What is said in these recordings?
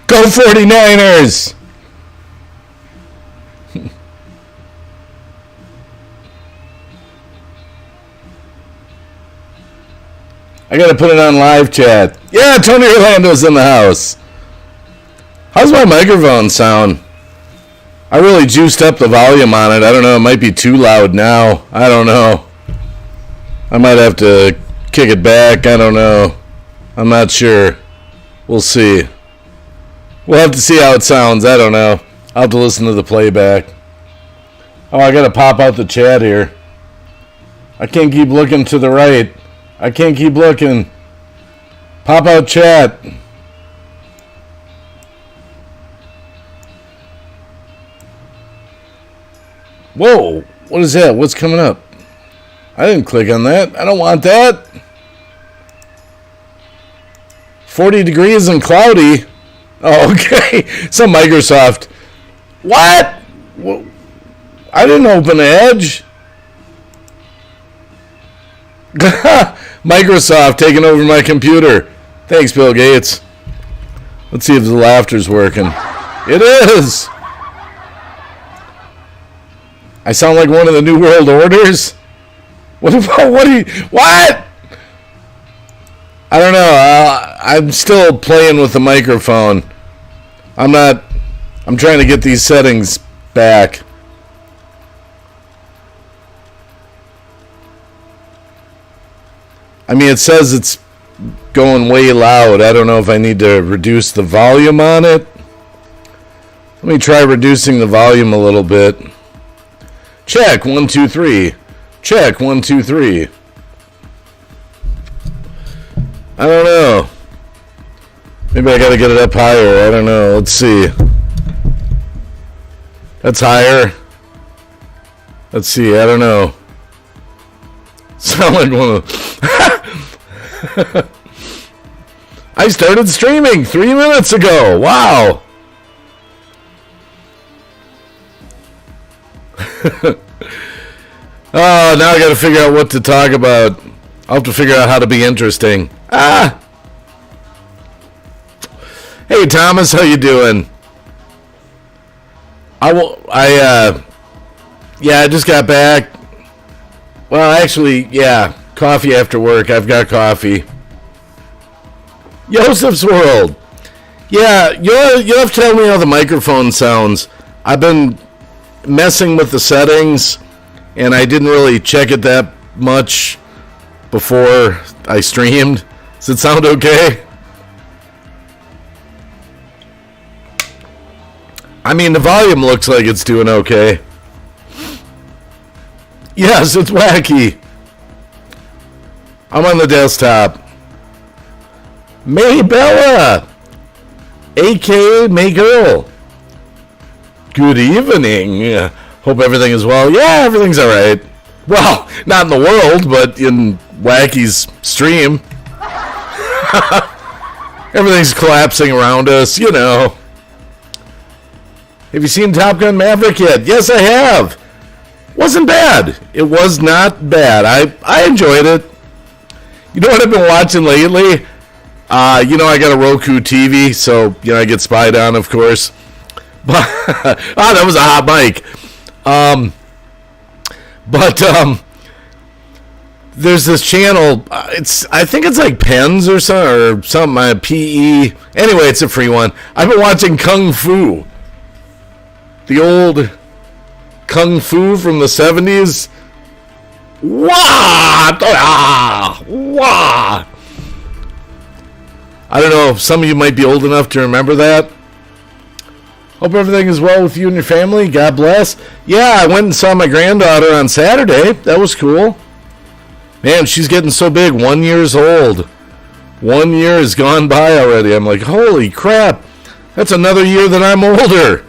Go 49ers! I gotta put it on live chat. Yeah, Tony Orlando's in the house. How's my microphone sound? I really juiced up the volume on it. I don't know, it might be too loud now. I don't know. I might have to kick it back. I don't know. I'm not sure. We'll see. We'll have to see how it sounds. I don't know. I'll have to listen to the playback. Oh, I gotta pop out the chat here. I can't keep looking to the right. I can't keep looking. Pop out chat. Whoa. What is that? What's coming up? I didn't click on that. I don't want that. 40 degrees and cloudy. Oh, okay. Some Microsoft. What? I didn't open Edge. Microsoft taking over my computer. Thanks, Bill Gates. Let's see if the laughter's working. It is. I sound like one of the New World Orders? What? I don't know. I'm still playing with the microphone. I'm trying to get these settings back. I mean, it says it's going way loud. I don't know if I need to reduce the volume on it. Let me try reducing the volume a little bit. Check, 1, 2, 3. Check, 1, 2, 3. I don't know. Maybe I gotta get it up higher. I don't know. Let's see. That's higher. Let's see. I don't know. Sound like one of I started streaming 3 minutes ago. Wow. Oh, now I gotta figure out what to talk about. I'll have to figure out how to be interesting. Hey Thomas, how you doing? I just got back. Well, actually, yeah, coffee after work. I've got coffee. Joseph's World. Yeah, you'll have to tell me how the microphone sounds. I've been messing with the settings, and I didn't really check it that much before I streamed. Does it sound okay? I mean, the volume looks like it's doing okay. Yes, it's wacky. I'm on the desktop. Maybella, a.k.a. Maygirl. Good evening. Hope everything is well. Yeah, everything's all right. Well, not in the world, but in Wacky's stream. Everything's collapsing around us, you know. Have you seen Top Gun Maverick yet? Yes, I have. Wasn't bad. It was not bad. I enjoyed it. You know what I've been watching lately? I got a Roku TV, so, I get spied on, of course. But, that was a hot mic. There's this channel, I think it's like Pens or something, PE. Anyway, it's a free one. I've been watching Kung Fu. The old Kung Fu from the 70s. Wah! Wah! I don't know, some of you might be old enough to remember that. Hope everything is well with you and your family. God bless. Yeah, I went and saw my granddaughter on Saturday. That was cool. Man, she's getting so big. 1 year old. 1 year has gone by already. I'm like, holy crap. That's another year that I'm older.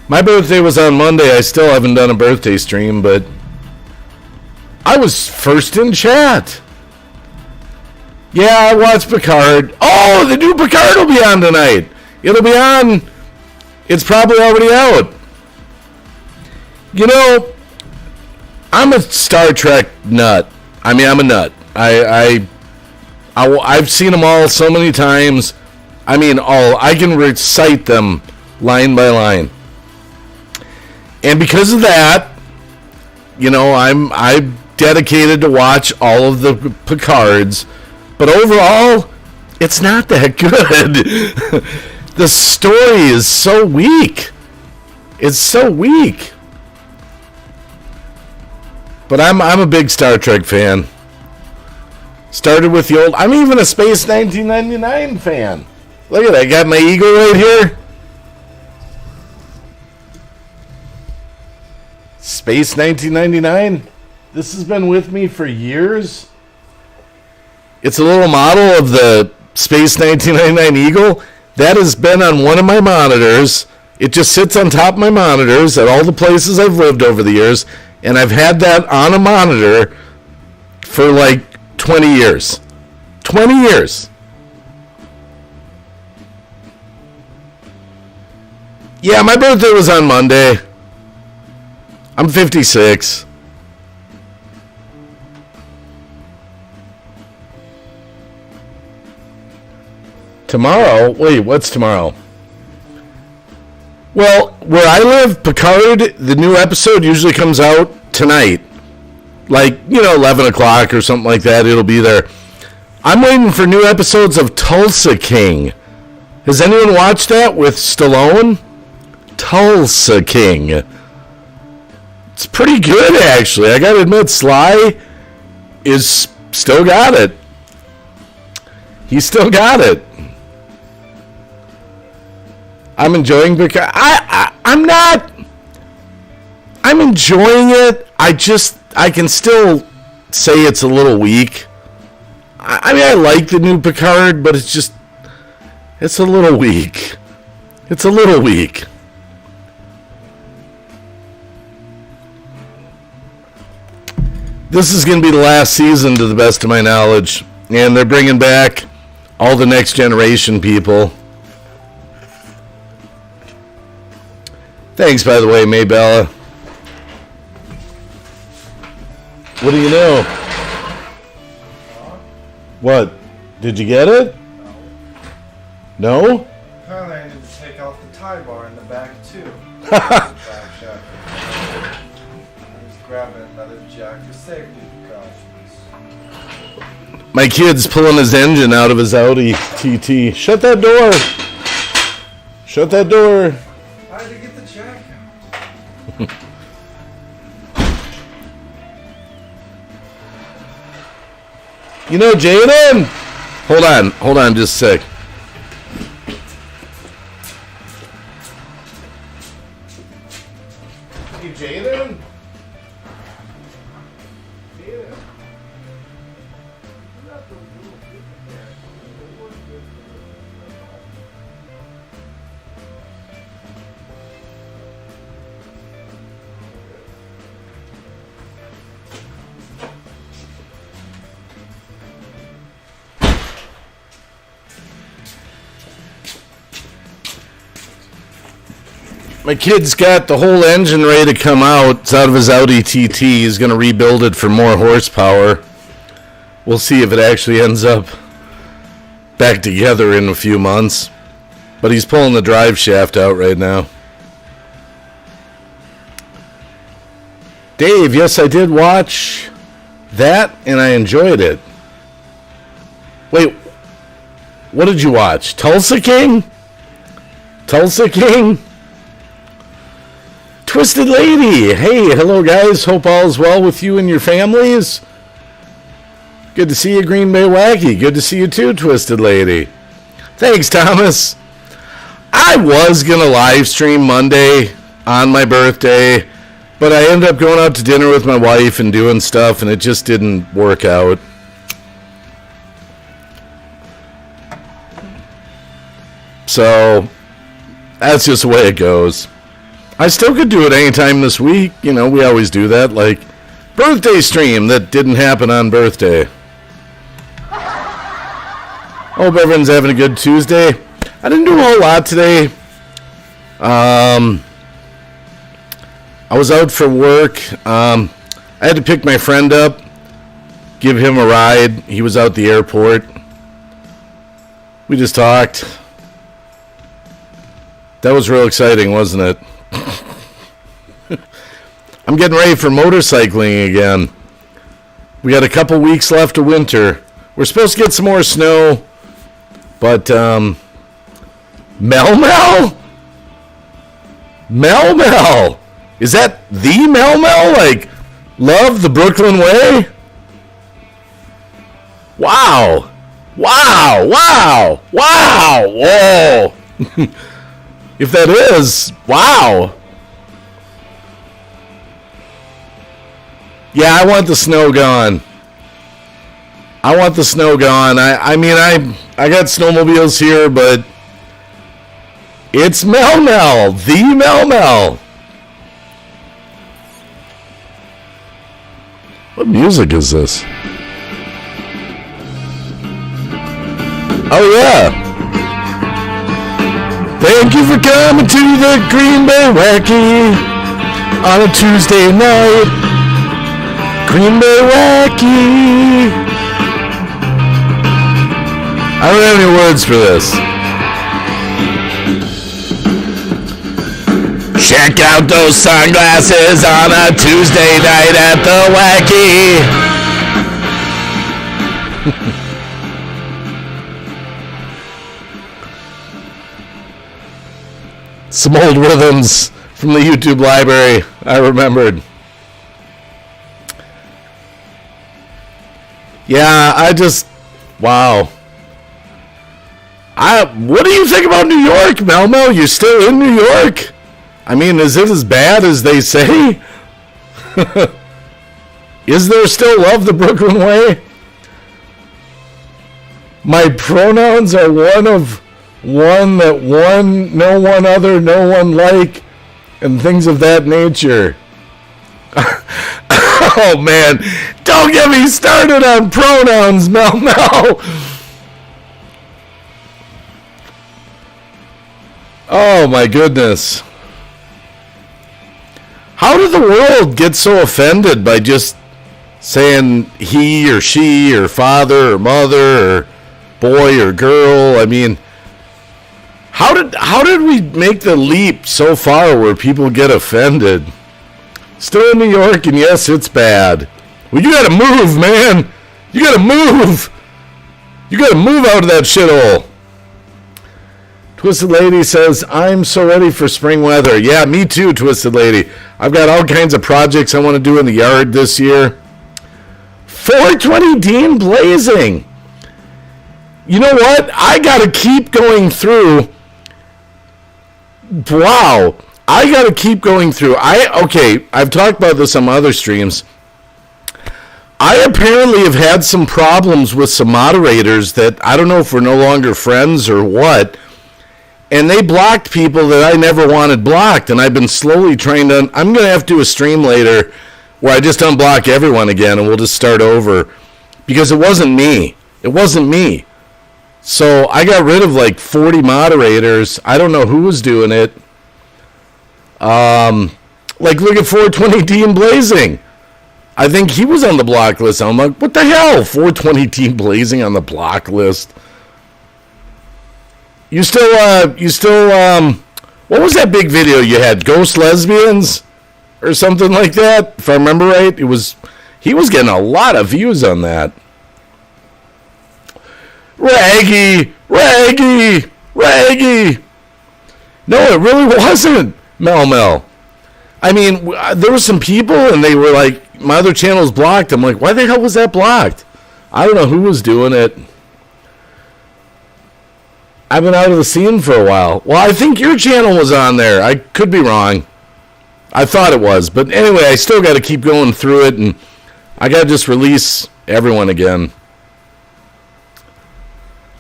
My birthday was on Monday. I still haven't done a birthday stream, but I was first in chat. Yeah, I watched Picard. Oh, the new Picard will be on tonight. It'll be on. It's probably already out. You know, I'm a Star Trek nut. I mean, I'm a nut. I've seen them all so many times. I mean, I can recite them line by line. And because of that, you know, I'm dedicated to watch all of the Picards. But overall, it's not that good. The story is so weak. It's so weak. But I'm a big Star Trek fan. Started with the old... I'm even a Space 1999 fan. Look at that. I got my Eagle right here. Space 1999. This has been with me for years. It's a little model of the Space 1999 Eagle. That has been on one of my monitors. It just sits on top of my monitors at all the places I've lived over the years. And I've had that on a monitor for like 20 years. 20 years. Yeah, my birthday was on Monday. I'm 56. Tomorrow? Wait, what's tomorrow? Well, where I live, Picard, the new episode usually comes out tonight. Like, 11 o'clock or something like that. It'll be there. I'm waiting for new episodes of Tulsa King. Has anyone watched that with Stallone? Tulsa King. It's pretty good, actually. I gotta admit, Sly is still got it. He's still got it. I'm enjoying Picard. I'm not. I'm enjoying it. I can still say it's a little weak. I mean, I like the new Picard, but it's a little weak. It's a little weak. This is going to be the last season, to the best of my knowledge. And they're bringing back all the Next Generation people. Thanks, by the way, Maybella. What do you know? What? Did you get it? No? Apparently I need to take off the tie bar in the back, too. I was grabbing another jack for safety precautions. My kid's pulling his engine out of his Audi TT. Shut that door. Shut that door. I had to get the jack out. Jaden? Hold on just a sec. Hey, Jaden? My kid's got the whole engine ready to come out. It's out of his Audi TT. He's going to rebuild it for more horsepower. We'll see if it actually ends up back together in a few months. But he's pulling the drive shaft out right now. Dave, yes, I did watch that, and I enjoyed it. Wait, what did you watch? Tulsa King? Tulsa King? Twisted Lady. Hey, hello guys. Hope all is well with you and your families. Good to see you, Green Bay Wacky. Good to see you too, Twisted Lady. Thanks, Thomas. I was going to live stream Monday on my birthday, but I ended up going out to dinner with my wife and doing stuff, and it just didn't work out. So that's just the way it goes. I still could do it anytime this week. You know, we always do that. Like, birthday stream that didn't happen on birthday. Hope everyone's having a good Tuesday. I didn't do a whole lot today. I was out for work. I had to pick my friend up, give him a ride. He was out the airport. We just talked. That was real exciting, wasn't it? I'm getting ready for motorcycling again. We got a couple weeks left of winter. We're supposed to get some more snow, but Mel Mel? Mel Mel? Is that the Mel Mel? Like, love the Brooklyn way? Wow. Wow. Wow. Wow. Whoa. If that is, wow. Yeah, I want the snow gone. I want the snow gone. I mean, I got snowmobiles here, but it's Mel Mel, the Mel Mel. What music is this? Oh, yeah. Thank you for coming to the Green Bay Wacky on a Tuesday night. Green Bay Wacky. I don't have any words for this. Check out those sunglasses on a Tuesday night at the Wacky. Some old rhythms from the YouTube library I remembered. Yeah, wow. What do you think about New York, Melmo? You're still in New York? I mean, is it as bad as they say? Is there still love the Brooklyn way? My pronouns are one that one, no one other, no one like, and things of that nature. Oh, man. Don't get me started on pronouns, Mel. Oh, my goodness. How did the world get so offended by just saying he or she or father or mother or boy or girl? I mean, how did we make the leap so far where people get offended? Still in New York, and yes, it's bad. Well, you gotta move, man. You gotta move. You gotta move out of that shithole. Twisted Lady says, I'm so ready for spring weather. Yeah, me too, Twisted Lady. I've got all kinds of projects I want to do in the yard this year. 420 Dean blazing. You know what? I got to keep going through. Wow. I got to keep going through. I've talked about this on my other streams. I apparently have had some problems with some moderators that I don't know if we're no longer friends or what. And they blocked people that I never wanted blocked. And I've been slowly trying to... I'm going to have to do a stream later where I just unblock everyone again and we'll just start over. Because it wasn't me. It wasn't me. So I got rid of like 40 moderators. I don't know who was doing it. Like, look at 420 Dean Blazing. I think he was on the block list. I'm like, what the hell? 420 Dean Blazing on the block list. You still, what was that big video you had? Ghost lesbians? Or something like that? If I remember right, he was getting a lot of views on that. Raggy! No, it really wasn't, Mel. I mean, there were some people and they were like, my other channel's blocked. I'm like, why the hell was that blocked? I don't know who was doing it. I've been out of the scene for a while. Well, I think your channel was on there. I could be wrong. I thought it was. But anyway, I still got to keep going through it, and I got to just release everyone again.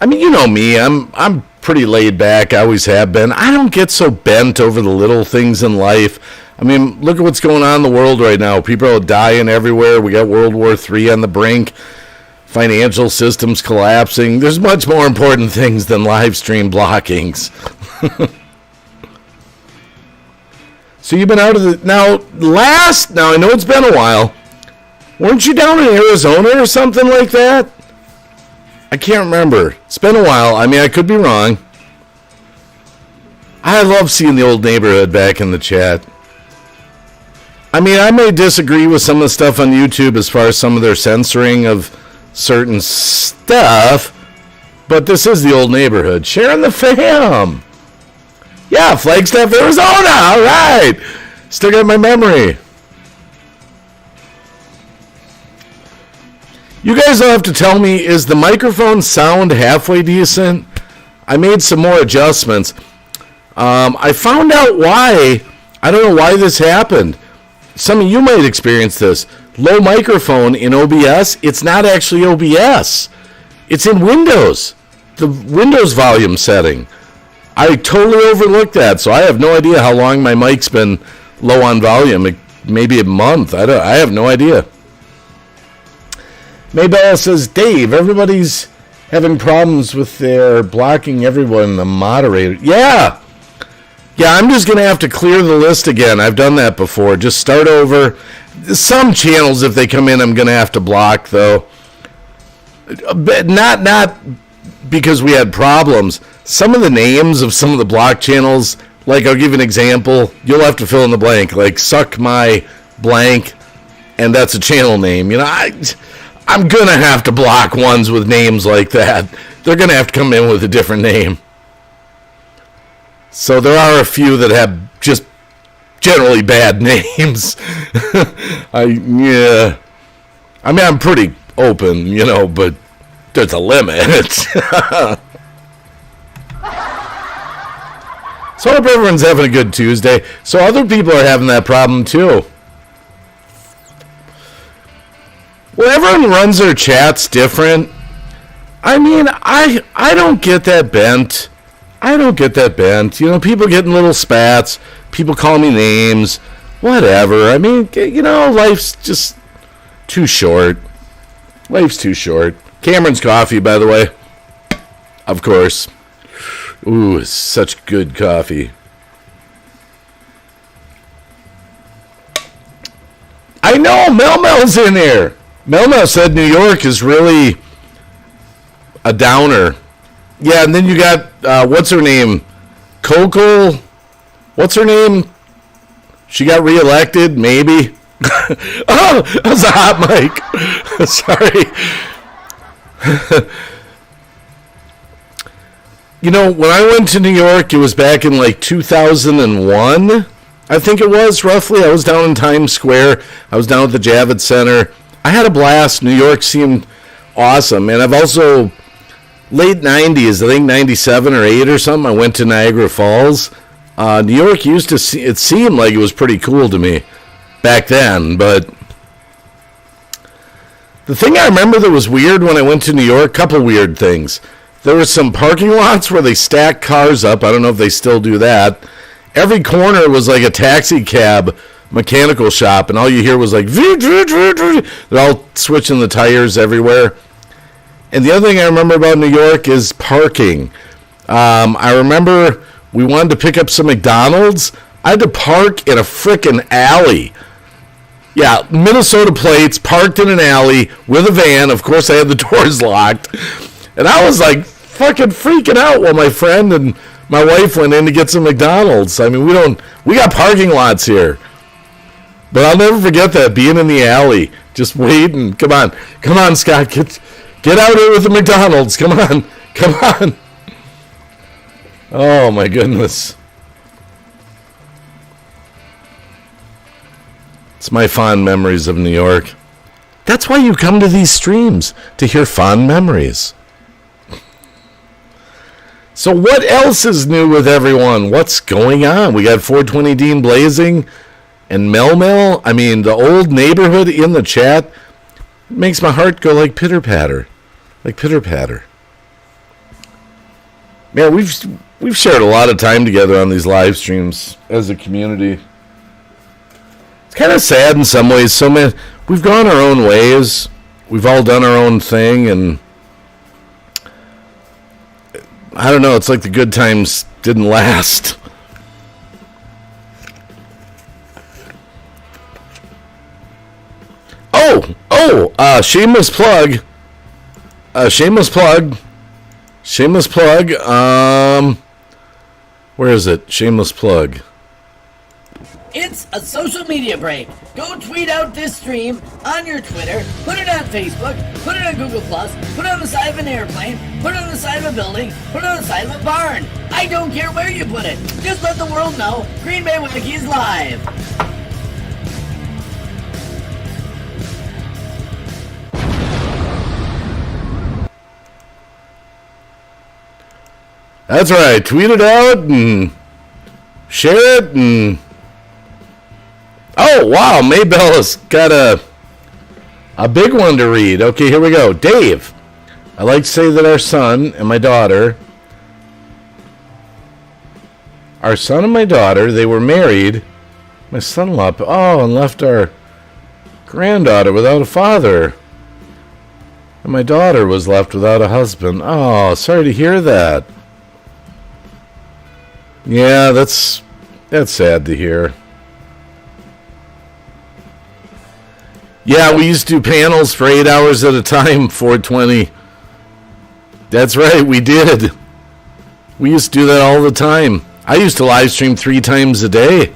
I mean, you know me. I'm pretty laid back. I always have been. I don't get so bent over the little things in life. I mean, look at what's going on in the world right now. People are dying everywhere. We got World War III on the brink. Financial systems collapsing. There's much more important things than live stream blockings. So you've been out of the... Now, I know it's been a while. Weren't you down in Arizona or something like that? I can't remember. It's been a while. I mean, I could be wrong. I love seeing the old neighborhood back in the chat. I mean, I may disagree with some of the stuff on YouTube as far as some of their censoring of certain stuff, but this is the old neighborhood. Sharing the fam. Yeah, Flagstaff, Arizona. All right. Still got my memory. You guys will have to tell me, is the microphone sound halfway decent? I made some more adjustments. I found out why. I don't know why this happened. Some of you might experience this. Low microphone in OBS. It's not actually OBS. It's in Windows. The Windows volume setting. I totally overlooked that, so I have no idea how long my mic's been low on volume. Maybe a month. I have no idea. Maybell says, Dave, everybody's having problems with their blocking everyone in the moderator. Yeah, I'm just going to have to clear the list again. I've done that before. Just start over. Some channels, if they come in, I'm going to have to block, though. But not because we had problems. Some of the names of some of the block channels, like I'll give you an example. You'll have to fill in the blank, like Suck My Blank, and that's a channel name. You know, I'm going to have to block ones with names like that. They're going to have to come in with a different name. So there are a few that have just generally bad names. I mean, I'm pretty open, you know, but there's a limit. So I hope everyone's having a good Tuesday. So other people are having that problem too. Well, everyone runs their chats different. I mean, I don't get that bent. You know, people getting little spats. People call me names. Whatever. I mean, you know, life's just too short. Life's too short. Cameron's coffee, by the way. Of course. Ooh, it's such good coffee. I know, Mel's in here. Mel said New York is really a downer. Yeah, and then you got, what's her name? Coco? What's her name? She got reelected, maybe. Oh, that was a hot mic. Sorry. You know, when I went to New York, it was back in like 2001, I think it was, roughly. I was down in Times Square. I was down at the Javits Center. I had a blast. New York seemed awesome. And I've also, late 90s, I think 97 or 8 or something, I went to Niagara Falls. New York used to it seemed like it was pretty cool to me back then. But the thing I remember that was weird when I went to New York, couple weird things. There were some parking lots where they stacked cars up. I don't know if they still do that. Every corner was like a taxi cab mechanical shop, and all you hear was like, they're all switching the tires everywhere. And the other thing I remember about New York is parking. I remember we wanted to pick up some McDonald's. I had to park in a frickin' alley. Yeah, Minnesota plates, parked in an alley with a van. Of course, I had the doors locked. And I was like fucking freaking out while my friend and my wife went in to get some McDonald's. I mean, we got parking lots here. But I'll never forget that, being in the alley, just waiting. Come on, Scott, get out here with the McDonald's. Come on. Oh my goodness. It's my fond memories of New York. That's why you come to these streams, to hear fond memories. So what else is new with everyone? What's going on? We got 420 Dean Blazing and Mel. I mean, the old neighborhood in the chat makes my heart go like pitter-patter. Like pitter-patter. Man, we've shared a lot of time together on these live streams as a community. It's kind of sad in some ways. So many, we've gone our own ways. We've all done our own thing, and I don't know. It's like the good times didn't last. Shameless plug. Shameless plug. Where is it? Shameless plug. It's a social media break. Go tweet out this stream on your Twitter, put it on Facebook, put it on Google+, put it on the side of an airplane, put it on the side of a building, put it on the side of a barn. I don't care where you put it. Just let the world know Green Bay Wacky is live. That's right. Tweet it out and share it. And oh, wow. Maybella's got a big one to read. Okay, here we go. Dave, I like to say that our son and my daughter, they were married. My son-in-law, and left our granddaughter without a father. And my daughter was left without a husband. Oh, sorry to hear that. Yeah, that's sad to hear. Yeah, we used to do panels for 8 hours at a time, 420. That's right, we did. We used to do that all the time. I used to live stream 3 times a day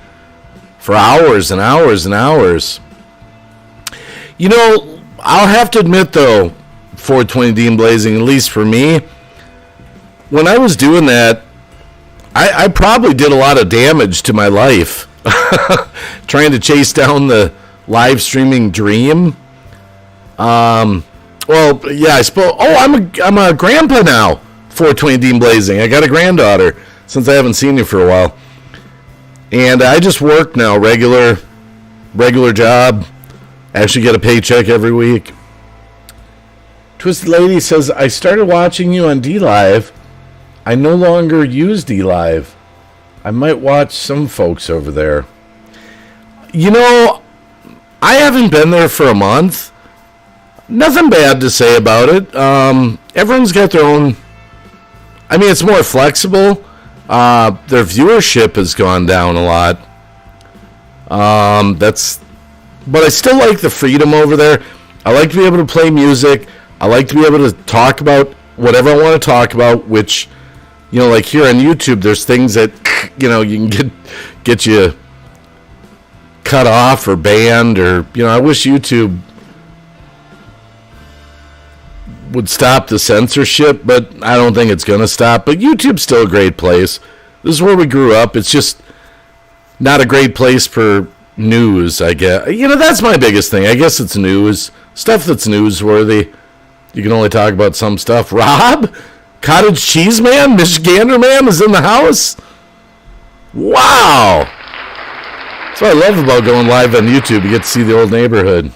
for hours and hours and hours. You know, I'll have to admit, though, 420 Dean Blazing, at least for me, when I was doing that, I probably did a lot of damage to my life trying to chase down the live streaming dream. Well, yeah, I suppose. Oh, I'm a grandpa now. 420 Dean Blazing. I got a granddaughter since I haven't seen you for a while, and I just work now, regular job. Actually, get a paycheck every week. Twisted Lady says, I started watching you on D-Live. I no longer use D-Live. I might watch some folks over there. You know, I haven't been there for a month. Nothing bad to say about it. Everyone's got their own... I mean, it's more flexible. Their viewership has gone down a lot. But I still like the freedom over there. I like to be able to play music. I like to be able to talk about whatever I want to talk about, which... You know, like here on YouTube, there's things that, you know, you can get you cut off or banned, or, you know, I wish YouTube would stop the censorship, but I don't think it's going to stop. But YouTube's still a great place. This is where we grew up. It's just not a great place for news, I guess. You know, that's my biggest thing. I guess it's news. Stuff that's newsworthy. You can only talk about some stuff. Rob? Cottage Cheese Man, Michigander Man is in the house. Wow. That's what I love about going live on YouTube. You get to see the old neighborhood.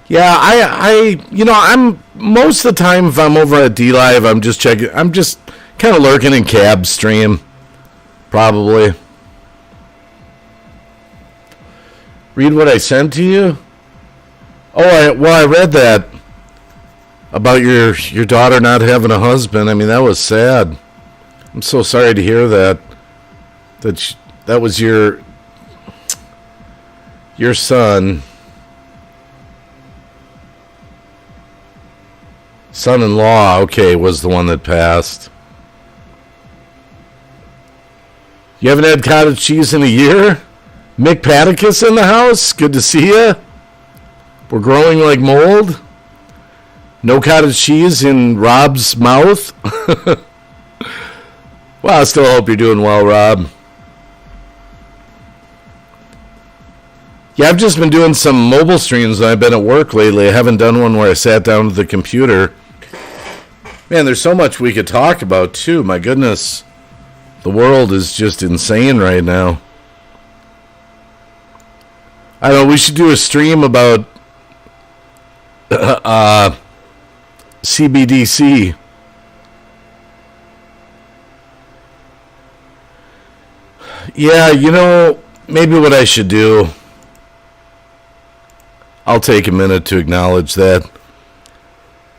Yeah, I'm most of the time if I'm over at D-Live, I'm just kind of lurking in cab stream. Probably. Read what I sent to you? Oh, I read that. About your daughter not having a husband. I mean, that was sad. I'm so sorry to hear that. That was your son. Son-in-law, okay, was the one that passed. You haven't had cottage cheese in a year? Mick Paticus in the house? Good to see you. We're growing like mold. No cottage cheese in Rob's mouth? Well, I still hope you're doing well, Rob. Yeah, I've just been doing some mobile streams when I've been at work lately. I haven't done one where I sat down to the computer. Man, there's so much we could talk about, too. My goodness. The world is just insane right now. I don't know, we should do a stream about... CBDC. Yeah, maybe what I should do, I'll take a minute to acknowledge that.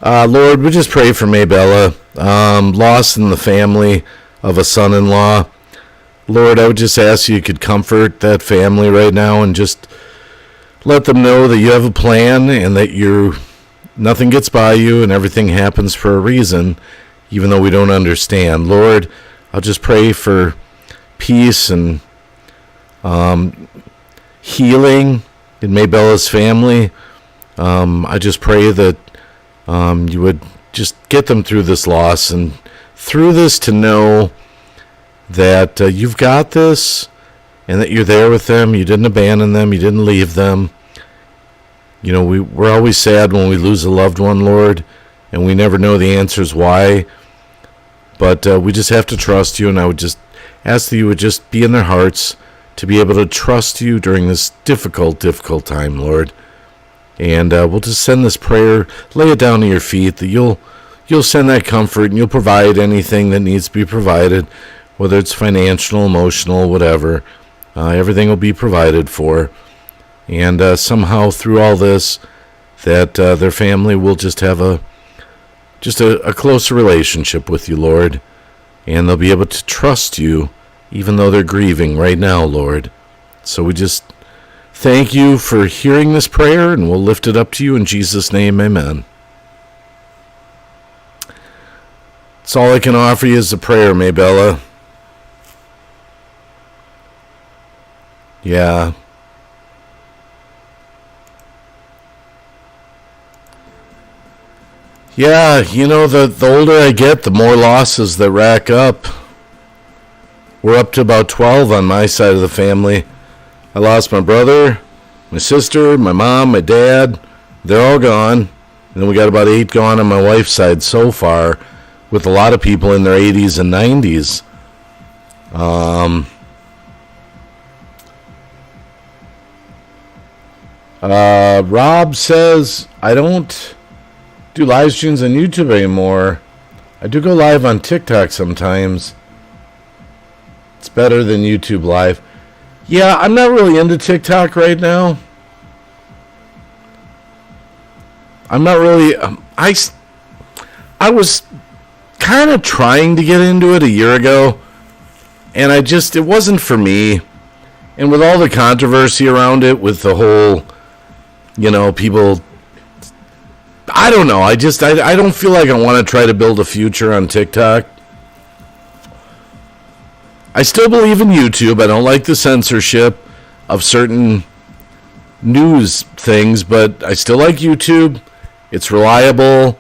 Lord, we just pray for Maybella, lost in the family of a son-in-law. Lord, I would just ask you could comfort that family right now and just let them know that you have a plan and that nothing gets by you and everything happens for a reason, even though we don't understand. Lord, I'll just pray for peace and healing in Maybella's family. I just pray that you would just get them through this loss and through this to know that you've got this and that you're there with them. You didn't abandon them. You didn't leave them. We're always sad when we lose a loved one, Lord, and we never know the answers why. But we just have to trust you, and I would just ask that you would just be in their hearts to be able to trust you during this difficult, difficult time, Lord. And we'll just send this prayer, lay it down at your feet, that you'll send that comfort and you'll provide anything that needs to be provided, whether it's financial, emotional, whatever. Everything will be provided for. And somehow through all this, that their family will just have a closer relationship with you, Lord. And they'll be able to trust you, even though they're grieving right now, Lord. So we just thank you for hearing this prayer, and we'll lift it up to you in Jesus' name, amen. That's all I can offer you is a prayer, Maybella. Yeah. Yeah, the older I get, the more losses that rack up. We're up to about 12 on my side of the family. I lost my brother, my sister, my mom, my dad. They're all gone. And then we got about 8 gone on my wife's side so far, with a lot of people in their 80s and 90s. Rob says, I don't do live streams on YouTube anymore. I do go live on TikTok sometimes. It's better than YouTube Live. Yeah, I'm not really into TikTok right now. I'm not really... I was kind of trying to get into it a year ago, and it wasn't for me. And with all the controversy around it, with the whole, people... I don't know. I don't feel like I want to try to build a future on TikTok. I still believe in YouTube. I don't like the censorship of certain news things, but I still like YouTube. It's reliable.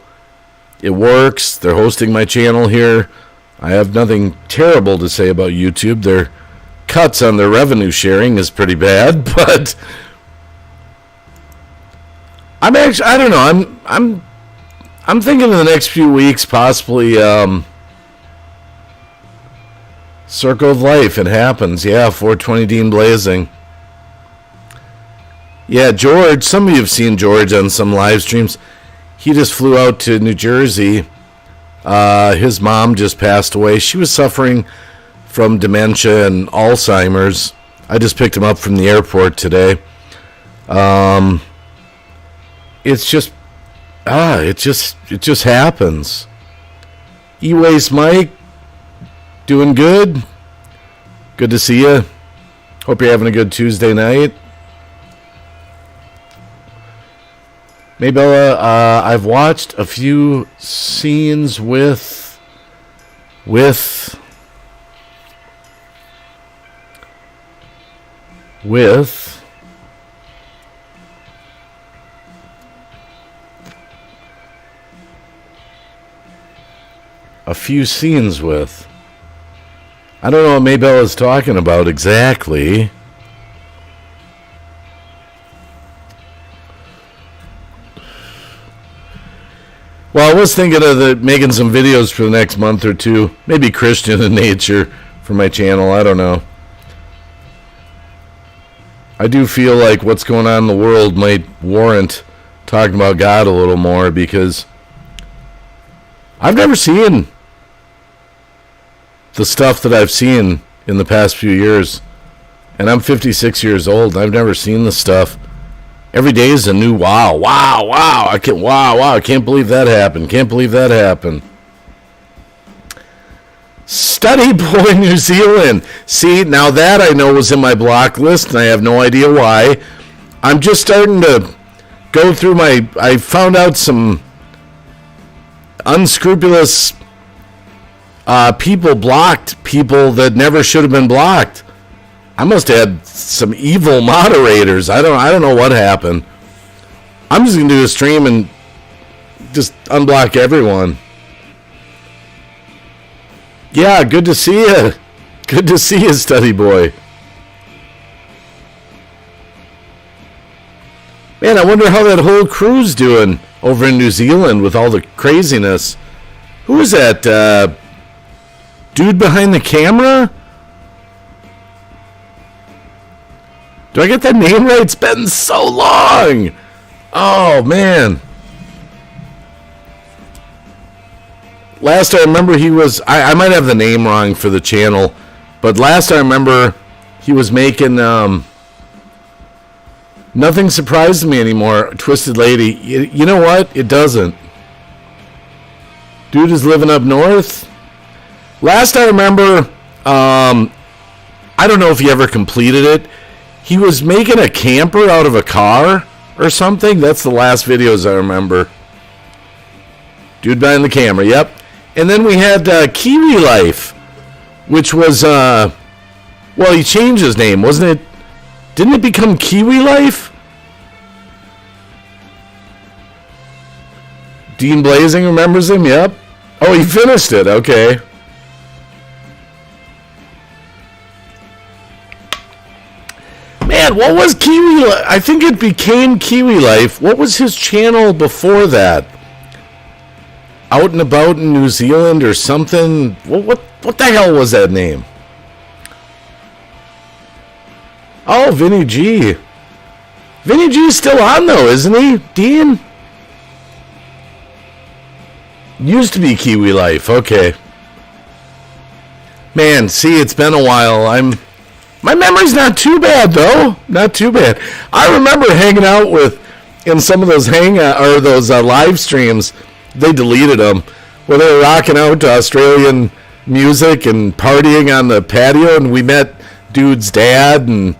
It works. They're hosting my channel here. I have nothing terrible to say about YouTube. Their cuts on their revenue sharing is pretty bad, but I don't know. I'm thinking in the next few weeks, possibly Circle of Life. It happens. Yeah, 420 Dean Blazing. Yeah, George. Some of you have seen George on some live streams. He just flew out to New Jersey. His mom just passed away. She was suffering from dementia and Alzheimer's. I just picked him up from the airport today. It's just, it just happens. E-Waste Mike, doing good. Good to see you. Hope you're having a good Tuesday night. Maybella, I've watched a few scenes with a few scenes with. I don't know what Maybella's talking about exactly. Well, I was thinking of making some videos for the next month or two. Maybe Christian in nature for my channel. I don't know. I do feel like what's going on in the world might warrant talking about God a little more, because I've never seen the stuff that I've seen in the past few years. And I'm 56 years old. I've never seen the stuff. Every day is a new wow. I can't believe that happened. Study Boy New Zealand. See, now that I know was in my block list, and I have no idea why. I'm just starting to go through I found out some unscrupulous people blocked people that never should have been blocked. I must have had some evil moderators. I don't know what happened. I'm just going to do a stream and just unblock everyone. Yeah, good to see you. Good to see you, Study Boy. Man, I wonder how that whole crew's doing over in New Zealand with all the craziness. Who is that? Dude behind the camera? Do I get that name right? It's been so long. Oh, man. Last I remember he was... I might have the name wrong for the channel. But last I remember he was making... Nothing surprised me anymore. Twisted Lady. You know what? It doesn't. Dude is living up north. Last I remember... I don't know if he ever completed it. He was making a camper out of a car or something. That's the last videos I remember. Dude behind the camera, yep. And then we had Kiwi Life, which was, well, he changed his name, wasn't it? Didn't it become Kiwi Life? Dean Blazing remembers him, yep. Oh, he finished it, okay. Man, what was Kiwi Life? I think it became Kiwi Life. What was his channel before that? Out and About in New Zealand or something? What the hell was that name? Oh, Vinny G. Vinny G's still on though, isn't he? Dean? Used to be Kiwi Life, okay. Man, see, it's been a while. My memory's not too bad though. Not too bad. I remember hanging out in some of those those live streams. They deleted them, where they were rocking out to Australian music and partying on the patio, and we met dude's dad, and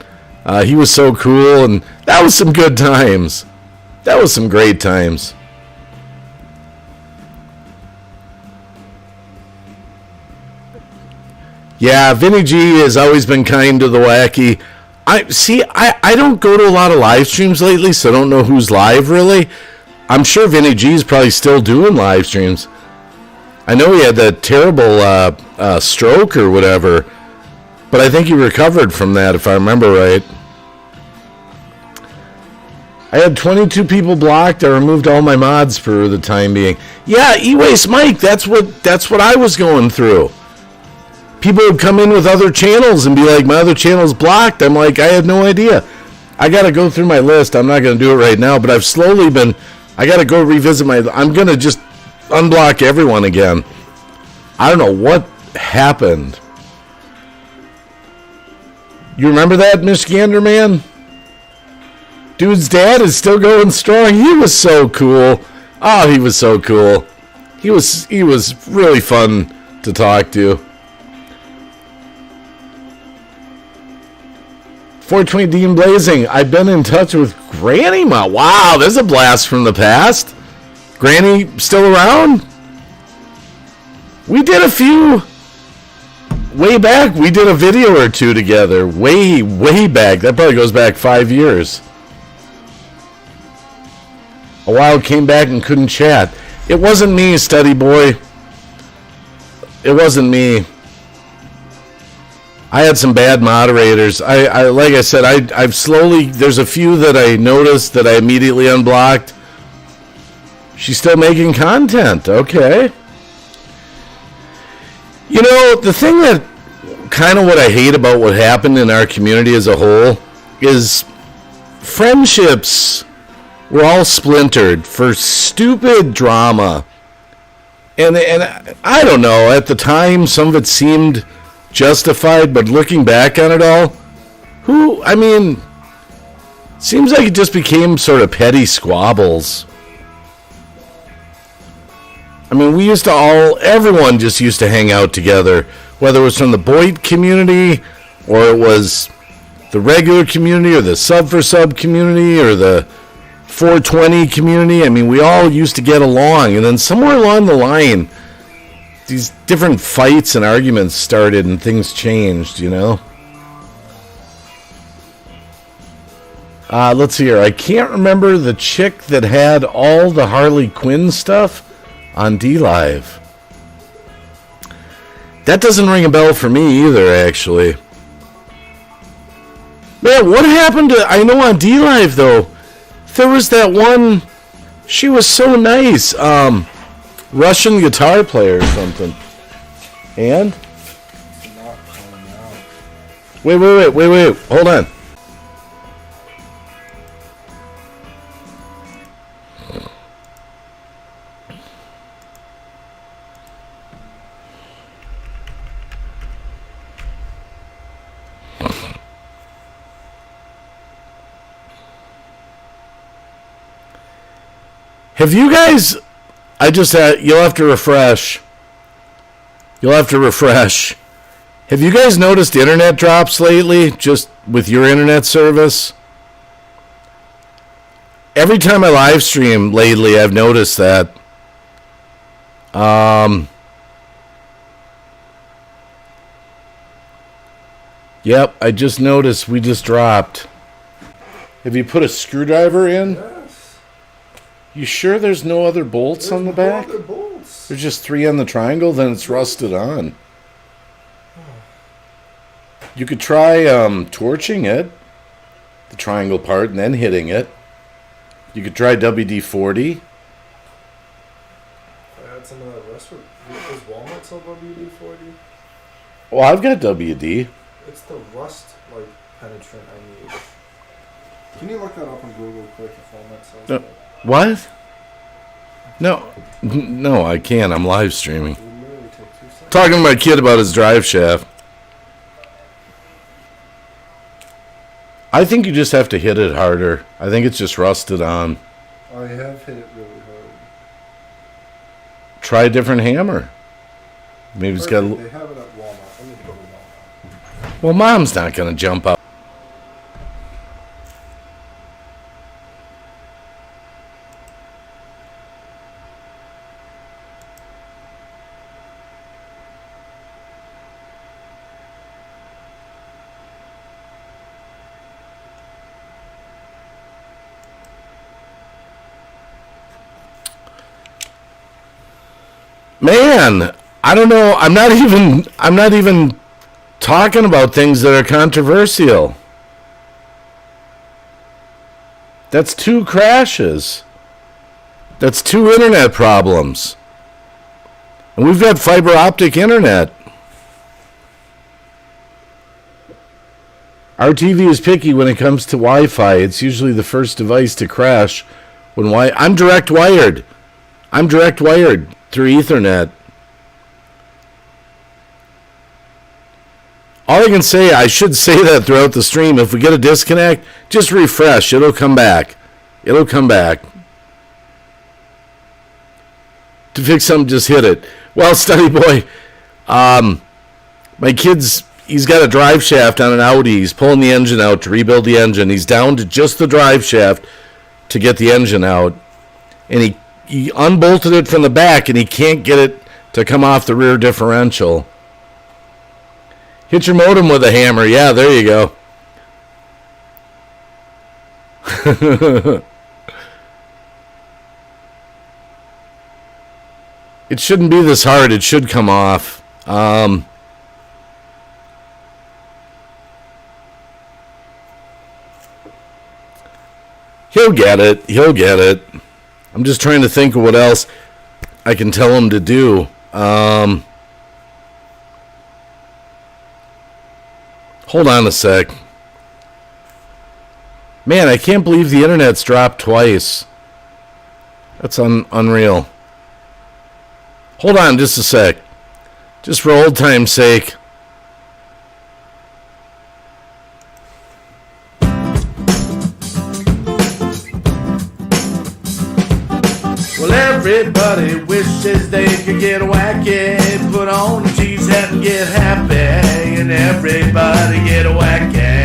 he was so cool, and that was some good times. That was some great times. Yeah, Vinny G has always been kind to the wacky. I don't go to a lot of live streams lately, so I don't know who's live really. I'm sure Vinny G is probably still doing live streams. I know he had that terrible stroke or whatever, but I think he recovered from that, if I remember right. I had 22 people blocked. I removed all my mods for the time being. Yeah, E-Waste Mike, that's what I was going through. People would come in with other channels and be like, my other channel's blocked. I'm like, I had no idea. I got to go through my list. I'm not going to do it right now, but I've slowly been... I got to go revisit I'm going to just unblock everyone again. I don't know what happened. You remember that, Michigander man? Dude's dad is still going strong. He was so cool. Oh, he was so cool. He was really fun to talk to. 420 Dean Blazing. I've been in touch with Granny Ma. Wow, there's a blast from the past. Granny still around? We did a few way back. We did a video or two together. Way back. That probably goes back 5 years. A while came back and couldn't chat. It wasn't me, Study Boy. It wasn't me. I had some bad moderators. I like I said, I've slowly... There's a few that I noticed that I immediately unblocked. She's still making content. Okay. You know, the thing that... Kind of what I hate about what happened in our community as a whole is friendships were all splintered for stupid drama. And I don't know. At the time, some of it seemed justified, but looking back on it all, seems like it just became sort of petty squabbles. I mean, everyone just used to hang out together, whether it was from the Boyd community, or it was the regular community, or the sub for sub community, or the 420 community. I mean, we all used to get along, and then somewhere along the line, these different fights and arguments started, and things changed, you know? Let's see here. I can't remember the chick that had all the Harley Quinn stuff on D-Live. That doesn't ring a bell for me either, actually. Man, what happened to... I know on D-Live, though, there was that one... She was so nice. Russian guitar player or something. And? Not coming out. Wait. Hold on. Have you guys... you'll have to refresh. Have you guys noticed internet drops lately, just with your internet service? Every time I live stream lately, I've noticed that. Yep, I just noticed we just dropped. Have you put a screwdriver in? Yes. You sure there's no other bolts on the back? Other bolts. There's just 3 on the triangle, then it's rusted on. You could try torching it, the triangle part, and then hitting it. You could try WD-40. I had some of that rust. Does Walmart sell WD-40? Well, I've got WD. It's the rust penetrant I need. Can you look that up on Google quick if Walmart sells that? What? No, I can't. I'm live streaming. It would literally take 2 seconds. Talking to my kid about his drive shaft. I think you just have to hit it harder. I think it's just rusted on. I have hit it really hard. Try a different hammer. Maybe it's got a... They have it at Walmart. I need to go to Walmart. Well, Mom's not going to jump up. Man, I don't know. I'm not even talking about things that are controversial. That's 2 crashes. That's 2 internet problems. And we've got fiber optic internet. Our TV is picky when it comes to Wi-Fi. It's usually the first device to crash when I'm direct wired. Through Ethernet. All I can say, I should say that throughout the stream, if we get a disconnect, just refresh. It'll come back. To fix something, just hit it. Well, Study Boy, my he's got a drive shaft on an Audi. He's pulling the engine out to rebuild the engine. He's down to just the drive shaft to get the engine out. And he unbolted it from the back, and he can't get it to come off the rear differential. Hit your modem with a hammer. Yeah, there you go. It shouldn't be this hard. It should come off. He'll get it. I'm just trying to think of what else I can tell him to do. Hold on a sec. Man, I can't believe the internet's dropped twice. That's unreal. Hold on just a sec. Just for old time's sake. Well, everybody wishes they could get wacky, put on the cheese hat and get happy, and everybody get wacky.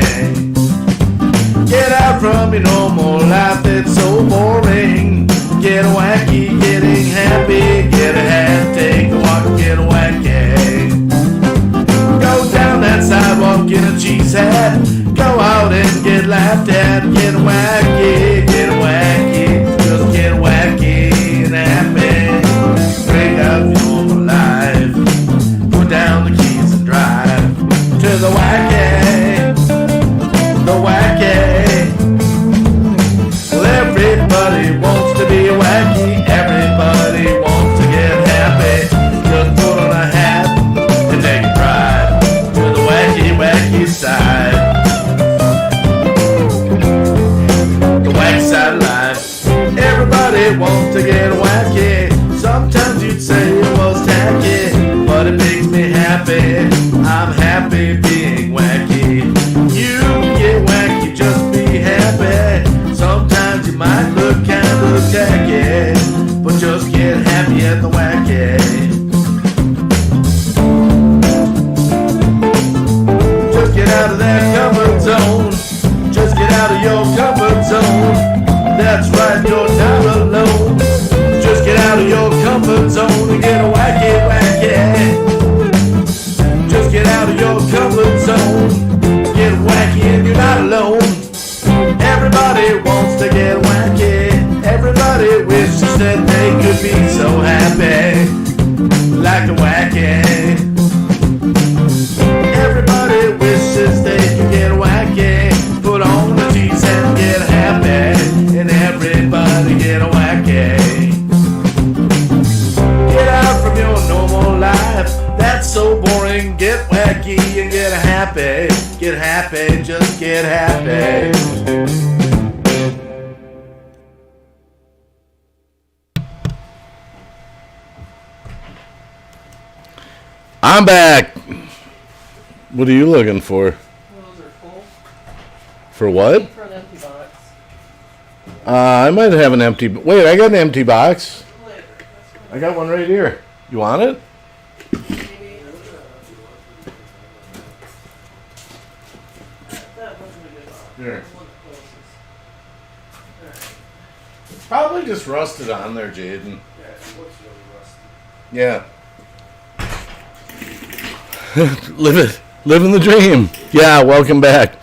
Get out from your normal life that's so boring. Get wacky, getting happy, get a hat, take a walk, get wacky. Go down that sidewalk in a cheese hat, go out and get laughed at, get wacky, just get wacky and happy. Break out your normal life, put down the keys and drive to the wacky, the wacky. Well, everybody wants to be wacky, everybody wants to get happy. Just put on a hat and take a ride to the wacky, wacky side. The wacky side of life. Everybody wants to get wacky. Sometimes you'd say it was tacky, but it makes me happy. I'm happy being wacky. You can get wacky, just be happy. Sometimes you might look kind of tacky, but just get happy at the wacky. Just get out of that comfort zone. Just get out of your comfort zone. That's right, you're not alone. Just get out of your comfort zone and get wacky, wacky. Just get out of your comfort zone. Get wacky and you're not alone. Everybody wants to get wacky. Everybody wishes that they could be so happy, like the wacky. Everybody wishes they could get wacky. Put on the jeans and get happy, and everybody get wacky. Get out from your normal life, that's so boring. Get wacky and get happy, just get happy. I'm back. What are you looking for? Those are full. For what? For an empty box. I might have an empty... Wait, I got an empty box. Later. I got one right here. You want it? Maybe. That wasn't a good box. Here. That was one of the closest. Alright. Probably just rusted on there, Jaden. Yeah, it looks really rusty. Yeah. Living the dream. Yeah, welcome back.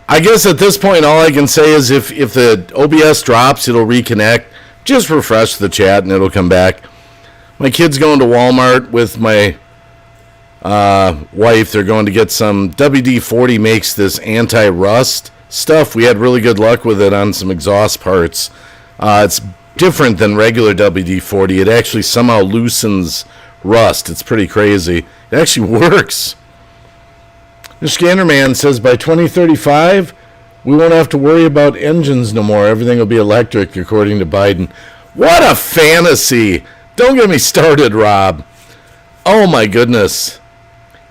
I guess at this point, all I can say is if the OBS drops, it'll reconnect. Just refresh the chat and it'll come back. My kid's going to Walmart with my wife. They're going to get some. WD-40 makes this anti-rust stuff. We had really good luck with it on some exhaust parts. It's different than regular WD-40. It actually somehow loosens rust. It's pretty crazy. It actually works. The Scanner Man says by 2035, we won't have to worry about engines no more. Everything will be electric, according to Biden. What a fantasy. Don't get me started, Rob. Oh, my goodness.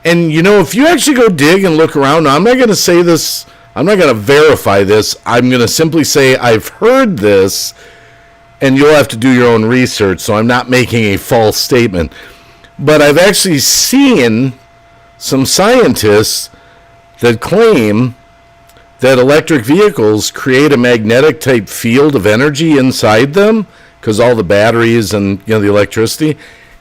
And, you know, if you actually go dig and look around, I'm not going to say this. I'm not going to verify this. I'm going to simply say I've heard this, and you'll have to do your own research, so I'm not making a false statement. But I've actually seen some scientists that claim that electric vehicles create a magnetic type field of energy inside them because all the batteries and the electricity,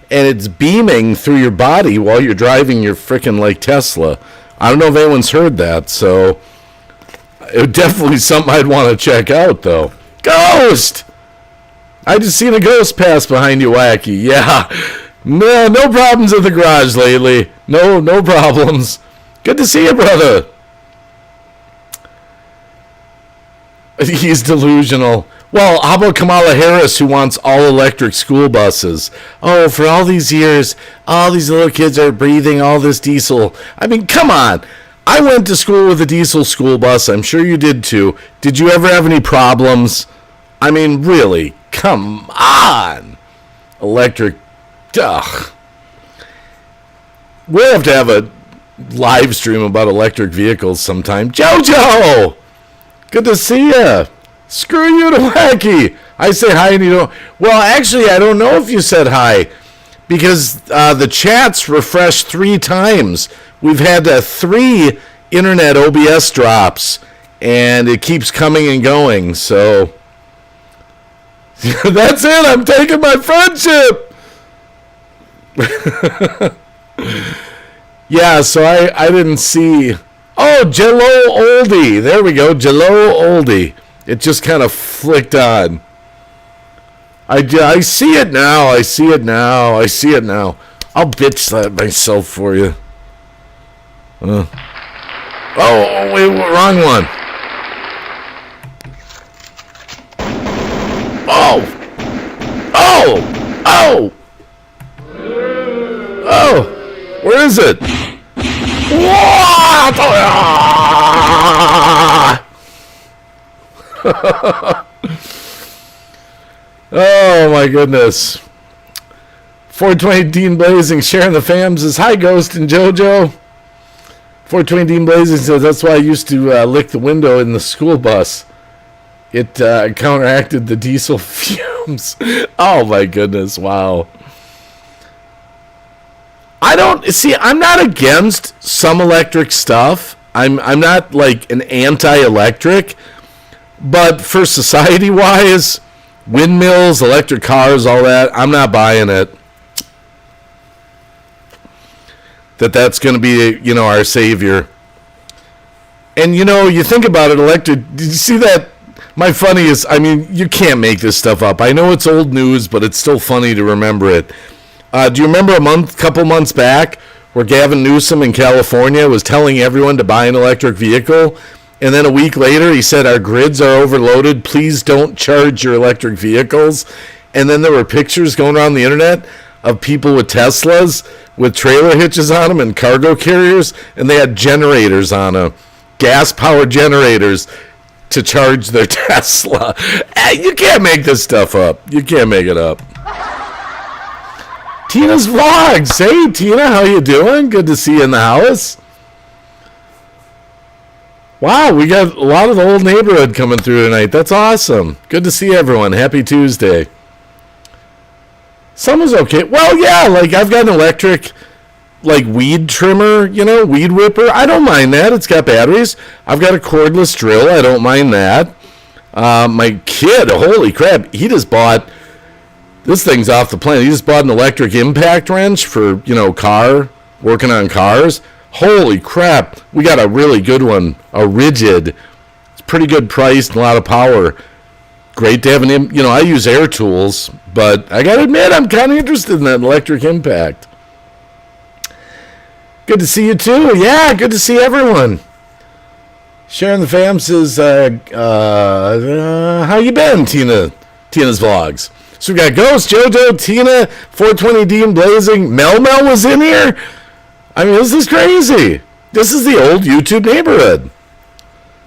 and it's beaming through your body while you're driving your frickin' like Tesla. I don't know if anyone's heard that, so it definitely something I'd want to check out though. Ghost! I just seen a ghost pass behind you, Wacky. Yeah. No problems at the garage lately. No problems. Good to see you, brother. He's delusional. Well, how about Kamala Harris, who wants all electric school buses? Oh, for all these years, all these little kids are breathing all this diesel. I mean, come on. I went to school with a diesel school bus. I'm sure you did too. Did you ever have any problems? I mean, really, come on. Electric Ugh. We'll have to have a live stream about electric vehicles sometime. Jojo! Good to see ya. Screw you to Wacky. I say hi and you don't. Well, actually, I don't know if you said hi because the chat's refreshed 3 times. We've had 3 internet OBS drops, and it keeps coming and going. So that's it. I'm taking my friendship. Yeah, so I didn't see. Oh, Jello Oldie. There we go. Jello Oldie. It just kind of flicked on. I see it now. I see it now. I see it now. I'll bitch slap myself for you. Oh, wait, wrong one. Oh! Oh! Oh! Oh! Where is it? What? Oh my goodness. 420 Dean Blazing sharing the fams is hi Ghost and JoJo. 420 Dean Blazing says that's why I used to lick the window in the school bus. It counteracted the diesel fumes. Oh my goodness, wow. I'm not against some electric stuff. I'm not like an anti-electric, but for society wise, windmills, electric cars, all that, I'm not buying it. That's going to be, our savior. And, you think about it, electric, did you see that? My funniest, you can't make this stuff up. I know it's old news, but it's still funny to remember it. Do you remember couple months back, where Gavin Newsom in California was telling everyone to buy an electric vehicle? And then a week later, he said, our grids are overloaded. Please don't charge your electric vehicles. And then there were pictures going around the internet of people with Teslas with trailer hitches on them and cargo carriers. And they had generators on them, gas-powered generators to charge their Tesla. You can't make this stuff up. You can't make it up. Tina's Vlogs. Hey, Tina, how you doing? Good to see you in the house. Wow, we got a lot of the old neighborhood coming through tonight. That's awesome. Good to see everyone. Happy Tuesday. Summer's okay. Well, yeah, like I've got an electric, like weed trimmer, weed whipper. I don't mind that. It's got batteries. I've got a cordless drill. I don't mind that. My kid, holy crap, he just bought, this thing's off the planet. He just bought an electric impact wrench for, working on cars. Holy crap, we got a really good one, a Rigid. It's pretty good priced and a lot of power. Great to have I use air tools, but I gotta admit, I'm kind of interested in that electric impact. Good to see you too. Yeah, good to see everyone. Sharon the fam says, how you been, Tina? Tina's Vlogs. So we got Ghost, JoJo, Tina, 420 Dean Blazing. Mel was in here. This is crazy. This is the old YouTube neighborhood.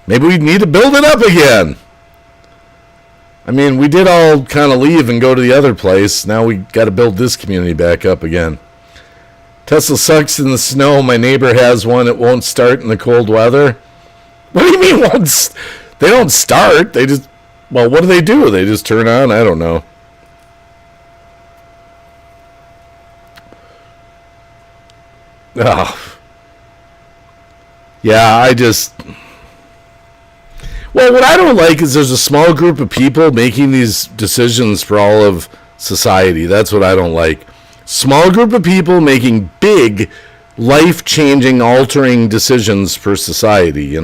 Maybe we need to build it up again. We did all kind of leave and go to the other place. Now we got to build this community back up again. Tesla sucks in the snow. My neighbor has one. It won't start in the cold weather. What do you mean once? They don't start. They just, what do? They just turn on? I don't know. Oh. Yeah, what I don't like is there's a small group of people making these decisions for all of society. That's what I don't like. Small group of people making big, life-changing, altering decisions for society,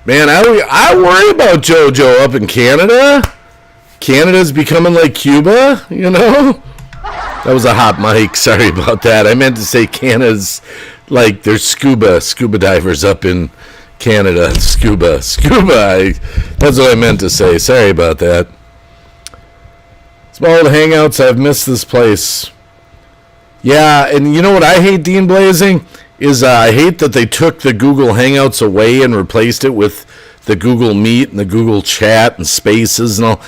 Man, I worry about JoJo up in Canada. Canada's becoming like Cuba, That was a hot mic. Sorry about that. I meant to say Canada's like there's scuba divers up in Canada. Scuba. That's what I meant to say. Sorry about that. Small old hangouts. I've missed this place. Yeah, and you know what I hate, Dean Blazing? Is I hate that they took the Google Hangouts away and replaced it with the Google Meet and the Google Chat and Spaces and all.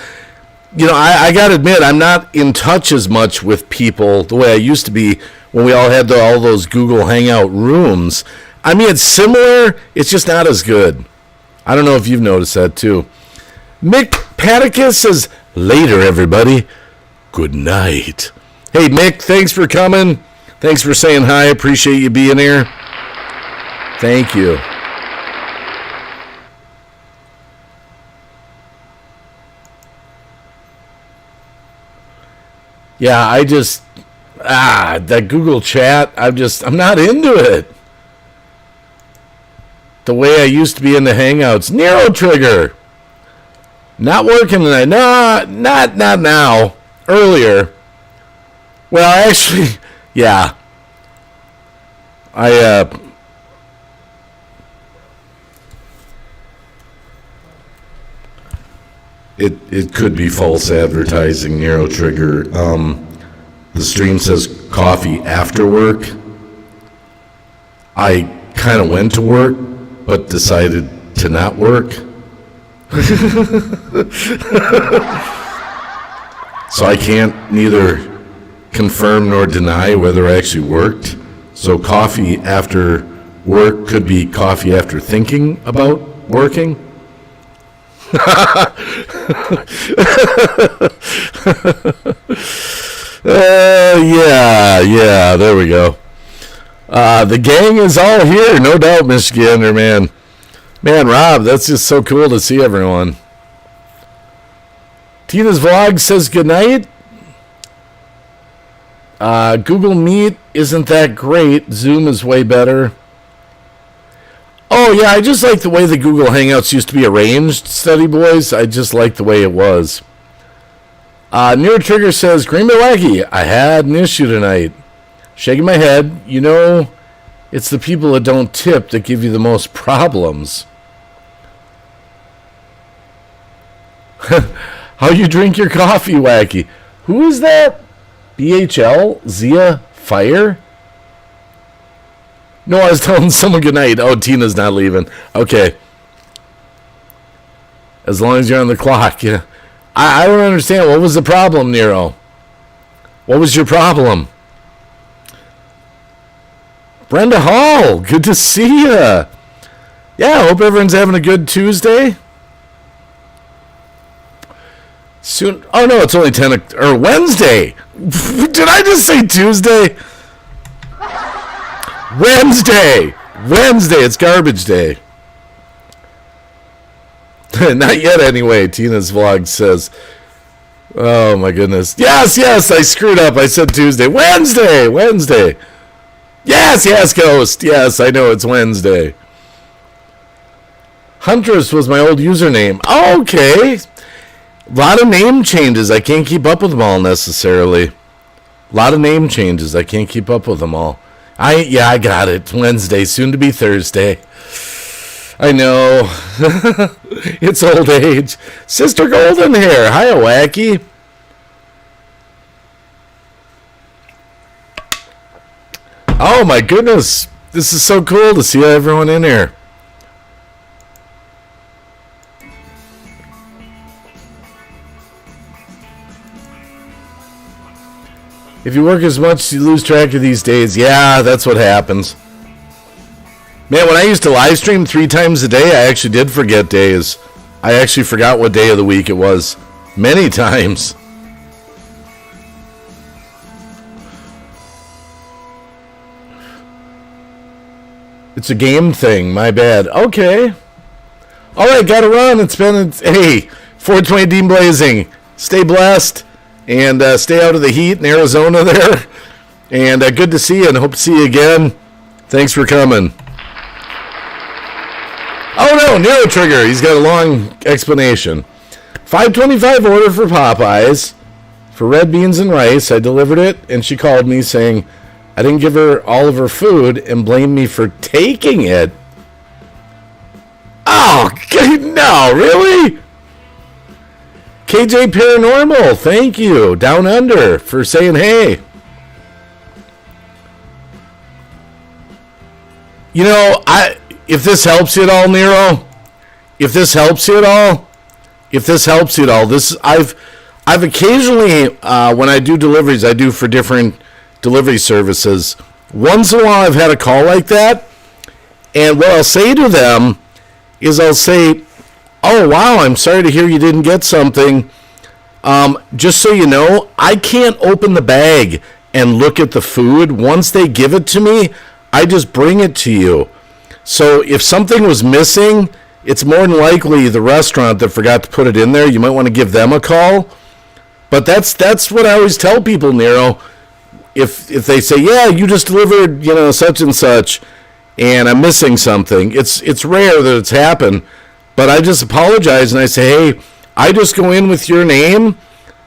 You know, I got to admit, I'm not in touch as much with people the way I used to be when we all had all those Google Hangout rooms. I mean, it's similar. It's just not as good. I don't know if you've noticed that, too. Mick Paticus says, later, everybody. Good night. Hey, Mick, thanks for coming. Thanks for saying hi. Appreciate you being here. Thank you. Yeah, that Google Chat, I'm not into it. The way I used to be into Hangouts. Nero Trigger. Not working tonight. No, not now. Earlier. Well, actually, yeah. It could be false advertising, Nero Trigger. The stream says coffee after work. I kind of went to work, but decided to not work. So I can't neither confirm nor deny whether I actually worked. So coffee after work could be coffee after thinking about working. Yeah, there we go. The gang is all here, no doubt, Michigander, man. Man, Rob, that's just so cool to see everyone. Tina's vlog says goodnight. Google Meet isn't that great. Zoom is way better. Oh, yeah, I just like the way the Google Hangouts used to be arranged, Steady Boys. I just like the way it was. Near Trigger says, Green Bay Wacky, I had an issue tonight. Shaking my head. You know, it's the people that don't tip that give you the most problems. How you drink your coffee, Wacky? Who is that? BHL? Zia Fire? No, I was telling someone goodnight. Oh, Tina's not leaving. Okay. As long as you're on the clock, yeah. I don't understand. What was the problem, Nero? What was your problem? Brenda Hall, good to see ya. Yeah, I hope everyone's having a good Tuesday. Soon. Oh, no, it's only 10 or Wednesday. Did I just say Tuesday? Wednesday, it's garbage day. Not yet anyway, Tina's vlog says. Oh my goodness. Yes, I screwed up. I said Tuesday. Wednesday. Yes, Ghost. Yes, I know it's Wednesday. Huntress was my old username. Okay. A lot of name changes. I can't keep up with them all necessarily. A lot of name changes. I can't keep up with them all. I got it. Wednesday, soon to be Thursday. I know. It's old age. Sister Golden Hair. Hiya, Wacky. Oh, my goodness. This is so cool to see everyone in here. If you work as much, you lose track of these days. Yeah, that's what happens. Man, when I used to live stream 3 times a day, I actually did forget days. I actually forgot what day of the week it was. Many times. It's a game thing. My bad. Okay. All right, gotta run. Hey, 420 Dean Blazing. Stay blessed. And stay out of the heat in Arizona there. And good to see you and hope to see you again. Thanks for coming. Oh no, Nero Trigger. He's got a long explanation. 525 order for Popeyes for red beans and rice. I delivered it and she called me saying I didn't give her all of her food and blamed me for taking it. Oh, no, really? KJ Paranormal, thank you. Down Under for saying hey. You know, if this helps you at all, Nero, if this helps you at all, this I've occasionally when I do deliveries, I do for different delivery services. Once in a while, I've had a call like that, and what I'll say to them is I'll say, "Oh wow, I'm sorry to hear you didn't get something. Just so you know, I can't open the bag and look at the food. Once they give it to me, I just bring it to you. So if something was missing, it's more than likely the restaurant that forgot to put it in there. You might want to give them a call." But that's what I always tell people, Nero. If they say, "Yeah, you just delivered, such and such, and I'm missing something," it's rare that it's happened. But I just apologize and I say, "Hey, I just go in with your name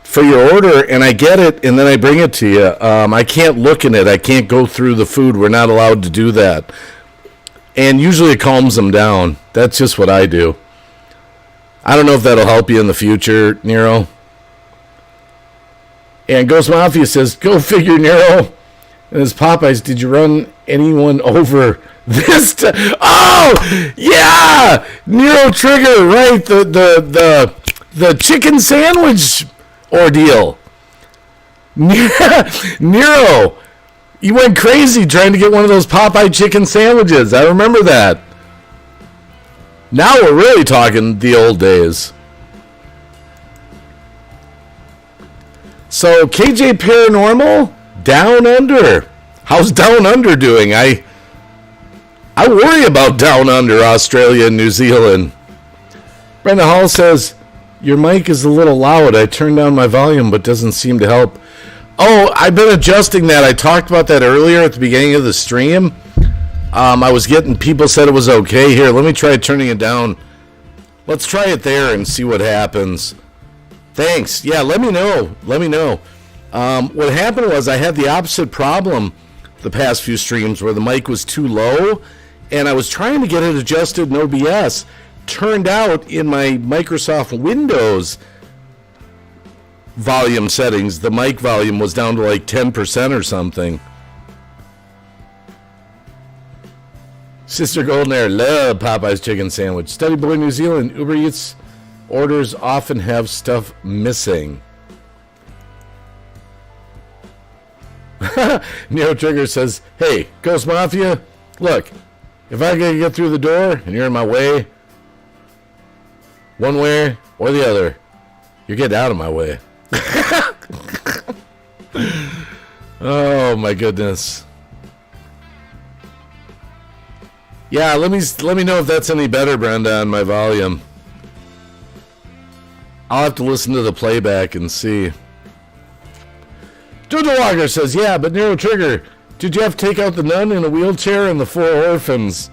for your order and I get it and then I bring it to you. I can't look in it. I can't go through the food. We're not allowed to do that." And usually it calms them down. That's just what I do. I don't know if that'll help you in the future, Nero. And Ghost Mafia says, "Go figure, Nero." And his Popeyes, "Did you run anyone over this time?" Oh, yeah! Nero Trigger, right. The chicken sandwich ordeal. Nero, you went crazy trying to get one of those Popeye chicken sandwiches. I remember that. Now we're really talking the old days. So, KJ Paranormal, Down Under. How's Down Under doing? I worry about Down Under, Australia and New Zealand. Brenda Hall says, "Your mic is a little loud. I turned down my volume, but doesn't seem to help." Oh, I've been adjusting that. I talked about that earlier at the beginning of the stream. I was getting, people said it was okay. Here, let me try turning it down. Let's try it there and see what happens. Thanks. Yeah, let me know. What happened was I had the opposite problem the past few streams where the mic was too low, and I was trying to get it adjusted in OBS. Turned out in my Microsoft Windows volume settings, the mic volume was down to like 10% or something. Sister Goldenair, love Popeye's chicken sandwich. Study Boy New Zealand, Uber Eats orders often have stuff missing. Neo Trigger says, "Hey, Ghost Mafia, look, if I can get through the door and you're in my way, one way or the other, you're getting out of my way." Oh my goodness. Yeah, let me know if that's any better, Brenda, on my volume. I'll have to listen to the playback and see. Jojo Walker says, "Yeah, but Nero Trigger, did you have to take out the nun in a wheelchair and the 4 orphans?"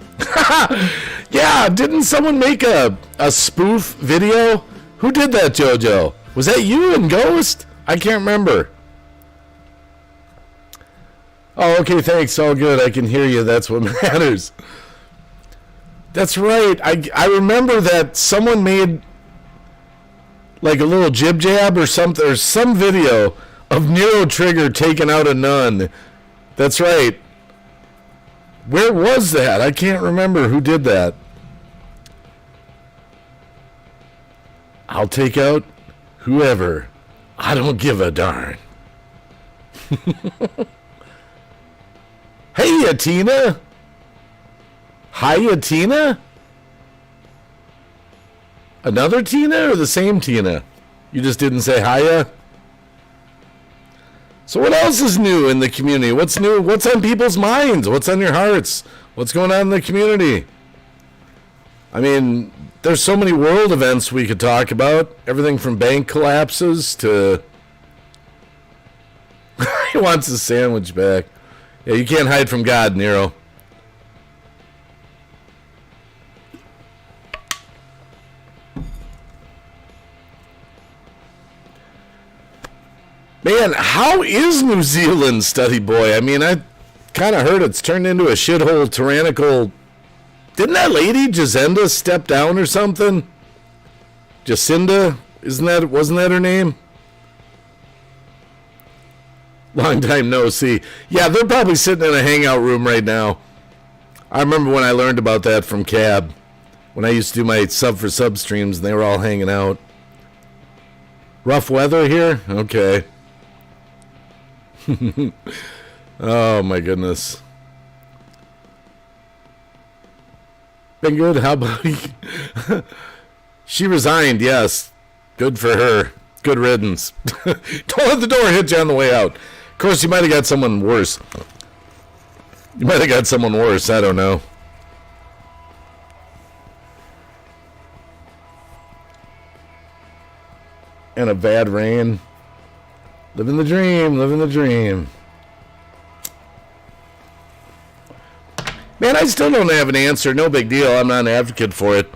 Yeah, didn't someone make a spoof video? Who did that, Jojo? Was that you and Ghost? I can't remember. Oh, okay, thanks. All good. I can hear you. That's what matters. That's right. I remember that someone made like a little jib jab or something, or some video of Nero Trigger taking out a nun. That's right. Where was that? I can't remember who did that. I'll take out whoever. I don't give a darn. Hey, Tina. Hi, Tina. Another Tina or the same Tina? You just didn't say hiya? So what else is new in the community? What's new? What's on people's minds? What's on your hearts? What's going on in the community? I mean, there's so many world events we could talk about. Everything from bank collapses to... He wants his sandwich back. Yeah, you can't hide from God, Nero. Man, how is New Zealand, Study Boy? I mean, I kind of heard it's turned into a shithole tyrannical... Didn't that lady, Jacinda, step down or something? Jacinda? Wasn't that her name? Long time no see. Yeah, they're probably sitting in a hangout room right now. I remember when I learned about that from Cab. when I used to do my sub for sub streams, and they were all hanging out. Rough weather here? Okay. Oh my goodness. Been good. How about you? She resigned, yes. Good for her. Good riddance. Don't let the door hit you on the way out. Of course, you might have got someone worse. I don't know. And a bad rain. Living the dream. Man, I still don't have an answer. No big deal. I'm not an advocate for it.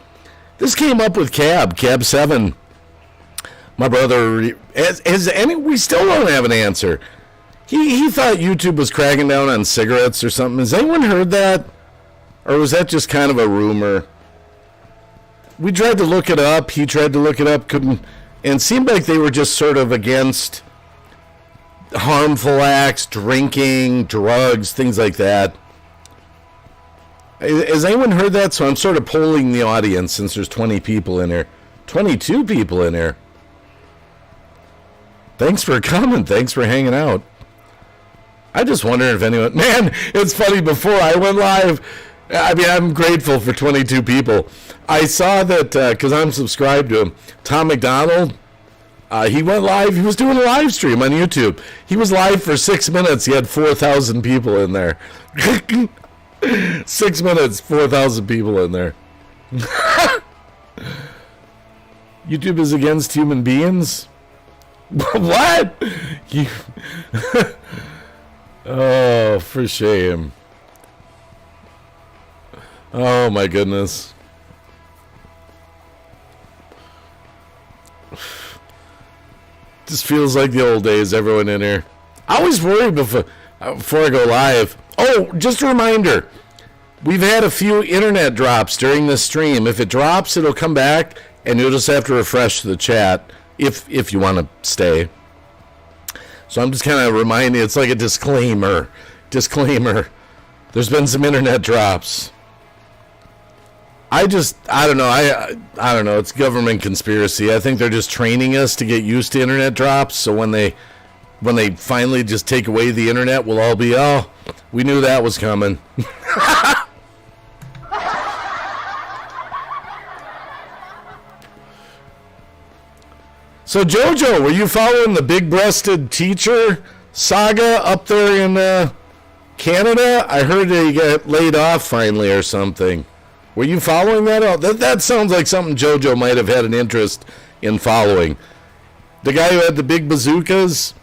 This came up with Cab 7. My brother, we still don't have an answer. He thought YouTube was cracking down on cigarettes or something. Has anyone heard that? Or was that just kind of a rumor? We tried to look it up. He tried to look it up, couldn't. And it seemed like they were just sort of against harmful acts, drinking, drugs, things like that. Has anyone heard that? So I'm sort of polling the audience since there's 20 people in here. 22 people in here. Thanks for coming. Thanks for hanging out. I just wonder if anyone... Man, it's funny. Before I went live, I mean, I'm grateful for 22 people. I saw that, because I'm subscribed to him, Tom McDonald, he went live. He was doing a live stream on YouTube. He was live for 6 minutes. He had 4,000 people in there. 6 minutes, 4,000 people in there. YouTube is against human beings? What? Oh, for shame. Oh, my goodness. Just feels like the old days, everyone in here. I always worry before I go live. Oh, just a reminder. We've had a few internet drops during this stream. If it drops, it'll come back, and you'll just have to refresh the chat if you want to stay. So I'm just kind of reminding, it's like a disclaimer. There's been some internet drops. I don't know. I don't know. It's government conspiracy. I think they're just training us to get used to internet drops. So when they finally just take away the internet, we'll all be, oh, we knew that was coming. So Jojo, were you following the big-breasted teacher saga up there in Canada? I heard he got laid off finally or something. Were you following that? That sounds like something Jojo might have had an interest in following. The guy who had the big bazookas.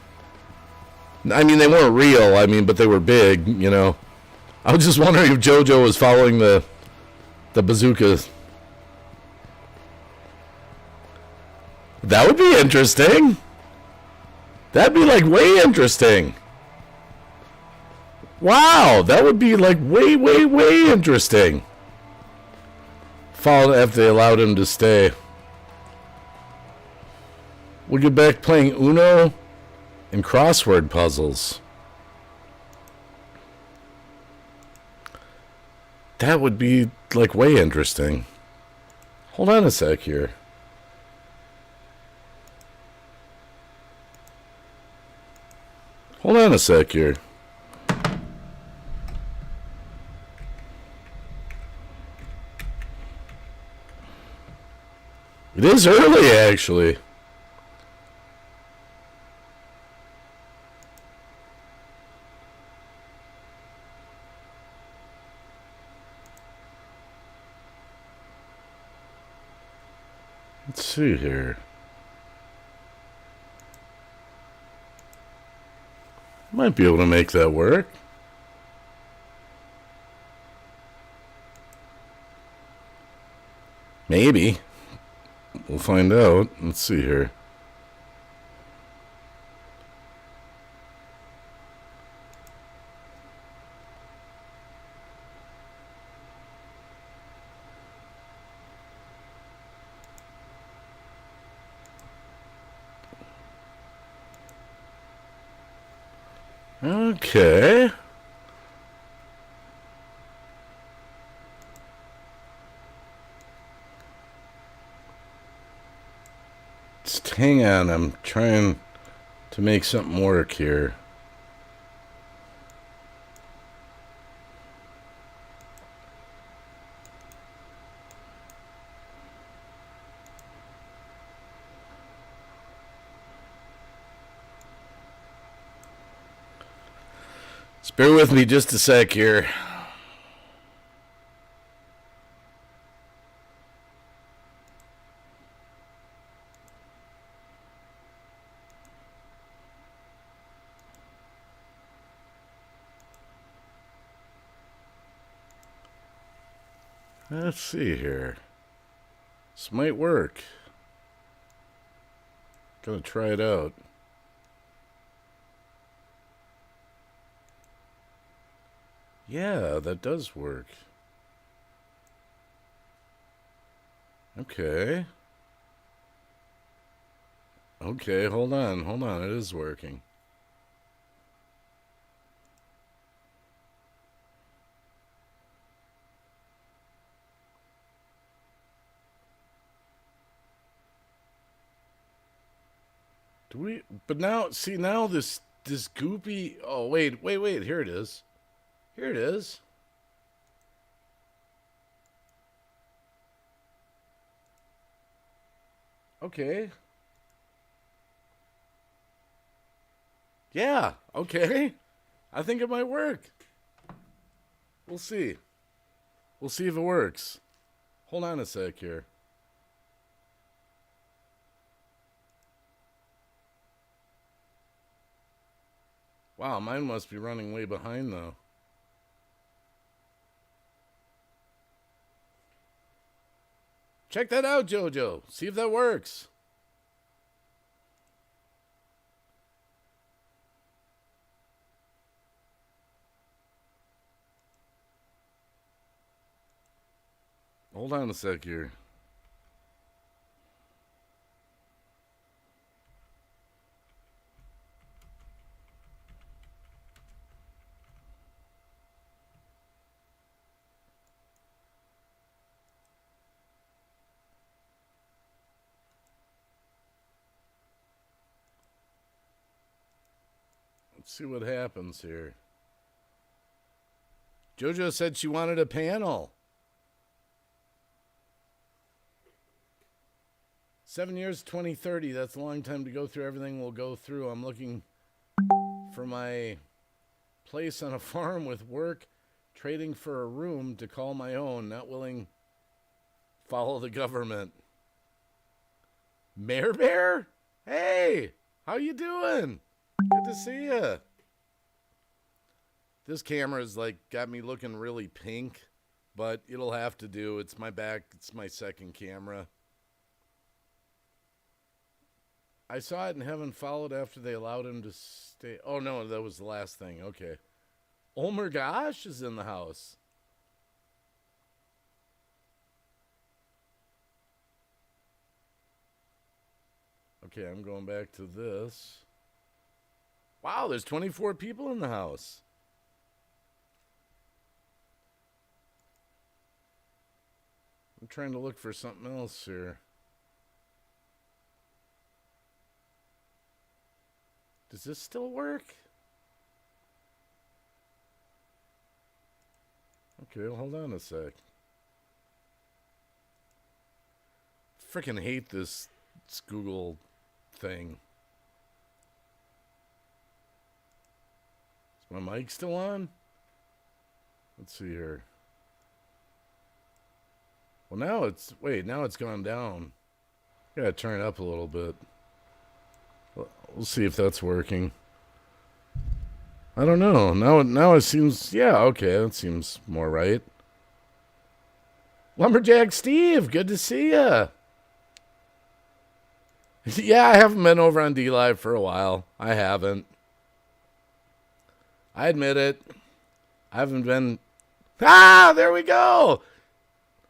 I mean, they weren't real. I mean, but they were big. You know. I was just wondering if Jojo was following the bazookas. That would be interesting. That'd be like way interesting. Wow, that would be like way interesting. Followed if they allowed him to stay. We'll get back playing Uno and crossword puzzles. That would be like way interesting. Hold on a sec here. Hold on a sec here. It is early, actually. Let's see here. Might be able to make that work. Maybe. We'll find out. Let's see here. Okay. hang on. I'm trying to make something work here. Just bear with me just a sec here. Let's see here. This might work. Gonna try it out. Yeah, that does work. Okay. Okay, hold on. It is working. But now, see, now this goopy. Oh, wait. Here it is. Okay. Yeah, okay. I think it might work. We'll see. We'll see if it works. Hold on a sec here. Wow, mine must be running way behind, though. Check that out, JoJo. See if that works. Hold on a sec here. Let's see what happens here. JoJo said she wanted a panel. 7 years, 2030. That's a long time to go through everything we'll go through. I'm looking for my place on a farm with work, trading for a room to call my own, not willing follow the government. Mayor Bear? Hey, how you doing? Good to see you. This camera's like got me looking really pink, but it'll have to do. It's my back. It's my second camera. I saw it and haven't followed after they allowed him to stay. Oh, no, that was the last thing. Okay. Oh my gosh is in the house. Okay, I'm going back to this. Wow, there's 24 people in the house. I'm trying to look for something else here. Does this still work? Okay, well, hold on a sec. Freaking hate this Google thing. Is my mic still on? Let's see here. Well, now it's... Wait, now it's gone down. Gotta turn it up a little bit. We'll see if that's working. I don't know. Now it seems... Yeah, okay, that seems more right. Lumberjack Steve, good to see ya. Yeah, I haven't been over on D-Live for a while. I haven't. I admit it. I haven't been... Ah, there we go.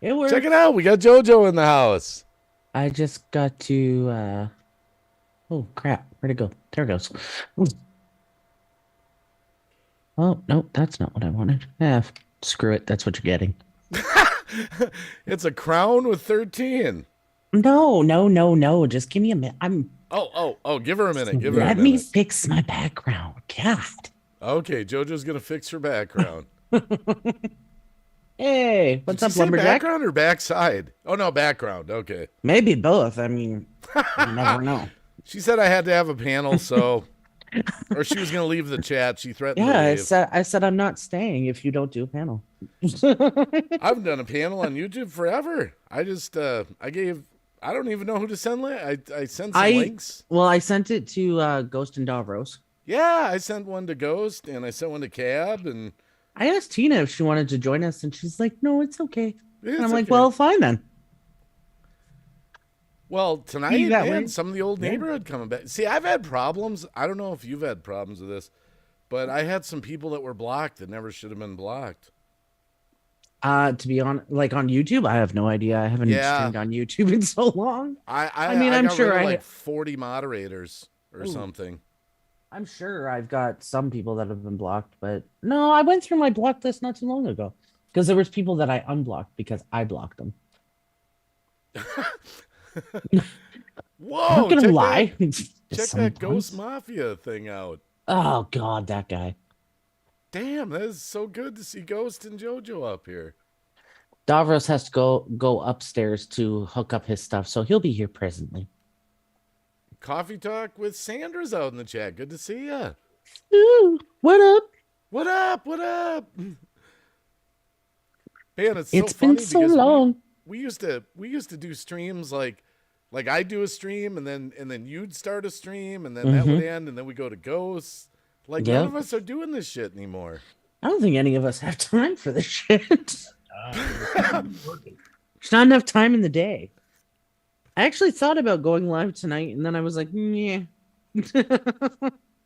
It works. Check it out. We got JoJo in the house. I just got to, oh, crap. Where'd it go? There it goes. Oh, no, that's not what I wanted. Screw it. That's what you're getting. It's a crown with 13. No. Just give me a minute. Oh! Give her a minute. Give her a Let minute. me fix my background. God. Okay, JoJo's gonna fix her background. Hey, what's Did up, she say lumberjack? background or backside? Oh no, background. Okay. Maybe both. I mean, you never know. She said I had to have a panel, so or she was gonna leave the chat. She threatened to Yeah, leave. I said I'm not staying if you don't do a panel. I've done a panel on YouTube forever. I just I don't even know who to send. I sent some links. Well, I sent it to Ghost and Davros. Yeah, I sent one to Ghost and I sent one to Cab and I asked Tina if she wanted to join us, and she's like, "No, it's okay." it's And I'm like, okay. "Well, fine then." Well, tonight, You got man, one? some of the old Yeah. neighborhood coming back. See, I've had problems. I don't know if you've had problems with this, but I had some people that were blocked that never should have been blocked. To be on YouTube, I have no idea. I haven't Yeah. streamed on YouTube in so long. I mean, I'm got sure rid of I- like 40 moderators or Ooh. something. I'm sure I've got some people that have been blocked, but no, I went through my block list not too long ago because there was people that I unblocked because I blocked them. Whoa! I'm not gonna check lie. Check that Ghost Mafia thing out. Oh God, that guy. Damn, that is so good to see Ghost and JoJo up here. Davros has to go upstairs to hook up his stuff, so he'll be here presently. Coffee Talk with Sandra's out in the chat. Good to see ya. Ooh, what up? What up? What up? Man, it's It's so funny been so because long. we used to do streams like I'd do a stream and then you'd start a stream and then that would end and then we go to Ghosts. Like none Yep. of us are doing this shit anymore. I don't think any of us have time for this shit. There's not enough time in the day. I actually thought about going live tonight, and then I was like, yeah.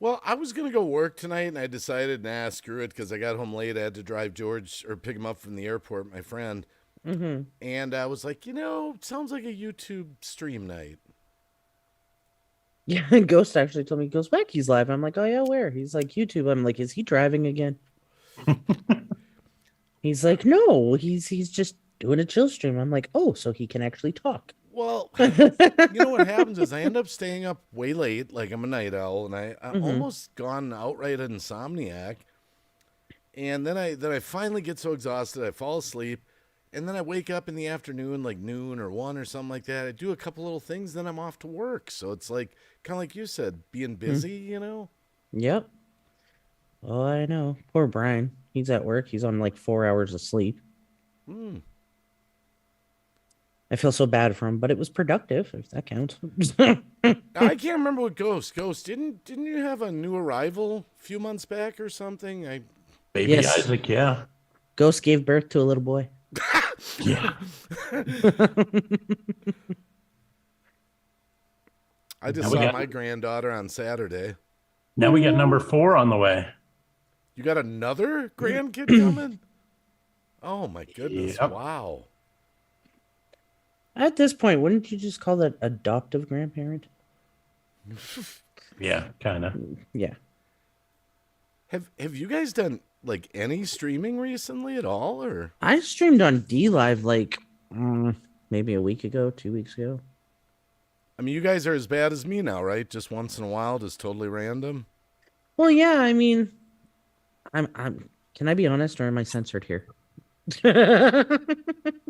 Well, I was gonna go work tonight and I decided, nah, screw it, because I got home late. I had to drive George or pick him up from the airport, my friend. And I was like, sounds like a YouTube stream night. Yeah, Ghost actually told me, he goes back, he's live. I'm like, oh yeah, where? He's like, YouTube. I'm like, is he driving again? He's like, no, he's just doing a chill stream. I'm like, oh, so he can actually talk. Well, you know what happens is I end up staying up way late, like I'm a night owl, and I'm almost gone outright insomniac. And then I finally get so exhausted, I fall asleep, and then I wake up in the afternoon, like noon or 1 or something like that. I do a couple little things, then I'm off to work. So it's like, kind of like you said, being busy, Yep. Oh, I know. Poor Brian. He's at work. He's on like 4 hours of sleep. I feel so bad for him, but it was productive, if that counts. I can't remember what Ghost, didn't you have a new arrival a few months back or something? Baby Yes. Isaac, yeah. Ghost gave birth to a little boy. Yeah. I just Now we saw got- my granddaughter on Saturday. Now we got number 4 on the way. You got another grandkid coming? Oh my goodness! Yep. Wow. At this point, wouldn't you just call that adoptive grandparent? Yeah, kind of. Yeah. Have you guys done like any streaming recently at all, or? I streamed on D Live like maybe a week ago, 2 weeks ago. I mean, you guys are as bad as me now, right? Just once in a while, just totally random. Well, yeah, I mean, I'm. Can I be honest, or am I censored here?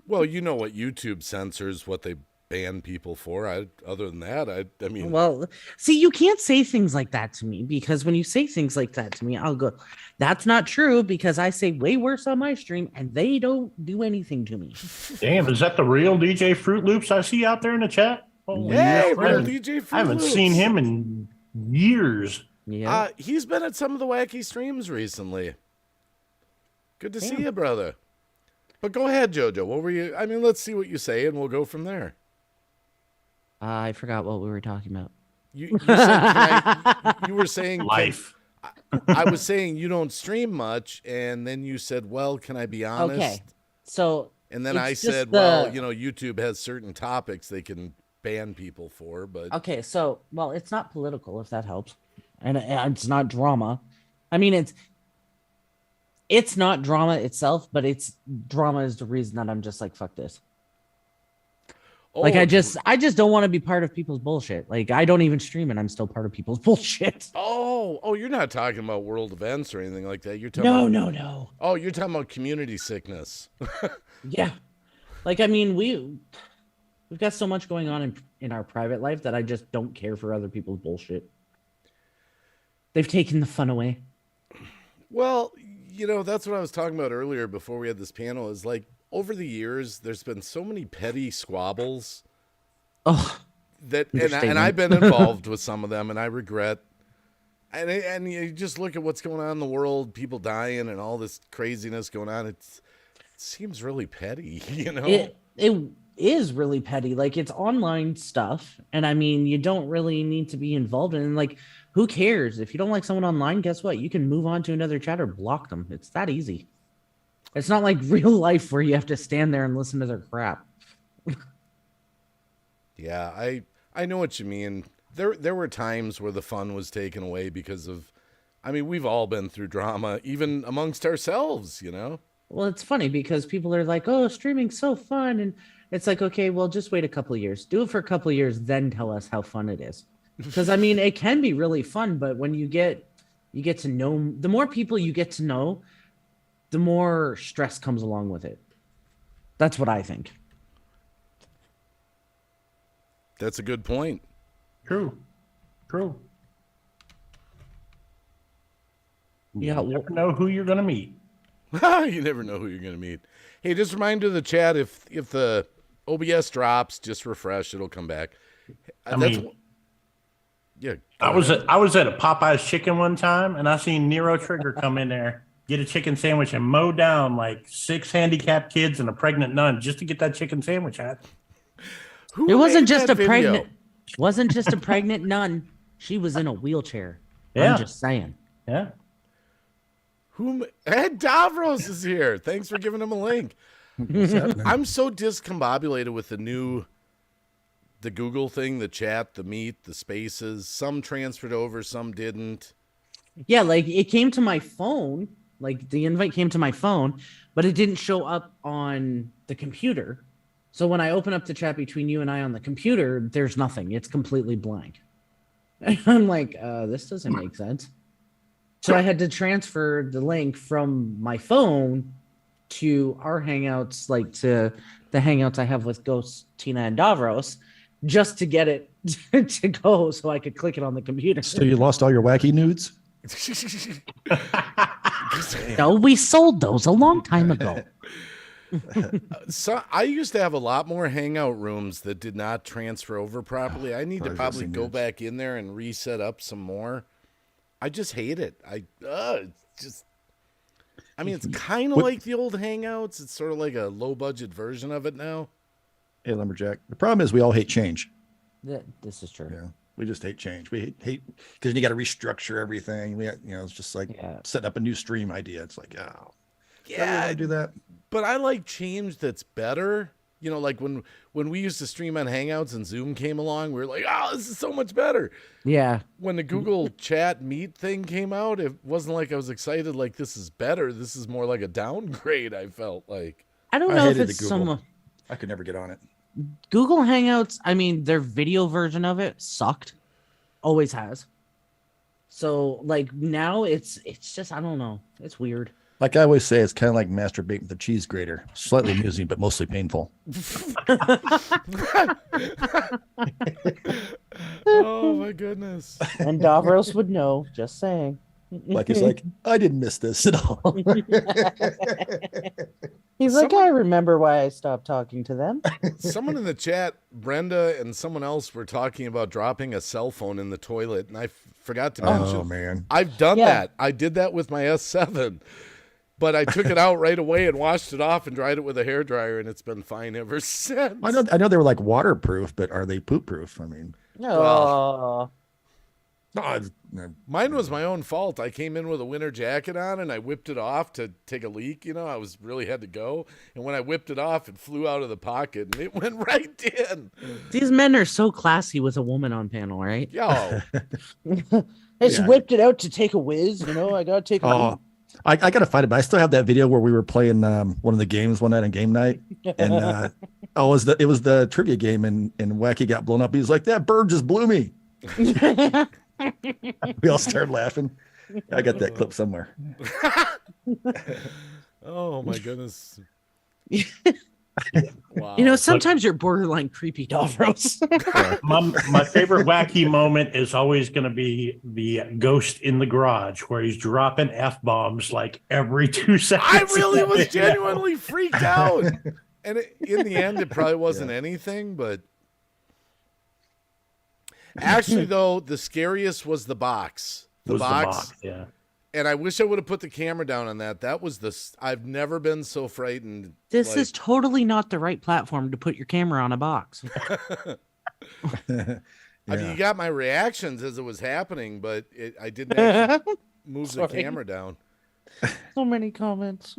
Well, you know what YouTube censors, what they ban people for. Other than that, I mean, Well, see, you can't say things like that to me because when you say things like that to me, I'll go, that's not true because I say way worse on my stream and they don't do anything to me. Damn, is that the real DJ Fruit Loops I see out there in the chat? Holy hey, crap. real DJ Fruit I haven't Loops. seen him in years. Yeah. He's been at some of the wacky streams recently. Good to see Damn. you, brother. But go ahead, JoJo. What were you? I mean, let's see what you say, and we'll go from there. I forgot what we were talking about. You said, you were saying Life. I was saying you don't stream much, and then you said, "Well, can I be honest?" Okay. So And then it's I just said, "Well, YouTube has certain topics they can ban people for, but okay, so well, it's not political if that helps, and it's not drama. I mean, it's not drama itself, but it's drama is the reason that I'm just like fuck this. Like I just don't want to be part of people's bullshit. Like I don't even stream and I'm still part of people's bullshit. Oh, you're not talking about world events or anything like that. You're talking No. Oh, you're talking about community sickness. Yeah. Like I mean, we've got so much going on in our private life that I just don't care for other people's bullshit. They've taken the fun away. Well, that's what I was talking about earlier before we had this panel is like over the years, there's been so many petty squabbles. Oh, and I've been involved with some of them, and I regret. And you just look at what's going on in the world, people dying, and all this craziness going on. It seems really petty, It is really petty. Like it's online stuff, and I mean, you don't really need to be involved in. Like, who cares if you don't like someone online? Guess what? You can move on to another chat or block them. It's that easy. It's not like real life where you have to stand there and listen to their crap. Yeah, I know what you mean. There were times where the fun was taken away because of, I mean, we've all been through drama, even amongst ourselves, Well, it's funny because people are like, "Oh, streaming's so fun," and it's like, okay, well, just wait a couple of years. Do it for a couple of years, then tell us how fun it is. Because I mean, it can be really fun, but when you get to know, the more people you get to know, the more stress comes along with it. That's what I think. That's a good point. True. Yeah, You never know who you're going to meet. You never know who you're going to meet. Hey, just a reminder to the chat, if the OBS drops, just refresh. It'll come back. I mean, yeah. I was at a Popeye's chicken one time, and I seen Nero Trigger come in there, get a chicken sandwich, and mow down like 6 handicapped kids and a pregnant nun just to get that chicken sandwich out. It wasn't just a pregnant nun. She was in a wheelchair. Yeah. I'm just saying. Yeah. Ed Davros is here. Thanks for giving him a link. I'm so discombobulated with the Google thing, the chat, the meet, the spaces. Some transferred over, some didn't. Yeah, like it came to my phone. Like the invite came to my phone, but it didn't show up on the computer. So when I open up the chat between you and I on the computer, there's nothing. It's completely blank. And I'm like, this doesn't make sense. So I had to transfer the link from my phone to our Hangouts, like to the Hangouts I have with Ghost, Tina, and Davros, just to get it to go so I could click it on the computer. So you lost all your wacky nudes? No, we sold those a long time ago. So I used to have a lot more hangout rooms that did not transfer over properly. I need to probably go back in there and reset up some more. I just hate it. It's kind of like the old hangouts. It's sort of like a low budget version of it now. Hey, Lumberjack. The problem is we all hate change. This is true. Yeah. We just hate change. We hate because you got to restructure everything. It's just like setting up a new stream idea. It's like, yeah, I do that. But I like change that's better. Like when we used to stream on Hangouts and Zoom came along, we were like, oh, this is so much better. Yeah. When the Google Chat Meet thing came out, it wasn't like I was excited like this is better. This is more like a downgrade, I felt like. I don't know if it's some... I could never get on it. Google Hangouts, I mean, their video version of it sucked. Always has. So, like, now it's just, I don't know. It's weird. Like I always say, it's kind of like masturbating with a cheese grater. Slightly amusing, but mostly painful. Oh, my goodness. And Davros would know, just saying. Like, he's like, I didn't miss this at all. He's like, I remember why I stopped talking to them. Someone in the chat, Brenda and someone else were talking about dropping a cell phone in the toilet, and I forgot to mention. Oh, man. I've done that. I did that with my S7. But I took it out right away and washed it off and dried it with a hairdryer, and it's been fine ever since. I know they were like waterproof, but are they poop proof? I mean, well, mine was my own fault. I came in with a winter jacket on and I whipped it off to take a leak. I was really had to go, and when I whipped it off, it flew out of the pocket and it went right in. These men are so classy with a woman on panel, right? Yo, I just whipped it out to take a whiz. I gotta take a leak. I gotta find it, but I still have that video where we were playing one of the games one night on game night, and Oh, it was the trivia game, and Wacky got blown up. He was like, "That bird just blew me." We all started laughing. I got that clip somewhere. Oh my goodness. Wow. You know, sometimes you're borderline creepy, Davros. My favorite wacky moment is always going to be the ghost in the garage where he's dropping F-bombs like every 2 seconds. I really was genuinely freaked out. And in the end, it probably wasn't anything, but actually, though, the scariest was the box. The box. Yeah. And I wish I would have put the camera down on that. That was I've never been so frightened. This is totally not the right platform to put your camera on a box. I mean, you got my reactions as it was happening, but I didn't actually move the camera down. So many comments.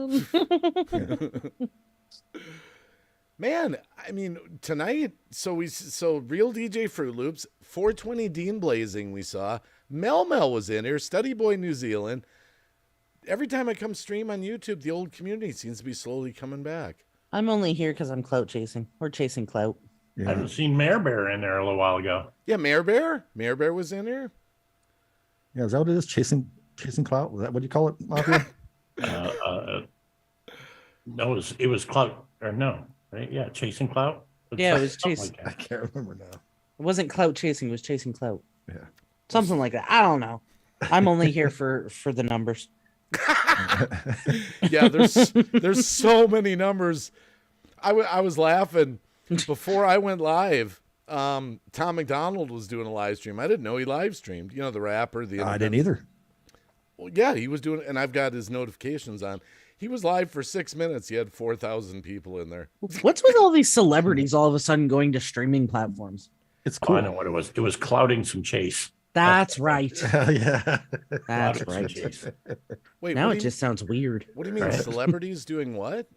Man, I mean, tonight, so Real DJ Fruit Loops, 420 Dean Blazing we saw. Mel was in here, Study Boy New Zealand. Every time I come stream on YouTube, the old community seems to be slowly coming back. I'm only here because I'm clout chasing. We're chasing clout. I haven't seen Mayor Bear in there a little while ago. Yeah, Mayor Bear. Mayor Bear was in here. Yeah, is that what it is? Chasing clout? Was that what you call it, Mafia? No, it was clout, or no, right? Yeah, chasing clout. Yeah, it was chasing. I can't remember now. It wasn't clout chasing. It was chasing clout. Yeah. Something like that. I don't know. I'm only here for the numbers. Yeah, there's so many numbers. I was laughing before I went live. Tom McDonald was doing a live stream. I didn't know he live streamed. You know, the rapper. I didn't either. Well, yeah, he was doing, and I've got his notifications on. He was live for 6 minutes. He had 4,000 people in there. What's with all these celebrities all of a sudden going to streaming platforms? It's cool. Oh, I know what it was. It was clouding some chase. That's right. Yeah. That's Clouding some right. chase. Wait, Now it just sounds weird. What do you mean, Right. celebrities doing what?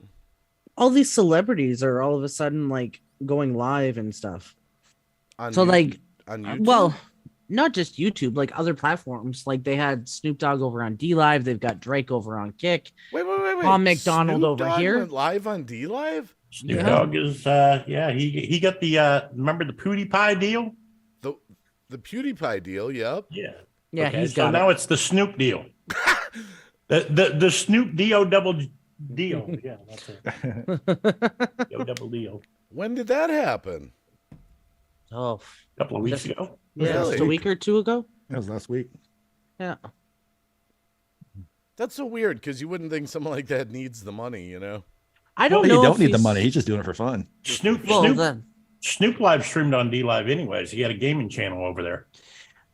All these celebrities are all of a sudden like going live and stuff. On So YouTube? like, on YouTube? well, not just YouTube, like other platforms. Like they had Snoop Dogg over on D Live. They've got Drake over on Kick. wait. Tom McDonald Snoop over Dogg here. went live on D Live. Snoop Yeah. Dogg is he got the remember the PewDiePie deal? The PewDiePie deal. Yep. Yeah. Yeah, Okay, he's so got now it. it's the Snoop deal. the Snoop Dio double deal. Yeah, that's it. Dio double deal. When did that happen? Oh, A couple of weeks ago. yeah, Really? just a week or two ago. That was last week. Yeah. That's so weird because you wouldn't think someone like that needs the money, you know? I don't Well, know. you don't if need the he's- money. He's just doing it for fun. Snoop live streamed on D Live anyways. He had a gaming channel over there.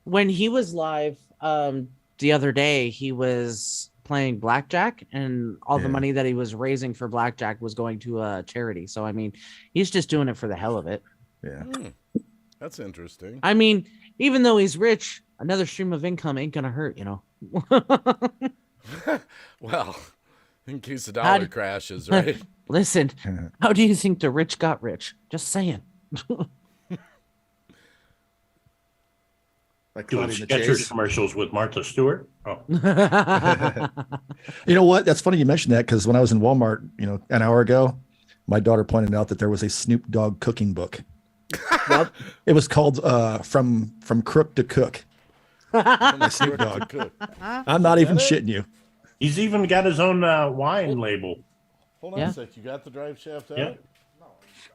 When he was live the other day, he was playing blackjack, and all the Yeah. money that he was raising for blackjack was going to a charity. So I mean, he's just doing it for the hell of it. Yeah. That's interesting. I mean, even though he's rich, another stream of income ain't gonna hurt, you know. Well, in case the How dollar d- crashes, right? Listen, how do you think the rich got rich? Just saying. Like Doing clouding the Skechers chase. commercials with Martha Stewart. Oh, You know what? That's funny you mentioned that because when I was in Walmart, an hour ago, my daughter pointed out that there was a Snoop Dogg cooking book. Yep. It was called From Crook to Cook. By Snoop Dogg. I'm not even shitting you. he's even got his own wine label. Hold on Yeah. a sec. You got the drive shaft out? Yeah.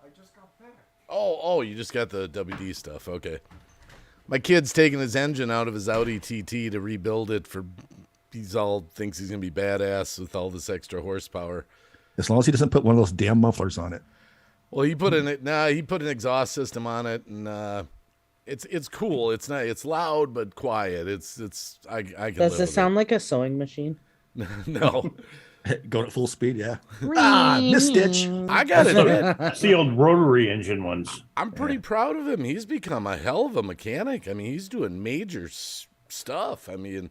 I just got back. Oh, you just got the WD stuff. Okay. My kid's taking his engine out of his Audi TT to rebuild it he's all thinks he's going to be badass with all this extra horsepower. As long as he doesn't put one of those damn mufflers on it. Well, he put an exhaust system on it, and it's cool. It's not, it's loud but quiet. I can live Does with this sound like a sewing machine? it. No. Going at full speed, yeah. Miss Stitch. I got it. That's the old rotary engine ones. I'm pretty proud of him. He's become a hell of a mechanic. I mean, he's doing major stuff. I mean,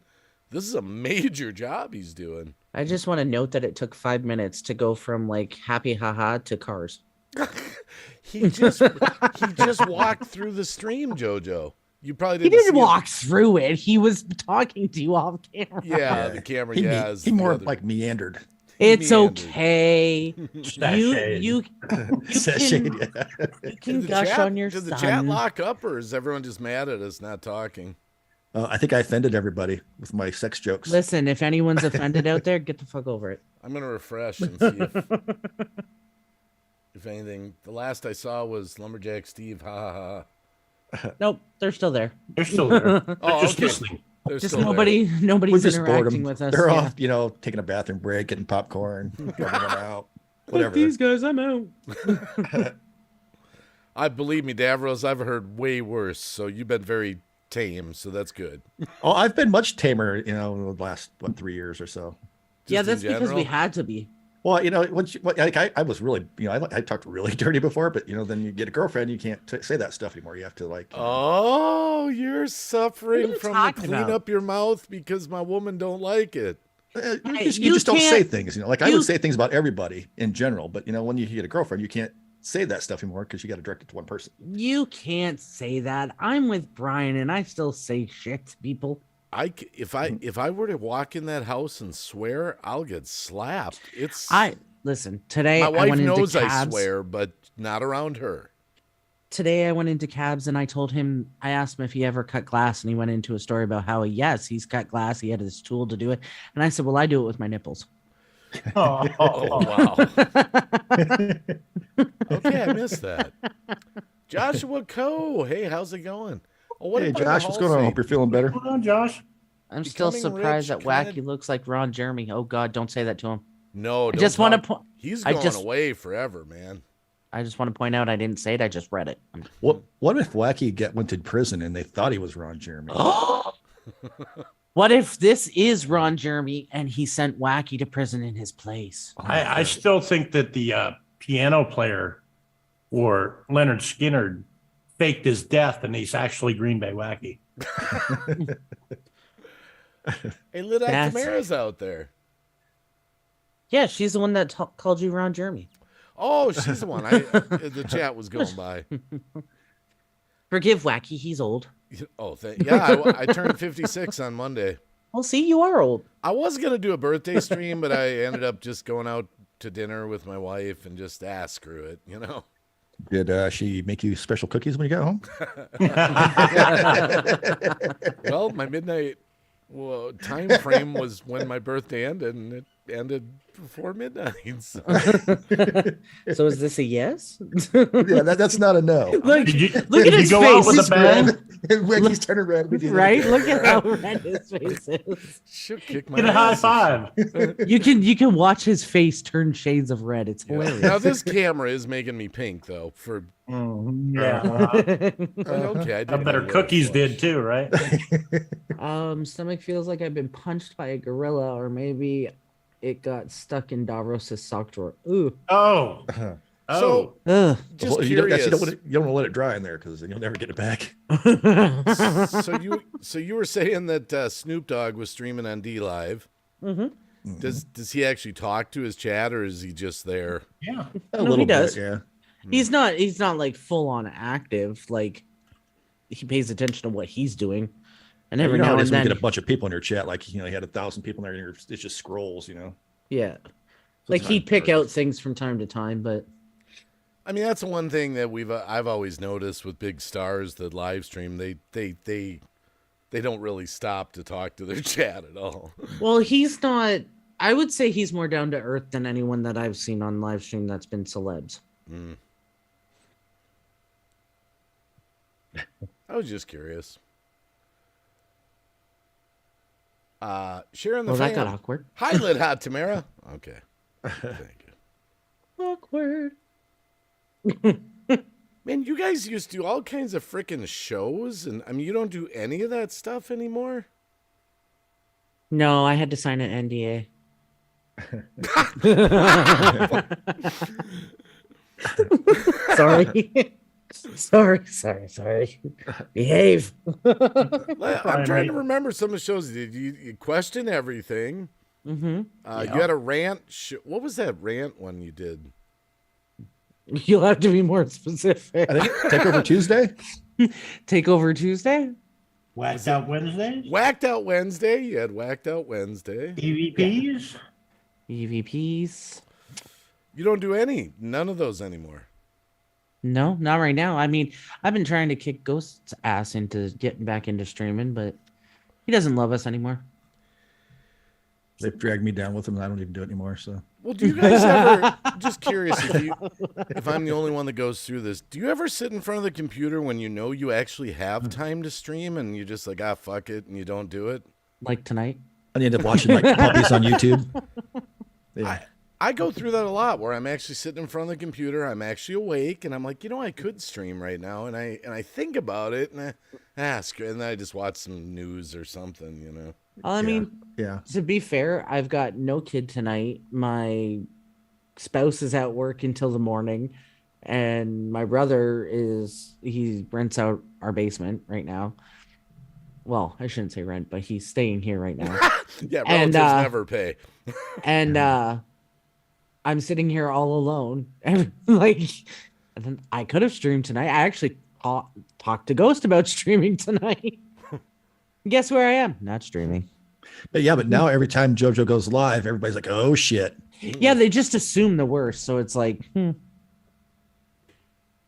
this is a major job he's doing. I just want to note that it took 5 minutes to go from like happy haha to cars. He just walked through the stream, JoJo. You probably He didn't. didn't see him. walk through it. He was talking to you off camera. Yeah, the camera. He is more like meandered. It's meanders. okay. That you shade. you Sashade, can, yeah. you can Did the gush chat- on your Did the son. chat lock up, or is everyone just mad at us not talking? I think I offended everybody with my sex jokes. Listen, if anyone's offended out there, get the fuck over it. I'm gonna refresh and see if anything. The last I saw was Lumberjack Steve. Ha ha ha. Nope, they're still there. They're still there. They're Oh, just okay. listening. They're Just still there. We're nobody's just bored interacting them. with us. They're yeah. off, taking a bathroom break, getting popcorn, going out, whatever. Fuck these guys, I'm out. I believe me, Davros. I've heard way worse. So you've been very tame. So that's good. Oh, I've been much tamer, in the last 3 years or so. Yeah, Just in that's because we general? had to be. Well, I was really, I talked really dirty before, but then you get a girlfriend, you can't say that stuff anymore. You have to Oh, you're suffering What are you from the talking clean about? up your mouth because my woman don't like it. you you just don't say can't- things. I would say things about everybody in general, but when you get a girlfriend, you can't say that stuff anymore because you got to direct it to one person. You can't say that. I'm with Brian, and I still say shit to people. If I were to walk in that house and swear, I'll get slapped. It's Listen. Today my I wife went into knows I cabs. swear, but not around her. Today I went into cabs, and I asked him if he ever cut glass, and he went into a story about how he's cut glass. He had his tool to do it, and I said, well, I do it with my nipples. Oh wow. Okay, I missed that. Joshua Coe, hey, how's it going? Oh, what Hey, about the Josh, what's going on? I Halsey? hope you're feeling better. Hold on, Josh. I'm still Becoming surprised rich, that kinda- Wacky looks like Ron Jeremy. Oh God, don't say that to him. No, I just want to talk- point. He's I going just- away forever, man. I just want to point out I didn't say it. I just read it. What if Wacky went to prison and they thought he was Ron Jeremy? What if this is Ron Jeremy and he sent Wacky to prison in his place? I still think that the piano player or Leonard Skinner faked his death, and he's actually Green Bay Wacky. Hey, Lidot That's- Tamara's out there. Yeah, she's the one that called you Ron Jeremy. Oh, she's the one. The chat was going by. Forgive Wacky, he's old. Oh, yeah. I turned 56 on Monday. Well, see, you are old. I was gonna do a birthday stream, but I ended up just going out to dinner with my wife and just screw it, Did she make you special cookies when you got home? Well, my midnight time frame was when my birthday ended, and it ended before midnight. So. So is this a yes? Yeah, that's not a no. Look, Did you, look at did his you go out face. with a bang? And Wacky's turning red. with you. Right? Look at how red his face is. She'll kick my Get a high ass. five. You can watch his face turn shades of red. It's hilarious. Now this camera is making me pink though. For Yeah. okay, I I better cookies did too, right? Stomach feels like I've been punched by a gorilla, or maybe it got stuck in Davros's sock drawer. Ooh. Oh. So Ugh. just Well, you don't curious. want to let it dry in there because then you'll never get it back. So you were saying that Snoop Dogg was streaming on D Live. Mm-hmm. Does he actually talk to his chat, or is he just there? Yeah. A No, little he does. bit, yeah. He's not like full on active. Like he pays attention to what he's doing, and every how now it and is when then, you get a bunch of people in your chat. Like he had 1,000 people in there, and it just scrolls. yeah, So like it's he'd hard pick to- out things from time to time. But I mean, that's the one thing that I've always noticed with big stars that live stream. They don't really stop to talk to their chat at all. well, he's not. I would say he's more down to earth than anyone that I've seen on live stream that's been celebs. I was just curious. Sharing the Well, that fan. got awkward. Hi, Lid Hot Tamara. Okay, thank you. Awkward. Man, you guys used to do all kinds of freaking shows, and I mean, you don't do any of that stuff anymore. No, I had to sign an NDA. Sorry. Behave. I'm trying to remember some of the shows. Did you question everything? Mm-hmm. You had a rant. What was that rant one you did? You'll have to be more specific. I think Takeover Tuesday. Takeover Tuesday? Whacked Out Wednesdays? Whacked Out Wednesday. You had Whacked Out Wednesday. EVPs? EVPs. You don't do none of those anymore. No, not right now. I mean, I've been trying to kick Ghost's ass into getting back into streaming, but he doesn't love us anymore. They've dragged me down with them, and I don't even do it anymore. So, well, do you guys ever? Just curious if I'm the only one that goes through this. Do you ever sit in front of the computer when you know you actually have time to stream, and you're just like, fuck it, and you don't do it? Like tonight. I end up watching like puppies on YouTube. Yeah. I go through that a lot where I'm actually sitting in front of the computer, I'm actually awake, and I'm like, I could stream right now, and I think about it, and I ask, and then I just watch some news or something, Well, I mean, yeah. To be fair, I've got no kid tonight. My spouse is at work until the morning, and my brother he rents out our basement right now. Well, I shouldn't say rent, but he's staying here right now. Yeah, relatives never pay. And I'm sitting here all alone. And I could have streamed tonight. I actually talked to Ghost about streaming tonight. Guess where I am? Not streaming. But now every time JoJo goes live, everybody's like, oh shit. Yeah, they just assume the worst. So it's like,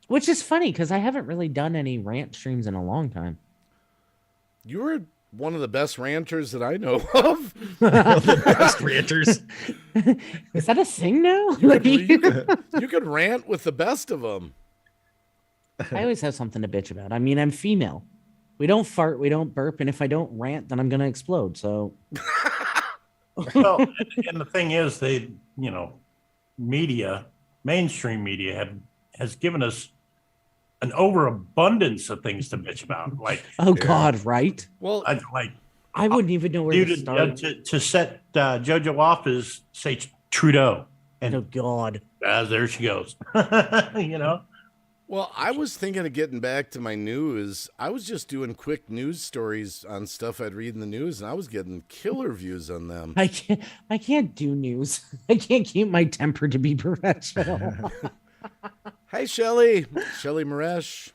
Which is funny because I haven't really done any rant streams in a long time. You were one of the best ranters that I know of. The best ranters. Is that a thing now? You could rant with the best of them. I always have something to bitch about. I mean, I'm female. We don't fart, we don't burp, and if I don't rant, then I'm going to explode. So, well, and the thing is, mainstream media has given us an overabundance of things to bitch about. Like, God, right? Well, I wouldn't even know where to start. To set JoJo off is say Trudeau, and oh God, there she goes. Well, I was thinking of getting back to my news. I was just doing quick news stories on stuff I'd read in the news, and I was getting killer views on them. I can't do news. I can't keep my temper to be professional. Hi, Shelly Maresh.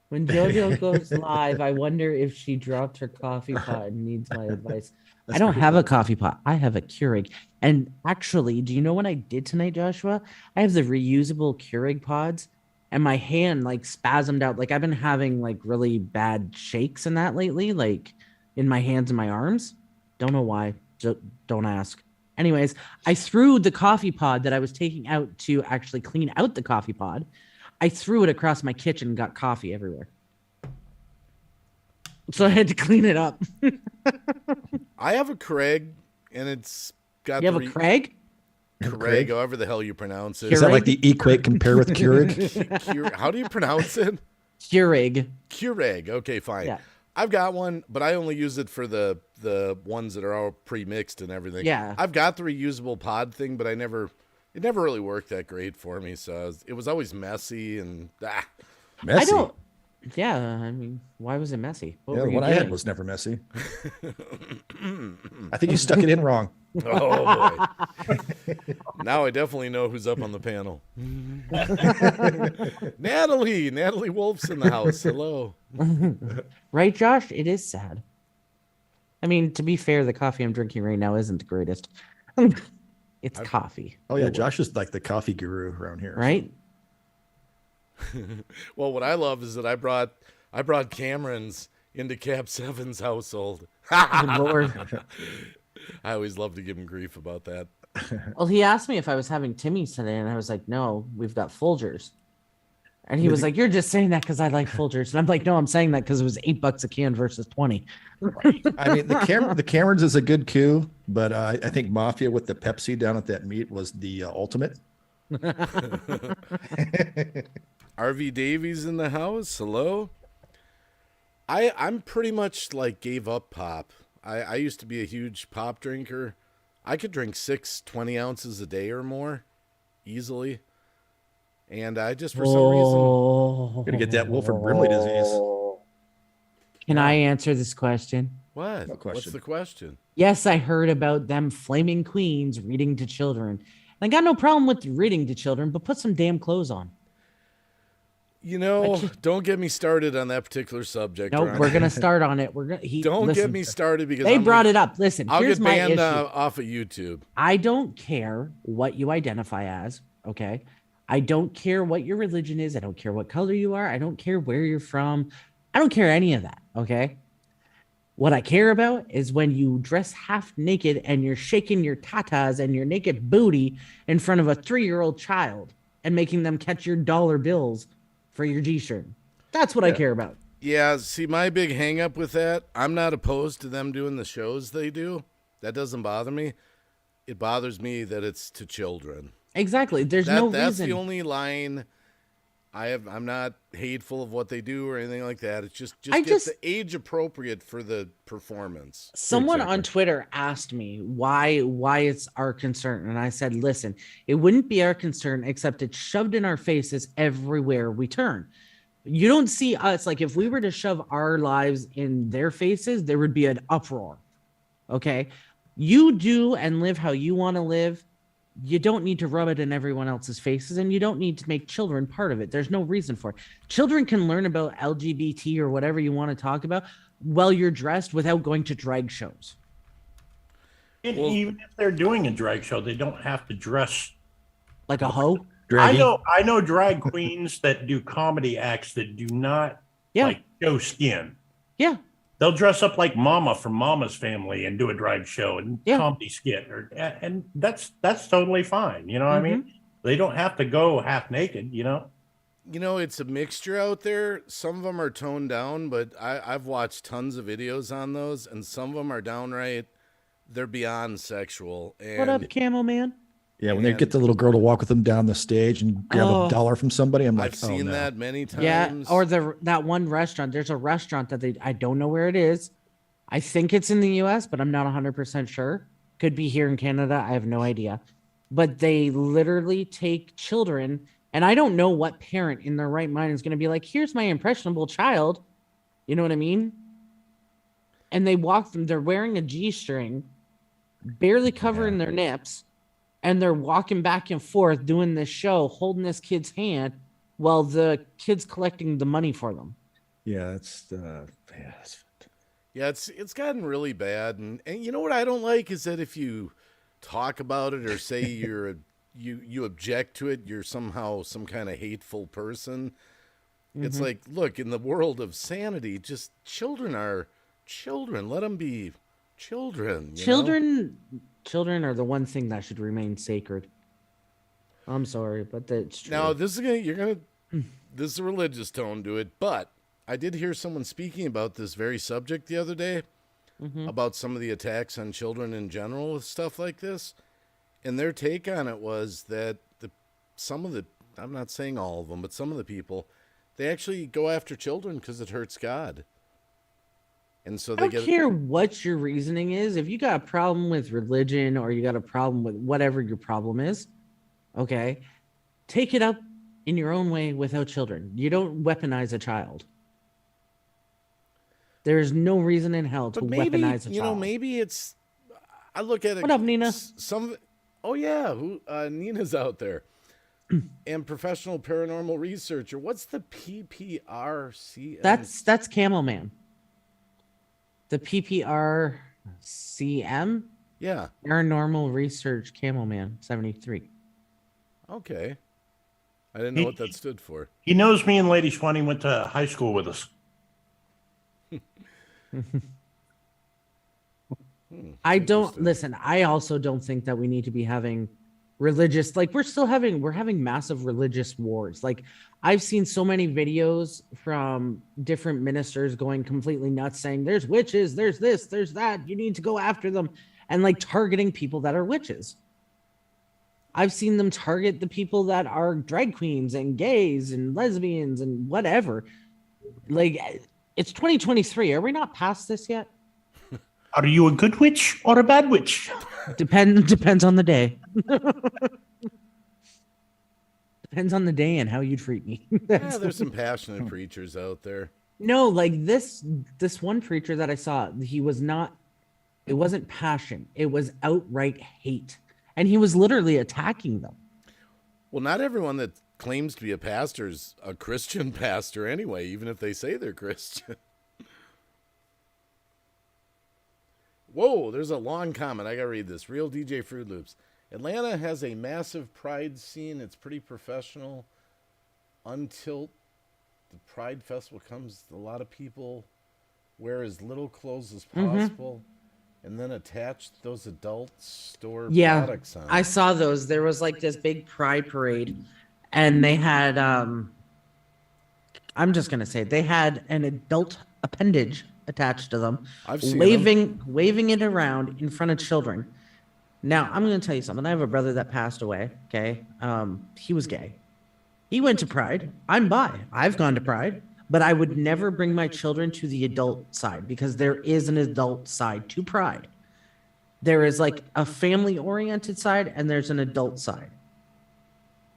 When JoJo goes live, I wonder if she dropped her coffee pot and needs my advice. I don't have a coffee pot. I have a Keurig. And actually, do you know what I did tonight, Joshua? I have the reusable Keurig pods. And my hand spasmed out. I've been having really bad shakes in that lately, in my hands and my arms. Don't know why. Don't ask. Anyways, I threw the coffee pod that I was taking out to actually clean out the coffee pod. I threw it across my kitchen and got coffee everywhere. So I had to clean it up. I have a Craig, and it's got. You have a Craig? Craig, however the hell you pronounce it. Is that like the equate compare with Keurig? How do you pronounce it? Keurig. Keurig. Okay, fine. Yeah. I've got one, but I only use it for the ones that are all pre-mixed and everything. Yeah. I've got the reusable pod thing, but it never really worked that great for me. So it was always messy and Messy. Yeah, I mean, why was it messy? What I had was never messy. I think you stuck it in wrong. Oh boy! Now I definitely know who's up on the panel. Natalie Wolf's in the house. Hello. Right, Josh? It is sad. I mean, to be fair, the coffee I'm drinking right now isn't the greatest. It's coffee. Oh yeah, Josh is like the coffee guru around here, right? Well, what I love is that I brought Cameron's into Cap 7's household. Lord. I always love to give him grief about that. Well, he asked me if I was having Timmy's today, and I was like, no, we've got Folgers. And he was like, you're just saying that because I like Folgers. And I'm like, no, I'm saying that because it was $8 a can versus 20. I mean, the Cameron's is a good coup, but I think Mafia with the Pepsi down at that meet was the ultimate. RV Davies in the house. Hello. I'm pretty much gave up pop. I used to be a huge pop drinker. I could drink 20 ounces a day or more easily. And I just, for some reason... Gonna get that Wilford Brimley disease. Can I answer this question? What? No question. What's the question? Yes, I heard about them flaming queens reading to children. I got no problem with reading to children, but put some damn clothes on. You know, don't get me started on that particular subject. No, Ron. we're gonna start on it. Don't get me started because they brought it up. Listen, I'll here's get my banned issue. off of YouTube. I don't care what you identify as. Okay, I don't care what your religion is. I don't care what color you are. I don't care where you're from. I don't care any of that. Okay. What I care about is when you dress half naked and you're shaking your tatas and your naked booty in front of a 3-year-old child and making them catch your dollar bills for your G-string. That's what I care about. Yeah, see, my big hang up with that, I'm not opposed to them doing the shows they do. That doesn't bother me. It bothers me that it's to children. Exactly. There's no reason. That's the only line I'm not hateful of what they do or anything like that. It's just get the age appropriate for the performance. Someone on Twitter asked me why it's our concern, and I said, listen, it wouldn't be our concern except it's shoved in our faces everywhere we turn. You don't see us, like, if we were to shove our lives in their faces, there would be an uproar. Okay? You do and live how you want to live. You don't need to rub it in everyone else's faces, and you don't need to make children part of it. There's no reason for it. Children can learn about LGBT or whatever you want to talk about while you're dressed without going to drag shows. And even if they're doing a drag show, they don't have to dress like a hoe. I know drag queens that do comedy acts that do not like show skin. Yeah. They'll dress up like Mama from Mama's Family and do a drag show and comedy skit, and that's totally fine. You know what I mean? They don't have to go half naked. You know. You know, it's a mixture out there. Some of them are toned down, but I've watched tons of videos on those, and some of them are downright, they're beyond sexual. And what up, Camel Man? Yeah, when they get the little girl to walk with them down the stage and grab a dollar from somebody, I'm like, I've seen that many times. Yeah, or that one restaurant. There's a restaurant that I don't know where it is. I think it's in the U.S., but I'm not 100% sure. Could be here in Canada. I have no idea. But they literally take children, and I don't know what parent in their right mind is going to be like, here's my impressionable child. You know what I mean? And they walk them. They're wearing a G-string, barely covering their nips. And they're walking back and forth doing this show, holding this kid's hand while the kid's collecting the money for them. Yeah, it's it's gotten really bad. And you know what I don't like is that if you talk about it or say you object to it, you're somehow some kind of hateful person. It's like, look, in the world of sanity, just children are children. Let them be children. Children are the one thing that should remain sacred. I'm sorry, but that's true. Now, this is a religious tone to it, but I did hear someone speaking about this very subject the other day, about some of the attacks on children in general with stuff like this. And their take on it was that I'm not saying all of them, but some of the people, they actually go after children because it hurts God. And so I don't care what your reasoning is. If you got a problem with religion or you got a problem with whatever your problem is, okay, take it up in your own way without children. You don't weaponize a child. There's no reason in hell to weaponize a child. You know, maybe it's. I look at it. What up, Nina? Nina's out there. And professional paranormal researcher. What's the PPRC? That's Camel Man. The PPRCM? Yeah. Paranormal Research Camel Man 73. Okay. I didn't know what that stood for. He knows me and Lady Swanee went to high school with us. I also don't think that we need to be having religious, like we're having massive religious wars. Like I've seen so many videos from different ministers going completely nuts saying there's witches, there's this, there's that, you need to go after them, and like targeting people that are witches. I've seen them target the people that are drag queens and gays and lesbians and whatever. Like it's 2023. Are we not past this yet? Are you a good witch or a bad witch? Depends on the day. Depends on the day and how you treat me. There's some passionate preachers out there. No, like this one preacher that I saw, it wasn't passion. It was outright hate. And he was literally attacking them. Well, not everyone that claims to be a pastor is a Christian pastor anyway, even if they say they're Christian. Whoa, there's a long comment. I got to read this. Real DJ Fruit Loops. Atlanta has a massive pride scene. It's pretty professional until the Pride Festival comes. A lot of people wear as little clothes as possible and then attach those adult store products on. I saw those. There was like this big pride parade and they had, I'm just going to say, they had an adult appendage attached to them, I've seen waving it around in front of children. Now, I'm going to tell you something. I have a brother that passed away, okay? He was gay. He went to Pride. I'm bi. I've gone to Pride. But I would never bring my children to the adult side because there is an adult side to Pride. There is like a family-oriented side and there's an adult side.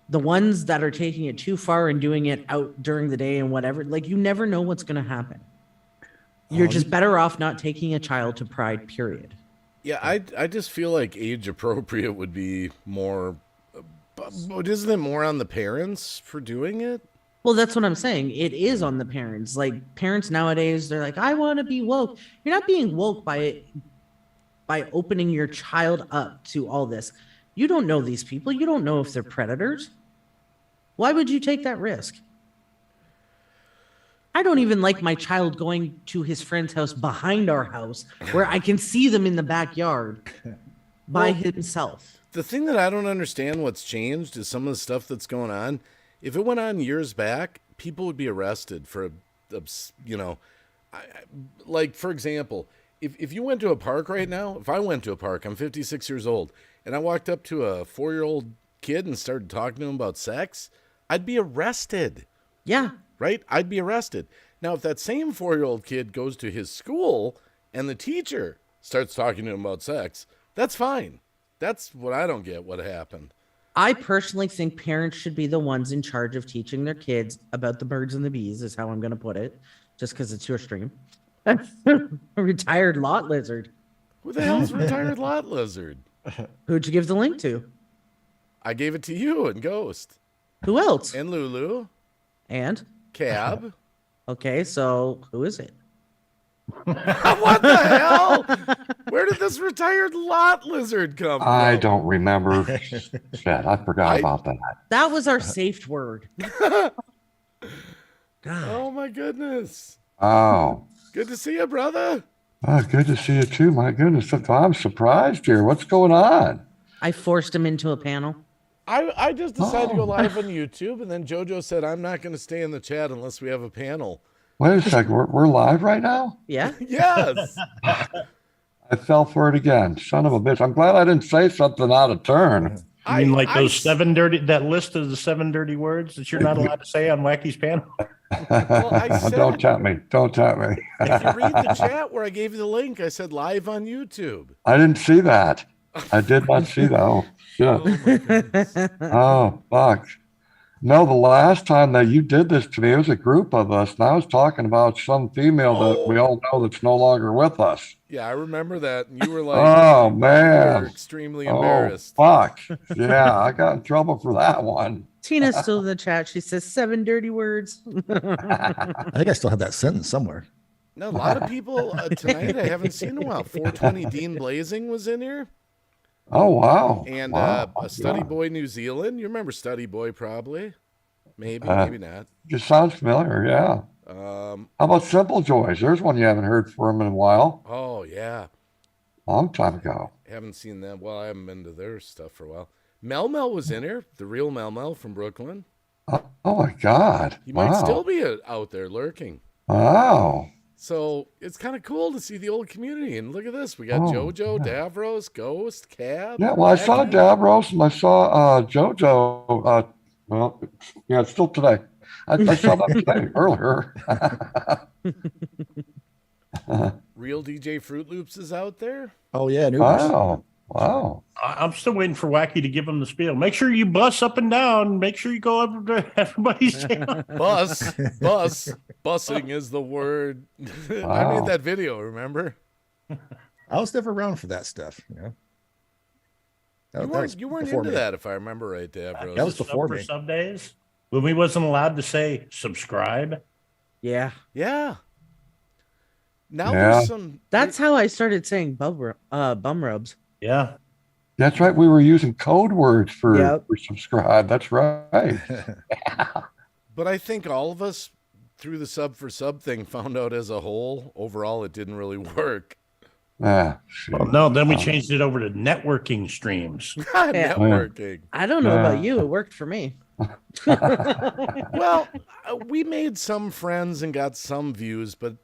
The ones that are taking it too far and doing it out during the day and whatever, like you never know what's going to happen. You're just better off not taking a child to Pride, period. Yeah, I just feel like age appropriate would be more, but isn't it more on the parents for doing it? Well, that's what I'm saying. It is on the parents. Like parents nowadays, they're like, I want to be woke. You're not being woke by opening your child up to all this. You don't know these people. You don't know if they're predators. Why would you take that risk? I don't even like my child going to his friend's house behind our house where I can see them in the backyard by himself. The thing that I don't understand what's changed is some of the stuff that's going on. If it went on years back, people would be arrested for, like, for example, if you went to a park right now, if I went to a park, I'm 56 years old, and I walked up to a 4-year-old kid and started talking to him about sex, I'd be arrested. Yeah. Right? I'd be arrested. Now, if that same 4-year-old kid goes to his school and the teacher starts talking to him about sex, that's fine. That's what I don't get what happened. I personally think parents should be the ones in charge of teaching their kids about the birds and the bees, is how I'm going to put it, just because it's your stream. A retired lot lizard. Who the hell's retired lot lizard? Who'd you give the link to? I gave it to you and Ghost. Who else? And Lulu. And? Cab. Okay, so who is it? What the hell? Where did this retired lot lizard come from? I don't remember. Shit, I forgot about that. That was our safe word. God. Oh my goodness. Oh. Good to see you, brother. Oh, good to see you too. My goodness, I'm surprised here. What's going on? I forced him into a panel. I just decided to go live on YouTube, and then JoJo said, I'm not going to stay in the chat unless we have a panel. Wait a second. We're live right now? Yeah. Yes. I fell for it again. Son of a bitch. I'm glad I didn't say something out of turn. You mean like that list of the 7 dirty words that you're not allowed to say on Wacky's panel? Well, I said, Don't tempt me. Don't tempt me. If you read the chat where I gave you the link, I said live on YouTube. I didn't see that. I did not see that. Oh, shit. Oh, my goodness. Oh, fuck. No, the last time that you did this to me, it was a group of us, and I was talking about some female that we all know that's no longer with us. Yeah, I remember that. And you were like, oh, you man. were extremely embarrassed. Oh, fuck. Yeah, I got in trouble for that one. Tina's still in the chat. She says 7 dirty words. I think I still have that sentence somewhere. No, a lot of people tonight I haven't seen in a while. 420 Dean Blazing was in here. Oh, wow. And wow. a Study Boy New Zealand. You remember Study Boy probably. Maybe, maybe not. Just sounds familiar, yeah. How about Simple Joys? There's one you haven't heard from in a while. Oh, yeah. Long time ago. Haven't seen them. Well, I haven't been to their stuff for a while. Mel was in here. The real Mel from Brooklyn. Oh, my God. He might still be out there lurking. Wow. So it's kind of cool to see the old community. And look at this. We got JoJo, yeah. Davros, Ghost, Cab. Yeah, well, I saw Davros and I saw JoJo. Well, yeah, it's still today. I saw that today, earlier. Real DJ Fruit Loops is out there. Oh, yeah. Wow. Wow. I'm still waiting for Wacky to give him the spiel. Make sure you bus up and down. Make sure you go up to everybody's channel. Bussing is the word. Wow. I made that video, remember? I was never around for that stuff, you know. You weren't into that, if I remember right, Davros. That was before me. For some days. When we wasn't allowed to say subscribe. Yeah. Yeah. Now Yeah. there's some. That's how I started saying bum rubs. Yeah. That's right. We were using code words for, Yep. for subscribe. That's right. But I think all of us, through the sub for sub thing, found out as a whole, overall, it didn't really work. Ah, Well, no, then we changed it over to networking streams. Networking. I don't know about you. It worked for me. Well, we made some friends and got some views, but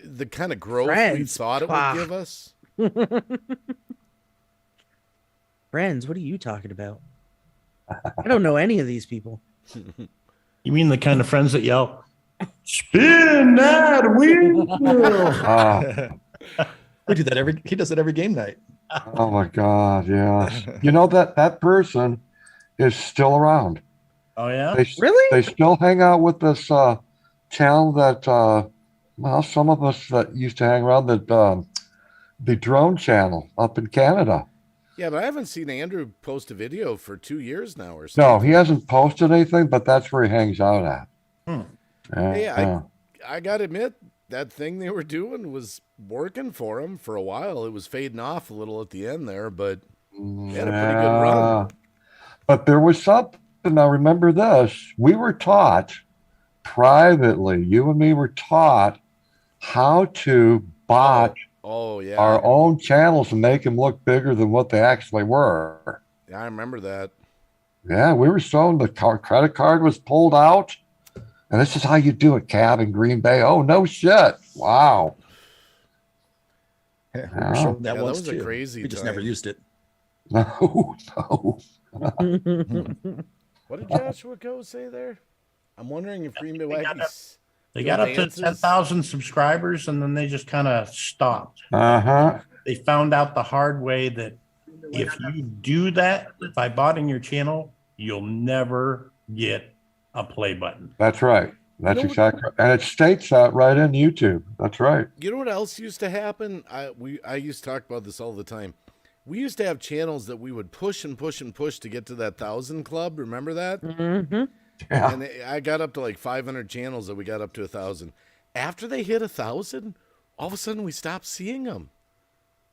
the kind of growth we Friends. thought it would give us. Friends, what are you talking about? I don't know any of these people. You mean the kind of friends that yell, spin that wheel? We do that he does it every game night. Oh my God, yes. You know that person is still around. Oh, yeah? Really? They still hang out with this channel that well, some of us that used to hang around the drone channel up in Canada. Yeah, but I haven't seen Andrew post a video for 2 years now or No, something. he hasn't posted anything, but that's where he hangs out at. Hey, I gotta admit, that thing they were doing was working for him for a while. It was fading off a little at the end there, but he had a pretty good run. But there was something. Now remember this: we were taught privately. You and me were taught how to bot Oh, yeah. our own channels and make them look bigger than what they actually were. Yeah, I remember that. Yeah, we were shown the credit card was pulled out. And this is how you do it, Cab in Green Bay. Oh, no shit. Wow. Yeah, we were shown that Yeah, that once was a too. crazy We just time. never used it. No. What did Joshua Go say there? I'm wondering if Green Bay Wackies. They got up to 10,000 subscribers, and then they just kind of stopped. Uh-huh. They found out the hard way that if you do that by botting your channel, you'll never get a play button. That's right. That's exactly right. And it states that right in YouTube. That's right. You know what else used to happen? I used to talk about this all the time. We used to have channels that we would push and push and push to get to that 1,000 club. Remember that? Mm-hmm. Yeah. And I got up to like 500 channels that we got up to 1,000. After they hit 1,000, all of a sudden we stopped seeing them.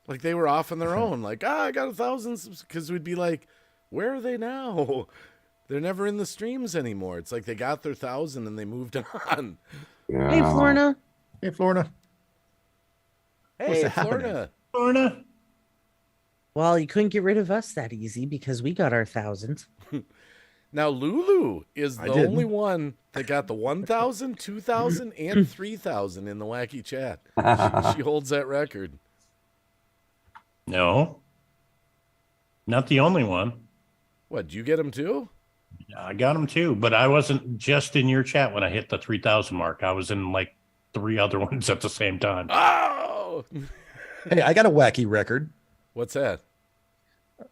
Like they were off on their own. Like, I got 1,000, because we'd be like, where are they now? They're never in the streams anymore. It's like they got their 1,000 and they moved on. Yeah. Hey, Florina. Hey, Florida. Hey, happening? Florida. Florida. Well, you couldn't get rid of us that easy because we got our 1,000. Now, Lulu is the only one that got the 1,000, 2,000, and 3,000 in the Wacky Chat. She holds that record. No. Not the only one. What, did you get them too? I got them too, but I wasn't just in your chat when I hit the 3,000 mark. I was in like 3 other ones at the same time. Oh! Hey, I got a wacky record. What's that?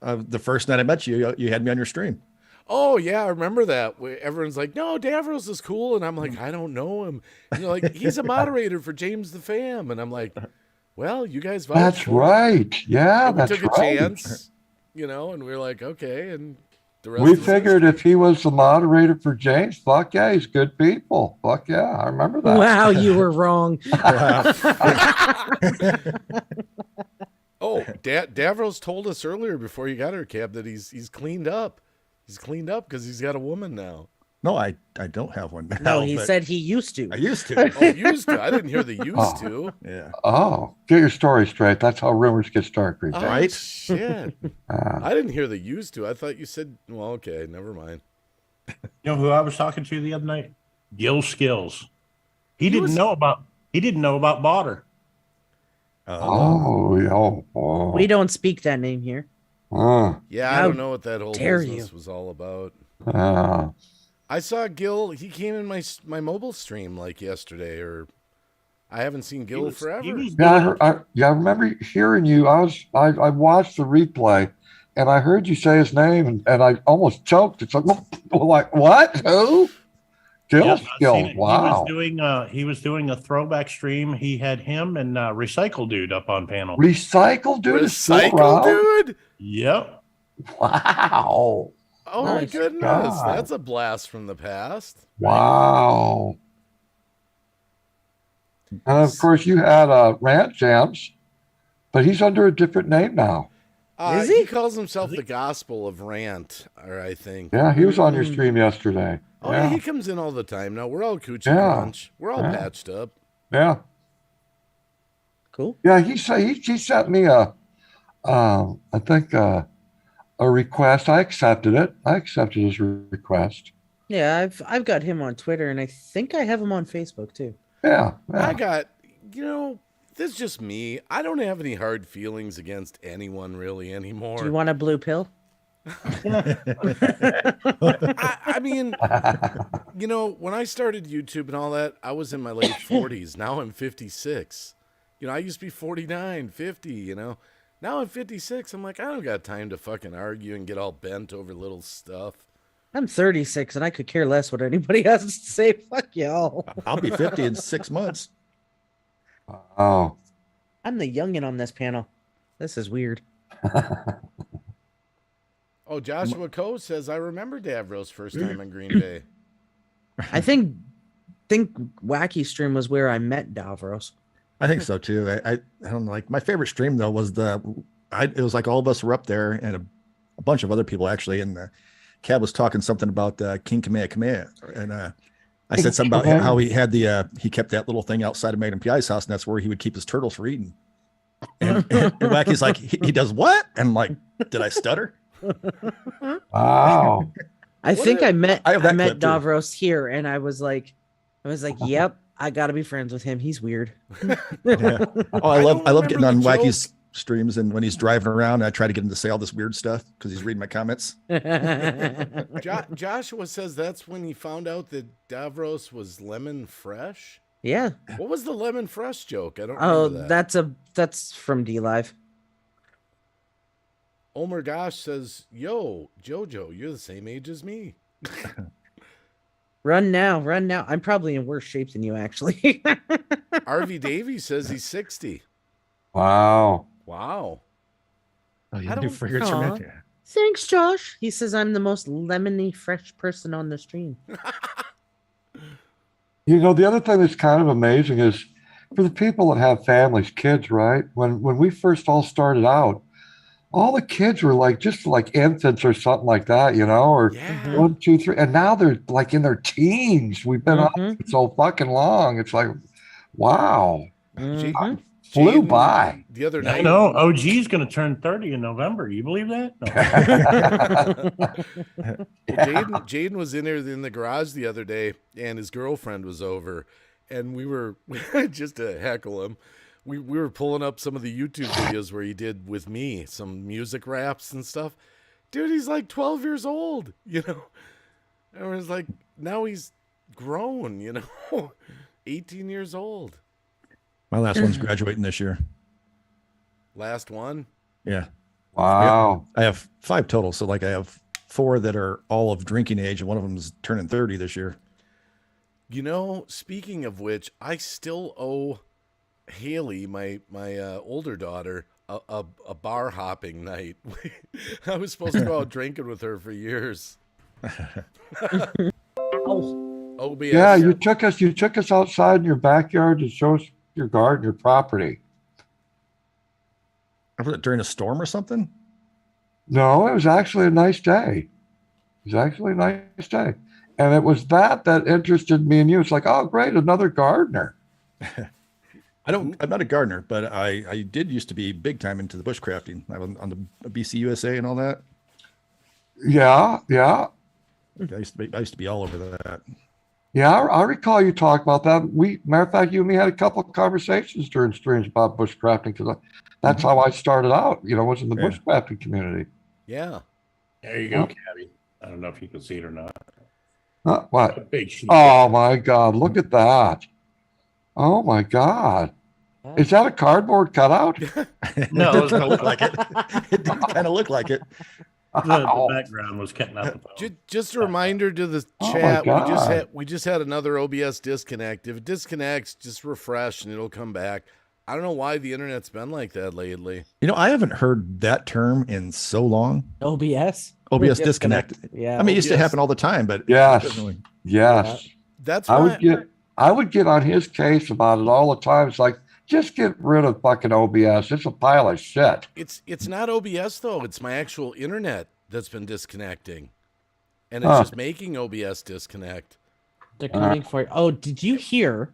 The first night I met you, you had me on your stream. Oh, yeah, I remember that. Everyone's like, no, Davros is cool. And I'm like, I don't know him. And you're like, he's a moderator for James the Fam. And I'm like, well, you guys vouched That's for him. right. Yeah, And we that's took a right. chance, and we were like, okay. And the rest We is figured if he was the moderator for James, fuck yeah, he's good people. Fuck yeah, I remember that. Wow, you were wrong. Oh, Davros told us earlier before you got her, Cab, that he's cleaned up. He's cleaned up because he's got a woman now. No, I don't have one now. No, he but said he used to. I used to. Oh, used to. I didn't hear the used to. Yeah. Oh, get your story straight. That's how rumors get started. Green Bay. Right? Shit. I didn't hear the used to. I thought you said, well, okay, never mind. You know who I was talking to the other night? Gil Skills. He didn't know about Botter. Oh. We don't speak that name here. Yeah, I How don't know what that whole dare business you. was all about. Uh, I saw Gil. He came in my mobile stream like yesterday, or I haven't seen Gil forever. yeah, I remember hearing you. I watched the replay, and I heard you say his name, and I almost choked. It's like what? Who? Gil Yep, I've Skill. seen it. Wow. He was doing a throwback stream. He had him and Recycle Dude up on panel. Recycle dude is still Recycle around? dude. Yep. Wow. Oh my Nice. goodness, God. that's a blast from the past. Wow. And of course, you had Rant Jams, but he's under a different name now. Is He he? calls himself the Gospel of Rant, or I think. Yeah, he was on your stream yesterday. Oh, Yeah, he comes in all the time now. We're all coochie Yeah. crunch. We're all Yeah. patched up. yeah, Cool. yeah. He sent me I think a request. I accepted it. I accepted his request. Yeah, I've got him on Twitter, and I think I have him on Facebook too. Yeah, I yeah. got, this is just me. I don't have any hard feelings against anyone really anymore. Do you want a blue pill? I mean, when I started YouTube and all that, I was in my late 40s. Now I'm 56. I used to be 49, 50, Now I'm 56. I'm like, I don't got time to fucking argue and get all bent over little stuff. I'm 36, and I could care less what anybody has to say. Fuck y'all. I'll be 50 in 6 months. Oh, I'm the youngin' on this panel. This is weird. Oh, Joshua Coe says, I remember Davros' first time in Green Bay. I think Wacky Stream was where I met Davros. I think so too. I don't know, like my favorite stream though was it was like all of us were up there and a bunch of other people actually, and Cab was talking something about King Kamehameha, and I said something about how he had he kept that little thing outside of Magnum PI's house, and that's where he would keep his turtles for eating. And Wacky's like, he does what? And I'm like, did I stutter? wow. I think I met I have that met clip, too. Davros here, and I was like, yep, I gotta be friends with him. He's weird. Yeah. Oh, I don't love getting on remember the Wacky's streams, and when he's driving around, I try to get him to say all this weird stuff because he's reading my comments. Joshua says that's when he found out that Davros was lemon fresh. Yeah. What was the lemon fresh joke? I don't Oh, remember that. that's from D Live. Omer Gosh says, yo, Jojo, you're the same age as me. Run now. I'm probably in worse shape than you, actually. RV Davies says he's 60. Wow. Wow. Oh, you I do don't- figure it's Aw. right there. Thanks, Josh. He says I'm the most lemony fresh person on the stream. The other thing that's kind of amazing is for the people that have families, kids, right? When we first all started out, all the kids were just like infants or something like that, or Yeah. 1, 2, 3, and now they're like in their teens. We've been up Mhm. for so fucking long. It's like, wow, Mhm. flew Jaden, by. The other I night. know OG's going to turn 30 in November. You believe that? No. Jaden was in there in the garage the other day, and his girlfriend was over, and we were just to heckle him. We were pulling up some of the YouTube videos where he did with me some music raps and stuff. Dude, he's like 12 years old, And I was like, now he's grown, 18 years old. My last one's graduating this year. Last one. Yeah. Wow. I have 5 total. So I have 4 that are all of drinking age, and one of them is turning 30 this year. Speaking of which, I still owe Haley, my older daughter, a bar hopping night. I was supposed to go out drinking with her for years. OBS. Yeah, you took us outside in your backyard to show us your garden, your property. Was it during a storm or something? No, it was actually a nice day. And it was that interested me and you. It's like, oh, great, another gardener. I'm not a gardener, but I did used to be big time into the bushcrafting. I was on the BC USA and all that. Yeah. I used to be all over that. Yeah, I recall you talk about that. Matter of fact, you and me had a couple of conversations during streams about bushcrafting because that's how I started out. Was in the bushcrafting community. Yeah. There you go, Cabby. I don't know if you can see it or not. What? A big sheep. Oh my God! Look at that! Oh my God! Is that a cardboard cutout? No, it was gonna look like it. It did kind of look like it. The background was cutting out the phone. Just a reminder to the Oh, chat. my God. We just had another OBS disconnect. If it disconnects, just refresh and it'll come back. I don't know why the internet's been like that lately. You know, I haven't heard that term in so long. OBS. OBS disconnect. Yeah. I mean, it used to OBS. happen all the time, but Yes. it doesn't really- Yes. That's I why would get on his case about it all the time. It's like, just get rid of fucking OBS. It's a pile of shit. it's not OBS though. It's my actual internet that's been disconnecting, and it's just making OBS disconnect. They're coming for you. Oh, did you hear?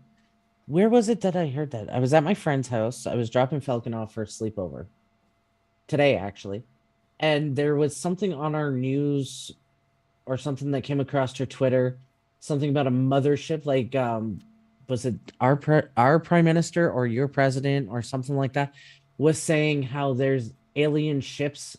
Where was it that I heard that? I was at my friend's house. I was dropping Falcon off for a sleepover today, actually. And there was something on our news or something that came across her Twitter, something about a mothership, like was it our prime minister or your president or something like that, was saying how there's alien ships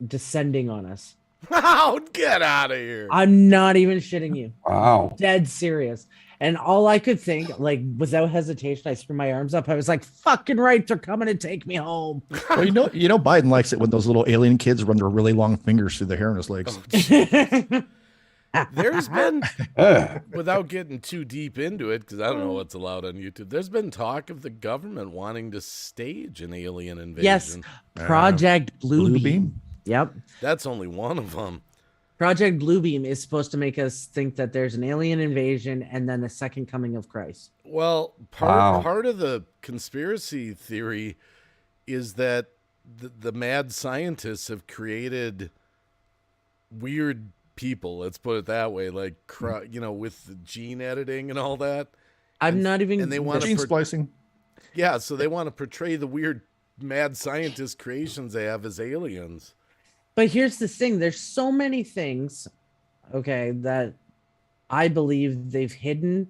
descending on us. Oh, get out of here! I'm not even shitting you. Wow. Dead serious. And all I could think, like, without hesitation, I threw my arms up. I was like, fucking right, they're coming to take me home. Well, you know, Biden likes it when those little alien kids run their really long fingers through the hair on his legs. There's been, Ugh. without getting too deep into it, because I don't know what's allowed on YouTube, there's been talk of the government wanting to stage an alien invasion. Yes, Project Bluebeam. Yep. That's only one of them. Project Bluebeam is supposed to make us think that there's an alien invasion and then a second coming of Christ. Well, part of the conspiracy theory is that the mad scientists have created weird people, let's put it that way, like, you know, with the gene editing and all that. I'm not even... And they want Gene splicing. Yeah, so they want to portray the weird mad scientist creations they have as aliens. But here's the thing. There's so many things, okay, that I believe they've hidden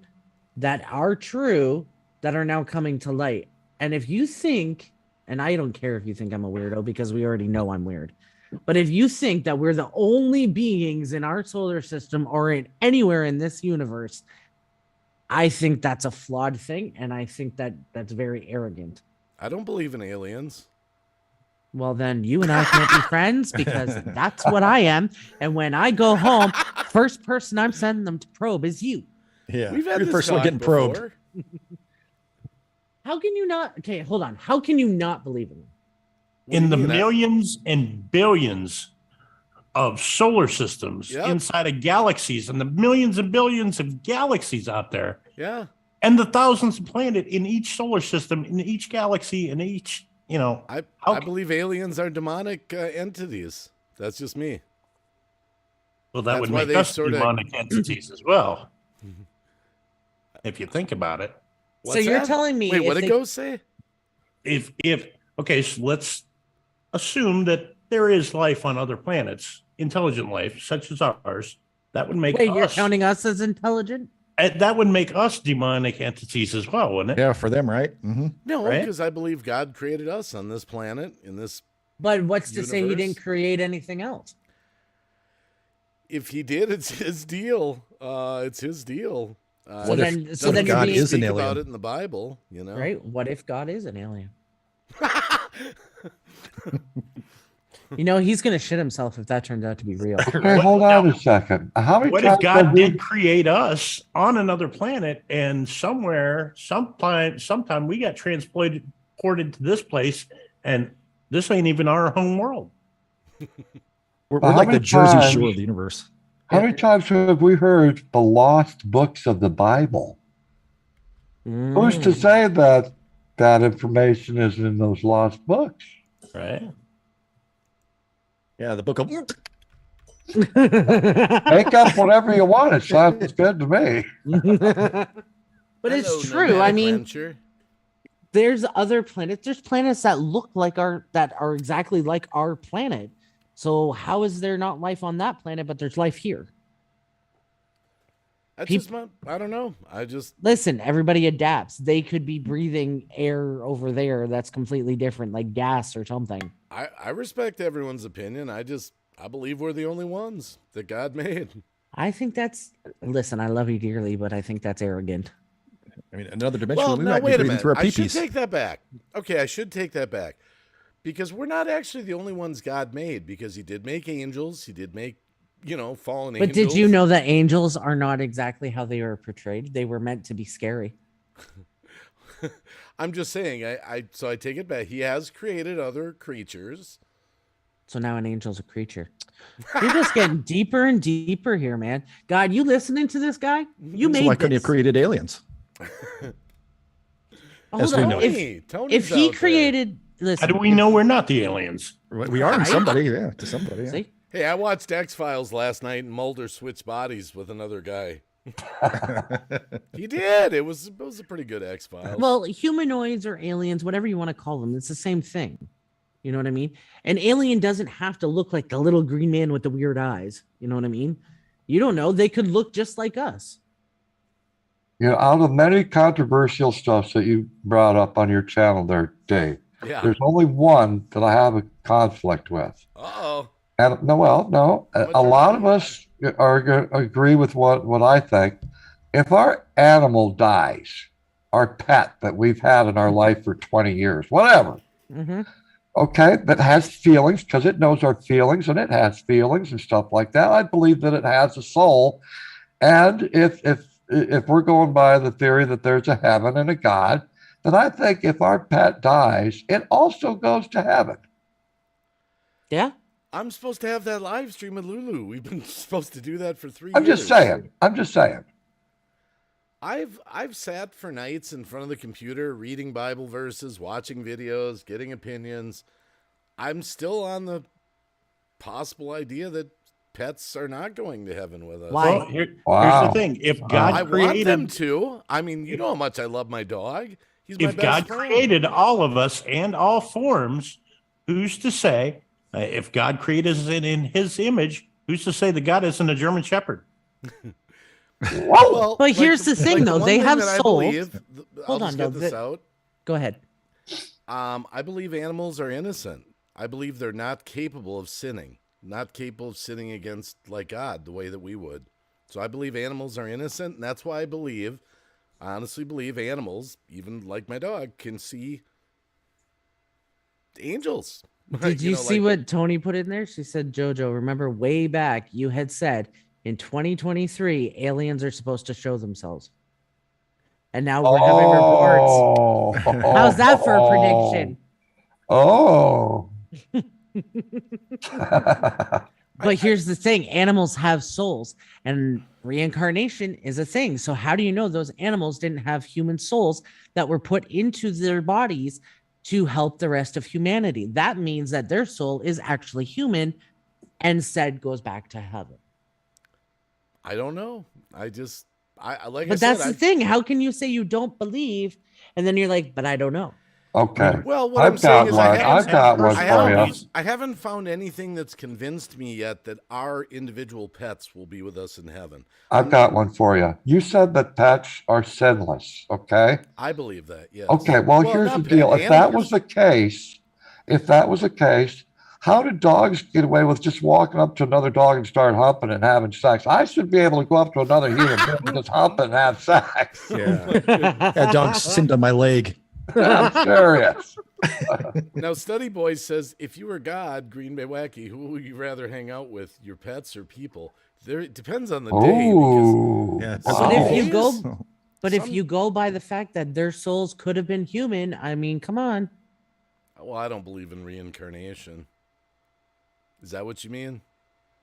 that are true that are now coming to light. And if you think, and I don't care if you think I'm a weirdo because we already know I'm weird, but if you think that we're the only beings in our solar system or in anywhere in this universe, I think that's a flawed thing. And I think that that's very arrogant. I don't believe in aliens. Well, then you and I can't be friends because that's what I am. And when I go home, first person I'm sending them to probe is you. Yeah, We've had you're the this first one talk getting probed. before. How can you not? Okay, hold on. How can you not believe in them? What In do the you mean? millions and billions of solar systems Yep. inside of galaxies and the millions and billions of galaxies out there Yeah. and the thousands of planets in each solar system, in each galaxy, in each, you know. I believe aliens are demonic entities. That's just me. Well, that That's would why make they us sorta- demonic entities as well. If you think about it. So you're telling me Wait, if what did they- Ghost say? If okay, so let's assume that there is life on other planets, intelligent life such as ours. That would make Wait, you're us counting us as intelligent? that would make us demonic entities as well, wouldn't it? Yeah, for them, right? Mm-hmm. No, Right? because I believe God created us on this planet, in this. But what's to say he Universe? didn't create anything else? If he did, it's his deal. It's his deal. So then it you're God being, is an speak about alien? it in the Bible, you know. right? What if God is an alien? You know, he's gonna shit himself if that turns out to be real. Okay, hold on a second. How many What times if God have we- did create us on another planet and sometime we got transported to this place and this ain't even our home world? We're How like the many Jersey times- Shore of the universe. How many times have we heard the lost books of the Bible? Who's to Mm. say that that information is in those lost books? Right? Yeah, the book of. Make up whatever you want. It sounds good to me. But it's Hello, true. nomadic I mean, rancher. there's other planets. There's planets that look like that are exactly like our planet. So how is there not life on that planet, but there's life here? That's peop- just my, I don't know. I just Listen, everybody adapts. They could be breathing air over there that's completely different, like gas or something. I respect everyone's opinion. I believe we're the only ones that God made. I think that's listen, I love you dearly, but I think that's arrogant. I mean, another dimension. Well, we no, might be wait a breathing minute. through our I should peepees. take that back. Okay, I should take that back. Because we're not actually the only ones God made, because he did make angels. He did make, fallen But angels. did you know that angels are not exactly how they were portrayed? They were meant to be scary. I'm just saying. So I take it back. He has created other creatures. So now an angel's a creature. You're just getting deeper and deeper here, man. God, you listening to this guy? You So made why couldn't he have this. created aliens? Hold As we on. know. Tony's If he out there. created, How listen. do we know we're not the aliens? We are to somebody, yeah, to somebody. Yeah. See? Hey, I watched X-Files last night, and Mulder switched bodies with another guy. He did. It was a pretty good X-Files. Well, humanoids or aliens, whatever you want to call them, it's the same thing. You know what I mean? An alien doesn't have to look like the little green man with the weird eyes. You know what I mean? You don't know. They could look just like us. You know, out of many controversial stuffs that you brought up on your channel there, Dave, Yeah. there's only one that I have a conflict with. Uh-oh. And no. A lot of us are going to agree with what I think. If our animal dies, our pet that we've had in our life for 20 years, whatever, Mm-hmm. okay, that has feelings because it knows our feelings and it has feelings and stuff like that. I believe that it has a soul. And if we're going by the theory that there's a heaven and a God, then I think if our pet dies, it also goes to heaven. Yeah. I'm supposed to have that live stream with Lulu. We've been supposed to do that for 3 years. I'm just saying. I've sat for nights in front of the computer reading Bible verses, watching videos, getting opinions. I'm still on the possible idea that pets are not going to heaven with us. Why? Well, here's Wow. the thing. If God I want them created, to. I mean, you know how much I love my dog. He's my if best God friend. created all of us and all forms, who's to say? If God created us in His image, who's to say that God isn't a German Shepherd? Well, But here's the thing, though. one they thing have that I souls. believe- Hold I'll on, just no, get this the- out. Go ahead. I believe animals are innocent. I believe they're not capable of sinning, not capable of sinning against like God the way that we would. So I believe animals are innocent, and that's why I honestly believe animals, even like my dog, can see angels. Did you see what Tony put in there? She said, Jojo, remember way back you had said in 2023, aliens are supposed to show themselves. And now we're having reports. How's that for a prediction? Oh. But here's the thing, animals have souls and reincarnation is a thing. So how do you know those animals didn't have human souls that were put into their bodies to help the rest of humanity? That means that their soul is actually human and said goes back to heaven. I don't know. I like. But that's the thing. How can you say you don't believe and then you're like, but I don't know? Okay. Well, what I'm I've saying got is one. I've got one for you. I haven't found anything that's convinced me yet that our individual pets will be with us in heaven. I've got one for you. You said that pets are sinless, okay? I believe that, yes. Okay, well, here's the not deal. pet, If that animals. was the case, how do dogs get away with just walking up to another dog and start humping and having sex? I should be able to go up to another human being and just hump and have sex. Yeah. That dog sinned on my leg. I'm serious. Now, Study Boy says, if you were God, Green Bay Wacky, who would you rather hang out with, your pets or people? It depends on the day. Ooh. Yeah, But Wow. if you go by the fact that their souls could have been human, I mean, come on. Well, I don't believe in reincarnation. Is that what you mean?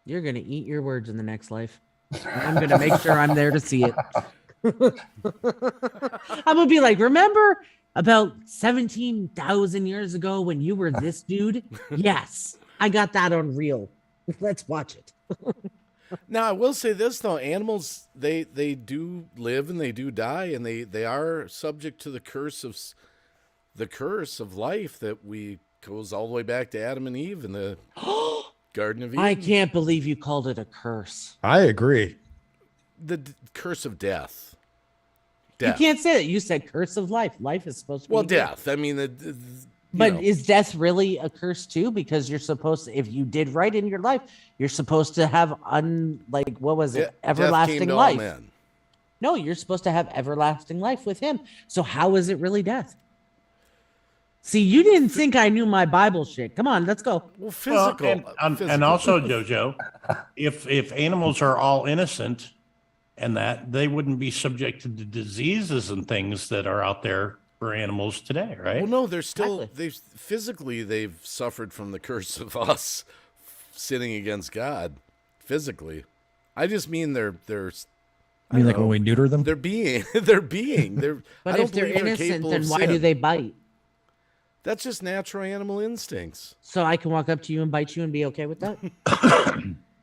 You're going to eat your words in the next life. I'm going to make sure I'm there to see it. I'm going to be like, remember about 17,000 years ago when you were this dude? Yes, I got that on reel. Let's watch it. Now, I will say this, though. Animals, they do live and they do die, and they are subject to the curse of life that goes all the way back to Adam and Eve in the Garden of Eden. I can't believe you called it a curse. I agree. The curse of death. You can't say that. You said curse of life. Life is supposed to be good. Death. I mean, But is death really a curse too? Because you're supposed to, if you did right in your life, you're supposed to have everlasting life. No, you're supposed to have everlasting life with him. So how is it really death? See, you didn't think I knew my Bible shit. Come on, let's go. Well, physical. And also, Jojo, if animals are all innocent and that they wouldn't be subject to the diseases and things that are out there for animals today, right? Well, no, they're still Exactly. they've suffered from the curse of us sinning against God physically. I just mean they're I mean, like when we neuter them? they're being they're But I don't if they're believe they're innocent, capable then of why do sin. they bite? That's just natural animal instincts. So I can walk up to you and bite you and be okay with that?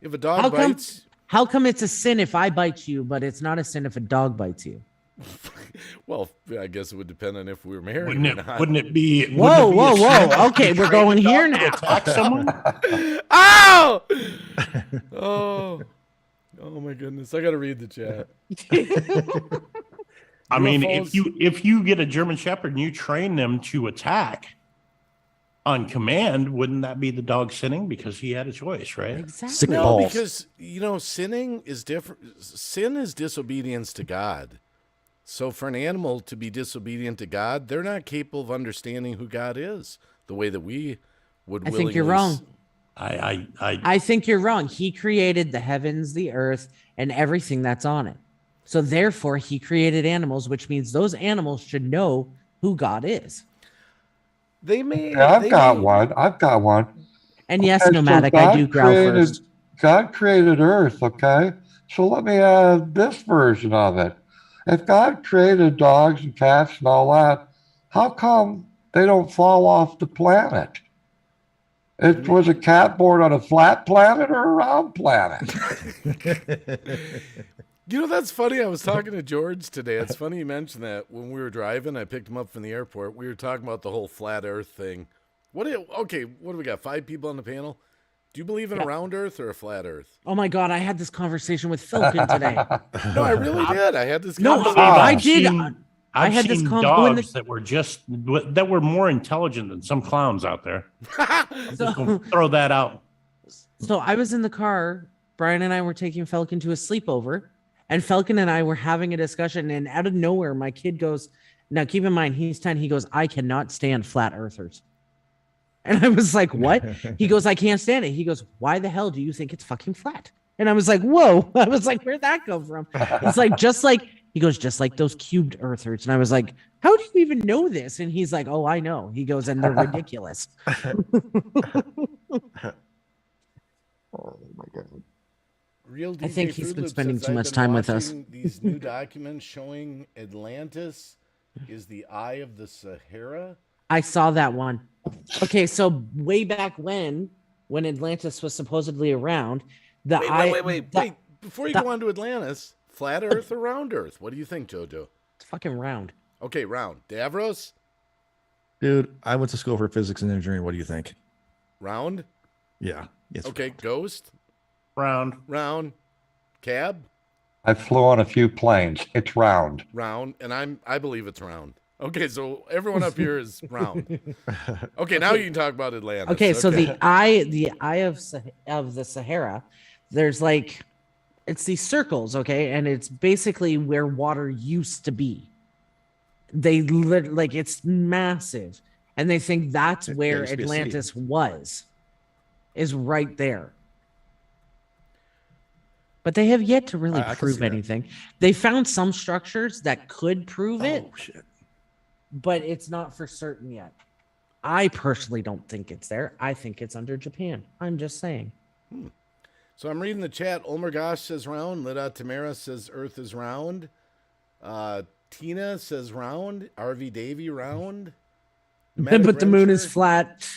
If a dog How come? bites, How come it's a sin if I bite you, but it's not a sin if a dog bites you? well, I guess it would depend on if we were married Wouldn't or it? not. Wouldn't it be? Whoa, wouldn't it be a whoa, sin whoa. if Okay, you we're trained going a here dog to now. Attack someone? Ow! Oh my goodness! I got to read the chat. I mean, UFOs. if you get a German Shepherd and you train them to attack on command, wouldn't that be the dog sinning because he had a choice, right? Exactly. Sick No, balls. because sinning is different. Sin is disobedience to God. So for an animal to be disobedient to God, they're not capable of understanding who God is the way that we would. I think willingly you're wrong. I think you're wrong. He created the heavens, the earth, and everything that's on it. So therefore, he created animals, which means those animals should know who God is. They may. Yeah, I've they got may- one. I've got one. And yes, Okay, so nomadic, I do God growl created- first. God created Earth, okay? So let me add this version of it. If God created dogs and cats and all that, how come they don't fall off the planet? Was a cat born on a flat planet or a round planet? That's funny. I was talking to George today. It's funny you mentioned that. When we were driving, I picked him up from the airport. We were talking about the whole flat Earth thing. What do we got? 5 people on the panel. Do you believe in a round Earth or a flat Earth? Oh my God, I had this conversation with Philkin today. No, I really did. I had this. No, conversation. I I've did. seen- I I've had this seen convo in the- dogs that were more intelligent than some clowns out there. Just gonna throw that out. So I was in the car. Brian and I were taking Falcon to a sleepover, and Falcon and I were having a discussion. And out of nowhere, my kid goes, "Now keep in mind, he's 10. He goes, I cannot stand flat earthers." And I was like, "What?" He goes, "I can't stand it." He goes, "Why the hell do you think it's fucking flat?" And I was like, "Whoa!" I was like, "Where'd that come from?" It's like he goes, "Just like those cubed earthers." And I was like, "How do you even know this?" And he's like, "Oh, I know." He goes, "And they're ridiculous." Oh my God. Real I think DJ he's Fruit been Loop spending says, too "I've much been time with us." watching These new documents showing Atlantis is the eye of the Sahara. I saw that one. Okay, so way back when Atlantis was supposedly around, Wait. Before you go on to Atlantis, flat Earth or round Earth? What do you think, JoJo? It's fucking round. Okay, round. Davros, Dude, I went to school for physics and engineering. What do you think? round. Yeah. It's Okay, Ghost, Round. round. Cab, I flew on a few planes. It's round. round, and I believe it's round. Okay, so everyone up here is round. Okay, now you can talk about Atlantis. Okay, so the eye of the Sahara, there's like, it's these circles, okay, and it's basically where water used to be. It's massive, and they think that's where used to be a sea. Atlantis is right there. But they have yet to really I can prove see that. anything. They found some structures that could prove it, Oh, shit. but it's not for certain yet. I personally don't think it's there. I think it's under Japan. I'm just saying. So I'm reading the chat. Omer Gosh says round. Lida Tamara says Earth is round. Tina says round. RV Davy round. Nomadic But the moon is Ranger- flat.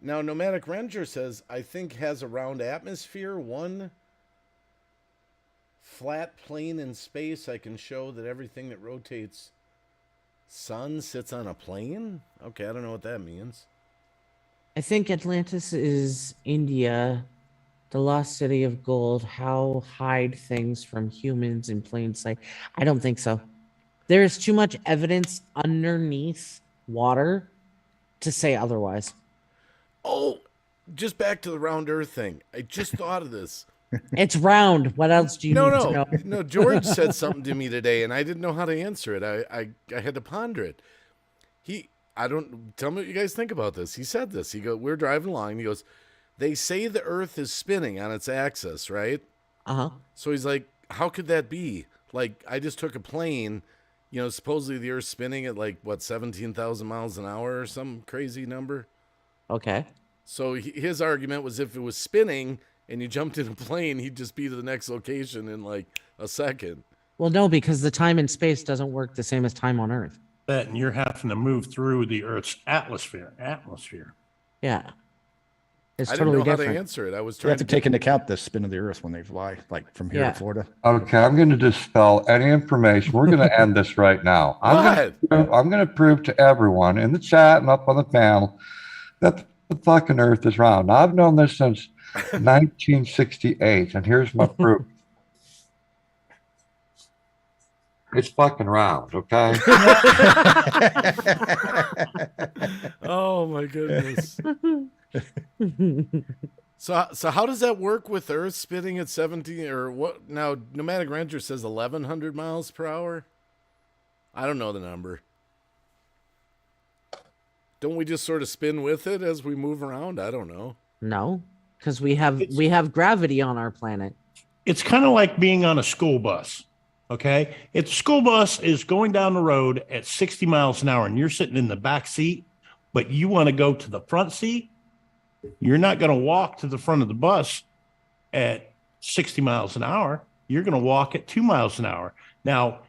Now, Nomadic Ranger says, I think has a round atmosphere. One flat plane in space. I can show that everything that rotates sun sits on a plane. Okay, I don't know what that means. I think Atlantis is India, the lost city of gold. How hide things from humans in plain sight? I don't think so. There is too much evidence underneath water to say otherwise. Oh, just back to the round Earth thing. I just thought of this. It's round. What else do you need to know? No. George said something to me today, and I didn't know how to answer it. I had to ponder it. Tell me what you guys think about this. He said this. We're driving along, and he goes, they say the Earth is spinning on its axis, right? Uh-huh. So he's like, how could that be? Like, I just took a plane, supposedly the Earth's spinning at like, what, 17,000 miles an hour or some crazy number? Okay. So his argument was if it was spinning and you jumped in a plane, he'd just be to the next location in like a second. Well, no, because the time and space doesn't work the same as time on Earth. That, and you're having to move through the Earth's atmosphere. Yeah. It's I totally didn't know how different. to answer it. I was You trying have to take into account the spin of the Earth when they fly, like from here Yeah. to Florida. Okay, I'm going to dispel any information. We're going to end this right now. I'm going to prove to everyone in the chat and up on the panel that the fucking Earth is round. Now, I've known this since 1968, and here's my proof. It's fucking round, okay? Oh my goodness. So how does that work with Earth spinning at 17 or what? Now, Nomadic Rancher says 1,100 miles per hour. I don't know the number. Don't we just sort of spin with it as we move around? I don't know. No, because we have gravity on our planet. It's kind of like being on a school bus. Okay. If the school bus is going down the road at 60 miles an hour and you're sitting in the back seat, but you want to go to the front seat, you're not going to walk to the front of the bus at 60 miles an hour. You're going to walk at 2 miles an hour. Now,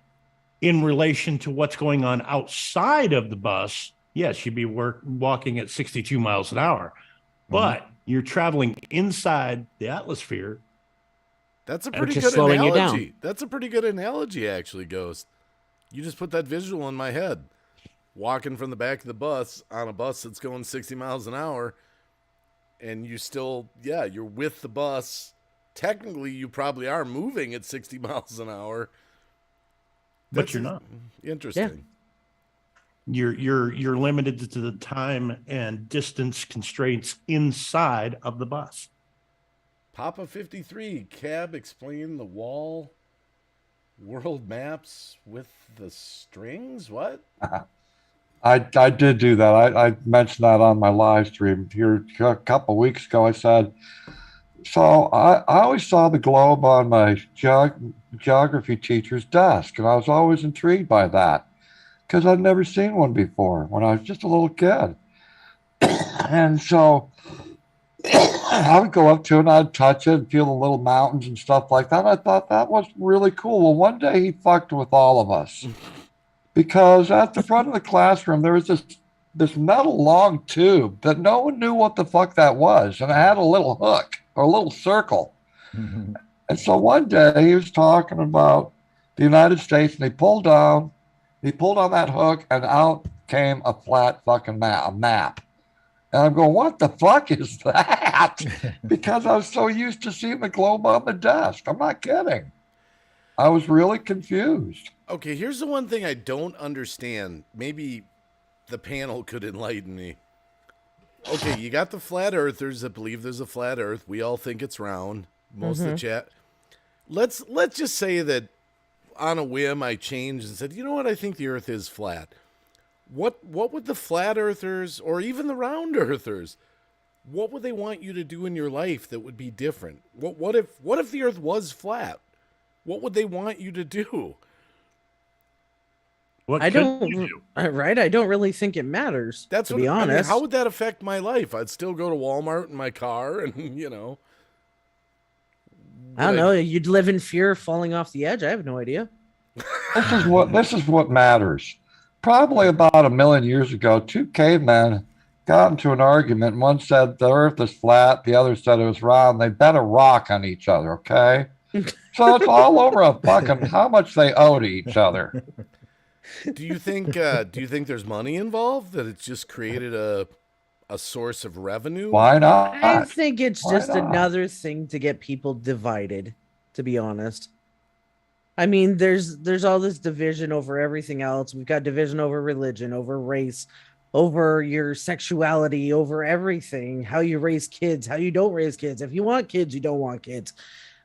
in relation to what's going on outside of the bus, yes, you'd be walking at 62 miles an hour, but you're traveling inside the atmosphere. That's a pretty just good slowing you analogy. down. That's a pretty good analogy, actually, Ghost. You just put that visual in my head. Walking from the back of the bus on a bus that's going 60 miles an hour, and you still, you're with the bus. Technically, you probably are moving at 60 miles an hour. But you're not. Interesting. You're limited to the time and distance constraints inside of the bus. Papa 53, Cab explain the wall world maps with the strings? What? I did do that. I mentioned that on my live stream here a couple weeks ago. I said, so I always saw the globe on my geography teacher's desk, and I was always intrigued by that because I'd never seen one before when I was just a little kid. And so I would go up to it and I'd touch it and feel the little mountains and stuff like that. And I thought that was really cool. Well, one day he fucked with all of us because at the front of the classroom, there was this metal long tube that no one knew what the fuck that was. And it had a little hook or a little circle. And so one day he was talking about the United States and he pulled on that hook and out came a flat fucking map. And I'm going, what the fuck is that? Because I was so used to seeing the globe on the desk. I'm not kidding. I was really confused. Okay, here's the one thing I don't understand. Maybe the panel could enlighten me. Okay, you got the flat earthers that believe there's a flat earth. We all think it's round. Most of the chat. Let's just say that on a whim I changed and said, you know what, I think the earth is flat. What would the flat earthers or even the round earthers, what would they want you to do in your life that would be different? What if the earth was flat? What would they want you to do? What I could you don't do? right. I don't really think it matters. That's to what be I mean, honest. how would that affect my life? I'd still go to Walmart in my car and, I don't know. You'd live in fear of falling off the edge. I have no idea. This is what matters. Probably about 1 million years ago, two cavemen got into an argument. One said the earth is flat. The other said it was round. They bet a rock on each other, okay? So it's all over a fucking how much they owe to each other. Do you think there's money involved, that it's just created a source of revenue? Why not? I think it's Why just not? another thing to get people divided, to be honest. I mean, there's all this division over everything else. We've got division over religion, over race, over your sexuality, over everything, how you raise kids, how you don't raise kids. If you want kids, you don't want kids.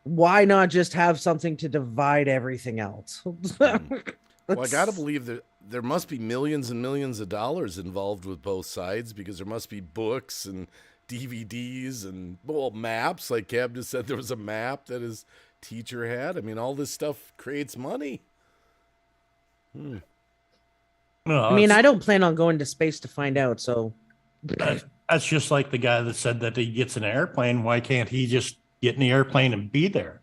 Why not just have something to divide everything else? Well, I got to believe that there must be millions and millions of dollars involved with both sides, because there must be books and DVDs and maps. Like Cab just said, there was a map that his teacher had. I mean, all this stuff creates money. Hmm. No, I mean, that's- I don't plan on going to space to find out. So that's just like the guy that said that he gets in an airplane. Why can't he just get in the airplane and be there?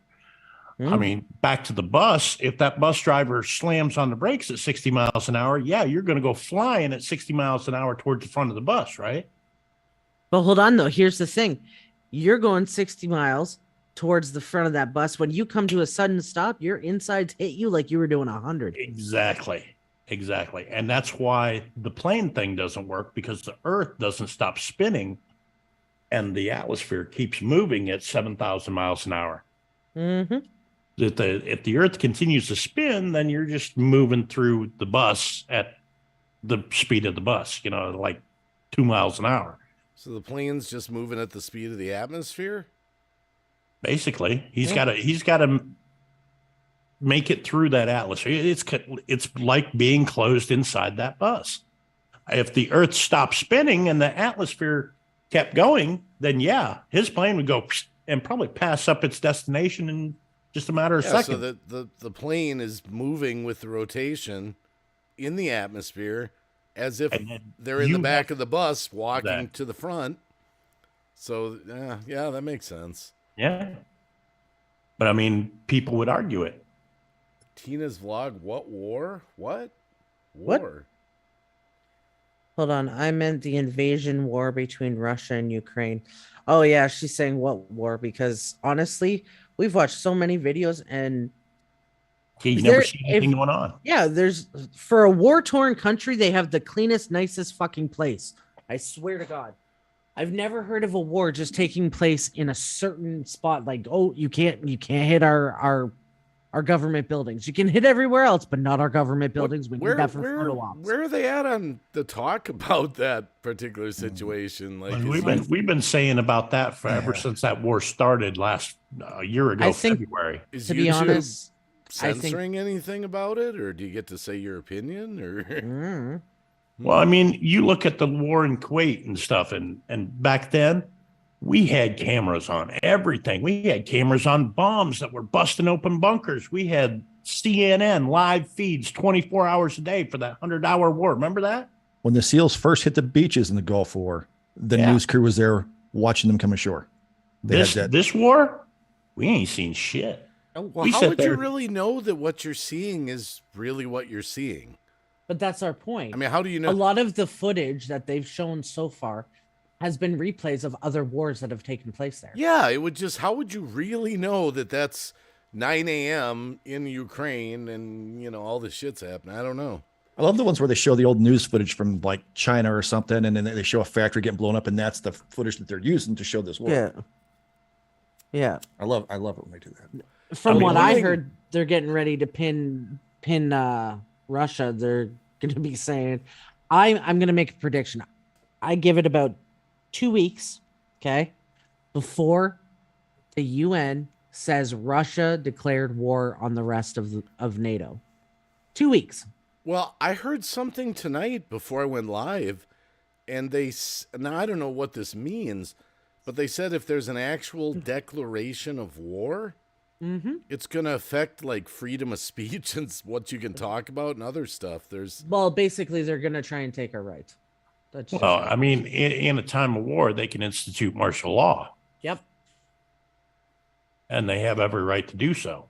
I mean, back to the bus. If that bus driver slams on the brakes at 60 miles an hour, yeah, you're going to go flying at 60 miles an hour towards the front of the bus, right? But hold on, though. Here's the thing. You're going 60 miles towards the front of that bus. When you come to a sudden stop, your insides hit you like you were doing 100. Exactly. Exactly. And that's why the plane thing doesn't work, because the Earth doesn't stop spinning and the atmosphere keeps moving at 7,000 miles an hour. Mm-hmm. If the Earth continues to spin, then you're just moving through the bus at the speed of the bus, like 2 miles an hour. So the plane's just moving at the speed of the atmosphere? Basically, he's got to make it through that atmosphere. It's like being closed inside that bus. If the Earth stopped spinning and the atmosphere kept going, then yeah, his plane would go and probably pass up its destination in just a matter of seconds. So the plane is moving with the rotation in the atmosphere as if they're in the back of the bus walking to the front. So, yeah, that makes sense. Yeah. But I mean, people would argue it. Tina's vlog, what war? What? What? War? Hold on. I meant the invasion war between Russia and Ukraine. Oh, yeah. She's saying what war? Because honestly, we've watched so many videos and you never see anything going on. Yeah, for a war-torn country, they have the cleanest, nicest fucking place. I swear to God. I've never heard of a war just taking place in a certain spot. Like, oh, you can't hit our government buildings. You can hit everywhere else, but not our government buildings. We need that for photo ops. Where are they at on the talk about that particular situation? Like, we've been saying about that ever since that war started a year ago, February. Is to be honest, censoring anything about it, or do you get to say your opinion? Or Well, I mean, you look at the war in Kuwait and stuff, and back then, we had cameras on everything. We had cameras on bombs that were busting open bunkers. We had CNN live feeds 24 hours a day for that 100-hour war. Remember that? When the SEALs first hit the beaches in the Gulf War, the news crew was there watching them come ashore. This war, we ain't seen shit. Well, how would you really know that what you're seeing is really what you're seeing? But that's our point. I mean, how do you know? A lot of the footage that they've shown so far has been replays of other wars that have taken place there. Yeah, how would you really know that that's 9 a.m. in Ukraine and, all this shit's happening? I don't know. I love the ones where they show the old news footage from like China or something, and then they show a factory getting blown up, and that's the footage that they're using to show this war. Yeah. I love it when they do that. From what I heard, they're getting ready to pin Russia. They're going to be saying, I'm going to make a prediction. I give it about 2 weeks, okay, before the UN says Russia declared war on the rest of NATO. 2 weeks. Well, I heard something tonight before I went live, and now I don't know what this means, but they said if there's an actual declaration of war, it's going to affect like freedom of speech and what you can talk about and other stuff. Well, basically, they're going to try and take our rights. I mean, in a time of war, they can institute martial law. Yep. And they have every right to do so.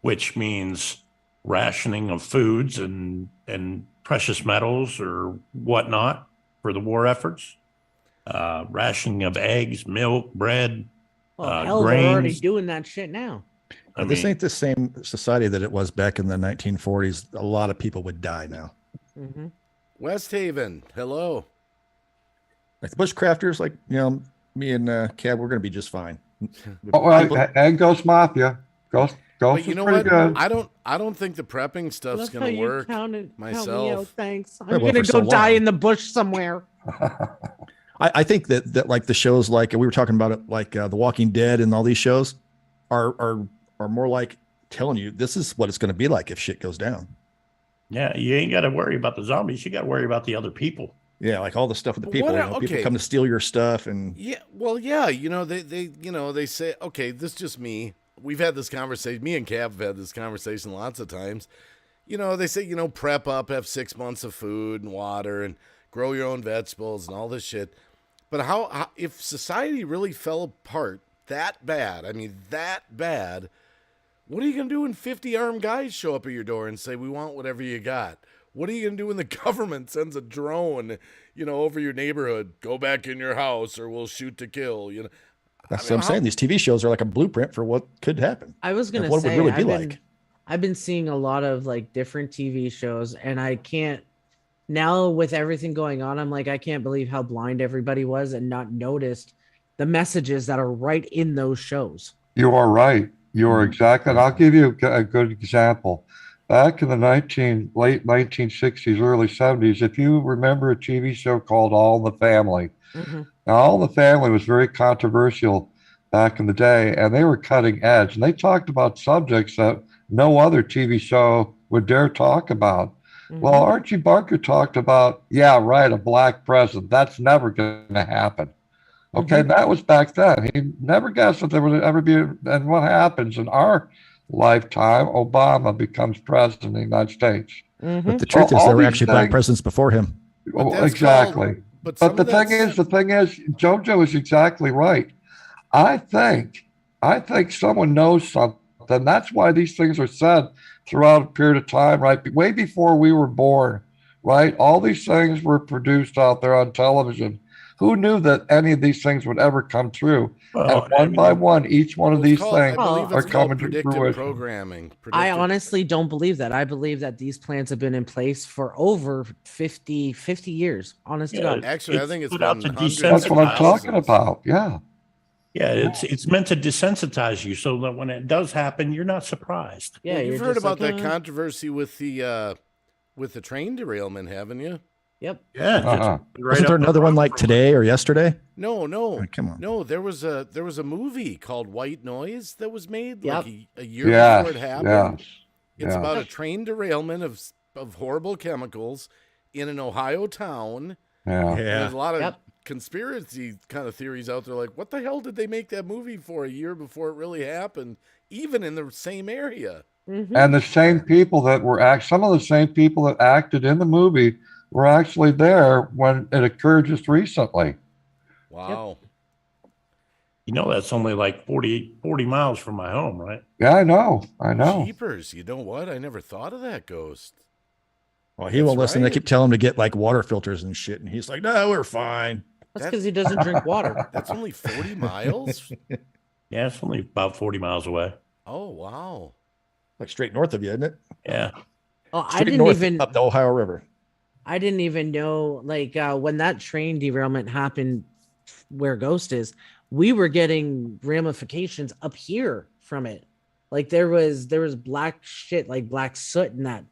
Which means rationing of foods and precious metals or whatnot for the war efforts. Rationing of eggs, milk, bread, hell, grains. they're already doing that shit now. This ain't the same society that it was back in the 1940s. A lot of people would die now. West Haven, hello. Like the bushcrafters, like, me and Cab, we're going to be just fine. And Ghost Mafia. Ghost But is you know pretty what? good. I don't think the prepping stuff's Love going to how you work count me myself. out, thanks. I'm well, going to for go so die long. in the bush somewhere. I think that like the shows, like we were talking about it, like The Walking Dead and all these shows are more like telling you this is what it's going to be like if shit goes down. Yeah, you ain't got to worry about the zombies. You got to worry about the other people. Yeah, like all the stuff with the But people. what People come to steal your stuff, and Yeah, well, yeah, they say, okay, this is just me. We've had this conversation. Me and Cap have had this conversation lots of times. they say, prep up, have 6 months of food and water and grow your own vegetables and all this shit. But how if society really fell apart that bad, what are you going to do when 50 armed guys show up at your door and say, we want whatever you got? What are you going to do when the government sends a drone, over your neighborhood? Go back in your house or we'll shoot to kill, That's what I'm saying. These TV shows are like a blueprint for what could happen. I was going to what say, it would really be like. I've been seeing a lot of like different TV shows, and I can't now with everything going on. I'm like, I can't believe how blind everybody was and not noticed the messages that are right in those shows. You are right. You are exactly. And I'll give you a good example. Back in the late 1960s, early 70s, if you remember a TV show called All in the Family. Mm-hmm. Now, All in the Family was very controversial back in the day, and they were cutting edge. And they talked about subjects that no other TV show would dare talk about. Mm-hmm. Well, Archie Bunker talked about, a black president. That's never going to happen. Okay, that was back then. He never guessed that there would ever be. And what happens in our lifetime? Obama becomes president of the United States. Mm-hmm. But the truth is, there were actually black presidents before him. Exactly. But the thing is, JoJo is exactly right. I think someone knows something. That's why these things are said throughout a period of time, right? Way before we were born, right? All these things were produced out there on television. Who knew that any of these things would ever come true? Well, and one by one, each one of these things are coming to predictive fruition. Programming. I honestly don't believe that. I believe that these plans have been in place for over 50 years. Honest to God. Actually, I think it's out been to hundreds. That's what I'm talking about. Yeah. Yeah, it's meant to desensitize you so that when it does happen, you're not surprised. Yeah, well, you've heard about like, that controversy with the train derailment, haven't you? Yep. Yeah. Wasn't there another one like today or yesterday? No. Oh, come on. No, there was a movie called White Noise that was made Yep. like a year before it happened. Yes. It's about a train derailment of horrible chemicals in an Ohio town. Yeah. There's a lot of Yep. conspiracy kind of theories out there, like what the hell did they make that movie for a year before it really happened, even in the same area? Mm-hmm. And the same people that were some of the same people that acted in the movie were actually there when it occurred just recently. Wow. That's only like 40 miles from my home, right? Yeah, I know. Jeepers, you know what? I never thought of that, Ghost. Well, he won't listen. They keep telling him to get like water filters and shit. And he's like, no, we're fine. That's because he doesn't drink water. That's only 40 miles? Yeah, it's only about 40 miles away. Oh, wow. Like straight north of you, isn't it? Yeah. Oh, I Straight didn't north even up the Ohio River. I didn't even know, like, when that train derailment happened where Ghost is, we were getting ramifications up here from it. Like there was black shit, like black soot and that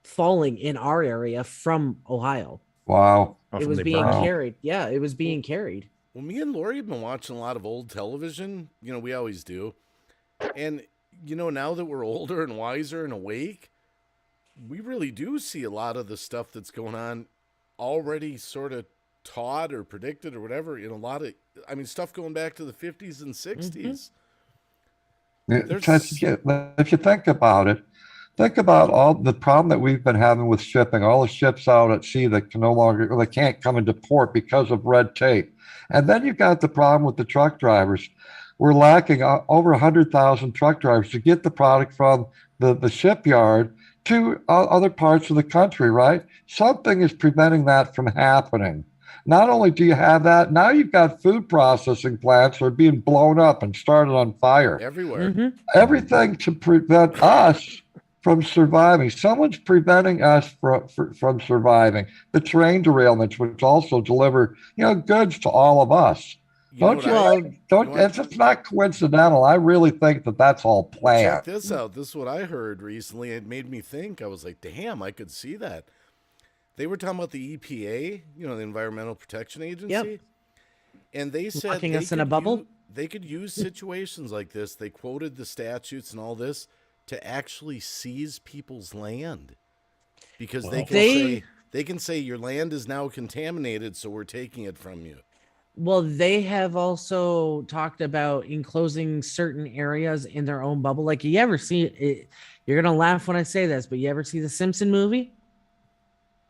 falling in our area from Ohio. Wow. It was being carried. Yeah, it was being carried. Well, me and Lori have been watching a lot of old television. We always do. And, now that we're older and wiser and awake, we really do see a lot of the stuff that's going on already sort of taught or predicted or whatever in a lot of, stuff going back to the 50s and 60s. If you think about it, think about all the problem that we've been having with shipping, all the ships out at sea that they can't come into port because of red tape. And then you've got the problem with the truck drivers. We're lacking over 100,000 truck drivers to get the product from the shipyard to other parts of the country, right? Something is preventing that from happening. Not only do you have that, now you've got food processing plants that are being blown up and started on fire. Everywhere. Mm-hmm. Everything to prevent us from surviving. Someone's preventing us from surviving. The train derailments, which also deliver, goods to all of us. It's not coincidental. I really think that that's all planned. Check this out. This is what I heard recently. It made me think. I was like, damn, I could see that. They were talking about the EPA, the Environmental Protection Agency. Yep. And they said locking us in a bubble. They could use situations like this. They quoted the statutes and all this to actually seize people's land. Because they can say your land is now contaminated, so we're taking it from you. Well, they have also talked about enclosing certain areas in their own bubble. Like, you ever see it? You're gonna laugh when I say this, but you ever see the Simpson movie?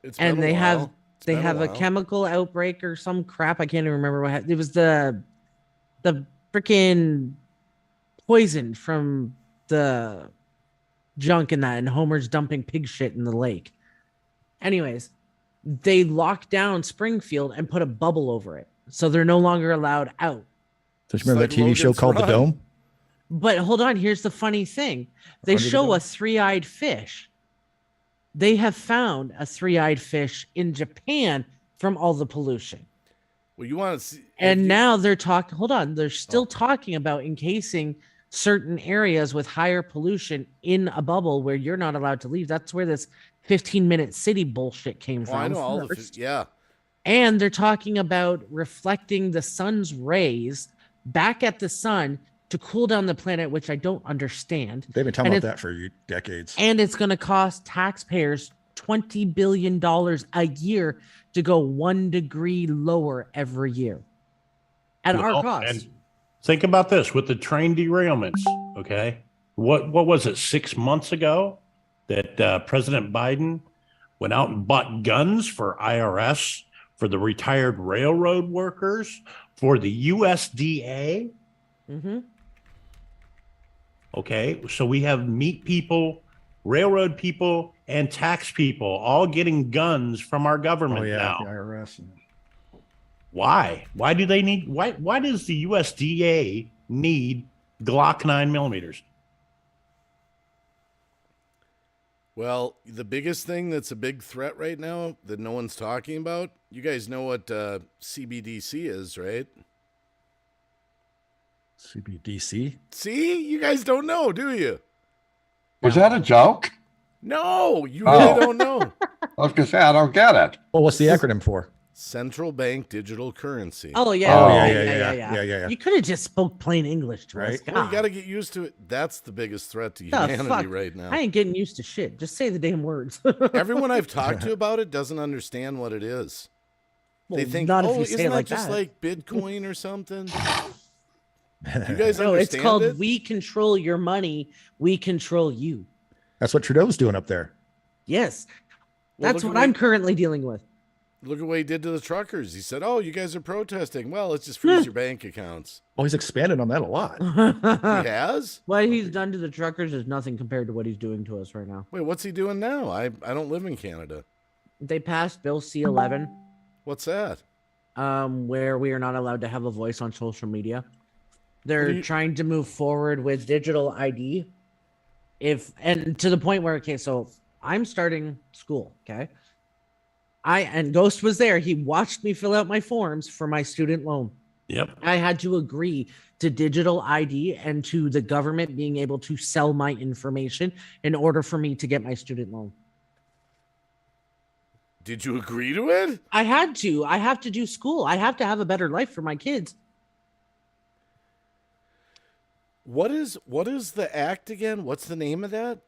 It's And been a they while. have It's they been have a while. chemical outbreak or some crap. I can't even remember what it was. The freaking poison from the junk in that, and Homer's dumping pig shit in the lake. Anyways, they locked down Springfield and put a bubble over it, so they're no longer allowed out. Don't you remember like that TV show Logan's called The Run. Dome? But hold on, here's the funny thing. They Under the show Dome? a three-eyed fish. They have found a three-eyed fish in Japan from all the pollution. Well, you want to see, And now they're talking, hold on, they're still talking about encasing certain areas with higher pollution in a bubble where you're not allowed to leave. That's where this 15-minute city bullshit came I from. know all the first. yeah. And they're talking about reflecting the sun's rays back at the sun to cool down the planet, which I don't understand. They've been talking And about that for decades. And it's going to cost taxpayers $20 billion a year to go 1 degree lower every year at our Well, cost. And think about this with the train derailments. Okay, what was it 6 months ago that President Biden went out and bought guns for IRS, for the retired railroad workers, for the USDA? Mm-hmm. Okay, so we have meat people, railroad people, and tax people all getting guns from our government now. the IRS. Why? Why do they need? Why does the USDA need Glock 9mm? Well, the biggest thing that's a big threat right now that no one's talking about, you guys know what CBDC is, right? CBDC? See? You guys don't know, do you? Was that a joke? No, you Oh. really don't know. I was going to say, I don't get it. Well, what's the acronym for? Central bank digital currency. Oh, yeah. Oh, yeah. You could have just spoke plain English to us. Right. Well, you God. got to get used to it. That's the biggest threat to The humanity fuck? right now. I ain't getting used to shit. Just say the damn words. Everyone I've talked to about it doesn't understand what it is. They think, not if oh, you isn't say it that like just that. like Bitcoin or something? You guys No, it's understand called it? "We control your money, we control you." That's what Trudeau's doing up there. Yes, Well, that's look what at I'm currently dealing with. Look at what he did to the truckers. He said, oh, you guys are protesting. Well, let's just freeze your bank accounts. Oh, he's expanded on that a lot. He has? What he's done to the truckers is nothing compared to what he's doing to us right now. Wait, what's he doing now? I don't live in Canada. They passed Bill C-11, What's that? where we are not allowed to have a voice on social media. What They're do you- trying to move forward with digital ID. And to the point where, okay, so I'm starting school, okay? And Ghost was there. He watched me fill out my forms for my student loan. Yep. I had to agree to digital ID and to the government being able to sell my information in order for me to get my student loan. Did you agree to it? I had to. I have to do school. I have to have a better life for my kids. What is the act again? What's the name of that?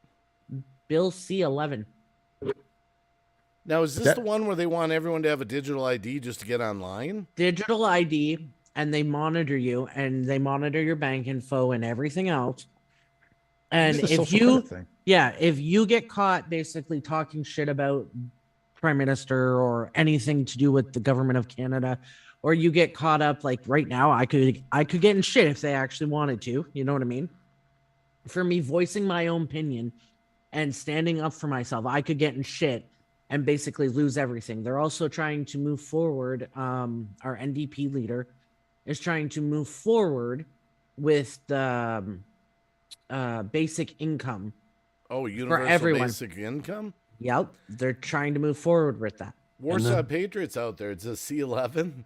Bill C-11. Now, is this That- the one where they want everyone to have a digital ID just to get online? Digital ID, and they monitor you, and they monitor your bank info and everything else. And It's the if social you, credit thing. yeah, if you get caught basically talking shit about Prime Minister or anything to do with the government of Canada, or you get caught up, like right now, I could get in shit if they actually wanted to. You know what I mean? For me voicing my own opinion and standing up for myself, I could get in shit and basically lose everything. They're also trying to move forward. Our NDP leader is trying to move forward with the basic income. Oh, universal everyone. basic income? Yep, they're trying to move forward with that. Warsaw Patriots out there. It's a C11.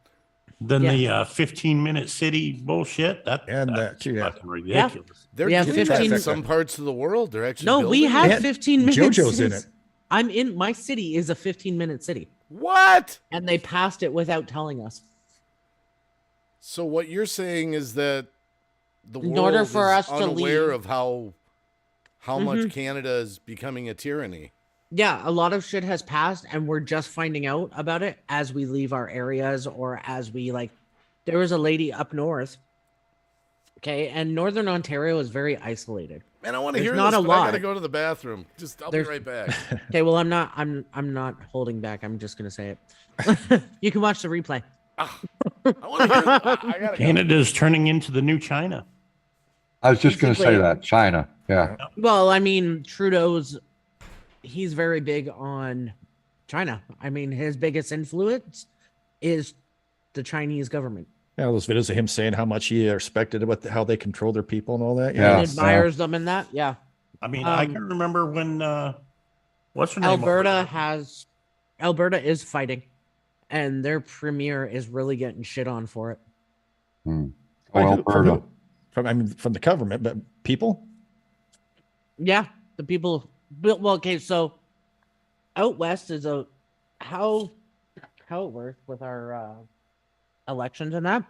Then Yeah. the 15-minute city bullshit. That's too, yeah. fucking ridiculous. They're We have doing that in 15 some parts of the world. They're actually No, we building have it. And 15 minutes. JoJo's in it. I'm in my city is a 15-minute city, What? and they passed it without telling us. So what you're saying is that the In world order for is us to unaware leave- of how much Canada is becoming a tyranny. Yeah, a lot of shit has passed, and we're just finding out about it as we leave our areas or as we like there was a lady up north. Okay, and Northern Ontario is very isolated. Man, I want to There's hear not this, a but I lot. gotta go to the bathroom. I'll be There's- right back. Okay, well, I'm not holding back. I'm just gonna say it. You can watch the replay. I want to hear. I gotta go. Canada's turning into the new China. I was just going to say Basically- that. China. Yeah. Well, I mean, he's very big on China. I mean, his biggest influence is the Chinese government. Yeah, those videos of him saying how much he respected about how they control their people and all that. Yeah. He admires them in that. Yeah. I mean, I can remember when what's her name? Alberta is fighting, and their premier is really getting shit on for it. Oh, From Alberta. who? From the government, but people. Yeah, the people. Well, okay, so out west is how it works with our elections and that.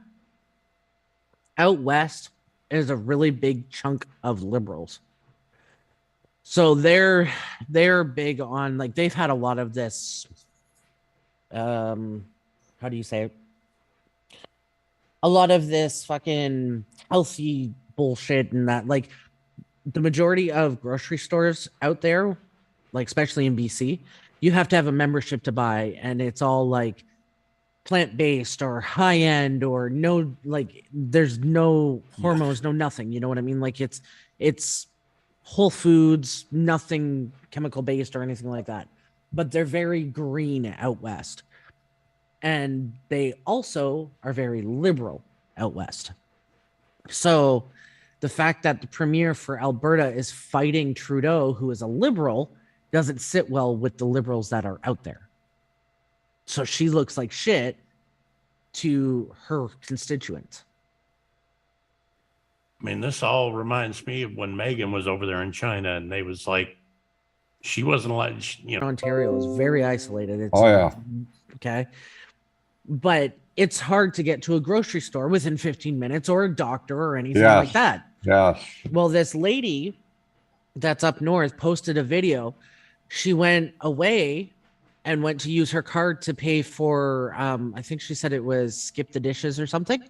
Out west is a really big chunk of liberals. So they're big on, like, they've had a lot of this how do you say it? A lot of this fucking healthy bullshit and that, like, the majority of grocery stores out there, like especially in BC, you have to have a membership to buy, and it's all like plant-based or high-end or no, like, there's no hormones, no nothing, you know what I mean? Like, it's whole foods, nothing chemical based or anything like that. But they're very green out west. And they also are very liberal out west. So the fact that the premier for Alberta is fighting Trudeau, who is a liberal, doesn't sit well with the liberals that are out there. So she looks like shit to her constituents. I mean, this all reminds me of when Megan was over there in China, and they was like, she wasn't allowed, Ontario is very isolated. It's, Oh, yeah. Okay. But it's hard to get to a grocery store within 15 minutes or a doctor or anything Yes. like that. Yes. Well, this lady that's up north posted a video. She went away and went to use her card to pay for, I think she said it was Skip the Dishes or something.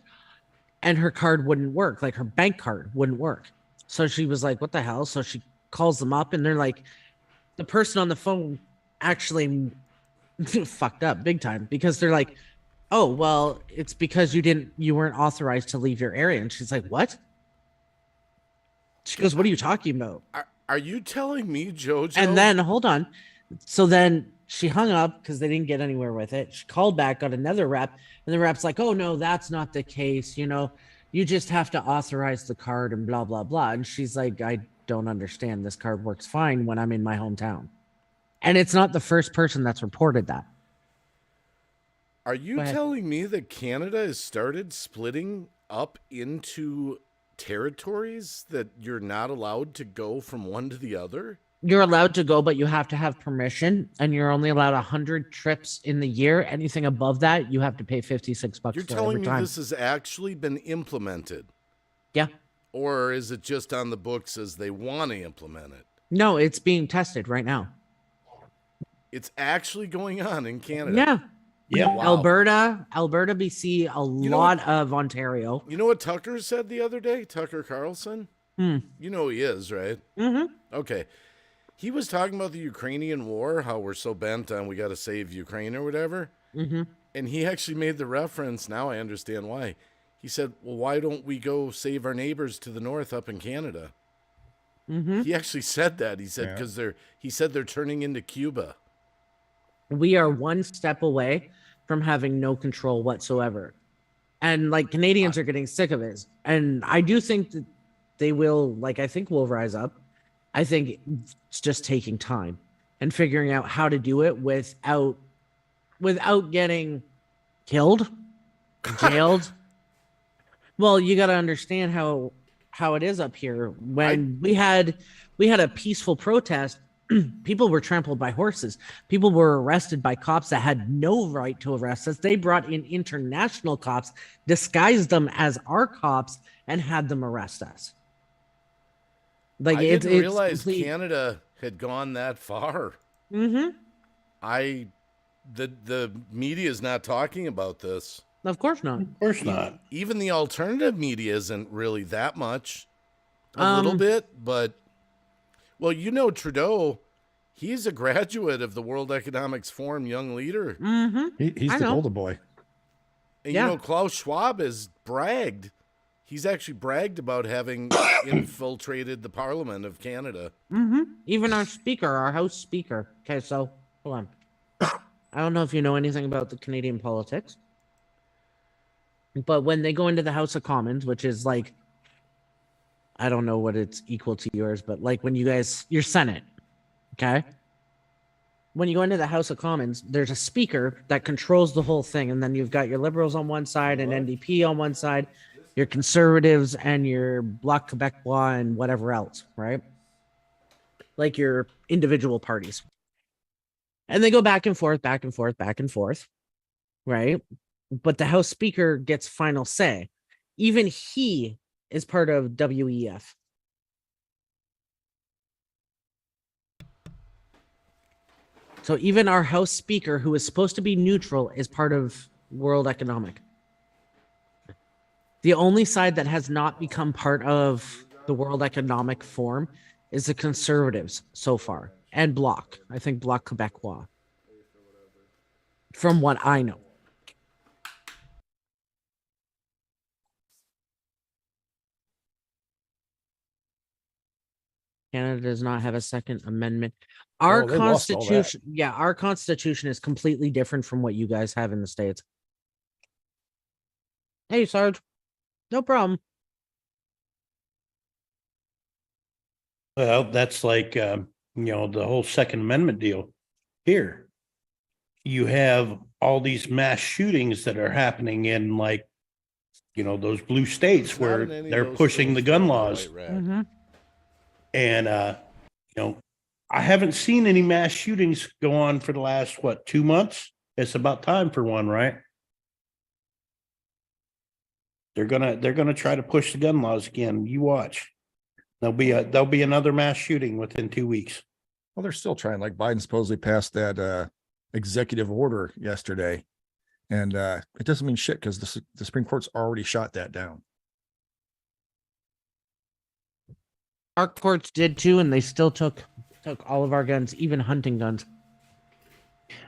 And her card wouldn't work. Like, her bank card wouldn't work. So she was like, what the hell? So she calls them up, and they're like, the person on the phone actually fucked up big time, because they're like, oh, well, it's because you weren't authorized to leave your area. And she's like, what? She goes, what are you talking about? Are you telling me, JoJo? And then, hold on. So then she hung up because they didn't get anywhere with it. She called back, got another rep, and the rep's like, oh, no, that's not the case. You know, you just have to authorize the card and blah, blah, blah. And she's like, I don't understand. This card works fine when I'm in my hometown. And it's not the first person that's reported that. Are you Go ahead. telling me that Canada has started splitting up into territories that you're not allowed to go from one to the other? You're allowed to go, but you have to have permission, and you're only allowed 100 trips in the year. Anything above that, you have to pay $56 You're for telling every me time. this has actually been implemented? Yeah. Or is it just on the books as they want to implement it? No, it's being tested right now. It's actually going on in Canada. Yeah. Yeah. Wow. Alberta, BC, lot of Ontario. You know what Tucker said the other day? Tucker Carlson? You know who he is, right? Mm-hmm. Okay. He was talking about the Ukrainian war, how we're so bent on we got to save Ukraine or whatever. Mm-hmm. And he actually made the reference. Now I understand why. He said, well, why don't we go save our neighbors to the north up in Canada? Mm-hmm. He actually said that. He said, because they're turning into Cuba. We are one step away from having no control whatsoever. And like, Canadians are getting sick of it. And I do think that they will, like, I think we'll rise up. I think it's just taking time and figuring out how to do it without getting killed, jailed. Well, you got to understand how it is up here. When we had a peaceful protest, people were trampled by horses. People were arrested by cops that had no right to arrest us. They brought in international cops, disguised them as our cops, and had them arrest us. Like, I it's didn't realize complete... Canada had gone that far. Mm-hmm. The media is not talking about this. Of course not. Of course not. Even the alternative media isn't really that much. A little bit, but well, you know, Trudeau, he's a graduate of the World Economics Forum Young Leader. Mm-hmm. He's the golden boy. And Yeah. you know, Klaus Schwab has bragged. He's actually bragged about having infiltrated the Parliament of Canada. Mm-hmm. Even our speaker, our House Speaker. Okay, so hold on. I don't know if you know anything about the Canadian politics, but when they go into the House of Commons, which is like, I don't know what it's equal to yours, but like when you guys, your Senate, okay? When you go into the House of Commons, there's a speaker that controls the whole thing, and then you've got your Liberals on one side and NDP on one side, your Conservatives and your Bloc Québécois and whatever else, right? Like your individual parties. And they go back and forth, back and forth, back and forth, right? But the House Speaker gets final say. Even he is part of WEF. So even our House Speaker, who is supposed to be neutral, is part of World Economic. The only side that has not become part of the World Economic Forum is the Conservatives so far, and Bloc. I think Bloc Québécois. From what I know. Canada does not have a Second Amendment. Our Oh, they lost all that. Constitution, yeah, our Constitution is completely different from what you guys have in the States. Hey, Sarge. No problem. Well, that's like, you know, the whole Second Amendment deal. Here, you have all these mass shootings that are happening in, like, you know, those blue states It's not where in any of they're those pushing the states gun that laws. white rag. Mm-hmm. And, you know, I haven't seen any mass shootings go on for the last, 2 months? It's about time for one, right? They're gonna try to push the gun laws again. You watch. There'll be another mass shooting within 2 weeks. Well, they're still trying. Like Biden supposedly passed that executive order yesterday, and it doesn't mean shit because the Supreme Court's already shot that down. Our courts did too, and they still took all of our guns, even hunting guns.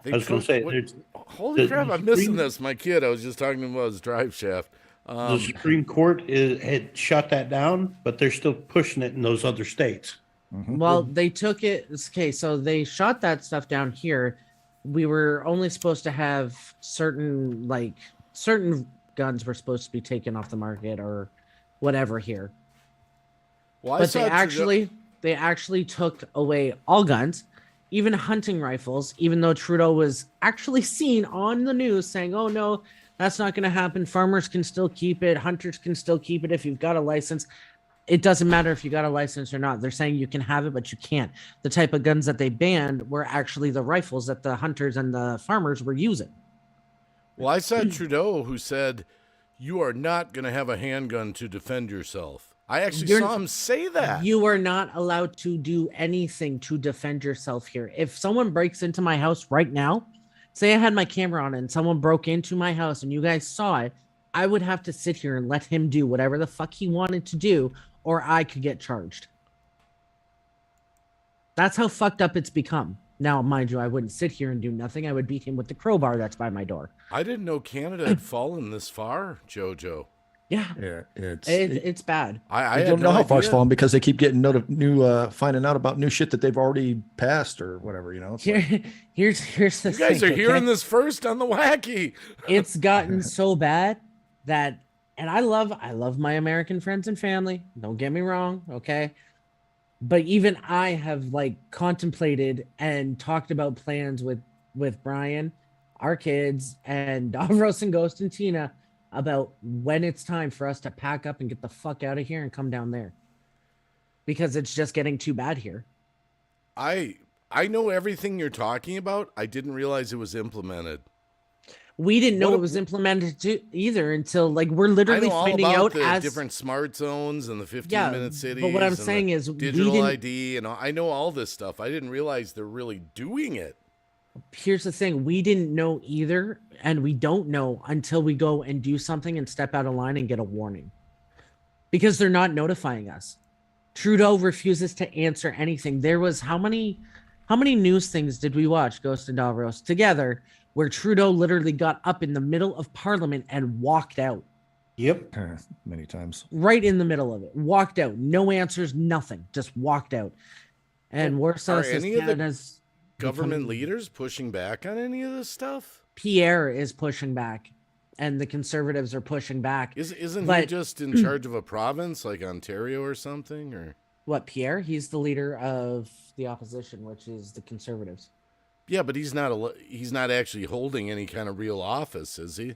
They I was going to say, there's- holy the crap, I'm missing Supreme- this. My kid, I was just talking about his drive shaft. the Supreme Court had shut that down, but they're still pushing it in those other states. Well, they took it. Okay, so they shot that stuff down here. We were only supposed to have certain guns were supposed to be taken off the market or whatever here. Well, I But saw they actually took away all guns, even hunting rifles, even though Trudeau was actually seen on the news saying, "Oh no, that's not going to happen. Farmers can still keep it. Hunters can still keep it if you've got a license." It doesn't matter if you got a license or not. They're saying you can have it, but you can't. The type of guns that they banned were actually the rifles that the hunters and the farmers were using. Well, I saw Trudeau who said, "You are not going to have a handgun to defend yourself." I actually saw him say that. You are not allowed to do anything to defend yourself here. If someone breaks into my house right now, say I had my camera on and someone broke into my house and you guys saw it, I would have to sit here and let him do whatever the fuck he wanted to do, or I could get charged. That's how fucked up it's become. Now, mind you, I wouldn't sit here and do nothing. I would beat him with the crowbar that's by my door. I didn't know Canada had fallen this far, Jojo. Yeah, Yeah, it's bad. I I don't had know no how far it's idea. fallen because they keep getting finding out about new shit that they've already passed or whatever. You know, it's like, Here's the You guys thing, are hearing okay? this first on the Wacky. It's gotten so bad that, and I love my American friends and family. Don't get me wrong, okay? But even I have contemplated and talked about plans with Brian, our kids, and Davros and Ghost and Tina about when it's time for us to pack up and get the fuck out of here and come down there, because it's just getting too bad here. I know everything you're talking about. I didn't realize it was implemented. We didn't know What it was implemented either until we're I literally know all finding about out the as different smart zones and the 15-minute Yeah, cities. but what I'm and saying the is we digital didn't- ID, and I know all this stuff. I didn't realize they're really doing it. here's the thing, we didn't know either, and we don't know until we go and do something and step out of line and get a warning, because they're not notifying us. Trudeau refuses to answer anything. There was how many news things did we watch, Ghost and Davros, together, where Trudeau literally got up in the middle of Parliament and walked out? Yep. Many times. Right in the middle of it. Walked out. No answers, nothing. Just walked out. And Warsaw says any of the Canada's government leaders pushing back on any of this stuff? Pierre is pushing back, and the Conservatives are pushing back. Isn't he just in charge of a province like Ontario or something? Or what, Pierre? He's the leader of the opposition, which is the Conservatives. Yeah, but he's not actually holding any kind of real office, is he?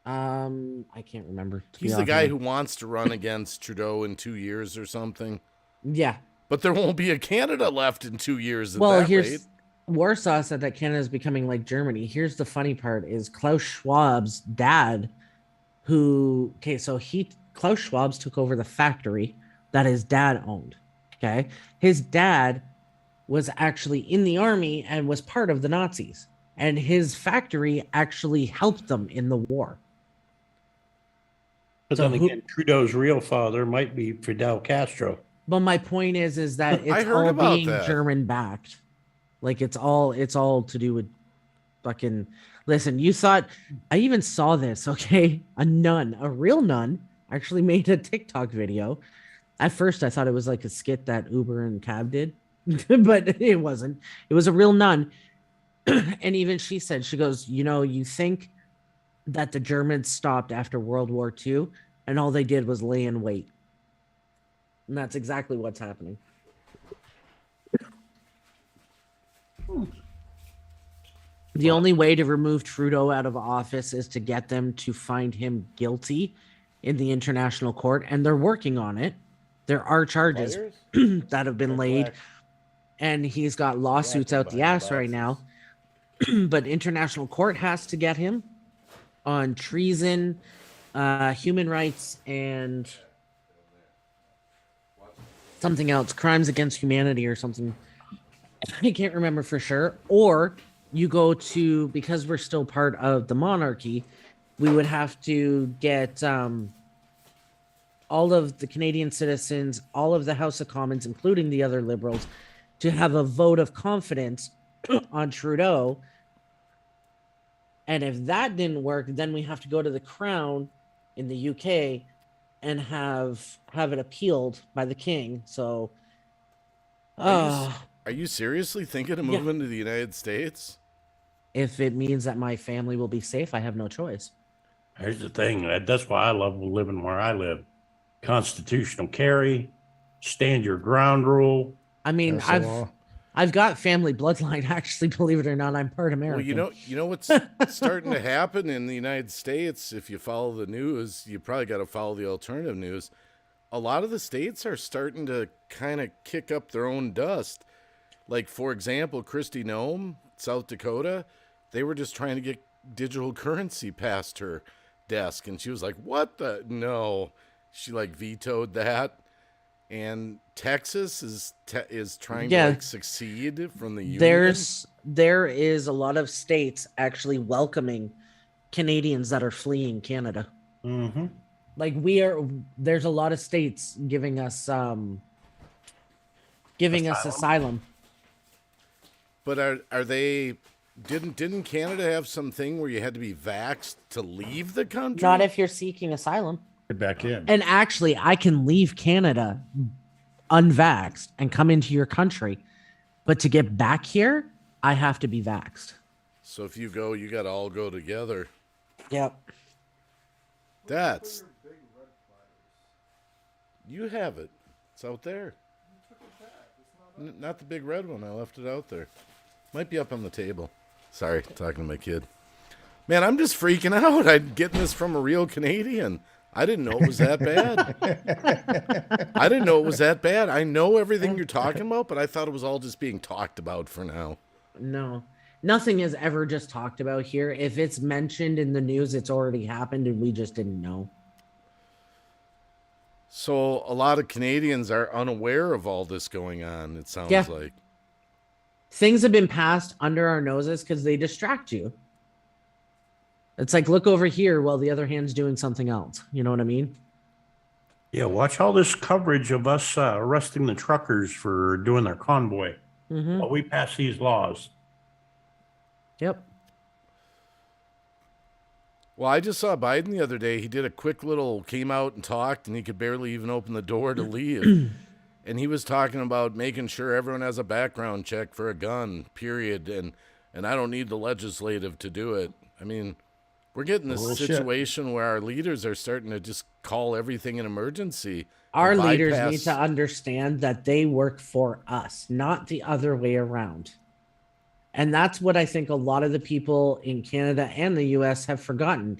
I can't remember. He's the guy who wants to run against Trudeau in 2 years or something. Yeah. But there won't be a Canada left in 2 years at that rate. Warsaw said that Canada is becoming like Germany. Here's the funny part is Klaus Schwab's dad, Klaus Schwab's took over the factory that his dad owned. Okay. His dad was actually in the army and was part of the Nazis. And his factory actually helped them in the war. But then again, Trudeau's real father might be Fidel Castro. But my point is that it's heard all about being that. German backed. Like it's all to do with fucking. Listen, you thought I even saw this, okay? A real nun, actually made a TikTok video. At first, I thought it was like a skit that Uber and Cab did, but it wasn't. It was a real nun. And even she said, she goes, you think that the Germans stopped after World War II and all they did was lay in wait. And that's exactly what's happening. The only way to remove Trudeau out of office is to get them to find him guilty in the international court. And they're working on it. There are charges that have been laid. And he's got lawsuits out the ass right now. But international court has to get him on treason, human rights, and something else, crimes against humanity or something. I can't remember for sure. Or you go to, because we're still part of the monarchy, we would have to get all of the Canadian citizens, all of the House of Commons, including the other Liberals, to have a vote of confidence on Trudeau. And if that didn't work, then we have to go to the Crown in the UK and have it appealed by the King. So, Are you seriously thinking of moving to the United States? If it means that my family will be safe, I have no choice. Here's the thing. That's why I love living where I live. Constitutional carry, stand your ground rule. I mean, I've got family bloodline, actually, believe it or not. I'm part American. Well, you know what's starting to happen in the United States, if you follow the news, you probably got to follow the alternative news. A lot of the states are starting to kind of kick up their own dust. Like, for example, Kristi Noem, South Dakota, they were just trying to get digital currency past her desk. And she was like, what the? No. She, vetoed that. And Texas is trying to succeed from the union. There is a lot of states actually welcoming Canadians that are fleeing Canada. Mm-hmm. There's a lot of states giving us asylum. But are they? Didn't Canada have something where you had to be vaxxed to leave the country? Not if you're seeking asylum. Get back in. And actually, I can leave Canada unvaxxed and come into your country. But to get back here, I have to be vaxxed. So if you go, you got to all go together. Yep. You have it. It's out there. Not the big red one. I left it out there. Might be up on the table. Sorry, talking to my kid. Man, I'm just freaking out. I'm getting this from a real Canadian. I didn't know it was that bad. I didn't know it was that bad. I know everything you're talking about, but I thought it was all just being talked about for now. No. Nothing is ever just talked about here. If it's mentioned in the news, it's already happened and we just didn't know. So a lot of Canadians are unaware of all this going on, it sounds like. things have been passed under our noses because they distract you. It's like, look over here while the other hand's doing something else. You know what I mean? Yeah, watch all this coverage of us arresting the truckers for doing their convoy while we pass these laws. Yep. Well, I just saw Biden the other day. He did a quick little, came out and talked, and he could barely even open the door to leave. And he was talking about making sure everyone has a background check for a gun, period. And I don't need the legislative to do it. I mean, we're getting this situation where our leaders are starting to just call everything an emergency. Our leaders need to understand that they work for us, not the other way around. And that's what I think a lot of the people in Canada and the US have forgotten.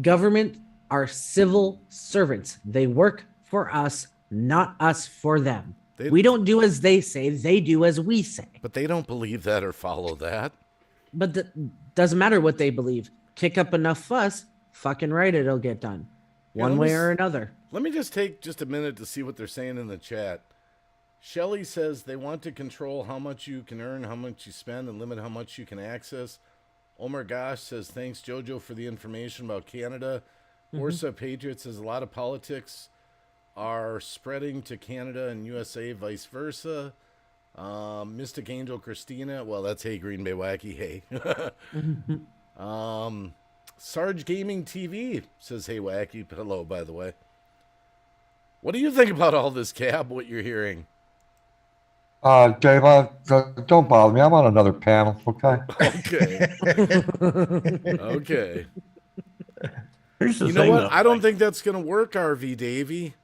Government are civil servants. They work for us, not us for them. We don't do as they say, they do as we say. But they don't believe that or follow that. But doesn't matter what they believe. Kick up enough fuss, fucking right, it'll get done. One way or another. Let me just take just a minute to see what they're saying in the chat. Shelly says they want to control how much you can earn, how much you spend, and limit how much you can access. Omar Gosh says, thanks, Jojo, for the information about Canada. Orsa Patriot says, a lot of politics are spreading to Canada and USA, vice versa. Mystic Angel Christina, well, that's Hey Green Bay Wacky, hey. Sarge Gaming TV says, hey Wacky, hello, by the way. What do you think about all this, Cab, what you're hearing? Dave, don't bother me. I'm on another panel, okay? Okay. Here's the you thing, know what? though, I don't think that's going to work, RV Davey.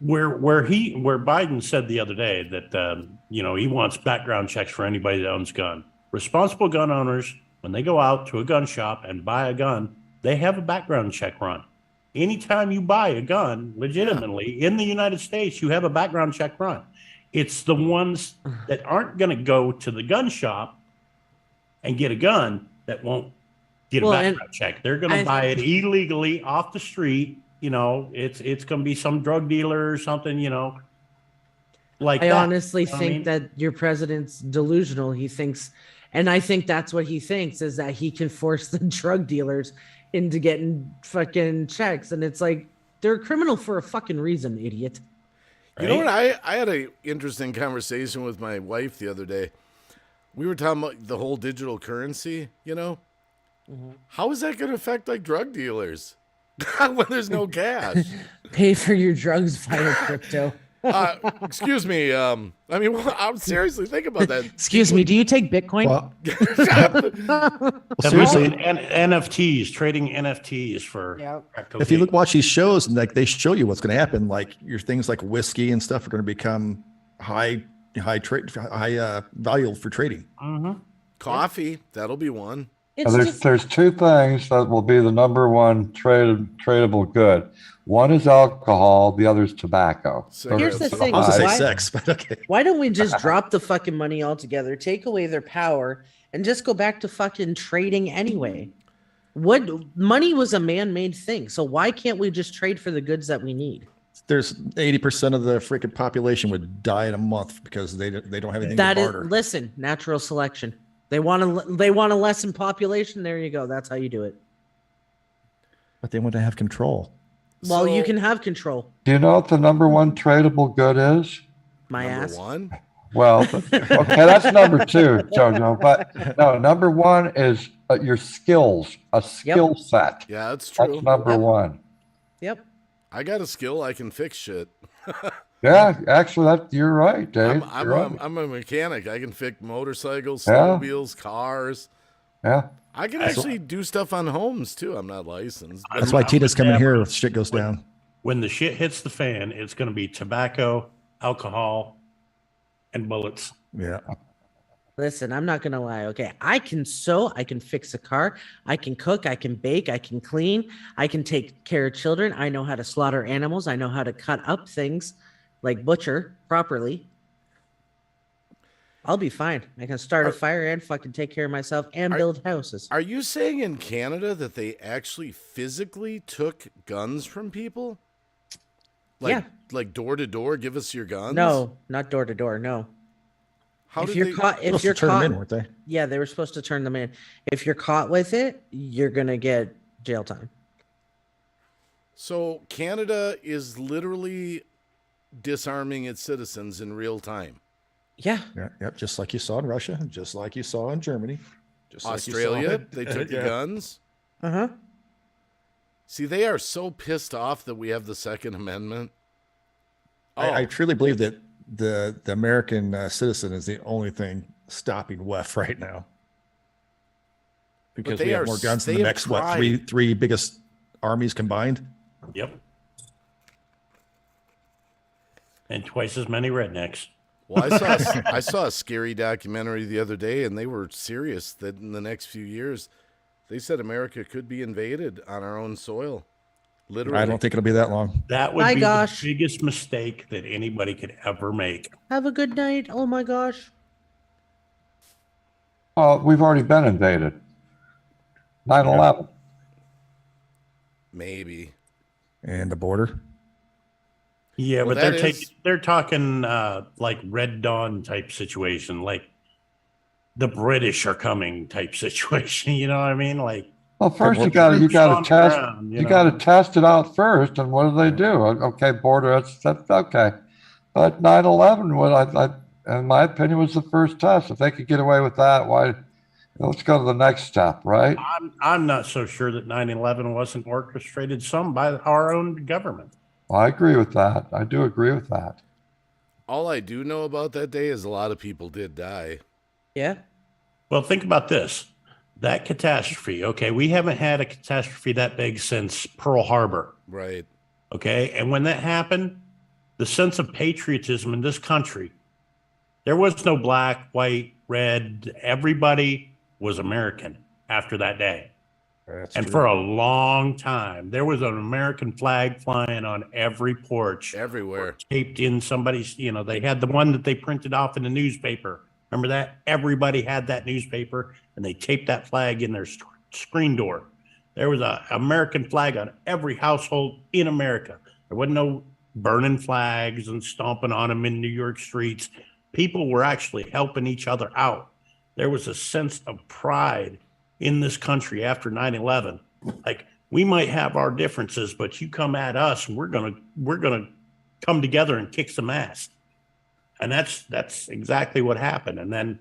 Where Biden said the other day that he wants background checks for anybody that owns a gun. Responsible gun owners, when they go out to a gun shop and buy a gun, they have a background check run. Anytime you buy a gun legitimately in the United States, you have a background check run. It's the ones that aren't going to go to the gun shop and get a gun that won't get a background check. They're going to buy it illegally off the street. It's going to be some drug dealer or something, like I that. honestly think that your president's delusional. He thinks, and I think that's what he thinks, is that he can force the drug dealers into getting fucking checks. And it's like, they're a criminal for a fucking reason, idiot. You know what? I had an interesting conversation with my wife the other day. We were talking about the whole digital currency, How is that going to affect like drug dealers when there's no cash? Pay for your drugs via crypto. Excuse me. I'm seriously think about that. Excuse me. Do you take Bitcoin? Seriously, and NFTs, trading NFTs for. If you watch these shows, and like they show you what's going to happen, like your things like whiskey and stuff are going to become high value for trading. Coffee, that'll be one. There's two things that will be the number one tradable good. One is alcohol, the other is tobacco. Here's the thing. I was going to say sex, but okay. Why don't we just drop the fucking money altogether, take away their power, and just go back to fucking trading anyway? Money was a man-made thing, so why can't we just trade for the goods that we need? There's 80% of the freaking population would die in a month because they don't have anything to barter. Listen, natural selection. They want to lessen population. There you go. That's how you do it. But they want to have control. Well, you can have control. Do you know what the number one tradable good is? My ass. Number one? Well, okay, that's number two, Jojo. But no, number one is your skills, a skill set. Yeah, that's true. That's number one. Yep. I got a skill. I can fix shit. Yeah, actually, you're right, Dave. I'm a mechanic. I can fix motorcycles, snowmobiles, cars. Yeah. I can actually do stuff on homes, too. I'm not licensed. That's why Tita's coming here if shit goes down. When the shit hits the fan, it's going to be tobacco, alcohol, and bullets. Yeah. Listen, I'm not going to lie. Okay. I can sew. I can fix a car. I can cook. I can bake. I can clean. I can take care of children. I know how to slaughter animals. I know how to cut up things like butcher properly. I'll be fine. I can start a fire and fucking take care of myself and build houses. Are you saying in Canada that they actually physically took guns from people? Like door to door, give us your guns? No, not door to door. No. How if did you're they? caught, if Supposed you're to turn caught, them in, weren't they? yeah, they were supposed to turn them in. If you're caught with it, you're gonna get jail time. So Canada is literally disarming its citizens in real time. Yeah. Yeah, yep. Just like you saw in Russia, just like you saw in Germany, just Australia, like you saw they took the guns. Uh huh. See, they are so pissed off that we have the Second Amendment. I truly believe that the American citizen is the only thing stopping WEF right now. Because we have more guns than the next three biggest armies combined. Yep. And twice as many rednecks. Well, I saw a scary documentary the other day, and they were serious that in the next few years, they said America could be invaded on our own soil. Literally. I don't think it'll be that long. That would My be gosh. the biggest mistake that anybody could ever make. Have a good night. Oh my gosh. We've already been invaded. 9/11. Maybe. And the border. Yeah, Well, but that they're talking like Red Dawn type situation, like the British are coming type situation. You know what I mean? Like, Well, first you troops on got the to test ground, you know? got to test it out first, and what do they do? Okay, border, that's okay, but 9/11, in my opinion, was the first test. If they could get away with that, why? Let's go to the next step, right? I'm not so sure that 9/11 wasn't orchestrated some by our own government. Well, I agree with that. I do agree with that. All I do know about that day is a lot of people did die. Yeah. Well, think about this. That catastrophe, okay, we haven't had a catastrophe that big since Pearl Harbor, Right. okay? And when that happened, the sense of patriotism in this country, there was no black, white, red. Everybody was American after that day. That's And true. for a long time, there was an American flag flying on every porch. Everywhere. Taped in somebody's, they had the one that they printed off in the newspaper. Remember that? Everybody had that newspaper, and they taped that flag in their screen door. There was an American flag on every household in America. There wasn't no burning flags and stomping on them in New York streets. People were actually helping each other out. There was a sense of pride in this country after 9/11. Like, we might have our differences, but you come at us, and we're gonna come together and kick some ass. And that's exactly what happened. And then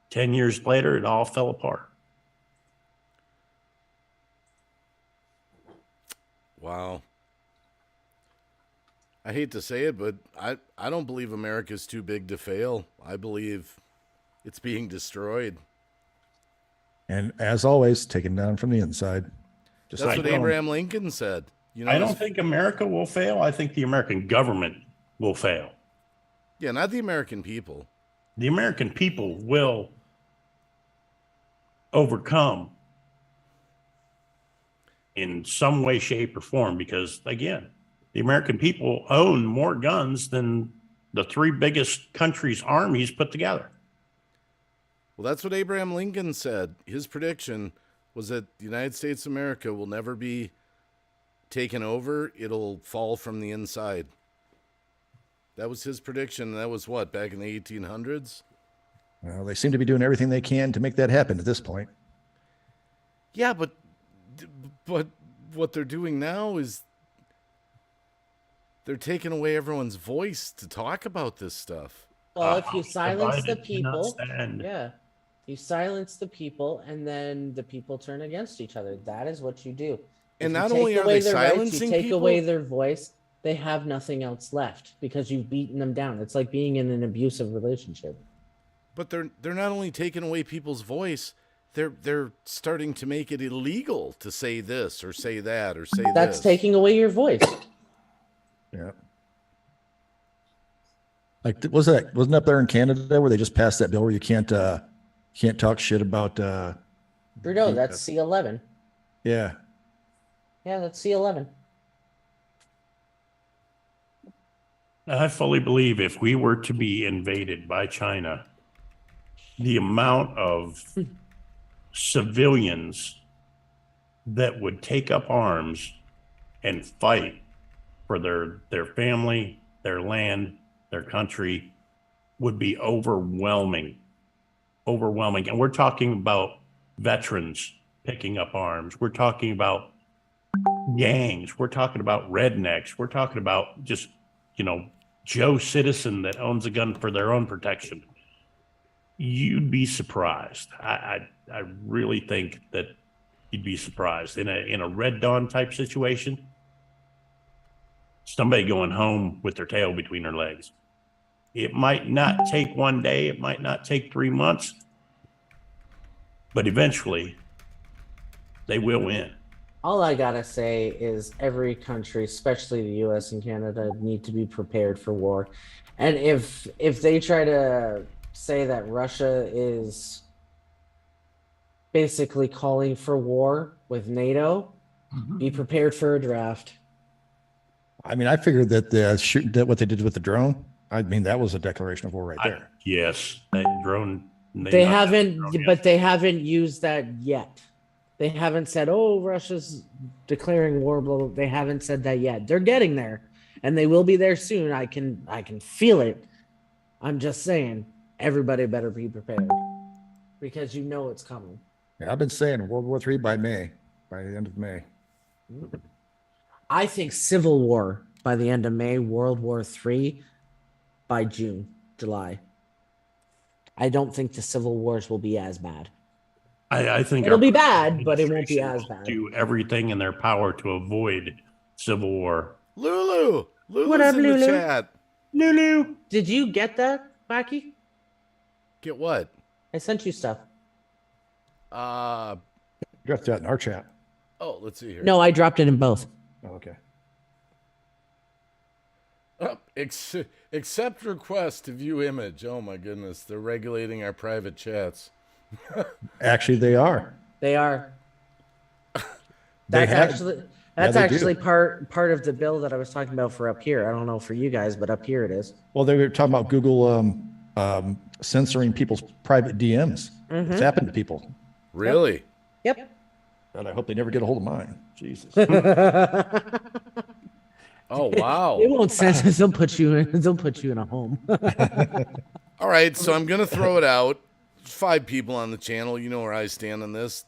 10 years later, it all fell apart. Wow. I hate to say it, but I don't believe America's too big to fail. I believe it's being destroyed. And as always, taken down from the inside. That's like what Abraham Lincoln said. I don't think America will fail. I think the American government will fail. Yeah, not the American people. The American people will overcome in some way, shape, or form, because, again, the American people own more guns than the three biggest countries' armies put together. Well, that's what Abraham Lincoln said. His prediction was that the United States of America will never be taken over. It'll fall from the inside. That was his prediction. That was what, back in the 1800s? Well, they seem to be doing everything they can to make that happen at this point. Yeah, but what they're doing now is they're taking away everyone's voice to talk about this stuff. Well, if you silence the Divided cannot people, stand. yeah, you silence the people, and then the people turn against each other. That is what you do. And If you not take only are away they their rights, silencing you take people, away their voice, they have nothing else left because you've beaten them down. It's like being in an abusive relationship. but they're not only taking away people's voice, they're starting to make it illegal to say this or say that or say That's this. taking away your voice. Yeah. Like, wasn't up there in Canada where they just passed that bill where you can't talk shit about Trudeau, that's C11. yeah. Yeah, that's C11. I fully believe if we were to be invaded by China, the amount of civilians that would take up arms and fight for their family, their land, their country, would be overwhelming. And we're talking about veterans picking up arms. We're talking about gangs. We're talking about rednecks. We're talking about just, Joe citizen that owns a gun for their own protection. You'd be surprised. I really think that you'd be surprised in a Red Dawn type situation. Somebody going home with their tail between their legs. It might not take one day. It might not take 3 months, but eventually they will win. All I gotta say is every country, especially the U.S. and Canada, need to be prepared for war. And if they try to say that Russia is basically calling for war with NATO, be prepared for a draft. I mean, I figured that that what they did with the drone, I mean, that was a declaration of war right there. Yes, that drone. They haven't, but they haven't used that yet. They haven't said, "Oh, Russia's declaring war." Blah, blah. They haven't said that yet. They're getting there, and they will be there soon. I can feel it. I'm just saying, everybody better be prepared because it's coming. Yeah, I've been saying World War III by May, by the end of May. I think Civil War by the end of May, World War III by June, July. I don't think the civil wars will be as bad. I think it'll be bad, but it won't be as bad. Do everything in their power to avoid civil war. Lulu's What up, in Lulu? the chat. Lulu, did you get that, Wacky? Get what? I sent you stuff. Dropped that in our chat. Oh, let's see here. No, I dropped it in both. Oh, okay. Accept request to view image. Oh my goodness, they're regulating our private chats. Actually, they are. They are. They That's have- actually do. part of the bill that I was talking about for up here. I don't know for you guys, but up here it is. Well, they were talking about Google censoring people's private DMs. It's happened to people. Really? Yep. And I hope they never get a hold of mine. Jesus. Oh wow. They won't censor. They'll put you in a home. All right, so I'm gonna throw it out. 5 people on the channel. You know where I stand on this.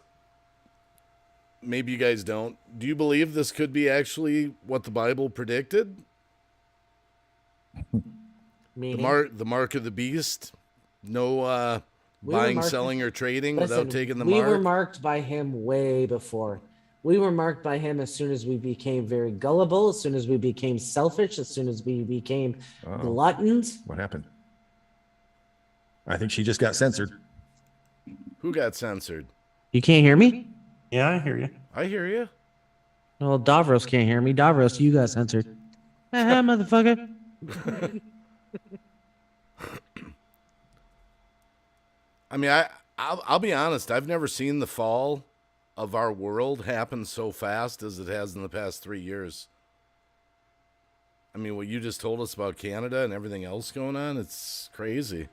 Maybe you guys don't. Do you believe this could be actually what the Bible predicted? The mark of the beast. No buying, selling, or trading without taking the mark. We were marked by him way before. We were marked by him as soon as we became very gullible, as soon as we became selfish, as soon as we became gluttons. What happened? I think she just got censored. Who got censored? You can't hear me? Yeah, I hear you. I hear you. Well, Davros can't hear me. Davros, you got censored. Motherfucker. I mean, I'll be honest. I've never seen the fall of our world happen so fast as it has in the past 3 years. I mean, what you just told us about Canada and everything else going on, it's crazy.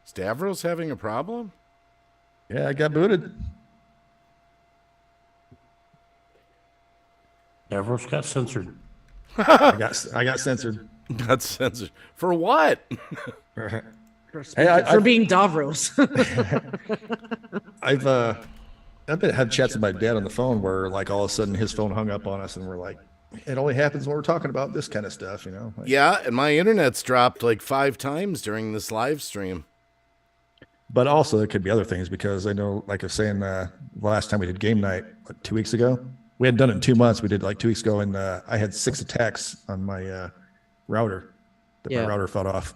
Stavros having a problem? Yeah, I got booted. Davros got censored. I got censored. Got censored. For what? For being Davros. I've had chats with my dad on the phone where like all of a sudden his phone hung up on us and we're like, it only happens when we're talking about this kind of stuff, you know? Like, Yeah, and my internet's dropped like 5 times during this live stream. but also there could be other things because I know, like I was saying, the last time we did game night, like 2 weeks ago, we hadn't done it in 2 months. We did like 2 weeks ago, and I had 6 attacks on my router. My router fell off.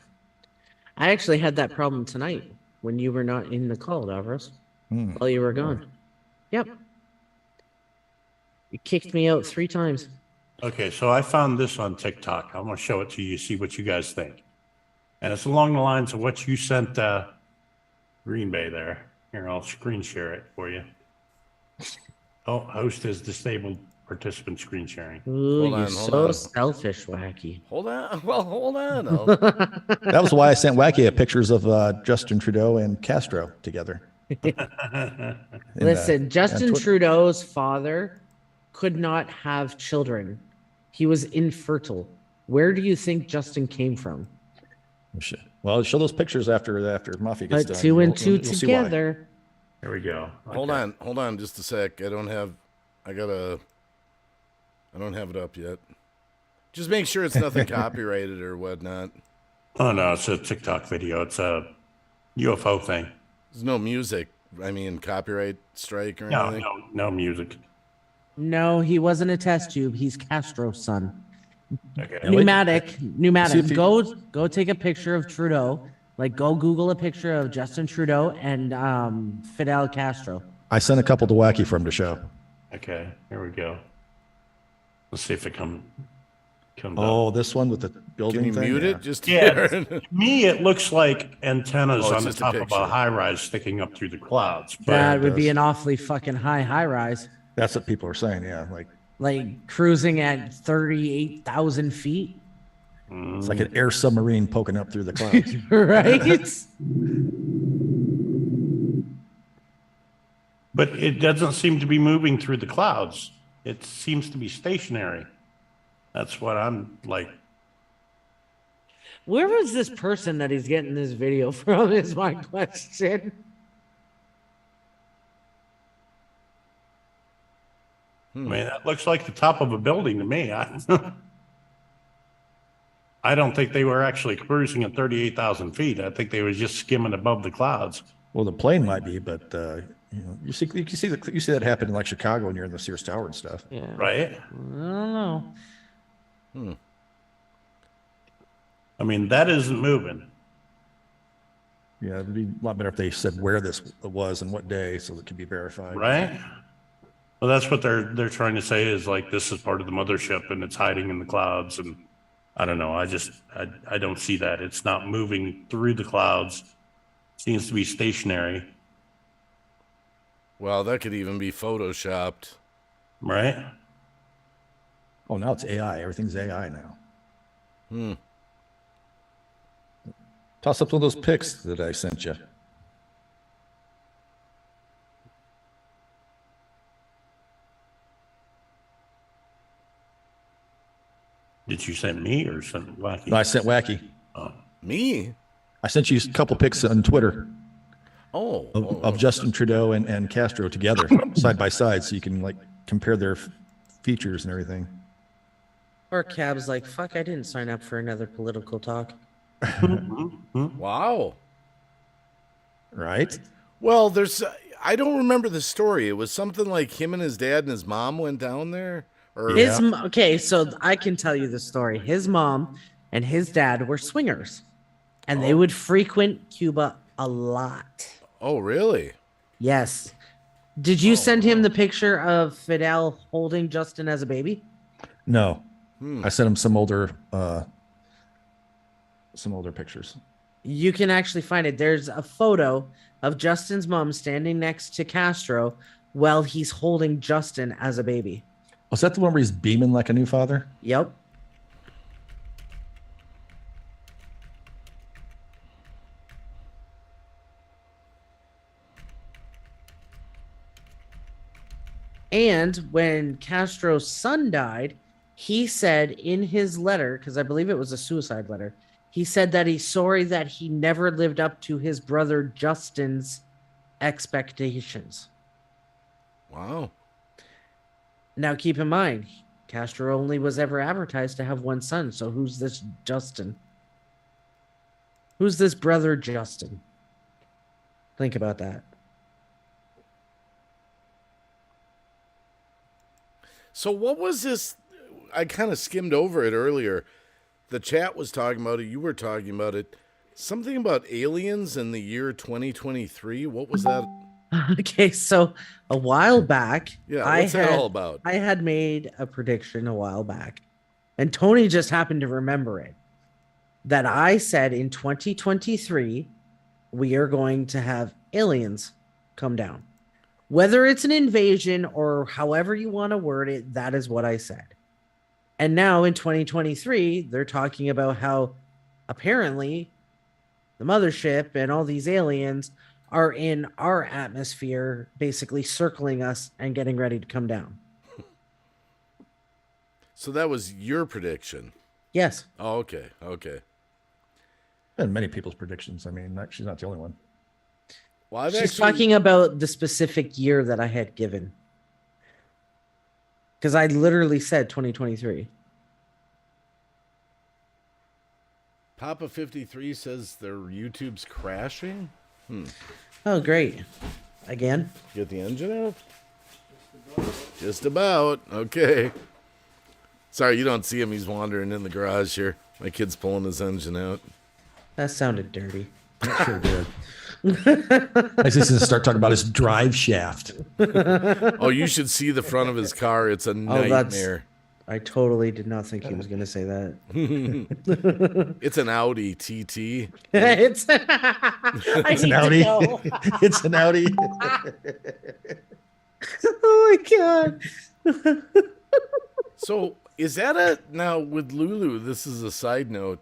I actually had that problem tonight when you were not in the call, Davros. While you were gone. Yep. You kicked me out 3 times. Okay, so I found this on TikTok. I'm going to show it to you, see what you guys think. And it's along the lines of what you sent Green Bay there. Here, I'll screen share it for you. Oh, host has disabled participant screen sharing. Ooh, Hold you're on, so selfish, Wacky. Hold on. Well, hold on. That was why I sent Wacky pictures of Justin Trudeau and Castro together. Listen, Justin Trudeau's father could not have children. He was infertile. Where do you think Justin came from? Well, show those pictures after Mafia gets Put done. two and two You'll see why. together. Here we go. Hold on just a sec. I don't have it up yet. Just make sure it's nothing copyrighted or whatnot. Oh no, it's a TikTok video. It's a UFO thing. There's no music. I mean, copyright strike or anything? No music. No, he wasn't a test tube. He's Castro's son. Okay. Pneumatic. See if Go take a picture of Trudeau. Like, go Google a picture of Justin Trudeau and Fidel Castro. I sent a couple to Wacky for him to show. Okay, here we go. Let's see if it comes Oh, up. this one with the building Can you thing? mute Yeah. it? Just Yeah, to me, it looks like antennas Oh, it's on the just a top of picture. a high-rise sticking up through the clouds. But That would be does. an awfully fucking high rise. That's what people are saying. Yeah, Like cruising at 38,000 feet. it's like an air submarine poking up through the clouds. Right? but it doesn't seem to be moving through the clouds. It seems to be stationary. That's what I'm like. Where was this person that he's getting this video from is my question. I mean, that looks like the top of a building to me. I don't think they were actually cruising at 38,000 feet. I think they were just skimming above the clouds. Well, the plane might be, but you see that happen in like Chicago when you're in the Sears Tower and stuff. Yeah. Right? I don't know. I mean, that isn't moving. Yeah, it'd be a lot better if they said where this was and what day, so it could be verified. Right? Well, that's what they're trying to say is like this is part of the mothership and it's hiding in the clouds. And I don't know. I don't see that. It's not moving through the clouds. It seems to be stationary. Well, that could even be photoshopped. Right? Oh, now it's AI. Everything's AI now. Toss up one of those pics that I sent you. Did you send me or send Wacky? No, I sent Wacky. Me? I sent you a couple pics on Twitter Oh. of Justin Trudeau and Castro together, side by side, so you can like compare their features and everything. Or Cab's like, fuck, I didn't sign up for another political talk. Wow. Right? Well, I don't remember the story. It was something like him and his dad and his mom went down there. Or Okay, so I can tell you the story. His mom and his dad were swingers, and they would frequent Cuba a lot. Oh, really? Yes. Did you send him the picture of Fidel holding Justin as a baby? No. I sent him some older pictures. You can actually find it. There's a photo of Justin's mom standing next to Castro while he's holding Justin as a baby. Was that the one where he's beaming like a new father? Yep. And when Castro's son died, he said in his letter, because I believe it was a suicide letter, he said that he's sorry that he never lived up to his brother Justin's expectations. Wow. Now, keep in mind, Castro only was ever advertised to have one son. So who's this Justin? Who's this brother Justin? Think about that. So what was this? I kind of skimmed over it earlier. The chat was talking about it. You were talking about it. Something about aliens in the year 2023. What was that? Okay, so a while back, Yeah, what's that all about? I had made a prediction a while back, and Tony just happened to remember it. That I said in 2023, we are going to have aliens come down. Whether it's an invasion or however you want to word it, that is what I said. And now in 2023, they're talking about how apparently the mothership and all these aliens are in our atmosphere, basically circling us and getting ready to come down. So that was your prediction. Yes. Oh, okay. Okay. And many people's predictions. I mean, she's not the only one. Well, I've She's actually, talking about the specific year that I had given. Because I literally said 2023. Papa 53 says their YouTube's crashing. Oh, great. Again? Get the engine out? Just about. Okay. Sorry, you don't see him. He's wandering in the garage here. My kid's pulling his engine out. That sounded dirty. It sure did. I just need to start talking about his drive shaft. Oh, you should see the front of his car. It's a nightmare. I totally did not think he was going to say that. It's an Audi TT. It's It's an Audi. It's an Audi. Oh my god. So is that now with Lulu, this is a side note.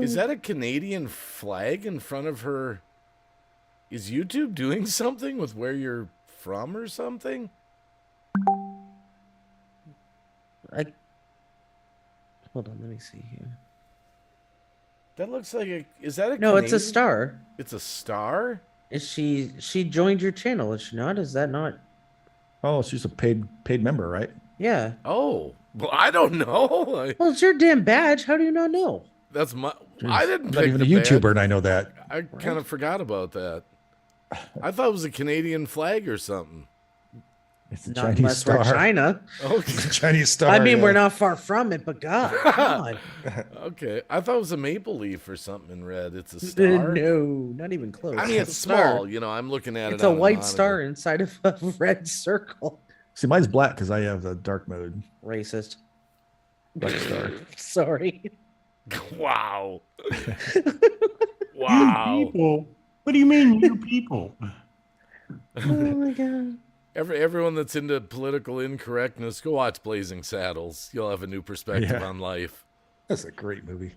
Is that a Canadian flag in front of her? Is YouTube doing something with where you're from or something? Hold on, let me see here. That looks like a. Is that a? No, Canadian? it's a star. It's a star. Is she joined your channel? Is she not? Is that not? Oh, she's a paid member, right? Yeah. Oh, well, I don't know. Well, it's your damn badge. How do you not know? That's my. I didn't. I'm not pick even a the YouTuber, badge. and I know that. I kind of forgot about that. I thought it was a Canadian flag or something. It's a Not Chinese unless we're star. China. Okay. It's a Chinese star. I mean, yeah. we're not far from it, but God, come on. Okay. I thought it was a maple leaf or something in red. It's a star. No, not even close. I mean, it's a star. small. You know, I'm looking at It's it. a on white monitor. star inside of a red circle. See, mine's black because I have the dark mode. Racist. Black star. Sorry. Wow. Wow. People. What do you mean, you people? Oh my god. Everyone that's into political incorrectness, go watch Blazing Saddles. You'll have a new perspective Yeah. on life. That's a great movie.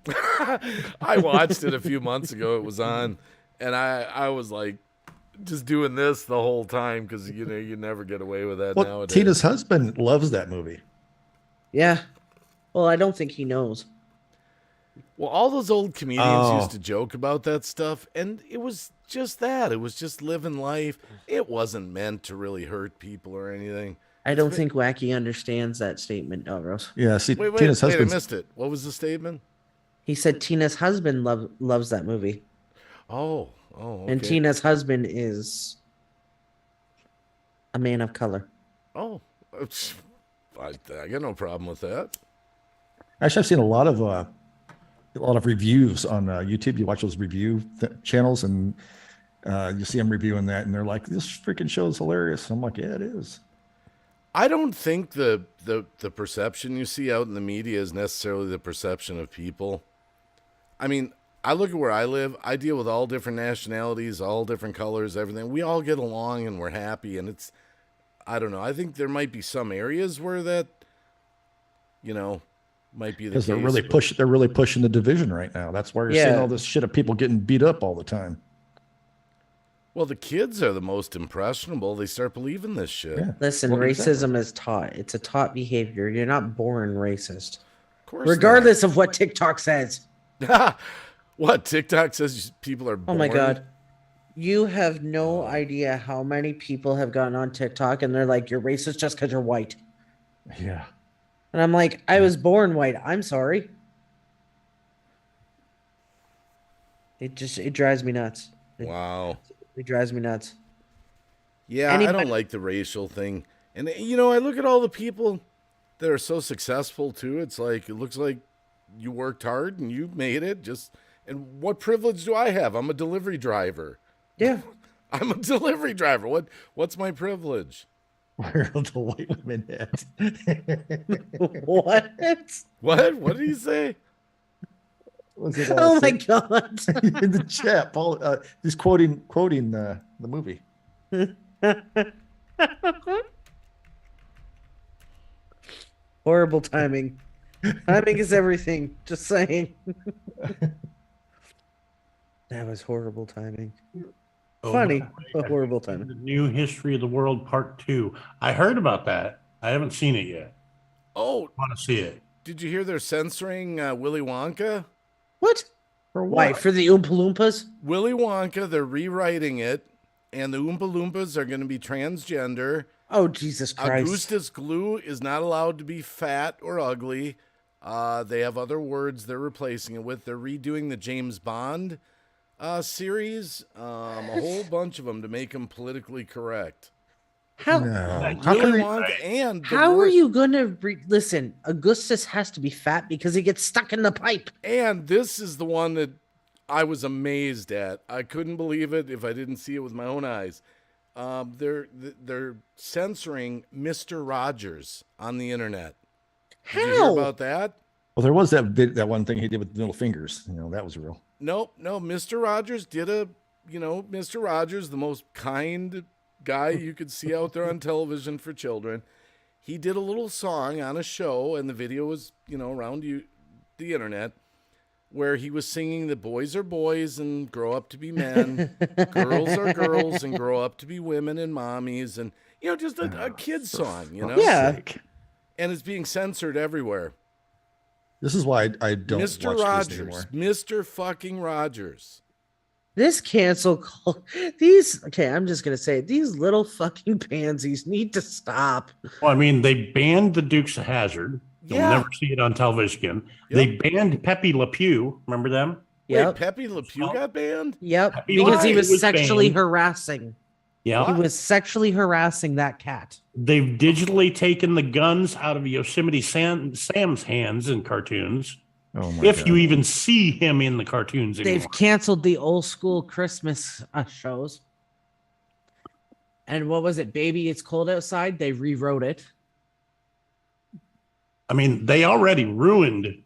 I watched it a few months ago. It was on, and I was like, just doing this the whole time because you know you never get away with that Well, nowadays. Tina's husband loves that movie. Yeah. Well, I don't think he knows. Well, all those old comedians Oh. used to joke about that stuff, and it was just that. It was just living life. It wasn't meant to really hurt people or anything. I don't think Wacky understands that statement, Elros. Yeah, see, Wait, Tina's I husband. missed it. What was the statement? He said Tina's husband loves that movie. Oh, okay. And Tina's husband is a man of color. Oh, I got no problem with that. Actually, I've seen a lot of reviews on YouTube. You watch those review channels, and you see them reviewing that, and they're like, "This freaking show is hilarious." I'm like, "Yeah, it is." I don't think the perception you see out in the media is necessarily the perception of people. I mean, I look at where I live. I deal with all different nationalities, all different colors, everything. We all get along and we're happy. And it's, I don't know. I think there might be some areas where that, you know, might be the case. Because they're really pushing the division right now. That's why you're seeing all this shit of people getting beat up all the time. Well, the kids are the most impressionable. They start believing this shit. Yeah. Listen, Well, racism is taught. It's a taught behavior. You're not born racist. Of course. Regardless of what TikTok says. not. What? TikTok says people are Oh born? my god. You have no idea how many people have gotten on TikTok and they're like, you're racist just because you're white. Yeah. And I'm like, I was born white. I'm sorry. It drives me nuts. Wow. It drives me nuts. Yeah, I don't like the racial thing. And, you know, I look at all the people that are so successful, too. It's like, it looks like you worked hard and you made it. And what privilege do I have? I'm a delivery driver. Yeah. I'm a delivery driver. What's my privilege? Where are the white women at? What? What did he say? Oh my god. In the chat, Paul, he's quoting the movie. Horrible timing. Timing is everything. Just saying. That was horrible timing. Funny, but horrible timing. The New History of the World Part 2. I heard about that. I haven't seen it yet. Oh, I want to see it. Did you hear they're censoring Willy Wonka? What? For Why? what? For the Oompa Loompas? Willy Wonka, they're rewriting it, and the Oompa Loompas are going to be transgender. Oh, Jesus Christ. Augustus Glue is not allowed to be fat or ugly. They have other words they're replacing it with. They're redoing the James Bond series, a whole bunch of them to make them politically correct. How? No. Willy Wonka and the How are word- you gonna listen? Augustus has to be fat because he gets stuck in the pipe. And this is the one that I was amazed at. I couldn't believe it if I didn't see it with my own eyes. They're censoring Mr. Rogers on the internet. Did you hear How? about that? Well, there was that one thing he did with the middle fingers. That was real. No. Mr. Rogers did Mr. Rogers, the most kind guy you could see out there on television for children. He did a little song on a show, and the video was, around the internet, where he was singing that boys are boys and grow up to be men, girls are girls and grow up to be women and mommies, and just a kid's song, Yeah. And it's being censored everywhere. This is why I don't Mr. watch Rogers, Disney anymore. Mr. fucking Rogers. This cancel call. I'm just gonna say it, these little fucking pansies need to stop. Well, I mean, they banned the Dukes of Hazzard. You'll Yeah. never see it on television again. They banned Pepe Le Pew. Remember them? Yep. Wait, Pepe Le Pew got banned? Yep. Pepe Because he Le was Pew was sexually banned. harassing. Yeah. He was sexually harassing that cat. They've digitally taken the guns out of Yosemite Sam's hands in cartoons. Oh my If God. you even see him in the cartoons anymore. They've canceled the old school Christmas shows. And what was it? Baby, It's Cold Outside. They rewrote it. I mean, they already ruined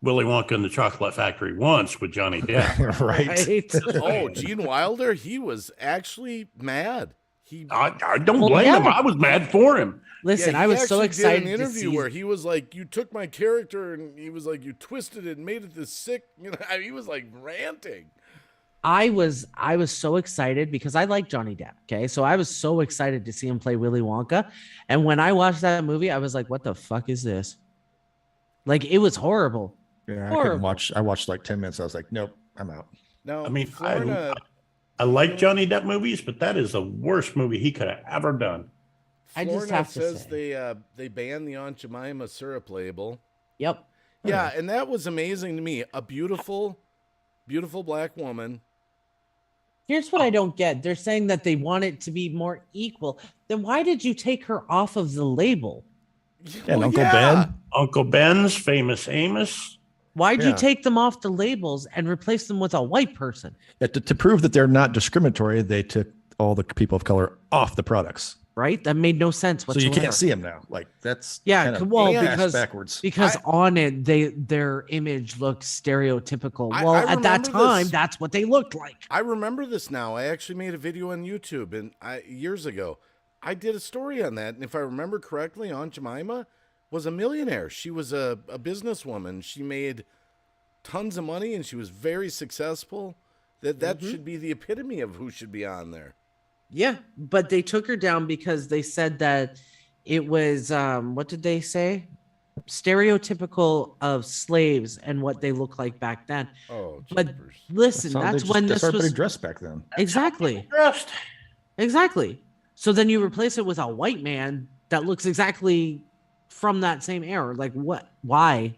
Willy Wonka and the Chocolate Factory once with Johnny Depp. right. Oh, Gene Wilder, he was actually mad. I don't Well, blame yeah. him. I was mad for him. Listen, Yeah, I he was so actually excited did an to interview see. where he was like, "You took my character," and he was like, "You twisted it and made it this sick." He was like ranting. I was so excited because I like Johnny Depp. Okay, so I was so excited to see him play Willy Wonka, and when I watched that movie, I was like, "What the fuck is this?" Like, it was horrible. Yeah, I Horrible. couldn't watch. I watched like 10 minutes. I was like, nope, I'm out. Now, I mean, Florida, I like Johnny Depp movies, but that is the worst movie he could have ever done. I just Florida have to says say. they banned the Aunt Jemima syrup label. Yep. Yeah, and that was amazing to me. A beautiful, beautiful black woman. Here's what I don't get. They're saying that they want it to be more equal. Then why did you take her off of the label? And Well, Uncle yeah. Ben. Uncle Ben's, Famous Amos. Why'd you Yeah. take them off the labels and replace them with a white person? Yeah, to prove that they're not discriminatory, they took all the people of color off the products. Right? That made no sense So whatsoever. you can't see them now. Like that's Yeah, kind of well, ass because backwards. on it their image looked stereotypical. I Well, at that remember time, this. that's what they looked like. I remember this now. I actually made a video on YouTube years ago. I did a story on that, and if I remember correctly, Aunt Jemima was a millionaire. She was a businesswoman. She made tons of money, and she was very successful. That should be the epitome of who should be on there. Yeah, but they took her down because they said that it was what did they say? Stereotypical of slaves and what they look like back then. Oh, But jeepers. listen, that's when this everybody was dressed back then. exactly. Dressed. Exactly. So then you replace it with a white man that looks exactly from that same era. Like what? Why?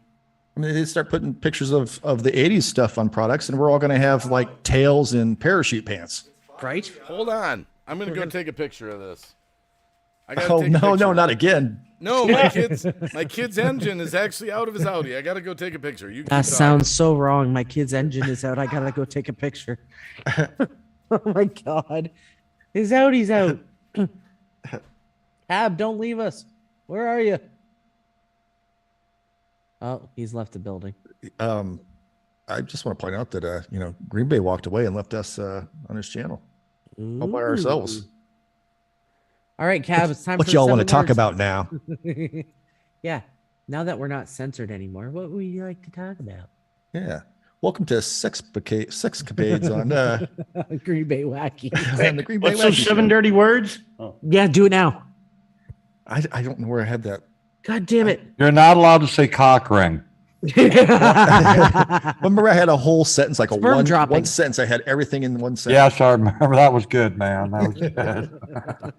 I mean, they start putting pictures of the 80s stuff on products, and we're all going to have like tails and parachute pants. Right? Hold on. I'm going to go take a picture of this. I gotta Oh, take a no, picture. no, not again. No, my kid's engine is actually out of his Audi. I got to go take a picture. You keep That talking. sounds so wrong. My kid's engine is out. I gotta go take a picture. Oh my god. His Audi's out. Cab, don't leave us. Where are you? Oh, he's left the building. I just want to point out that Green Bay walked away and left us on his channel all by ourselves. Ooh. All right, Cab, it's time What for y'all want to 7 talk words. about now? Yeah. Now that we're not censored anymore, what would you like to talk about? Yeah. Welcome to Sexcapades on Green Bay Wacky. on the Green Bay What's those Wacky 7 Show. dirty words? Oh. Yeah, do it now. I don't know where I had that God damn it. You're not allowed to say cock ring. Remember, I had a whole sentence, like Sperm dropping. one sentence. I had everything in one sentence. Yes, I remember. That was good, man. That was good.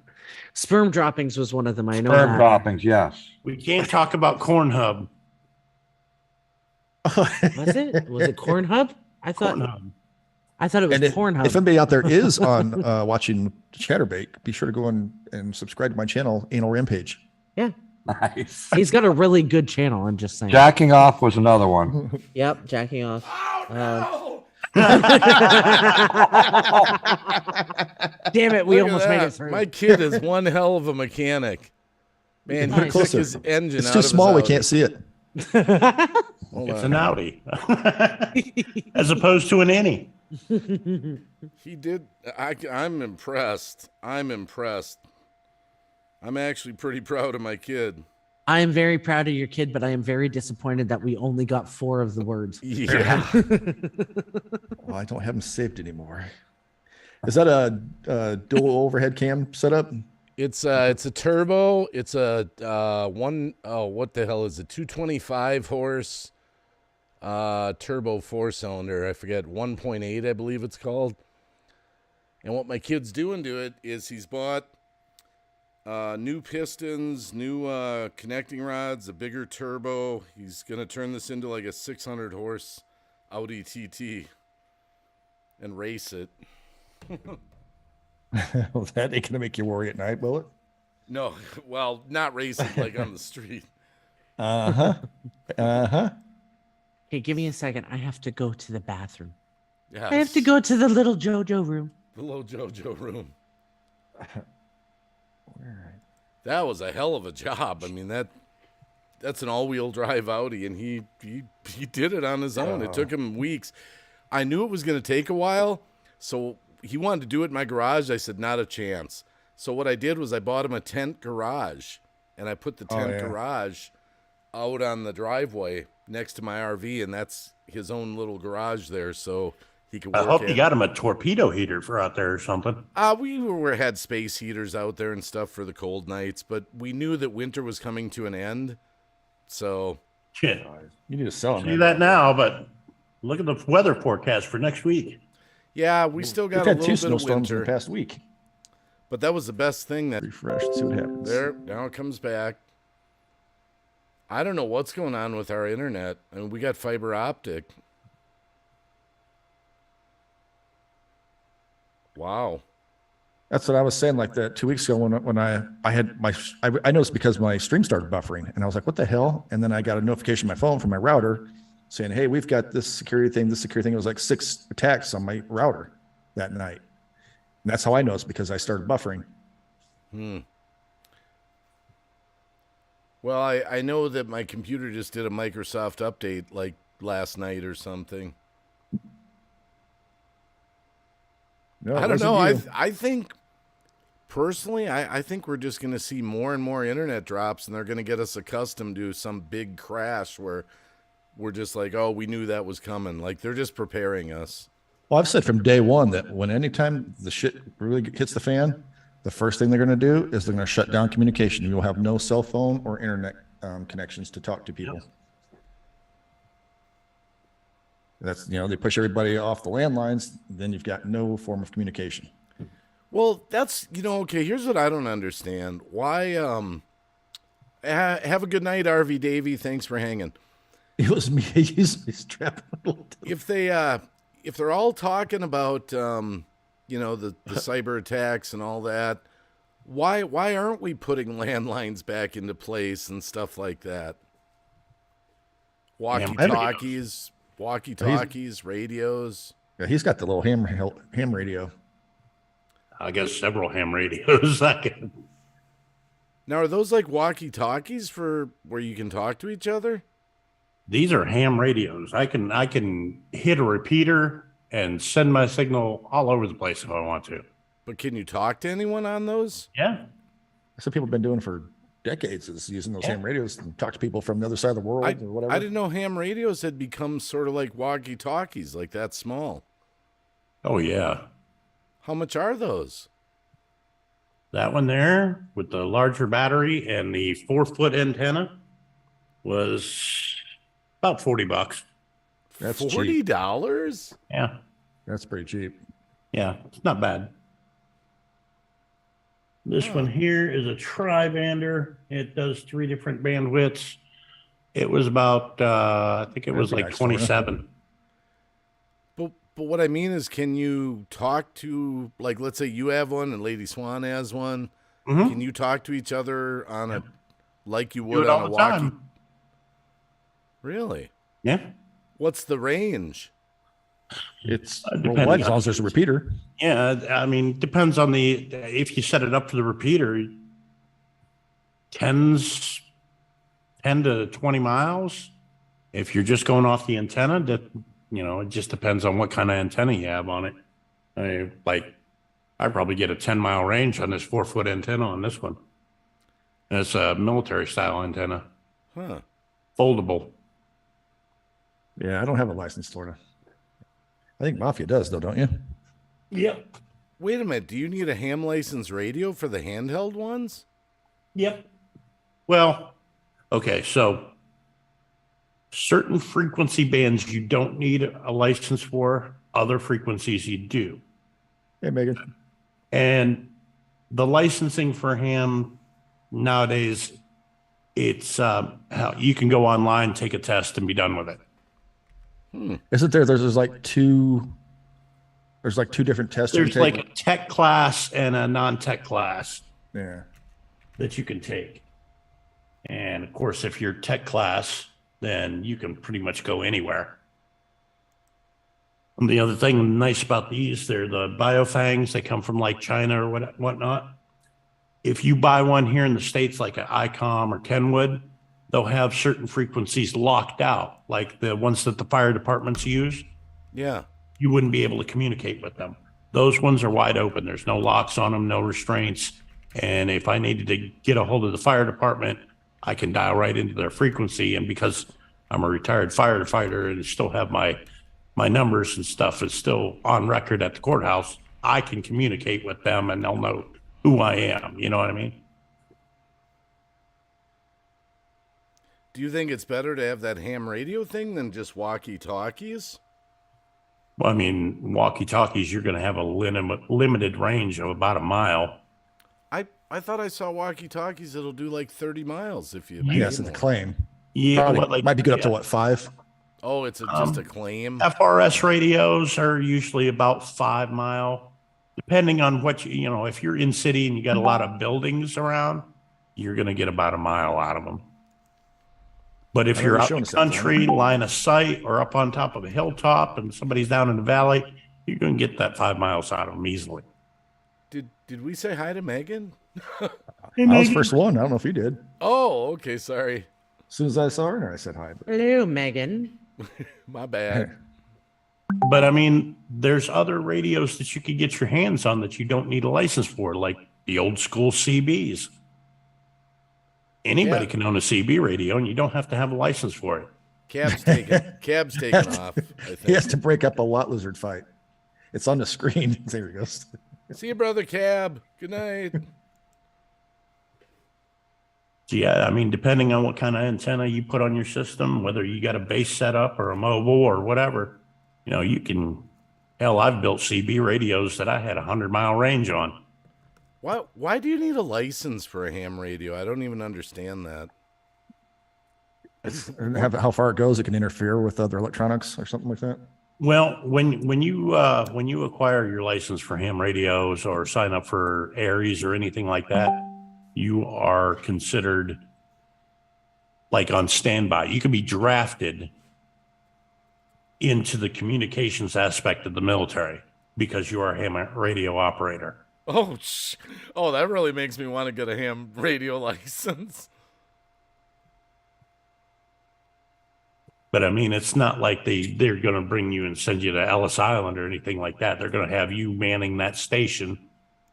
Sperm droppings was one of them. I know Sperm that. droppings, yes. We can't talk about Cornhub. Was it? Was it Cornhub? I thought it was Pornhub. If anybody out there is on watching Chatterbait, be sure to go and subscribe to my channel, Anal Rampage. Yeah. Nice. He's got a really good channel, I'm just saying. Jacking off was another one. Yep, jacking off. Oh, Damn it, we Look at almost made that. it through. My kid is one hell of a mechanic. Man, he took his engine It's out too of small. his We Audi. can't see it. Hold It's on. an Audi, as opposed to an innie. He did. I'm impressed. I'm impressed. I'm actually pretty proud of my kid. I am very proud of your kid, but I am very disappointed that we only got 4 of the words. Yeah. Well, I don't have them saved anymore. Is that a dual overhead cam setup? It's a turbo. It's a what the hell is it? 225 horse turbo 4-cylinder. I forget, 1.8 I believe it's called. And what my kid's doing to it is he's bought new pistons, new connecting rods, a bigger turbo. He's gonna turn this into like a 600 horse Audi TT and race it. Well, that ain't gonna make you worry at night, will it? No, well, not race it like on the street. Uh-huh. Okay, give me a second. I have to go to the bathroom. Yeah, I have to go to the little JoJo room. the little JoJo room. That was a hell of a job. I mean, that's an all-wheel drive Audi, and he did it on his own. It took him weeks. I knew it was going to take a while, so he wanted to do it in my garage. I said, not a chance. So what I did was I bought him a tent garage, and I put the tent garage out on the driveway next to my RV, and that's his own little garage there, so he could work. I hope you got him a torpedo heater for out there or something. We had space heaters out there and stuff for the cold nights, but we knew that winter was coming to an end. So Shit. You need to sell them. See that now, but look at the weather forecast for next week. yeah, we still We've got a had little 2 bit of snowstorms in the winter, past week. but that was the best thing. That Refresh, see what happens. there now it comes back. I don't know what's going on with our internet. I mean, we got fiber optic. Wow. That's what I was saying. Like that 2 weeks ago when I had I noticed because my stream started buffering, and I was like, "What the hell?" And then I got a notification on my phone from my router saying, "Hey, we've got this security thing, this security thing." It was like 6 attacks on my router that night, and that's how I noticed, because I started buffering. Well, I know that my computer just did a Microsoft update like last night or something. No, I it don't know. wasn't you. I think personally, I think we're just going to see more and more internet drops, and they're going to get us accustomed to some big crash where we're just like, oh, we knew that was coming. Like they're just preparing us. Well, I've said from day one that when anytime the shit really hits the fan, the first thing they're going to do is they're going to shut down communication. You'll have no cell phone or internet connections to talk to people. That's, they push everybody off the landlines, then you've got no form of communication. Well, that's, okay, here's what I don't understand. Why, have a good night, RV Davey. Thanks for hanging. It was me. He's trapping a little. If they're all talking about, the cyber attacks and all that, why aren't we putting landlines back into place and stuff like that? Walkie-talkies, radios. Yeah, he's got the little ham radio. I guess several ham radios. Now, are those like walkie-talkies for where you can talk to each other? These are ham radios. I can hit a repeater and send my signal all over the place if I want to. But can you talk to anyone on those? Yeah. That's what people have been doing for decades, is using those ham radios and talk to people from the other side of the world or whatever. I didn't know ham radios had become sort of like walkie-talkies, like that small. Oh, yeah. How much are those? That one there with the larger battery and the 4-foot antenna was about $40. That's $40? Yeah. That's pretty cheap. Yeah. It's not bad. This one here is a tri-bander. It does 3 different bandwidths. It was about, I think it was That'd be like nice, Lorna. 27. But what I mean is, can you talk to, like, let's say you have one and Lady Swan has one. Mhm. Can you talk to each other on a, like you Do would it on all a the walkie? time. Really? Yeah. What's the range? It's Depending worldwide as on- long as there's a repeater. Yeah, I mean, depends on if you set it up for the repeater, 10 to 20 miles. If you're just going off the antenna, that, it just depends on what kind of antenna you have on it. I probably get a 10-mile range on this 4-foot antenna on this one. And it's a military style antenna, Huh. foldable. Yeah, I don't have a license, Florida. I think Mafia does, though, don't you? Yep. Wait a minute. Do you need a ham license radio for the handheld ones? Yep. Well, okay, so certain frequency bands you don't need a license for, other frequencies you do. Hey, Megan. And the licensing for ham nowadays, it's how you can go online, take a test, and be done with it. Isn't there? There's like two different tests. you There's can like take. a tech class and a non-tech class Yeah. that you can take. And of course, if you're tech class, then you can pretty much go anywhere. And the other thing nice about these, they're the biofangs. They come from like China or whatnot. If you buy one here in the States, like an ICOM or Kenwood, they'll have certain frequencies locked out, like the ones that the fire departments use. Yeah. You wouldn't be able to communicate with them. Those ones are wide open. There's no locks on them, no restraints. And if I needed to get a hold of the fire department, I can dial right into their frequency. And because I'm a retired firefighter and still have my numbers and stuff is still on record at the courthouse, I can communicate with them and they'll know who I am. You know what I mean? Do you think it's better to have that ham radio thing than just walkie-talkies? Well, I mean, walkie-talkies, you're going to have a limited range of about a mile. I thought I saw walkie-talkies that'll do like 30 miles if you... Yes, it's a claim. Yeah, Probably, might be good up to what, 5? Oh, it's just a claim? FRS radios are usually about 5 mile, depending on what if you're in city and you got a lot of buildings around, you're going to get about a mile out of them. But if you're out in the country, line of sight, or up on top of a hilltop and somebody's down in the valley, you're going to get that 5 miles out of them easily. Did we say hi to Megan? Hey, I was the first one. I don't know if you did. Oh, okay, sorry. As soon as I saw her, I said hi. Hello, Megan. My bad. But I mean, there's other radios that you could get your hands on that you don't need a license for, like the old school CBs. Anybody can own a CB radio, and you don't have to have a license for it. Cab's taken off, I think. He has to break up a lot lizard fight. It's on the screen. There he goes. See you, brother Cab. Good night. So yeah, I mean, depending on what kind of antenna you put on your system, whether you got a base setup or a mobile or whatever, you can. Hell, I've built CB radios that I had 100-mile range on. Why do you need a license for a ham radio? I don't even understand that. How far it goes, it can interfere with other electronics or something like that. Well, when you acquire your license for ham radios or sign up for Aries or anything like that, you are considered like on standby. You can be drafted into the communications aspect of the military because you are a ham radio operator. Oh, that really makes me want to get a ham radio license. But I mean, it's not like they're going to bring you and send you to Ellis Island or anything like that. They're going to have you manning that station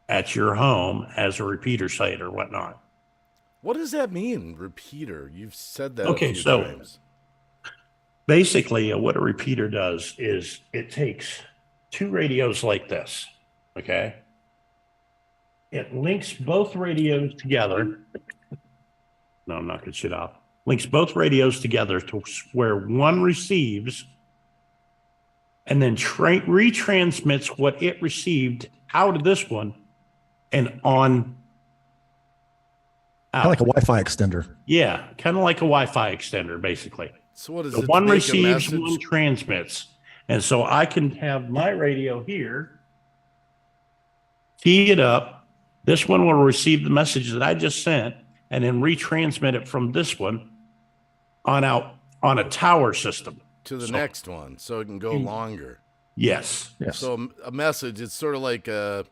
at your home as a repeater site or whatnot. What does that mean, repeater? You've said that Okay, a few so times. basically what a repeater does is it takes 2 radios like this, okay? it links both radios together. No, I'm not going to shut off. Links both radios together to where one receives and then retransmits what it received out of this one and on out. Kind of like a Wi-Fi extender. Yeah, kind of like a Wi-Fi extender, basically. So what is The it? one to make a receives, message? one transmits. And so I can have my radio here, tee it up. This one will receive the message that I just sent and then retransmit it from this one on out on a tower system. To the next one, so it can go longer. Yes. So a message, it's sort of like a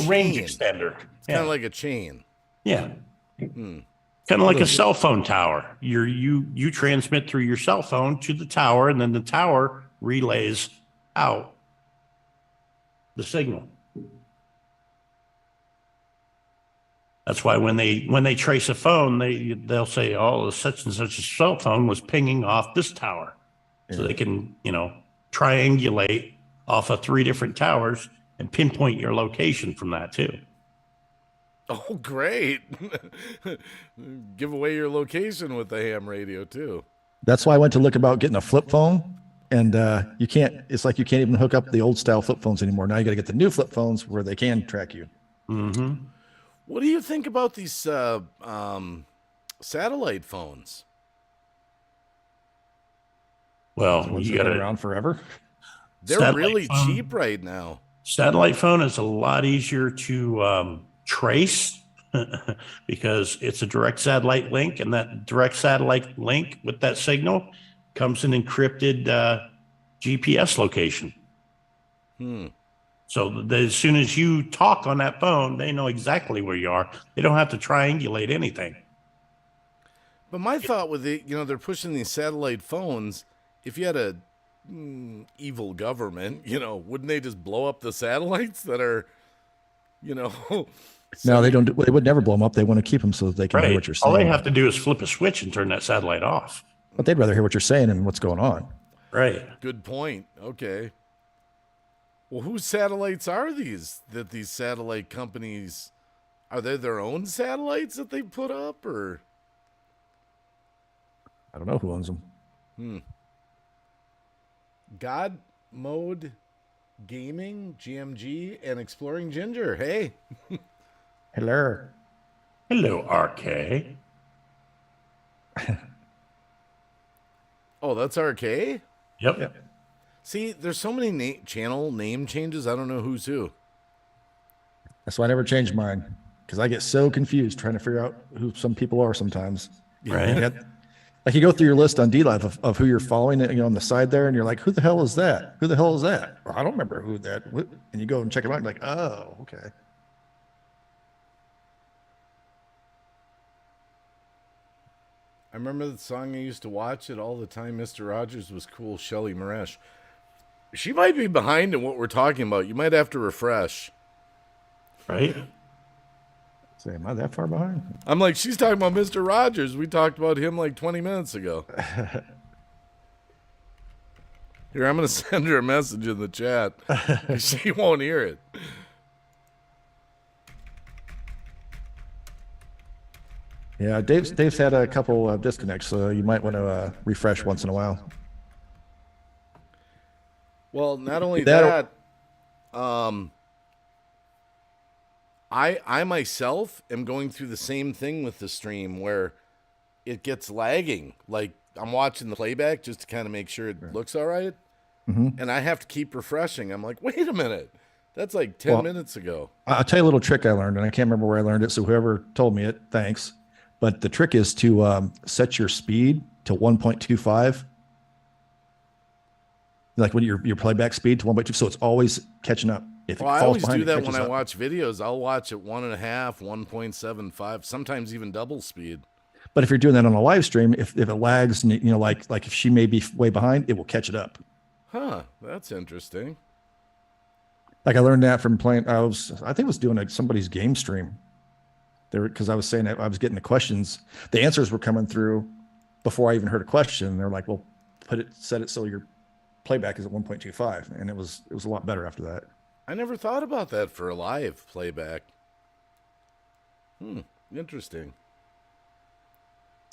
range extender. It's kind of like a chain. Yeah. Kind of like a cell phone tower. You transmit through your cell phone to the tower, and then the tower relays out the signal. That's why when they trace a phone, they'll say, "Oh, such and such a cell phone was pinging off this tower," so they can triangulate off of 3 different towers and pinpoint your location from that too. Oh, great! Give away your location with the ham radio too. That's why I went to look about getting a flip phone, and you can't. It's like you can't even hook up the old style flip phones anymore. Now you got to get the new flip phones where they can track you. Mm-hmm. What do you think about these satellite phones? Well, you got it around forever. They're really cheap right now. Satellite phone is a lot easier to trace because it's a direct satellite link, and that direct satellite link with that signal comes an encrypted GPS location. So as soon as you talk on that phone, they know exactly where you are. They don't have to triangulate anything. But my thought with they're pushing these satellite phones. If you had a evil government, wouldn't they just blow up the satellites that are, No, they don't. They would never blow them up. They want to keep them so that they can hear what you're saying. All they have to do is flip a switch and turn that satellite off. But they'd rather hear what you're saying and what's going on. Right. Good point. Okay. Well, whose satellites are these? That these satellite companies, are they their own satellites that they put up, or? I don't know who owns them. God Mode Gaming, GMG, and Exploring Ginger. Hey. Hello. Hello, RK. Oh, that's RK? Yep. See, there's so many channel name changes, I don't know who's who. That's why I never changed mine, because I get so confused trying to figure out who some people are sometimes. Right. Like you go through your list on DLive of who you're following, on the side there, and you're like, who the hell is that? Who the hell is that? Or, I don't remember who that. And you go and check them out, and you're like, oh, okay. I remember the song I used to watch it all the time. Mr. Rogers was cool. Shelly Maresh. She might be behind in what we're talking about. You might have to refresh. Right? Say, am I that far behind? I'm like, she's talking about Mr. Rogers. We talked about him like 20 minutes ago. Here, I'm going to send her a message in the chat. She won't hear it. Yeah, Dave's had a couple of disconnects, so you might want to refresh once in a while. Well, not only that, I myself am going through the same thing with the stream where it gets lagging. Like I'm watching the playback just to kind of make sure it looks all right. Mm-hmm. And I have to keep refreshing. I'm like, wait a minute. That's like 10 minutes ago. I'll tell you a little trick I learned, and I can't remember where I learned it, so whoever told me it, thanks. But the trick is to set your speed to 1.25. Like when your playback speed to 1.2, so it's always catching up. If I always do that when I watch videos. I'll watch at 1.5, 1.75, sometimes even double speed. But if you're doing that on a live stream, if it lags, and like if she may be way behind, it will catch it up. Huh, that's interesting. Like I learned that from playing. I think I was doing somebody's game stream. Because I was saying that I was getting the questions, the answers were coming through before I even heard a question. They're like, "Well, set it so your playback is at 1.25," and it was a lot better after that. I never thought about that for a live playback. Interesting.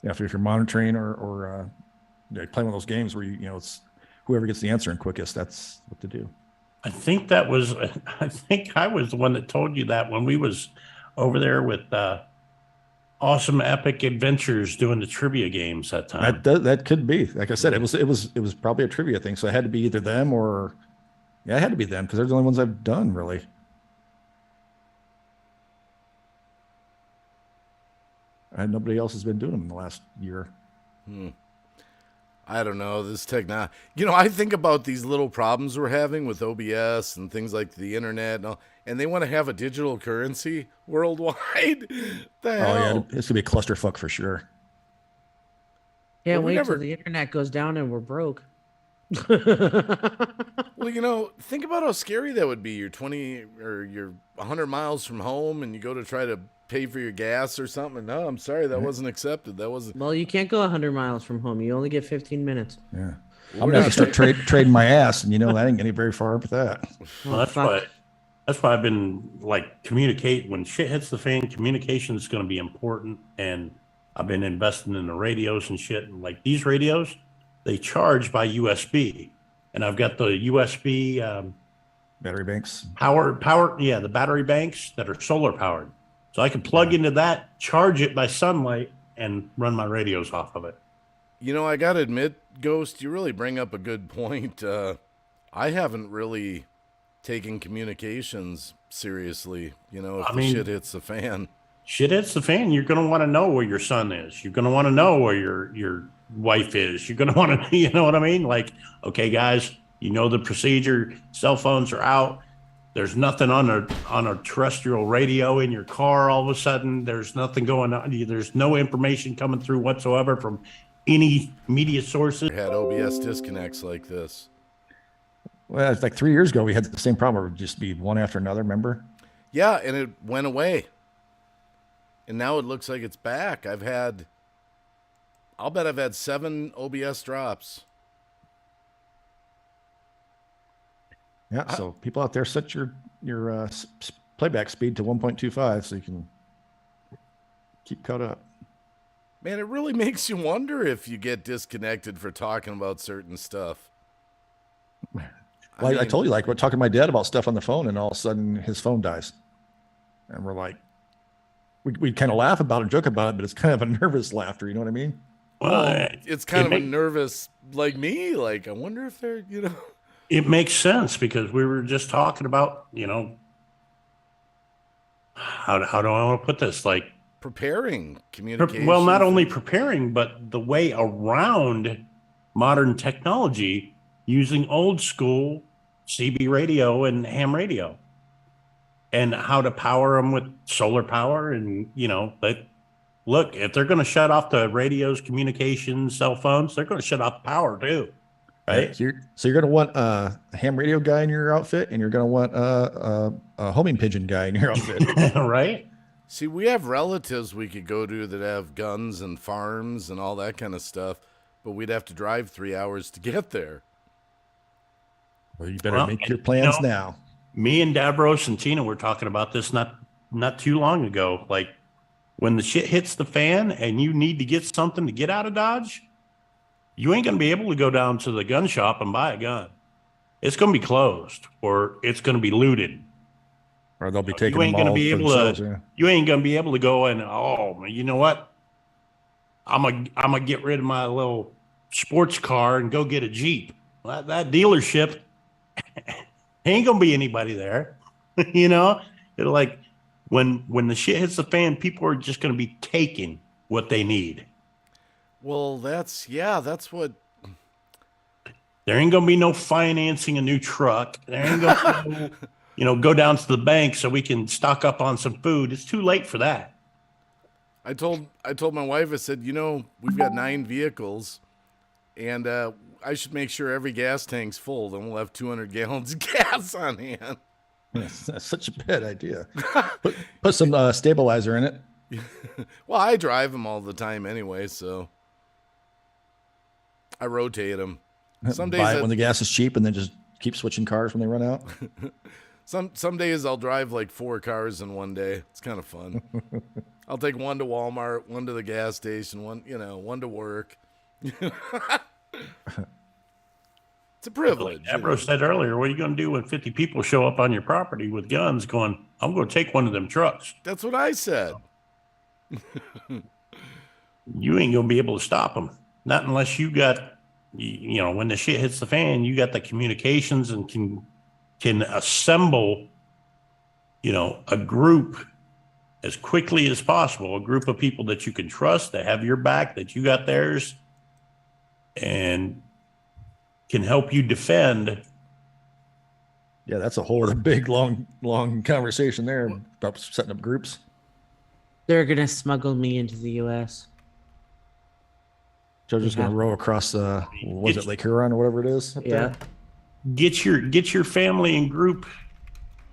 Yeah, if you're monitoring or playing one of those games where it's whoever gets the answer in quickest, that's what to do. I think I was the one that told you that when we was over there with Awesome Epic Adventures doing the trivia games that time. That could be. Like I said, it was probably a trivia thing, so it had to be either them or it had to be them because they're the only ones I've done really. And nobody else has been doing them in the last year. I don't know, this technology. I think about these little problems we're having with OBS and things like the internet and they want to have a digital currency worldwide. The hell? Yeah, it's gonna be a clusterfuck for sure. Yeah, wait till the internet goes down and we're broke. Well, think about how scary that would be. You're 20 or you're 100 miles from home and you go to try to pay for your gas or something. No, I'm sorry, that wasn't accepted. That wasn't. Well, you can't go 100 miles from home. You only get 15 minutes. Yeah. I'm gonna have to start trading my ass, and that ain't getting very far with that. Well, that's why I've been communicate. When shit hits the fan, communication is going to be important, and I've been investing in the radios and shit. And these radios, they charge by USB, and I've got the USB battery banks. Power. Yeah, the battery banks that are solar powered. So I can plug into that, charge it by sunlight, and run my radios off of it. I got to admit, Ghost, you really bring up a good point. I haven't really taken communications seriously. If the shit hits the fan. Shit hits the fan, you're going to want to know where your son is. You're going to want to know where your wife is. You're going to want to, you know what I mean? Okay, guys, the procedure. Cell phones are out. There's nothing on a terrestrial radio in your car. All of a sudden, there's nothing going on. There's no information coming through whatsoever from any media sources. Had OBS disconnects like this. Well, it's 3 years ago. We had the same problem. It would just be one after another. Remember? Yeah, and it went away, and now it looks like it's back. I'll bet I've had 7 OBS drops. Yeah, so people out there, set your playback speed to 1.25 so you can keep caught up. Man, it really makes you wonder if you get disconnected for talking about certain stuff. I told you, we're talking to my dad about stuff on the phone, and all of a sudden his phone dies. And we're like, we kind of laugh about it, joke about it, but it's kind of a nervous laughter. You know what I mean? Well, it's kind of a nervous, like me. I wonder if they're, It makes sense because we were just talking about, how do I want to put this? Preparing communication. Well, not only preparing, but the way around modern technology using old school CB radio and ham radio, and how to power them with solar power. And, look, if they're going to shut off the radios, communications, cell phones, they're going to shut off the power too. Right. So you're going to want a ham radio guy in your outfit, and you're going to want a homing pigeon guy in your outfit. Right. See, we have relatives we could go to that have guns and farms and all that kind of stuff, but we'd have to drive 3 hours to get there. Well, you better make your plans now. Me and Davros and Tina were talking about this not too long ago. When the shit hits the fan and you need to get something to get out of Dodge, you ain't going to be able to go down to the gun shop and buy a gun. It's going to be closed, or it's going to be looted. Or they'll be taking you ain't them all gonna be able themselves, to. yeah. You ain't going to be able to go and, you know what? I'm gonna get rid of my little sports car and go get a Jeep. That dealership ain't going to be anybody there. It'll when the shit hits the fan, people are just going to be taking what they need. Well, that's what. There ain't gonna be no financing a new truck. There ain't gonna be go down to the bank so we can stock up on some food. It's too late for that. I told my wife, I said, we've got 9 vehicles, and I should make sure every gas tank's full. Then we'll have 200 gallons of gas on hand. That's such a bad idea. Put some stabilizer in it. Well, I drive them all the time anyway, so I rotate them. Some days Buy it when the gas is cheap, and then just keep switching cars when they run out. Some days I'll drive 4 cars in one day. It's kind of fun. I'll take one to Walmart, one to the gas station, one to work. It's a privilege. Like Deborah said earlier, what are you going to do when 50 people show up on your property with guns going, I'm going to take one of them trucks? That's what I said. You ain't going to be able to stop them. Not unless you got, when the shit hits the fan, you got the communications and can assemble, a group as quickly as possible, a group of people that you can trust, that have your back, that you got theirs, and can help you defend. Yeah, that's a whole other big, long conversation there about setting up groups. They're gonna smuggle me into the U.S. Joe's just going to row across was it Lake Huron or whatever it is? Yeah. Get your family and group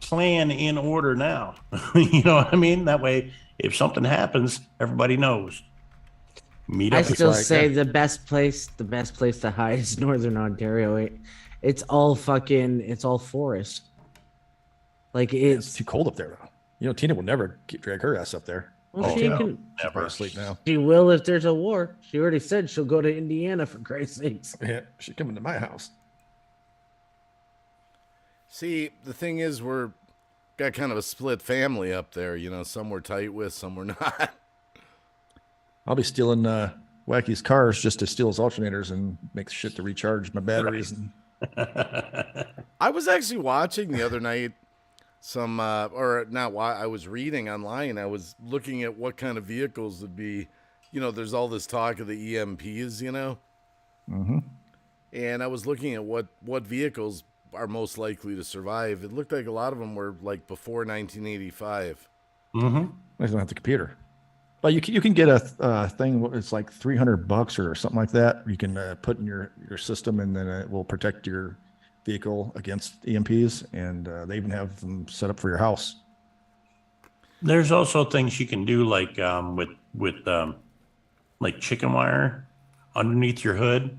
plan in order now. You know what I mean? That way, if something happens, everybody knows. Meet up. I still say the best place to hide is Northern Ontario. It's all forest. Like It's too cold up there though. Tina will never drag her ass up there. Well, she can never asleep now. She will if there's a war. She already said she'll go to Indiana, for Christ's sakes. Yeah, she's coming to my house. See, the thing is, we're got kind of a split family up there. Some we're tight with, some we're not. I'll be stealing Wacky's cars just to steal his alternators and make shit to recharge my batteries. I was actually watching the other night I was reading online. I was looking at what kind of vehicles would be, there's all this talk of the EMPs, Mm-hmm. And I was looking at what vehicles are most likely to survive. It looked like a lot of them were like before 1985. Mm-hmm. I don't have the computer. But you can get a thing. It's like $300 or something like that. You can put in your system, and then it will protect your vehicle against EMPs. And they even have them set up for your house. There's also things you can do, like with like chicken wire underneath your hood,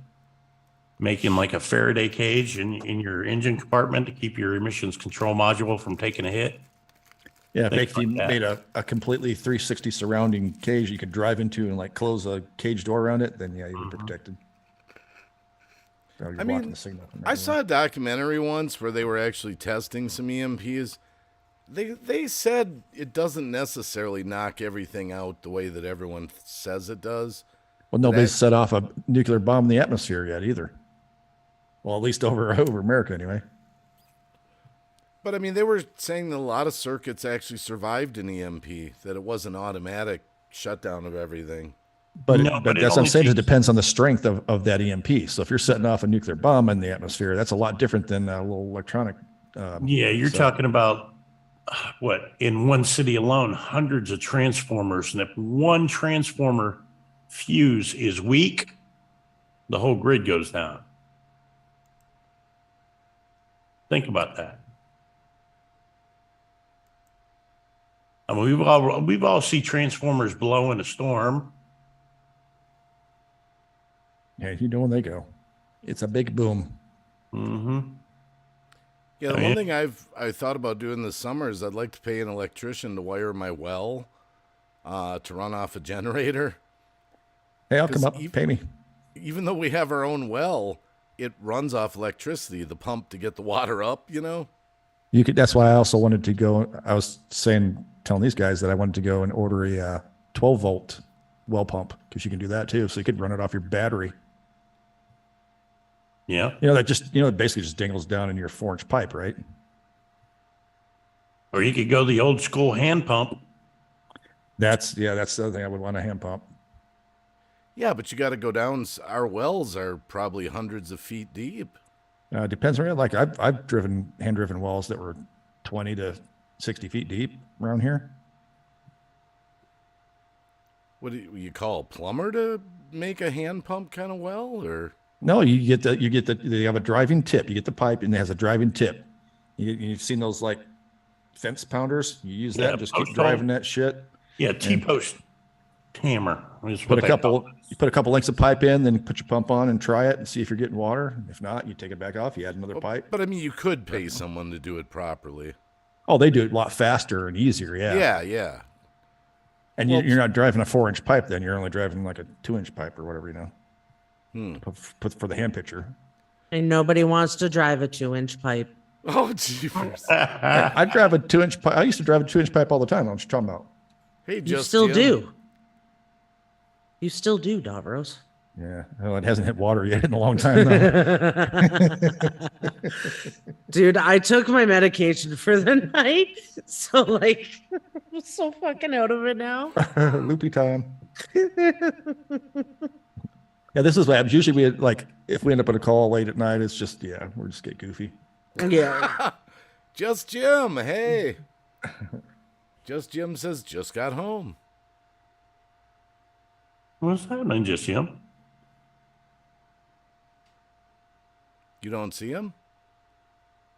making like a Faraday cage in your engine compartment to keep your emissions control module from taking a hit. Yeah, if you like made a completely 360 surrounding cage you could drive into and like close a cage door around it, then yeah, you'd be protected. So you're blocking the signal from I saw a documentary once where they were actually testing some EMPs. They said it doesn't necessarily knock everything out the way that everyone says it does. Well, nobody's set off a nuclear bomb in the atmosphere yet either. Well, at least over America anyway. But they were saying that a lot of circuits actually survived an EMP, that it wasn't automatic shutdown of everything. But that's what I'm saying. It depends on the strength of that EMP. So if you're setting off a nuclear bomb in the atmosphere, that's a lot different than a little electronic. You're talking about in one city alone, hundreds of transformers. And if one transformer fuse is weak, the whole grid goes down. Think about that. We've all seen transformers blow in a storm. Yeah, you know when they go. It's a big boom. Mm-hmm. Yeah, the one thing I thought about doing this summer is I'd like to pay an electrician to wire my well to run off a generator. Hey, I'll come up. Pay me. Even though we have our own well, it runs off electricity, the pump to get the water up, You could. That's why I also wanted to go. I was telling these guys that I wanted to go and order a 12-volt well pump, because you can do that too. So you could run it off your battery. Yeah. That just, it basically just dangles down in your 4-inch pipe, right? Or you could go the old school hand pump. That's the other thing. I would want a hand pump. Yeah, but you got to go down. Our wells are probably hundreds of feet deep. Depends on like I've hand-driven wells that were 20 to 60 feet deep around here. What do you call a plumber to make a hand pump kind of well, or? No, they have a driving tip. You get the pipe and it has a driving tip. You've seen those like fence pounders. You use that, just keep driving that shit. Yeah, T-post hammer. You put a couple lengths of pipe in, then put your pump on and try it and see if you're getting water. If not, you take it back off. You add another pipe. But you could pay someone to do it properly. Oh, they do it a lot faster and easier. Yeah. Yeah. And you're not driving a 4-inch pipe then. You're only driving like a 2-inch pipe or whatever, Put for the hand picture. And nobody wants to drive a 2-inch pipe. Oh, jeepers. I drive a 2-inch pipe. I used to drive a 2-inch pipe all the time. I'm just talking about. Hey, You still do. You still do, Davros. Yeah. Well, it hasn't hit water yet in a long time though. Dude, I took my medication for the night. So like I'm so fucking out of it now. Loopy time. Yeah, this is what happens. Usually if we end up at a call late at night, it's just, we're just get goofy. Yeah. Just Jim. Hey. Just Jim says, just got home. What's happening, Just Jim? You don't see him?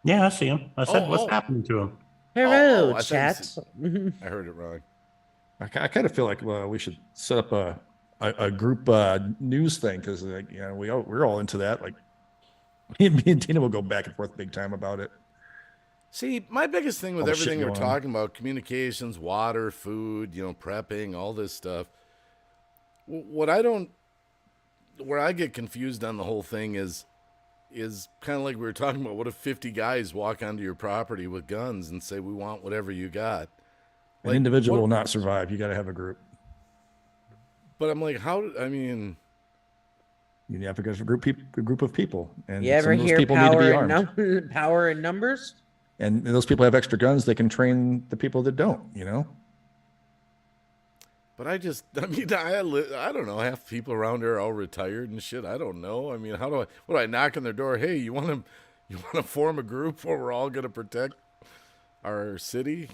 Yeah, I see him. I said, what's happening to him? Hello, I chat. I heard it wrong. I kind of feel like we should set up a group news thing because we're all into that. Like me and Tina will go back and forth big time about it. See, my biggest thing with All the shit everything we're going on. talking about, communications, water, food, prepping, all this stuff. Where I get confused on the whole thing is kind of like we were talking about. What if 50 guys walk onto your property with guns and say, we want whatever you got? An individual will not survive. You got to have a group. But I'm like, you have to go to a group of people. And You ever some of those hear people need to be armed. power in numbers? And those people have extra guns. They can train the people that don't, But I don't know. Half the people around here are all retired and shit. I don't know. I mean, what do I knock on their door? Hey, you want to form a group where we're all going to protect our city?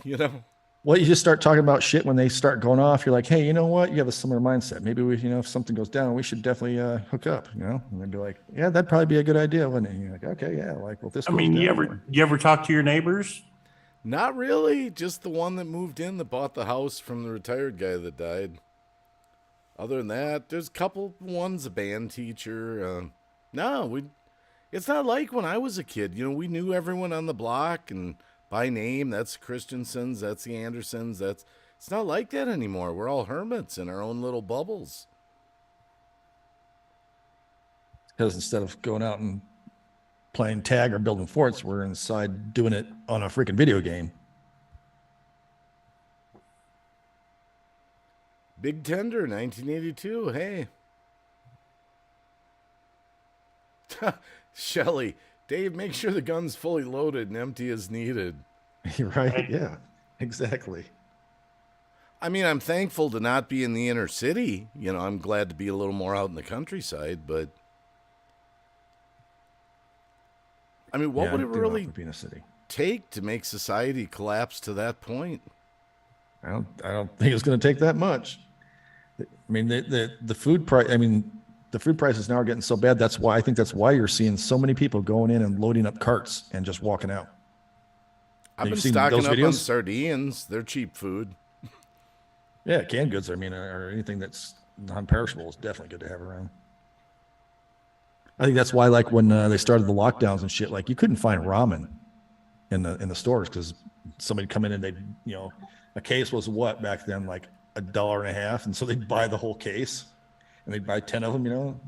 Well, you just start talking about shit when they start going off. You're like, hey, you know what? You have a similar mindset. Maybe we, if something goes down, we should definitely hook up, And they'd be like, yeah, that'd probably be a good idea, wouldn't it? And you're like, okay, yeah. Like, well, this. I mean, you ever talk to your neighbors? Not really. Just the one that moved in that bought the house from the retired guy that died. Other than that, there's a couple. One's a band teacher. It's not like when I was a kid. We knew everyone on the block and by name. That's the Christensens. That's the Andersons. It's not like that anymore. We're all hermits in our own little bubbles. Because instead of going out and playing tag or building forts, we're inside doing it on a freaking video game. Big Tender, 1982. Hey. Shelly, Dave, make sure the gun's fully loaded and empty as needed. Right? Yeah, exactly. I mean, I'm thankful to not be in the inner city. I'm glad to be a little more out in the countryside, but I mean, what would it really take to make society collapse to that point? I don't think it's going to take that much. I mean, the food price. I mean, the food prices now are getting so bad. I think that's why you're seeing so many people going in and loading up carts and just walking out. I've been stocking up on sardines. They're cheap food. Yeah, canned goods. I mean, or anything that's non-perishable is definitely good to have around. I think that's why, like when they started the lockdowns and shit, like you couldn't find ramen in the stores because somebody'd come in and they'd, a case was what back then, like $1.50, and so they'd buy the whole case and they'd buy 10 of them,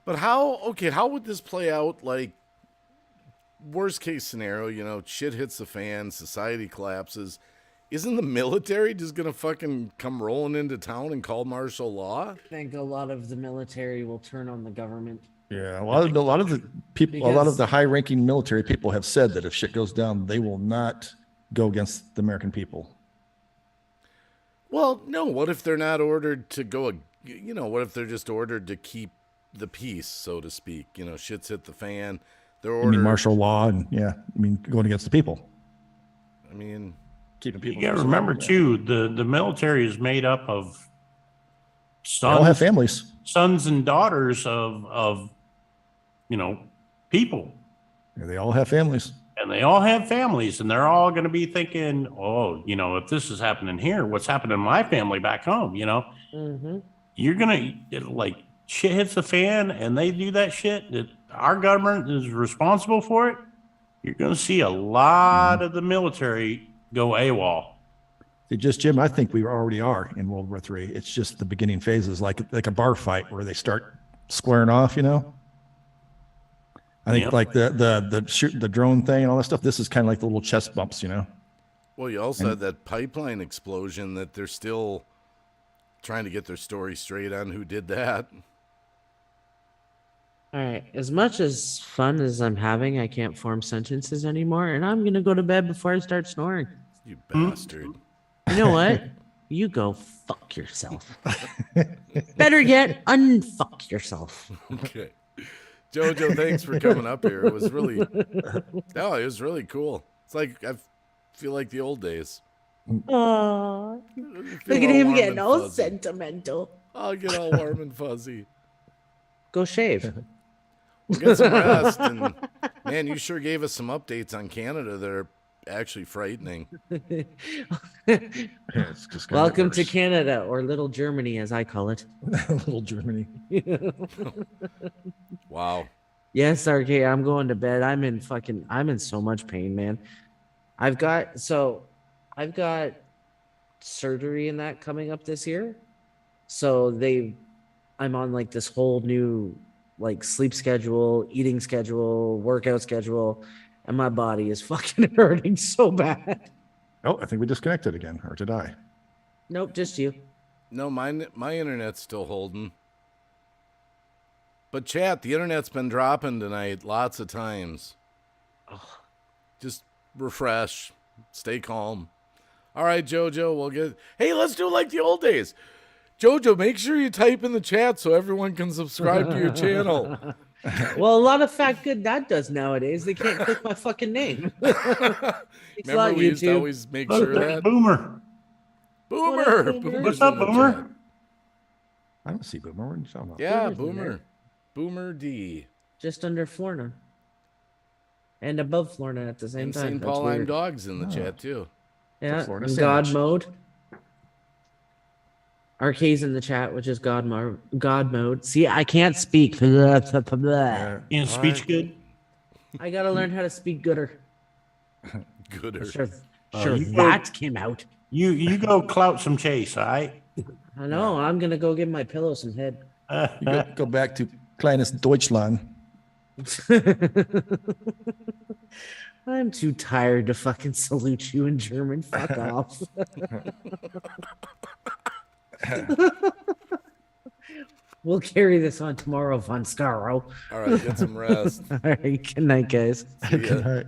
But how would this play out? Like worst case scenario, shit hits the fan, society collapses. Isn't the military just gonna fucking come rolling into town and call martial law? I think a lot of the military will turn on the government. Yeah, a lot of the people, a lot of the high-ranking military people have said that if shit goes down, they will not go against the American people. Well, no. What if they're not ordered to go? What if they're just ordered to keep the peace, so to speak? Shit's hit the fan. They're ordered. I mean, martial law, and going against the people. I mean, keeping people. You got to remember too, the military is made up of they all have families, sons and daughters of people. Yeah, they all have families. And they all have families, and they're all going to be thinking, oh, if this is happening here, what's happening in my family back home, Mm-hmm. You're going to, like, shit hits the fan, and they do that shit, that our government is responsible for it. You're going to see a lot of the military go AWOL. Just Jim, I think we already are in World War III. It's just the beginning phases, like a bar fight where they start squaring off. I think like the drone thing and all that stuff. This is kind of like the little chest bumps. Well, you also had that pipeline explosion that they're still trying to get their story straight on who did that. All right. As much as fun as I'm having, I can't form sentences anymore, and I'm gonna go to bed before I start snoring. You bastard. You know what? You go fuck yourself. Better yet, unfuck yourself. Okay. Jojo, thanks for coming up here. It was really, no, it was really cool. It's like, I feel like the old days. Aww. Feel Look at all him warm getting and all fuzzy. sentimental. I'll get all warm and fuzzy. Go shave. We'll get some rest. And man, you sure gave us some updates on Canada that are actually frightening. It's just gonna Welcome get to worse. Canada, or Little Germany, as I call it. Little Germany. Wow. Yes, RK, I'm going to bed. I'm in so much pain, man. I've got surgery and that coming up this year. So I'm on like this whole new like sleep schedule, eating schedule, workout schedule, and my body is fucking hurting so bad. Oh, I think we disconnected again, or did I? Nope, just you. No, my internet's still holding. But chat, the internet's been dropping tonight lots of times. Just refresh. Stay calm. All right, Jojo, we'll get... Hey, let's do it like the old days. Jojo, make sure you type in the chat so everyone can subscribe to your channel. Well, a lot of fat good that does nowadays. They can't click my fucking name. Thanks a Remember, lot, we used to YouTube. always make Look, sure there's that... Boomer. Boomer! Boomer? Boomer's What's up, in the Boomer? chat. I don't see Boomer. What are you talking about? Yeah, Boomer's in Boomer. there. Boomer D. Just under Florida. And above Florida at the same And time. St. That's Paul I'm weird. Dogs in the chat, too. Yeah, Florida in God sandwich. mode. RK's in the chat, which is God mode. See, I can't speak. Yeah. And speech good? I gotta learn how to speak gooder. Gooder. Sure, you go- that came out. You go clout some chase, all right? I know. I'm gonna go give my pillow some head. You go back to Kleines Deutschland. I'm too tired to fucking salute you in German. Fuck off. We'll carry this on tomorrow, Von Scaro. All right, get some rest. All right, good night, guys. See ya. All right.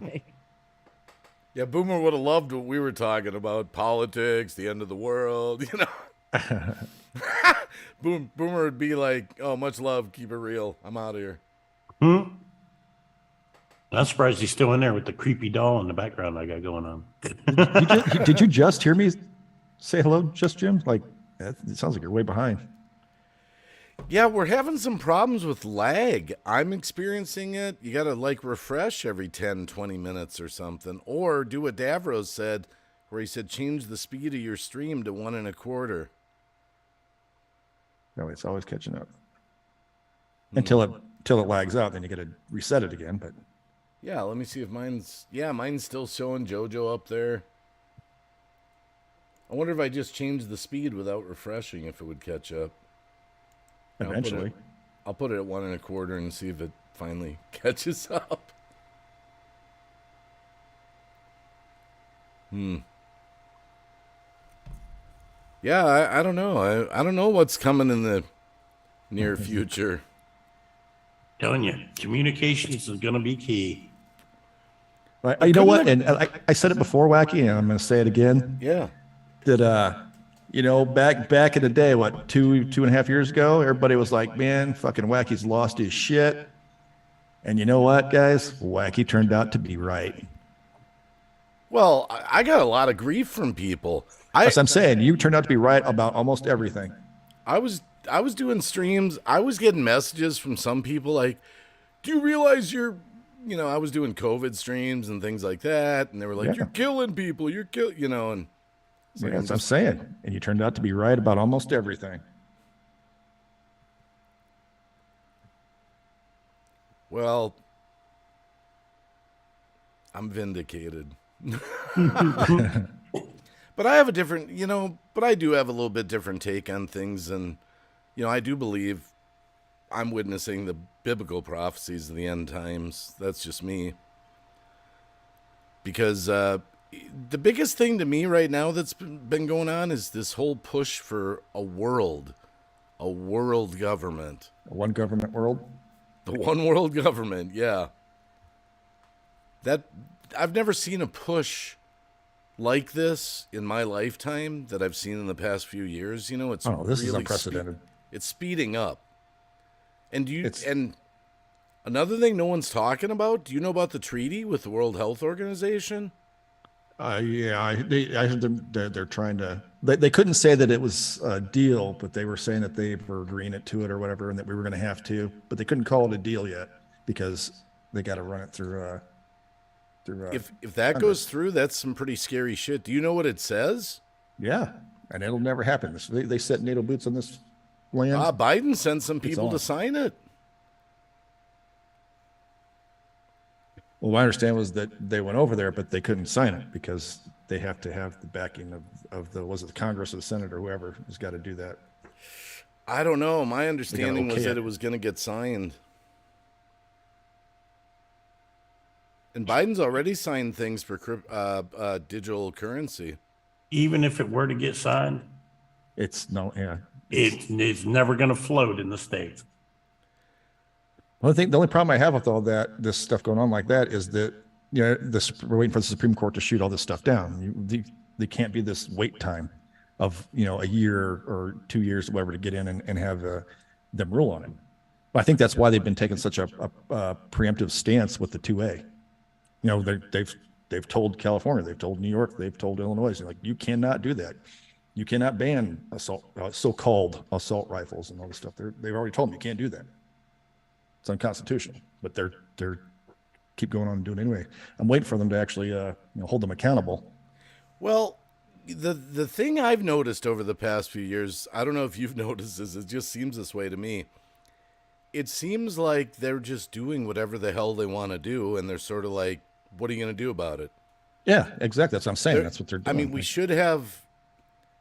Bye. Yeah, Boomer would have loved what we were talking about. Politics, the end of the world, you know. Boomer would be like, oh, much love, keep it real. I'm out of here. I'm surprised he's still in there with the creepy doll in the background I got going on. Did you just hear me say hello, just Jim? Like, it sounds like you're way behind. Yeah, we're having some problems with lag. I'm experiencing it. You got to like refresh every 10, 20 minutes or something. Or do what Davros said, where he said change the speed of your stream to 1 1/4. No, it's always catching up. Until it lags out, then you got to reset it again. But Yeah, let me see if mine's still showing JoJo up there. I wonder if I just changed the speed without refreshing, if it would catch up. eventually, I'll put it at 1 1/4 and see if it finally catches up. Yeah, I don't know. I don't know what's coming in the near future. Telling you, communications is going to be key. but you know what? And I said it before, Wacky, and I'm going to say it again. Yeah. That you know, back in the day, what, 2.5 years ago, everybody was like, man, fucking Wacky's lost his shit. And you know what, guys? Wacky turned out to be right. Well, I got a lot of grief from people. As I'm saying, you turned out to be right about almost everything. I was doing streams. I was getting messages from some people like, do you realize I was doing COVID streams and things like that. And they were like, Yeah. you're killing people. You're and it's like, That's what I'm saying. And you turned out to be right about almost everything. well, I'm vindicated. But I have a different, but I do have a little bit different take on things. And, I do believe I'm witnessing the biblical prophecies of the end times. That's just me. Because the biggest thing to me right now that's been going on is this whole push for a world government. A one government world? The one world government, yeah. That I've never seen a push like this in my lifetime that I've seen in the past few years. It's this is really unprecedented. It's speeding up. And and another thing no one's talking about, do you know about the treaty with the World Health Organization? Yeah, I heard them. They're trying to. They couldn't say that it was a deal, but they were saying that they were agreeing to it or whatever, and that we were going to have to. But they couldn't call it a deal yet because they got to run it through. If that goes through, that's some pretty scary shit. Do you know what it says? Yeah, and it'll never happen. They set NATO boots on this land. Biden sent some people to sign it. Well, my understanding was that they went over there, but they couldn't sign it because they have to have the backing of the Congress or the Senate or whoever has got to do that. I don't know. My understanding was that it was going to get signed. And Biden's already signed things for digital currency. Even if it were to get signed, it's never going to float in the States. Well, I think the only problem I have with all this stuff going on like that is that, we're waiting for the Supreme Court to shoot all this stuff down. They can't be this wait time of, a year or 2 years or whatever to get in and have them rule on it. But I think that's why they've been taking such a preemptive stance with the 2A. They've told California, they've told New York, they've told Illinois, like, you cannot do that. You cannot ban so-called assault rifles and all this stuff. They've already told them you can't do that. It's unconstitutional, but they're keep going on and doing it anyway. I'm waiting for them to actually hold them accountable. Well, the thing I've noticed over the past few years, I don't know if you've noticed this, it just seems this way to me. It seems like they're just doing whatever the hell they want to do, and they're sort of like, what are you going to do about it? Yeah, exactly. That's what I'm saying. That's what they're doing. I mean, we should have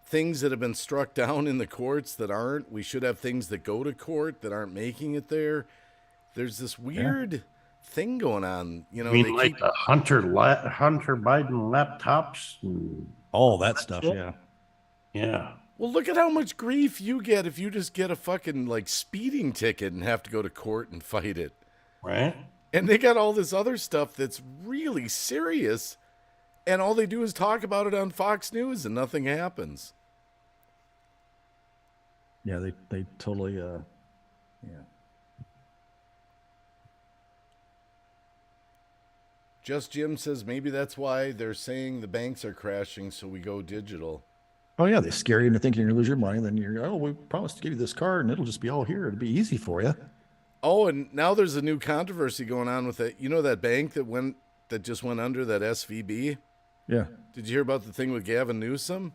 things that have been struck down in the courts that aren't. We should have things that go to court that aren't making it there. There's this weird thing going on. You mean like the Hunter Biden laptops? All that stuff, yeah. Yeah. Well, look at how much grief you get if you just get a fucking speeding ticket and have to go to court and fight it. Right. And they got all this other stuff that's really serious, and all they do is talk about it on Fox News and nothing happens. Yeah, they totally, yeah. Just Jim says maybe that's why they're saying the banks are crashing, so we go digital. Oh, yeah, they scare you into thinking you're going to lose your money. Then we promised to give you this card, and it'll just be all here. It'll be easy for you. Oh, and now there's a new controversy going on with it. You know that bank that just went under, that SVB? Yeah. Did you hear about the thing with Gavin Newsom?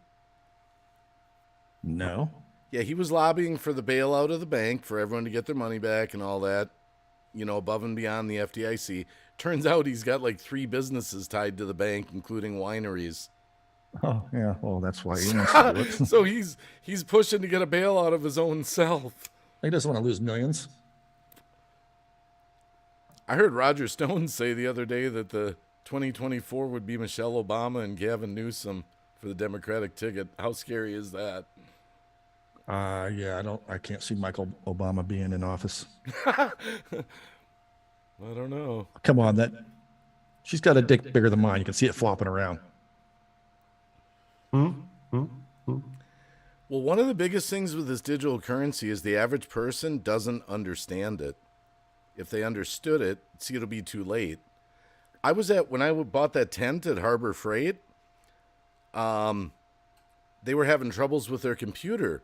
No. Yeah, he was lobbying for the bailout of the bank for everyone to get their money back and all that, above and beyond the FDIC. Turns out he's got 3 businesses tied to the bank, including wineries. Oh, yeah. Well, that's why he wants to do it. So he's pushing to get a bailout of his own self. He doesn't want to lose millions. I heard Roger Stone say the other day that the 2024 would be Michelle Obama and Gavin Newsom for the Democratic ticket. How scary is that? Yeah, I can't see Michael Obama being in office. I don't know. Come on, she's got a dick bigger than mine. You can see it flopping around. Well, one of the biggest things with this digital currency is the average person doesn't understand it. If they understood it, it'll be too late. When I bought that tent at Harbor Freight, they were having troubles with their computer.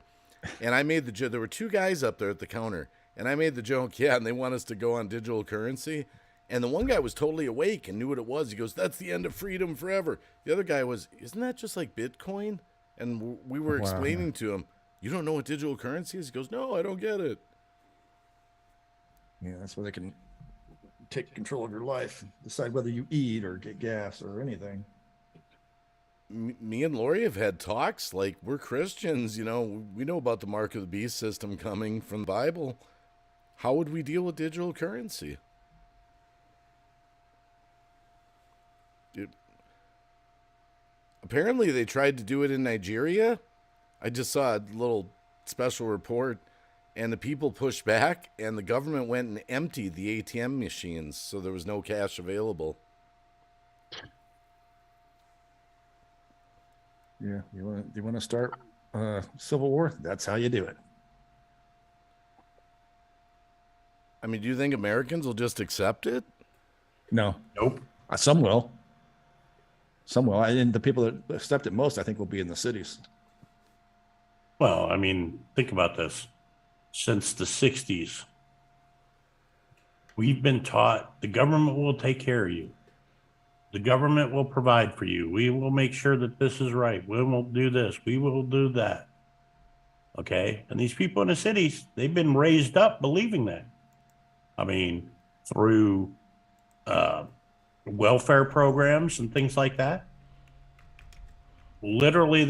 And I made the joke. There were 2 guys up there at the counter. And I made the joke, and they want us to go on digital currency. And the one guy was totally awake and knew what it was. He goes, that's the end of freedom forever. The other guy was, isn't that just like Bitcoin? And we were explaining to him, you don't know what digital currency is? He goes, no, I don't get it. Yeah, that's where they can take control of your life, decide whether you eat or get gas or anything. me and Lori have had talks. Like, we're Christians, we know about the mark of the beast system coming from the Bible. How would we deal with digital currency? Apparently they tried to do it in Nigeria. I just saw a little special report, and the people pushed back, and the government went and emptied the ATM machines, so there was no cash available. Yeah, you want to start civil war? That's how you do it. I mean, do you think Americans will just accept it? No. Nope. Some will. Some will. And the people that accept it most, I think, will be in the cities. Well, I mean, think about this. Since the 60s, we've been taught the government will take care of you. The government will provide for you. We will make sure that this is right. We will do this. We will do that. Okay? And these people in the cities, they've been raised up believing that. I mean, through welfare programs and things like that. Literally,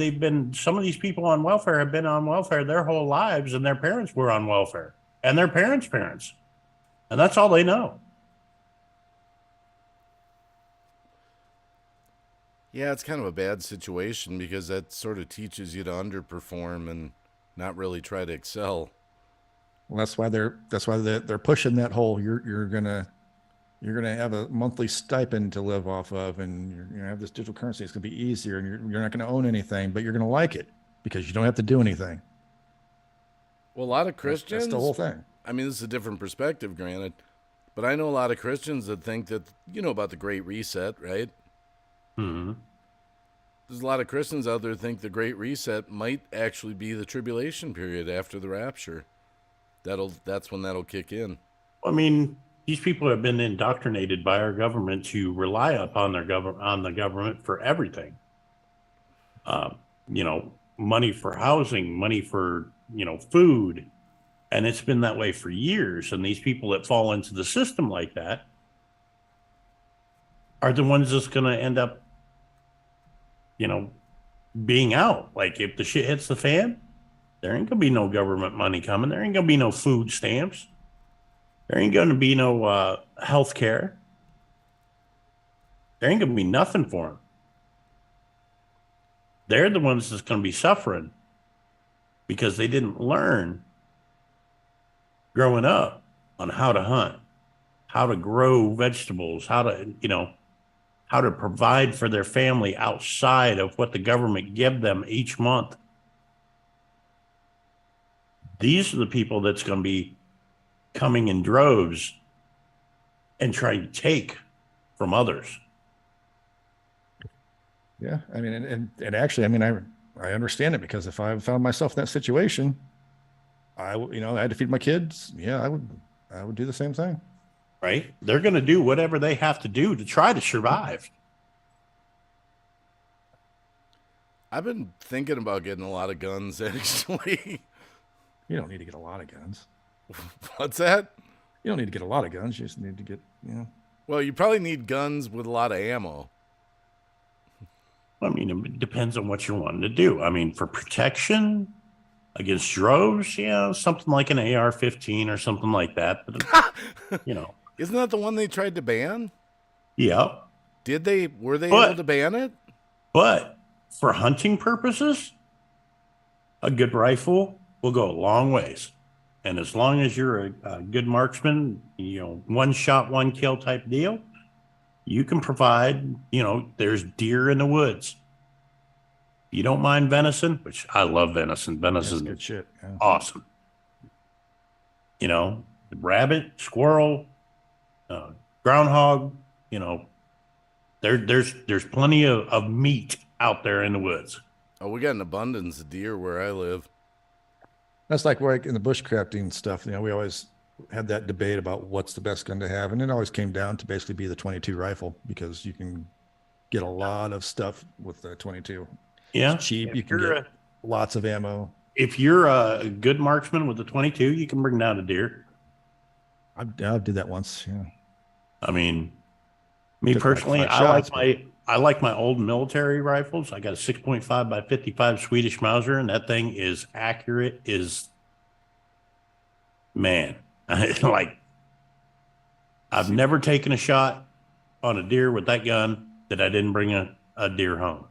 some of these people on welfare have been on welfare their whole lives, and their parents were on welfare, and their parents' parents. And that's all they know. Yeah, it's kind of a bad situation because that sort of teaches you to underperform and not really try to excel. Well, that's why they're pushing that whole you're gonna have a monthly stipend to live off of, and you're gonna have this digital currency. It's gonna be easier, and you're not gonna own anything, but you're gonna like it because you don't have to do anything. Well, a lot of Christians. That's the whole thing. I mean, this is a different perspective, granted, but I know a lot of Christians that think that about the Great Reset, right? Mm-hmm. There's a lot of Christians out there who think the Great Reset might actually be the tribulation period after the rapture. That's when that'll kick in. I mean, these people have been indoctrinated by our government to rely upon the government for everything. Money for housing, money for food, and it's been that way for years. And these people that fall into the system like that are the ones that's going to end up, being out. Like, if the shit hits the fan, there ain't gonna be no government money coming. There ain't gonna be no food stamps. There ain't gonna be no health care. There ain't gonna be nothing for them. They're the ones that's gonna be suffering because they didn't learn growing up on how to hunt, how to grow vegetables, how to provide for their family outside of what the government give them each month. These are the people that's going to be coming in droves and trying to take from others. Yeah, I mean, and actually, I mean, I understand it, because if I found myself in that situation, I had to feed my kids. Yeah, I would do the same thing. Right? They're going to do whatever they have to do to try to survive. I've been thinking about getting a lot of guns, actually. You don't need to get a lot of guns. What's that? You don't need to get a lot of guns. You just need to get, Well, you probably need guns with a lot of ammo. I mean, it depends on what you're wanting to do. I mean, for protection against droves, something like an AR-15 or something like that. But, Isn't that the one they tried to ban? Yeah. Were they able to ban it? But for hunting purposes, a good rifle will go a long ways. And as long as you're a good marksman, one shot, one kill type deal, you can provide, there's deer in the woods. You don't mind venison, which I love venison. Venison is good shit. Yeah. Awesome. Rabbit, squirrel, groundhog, there's plenty of meat out there in the woods. Oh, we got an abundance of deer where I live. That's like in the bushcrafting stuff. We always had that debate about what's the best gun to have, and it always came down to basically be the 22 rifle, because you can get a lot of stuff with the 22. Yeah, it's cheap. You can get lots of ammo. If you're a good marksman with the 22, you can bring down a deer. I did that once. Yeah. I mean, me personally, I I like my old military rifles. I got a 6.5 by 55 Swedish Mauser, and that thing is accurate. Man, like I've never taken a shot on a deer with that gun that I didn't bring a deer home.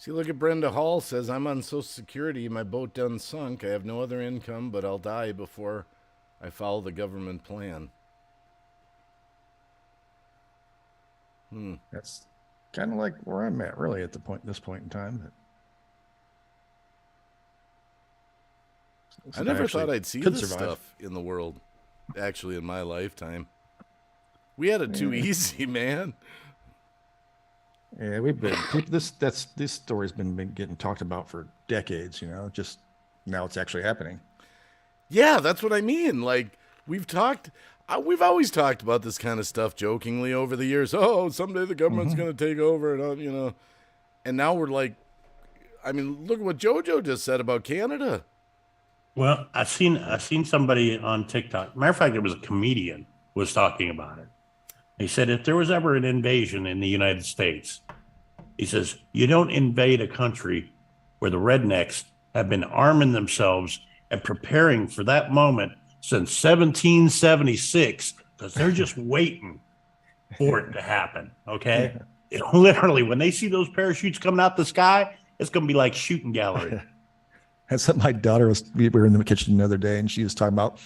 See, look at Brenda Hall says, I'm on Social Security. My boat done sunk. I have no other income, but I'll die before I follow the government plan. That's kind of like where I'm at, really, at this point in time. I never thought I'd see this stuff in the world, actually, in my lifetime. We had it too easy, man. Yeah, we've been this story's been getting talked about for decades. Just now it's actually happening. Yeah, that's what I mean. Like we've always talked about this kind of stuff jokingly over the years. Oh, someday the government's going to take over, and and now we're like, I mean, look at what JoJo just said about Canada. Well, I've seen somebody on TikTok. Matter of fact, it was a comedian was talking about it. He said if there was ever an invasion in the United States, he says you don't invade a country where the rednecks have been arming themselves and preparing for that moment since 1776 because they're just waiting for it to happen. Okay, literally, when they see those parachutes coming out the sky, it's going to be like shooting gallery. That's what my daughter we were in the kitchen the other day, and she was talking about.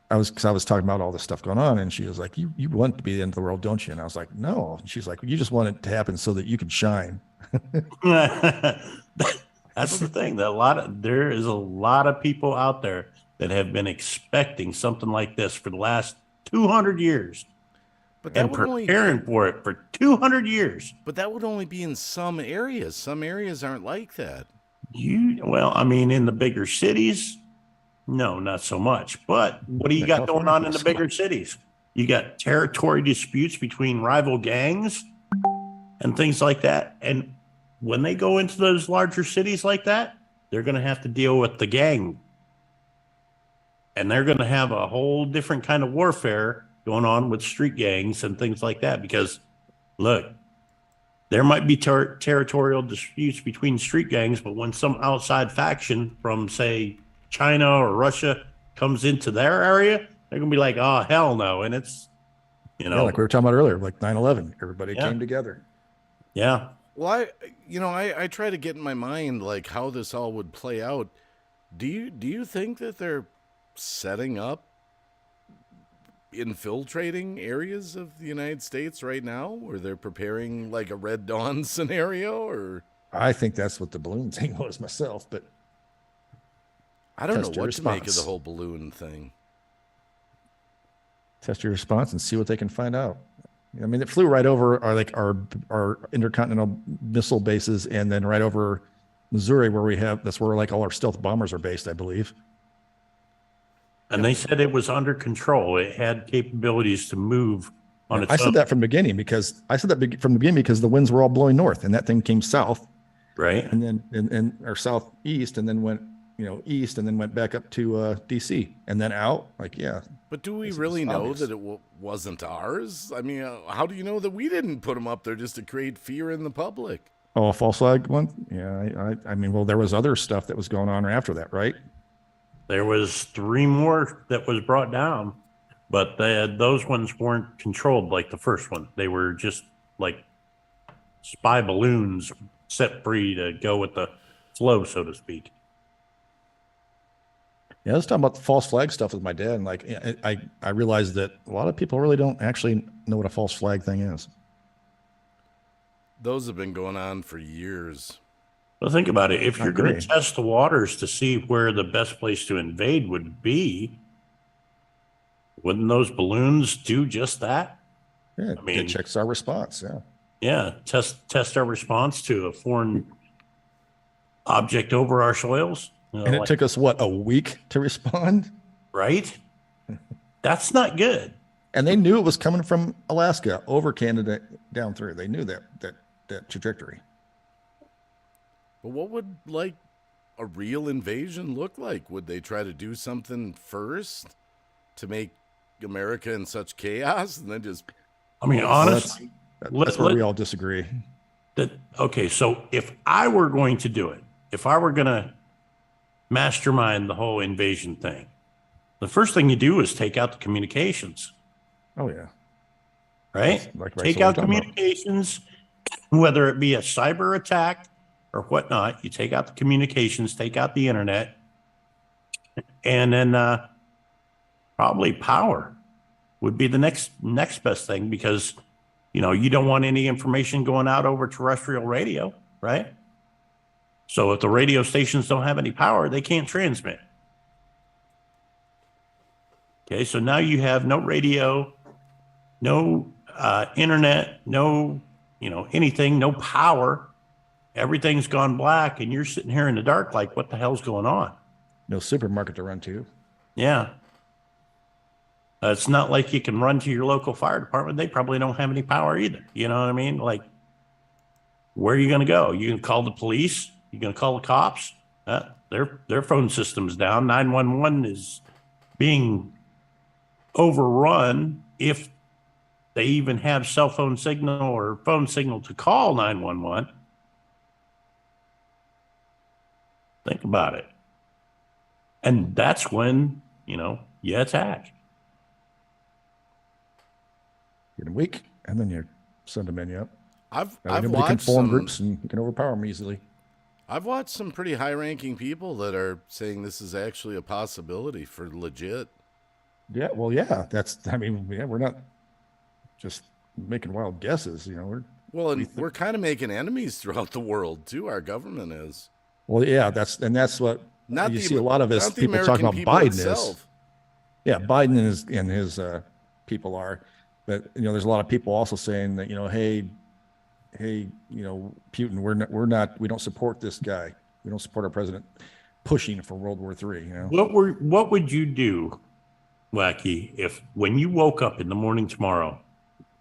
I was talking about all this stuff going on, and she was like, "You want to be the end of the world, don't you?" And I was like, "No." And she's like, "You just want it to happen so that you can shine." That's the thing. There is a lot of people out there that have been expecting something like this for the last 200 years, and preparing for it for 200 years. But that would only be in some areas. Some areas aren't like that. Well, I mean, in the bigger cities. No, not so much. But what do you got going on in the bigger cities? You got territory disputes between rival gangs and things like that. And when they go into those larger cities like that, they're going to have to deal with the gang. And they're going to have a whole different kind of warfare going on with street gangs and things like that. Because, look, there might be territorial disputes between street gangs, but when some outside faction from, say, China or Russia comes into their area, they're gonna be like, "Oh, hell no!" And it's, like we were talking about earlier, like 9/11, everybody came together. Yeah. Well, I try to get in my mind like how this all would play out. Do you think that they're setting up, infiltrating areas of the United States right now, or they're preparing like a Red Dawn scenario? Or I think that's what the balloon thing was myself, but. I don't know what to make of the whole balloon thing. Test your response and see what they can find out. I mean, it flew right over our intercontinental missile bases, and then right over Missouri, that's where like all our stealth bombers are based, I believe. And they said it was under control. It had capabilities to move on its own. I said that from the beginning because the winds were all blowing north, and that thing came south, right? And then or southeast, and then went east, and then went back up to DC, and then out. But do we really know that it wasn't ours? I mean, how do you know that we didn't put them up there just to create fear in the public? Oh, a false flag one? Yeah, I mean, well, there was other stuff that was going on after that, right? There was 3 more that was brought down, but those ones weren't controlled like the first one. They were just like spy balloons set free to go with the flow, so to speak. Yeah, I was talking about the false flag stuff with my dad, and I realized that a lot of people really don't actually know what a false flag thing is. Those have been going on for years. Well, think about it. If you're going to test the waters to see where the best place to invade would be, wouldn't those balloons do just that? Yeah, it checks our response. Yeah, test our response to a foreign object over our soils. And it took us, a week to respond? Right? That's not good. And they knew it was coming from Alaska, over Canada, down through. They knew that trajectory. But what would, a real invasion look like? Would they try to do something first to make America in such chaos and then just... I mean, honestly, That's where we all disagree. Okay, so if I were going to do it, if I were going to mastermind the whole invasion thing, the first thing you do is take out the communications. Oh yeah. Right? Like Take out communications, whether it be a cyber attack or whatnot. You take out the communications, take out the internet, and then probably power would be the next best thing, because you don't want any information going out over terrestrial radio, right? So if the radio stations don't have any power, they can't transmit. Okay, so now you have no radio, no internet, no anything, no power. Everything's gone black, and you're sitting here in the dark like, what the hell's going on? No supermarket to run to. Yeah. It's not like you can run to your local fire department. They probably don't have any power either. You know what I mean? Like, where are you going to go? You can call the police. You going to call the cops? Their phone system's down. 911 is being overrun, if they even have cell phone signal or phone signal to call 911. Think about it. And that's when, you attack. Get them weak, and then you send them in. Yep. I've nobody watched can form some groups, and you can overpower them easily. I've watched some pretty high-ranking people that are saying this is actually a possibility for legit. Yeah, well, yeah, we're not just making wild guesses, We're kind of making enemies throughout the world too. Our government is. Well, yeah, that's what you see a lot of us people talking about Biden is. Yeah, Biden and his people are, but there's a lot of people also saying that hey, Putin, we don't support this guy. We don't support our president pushing for World War III. What would you do, Wacky, if when you woke up in the morning tomorrow,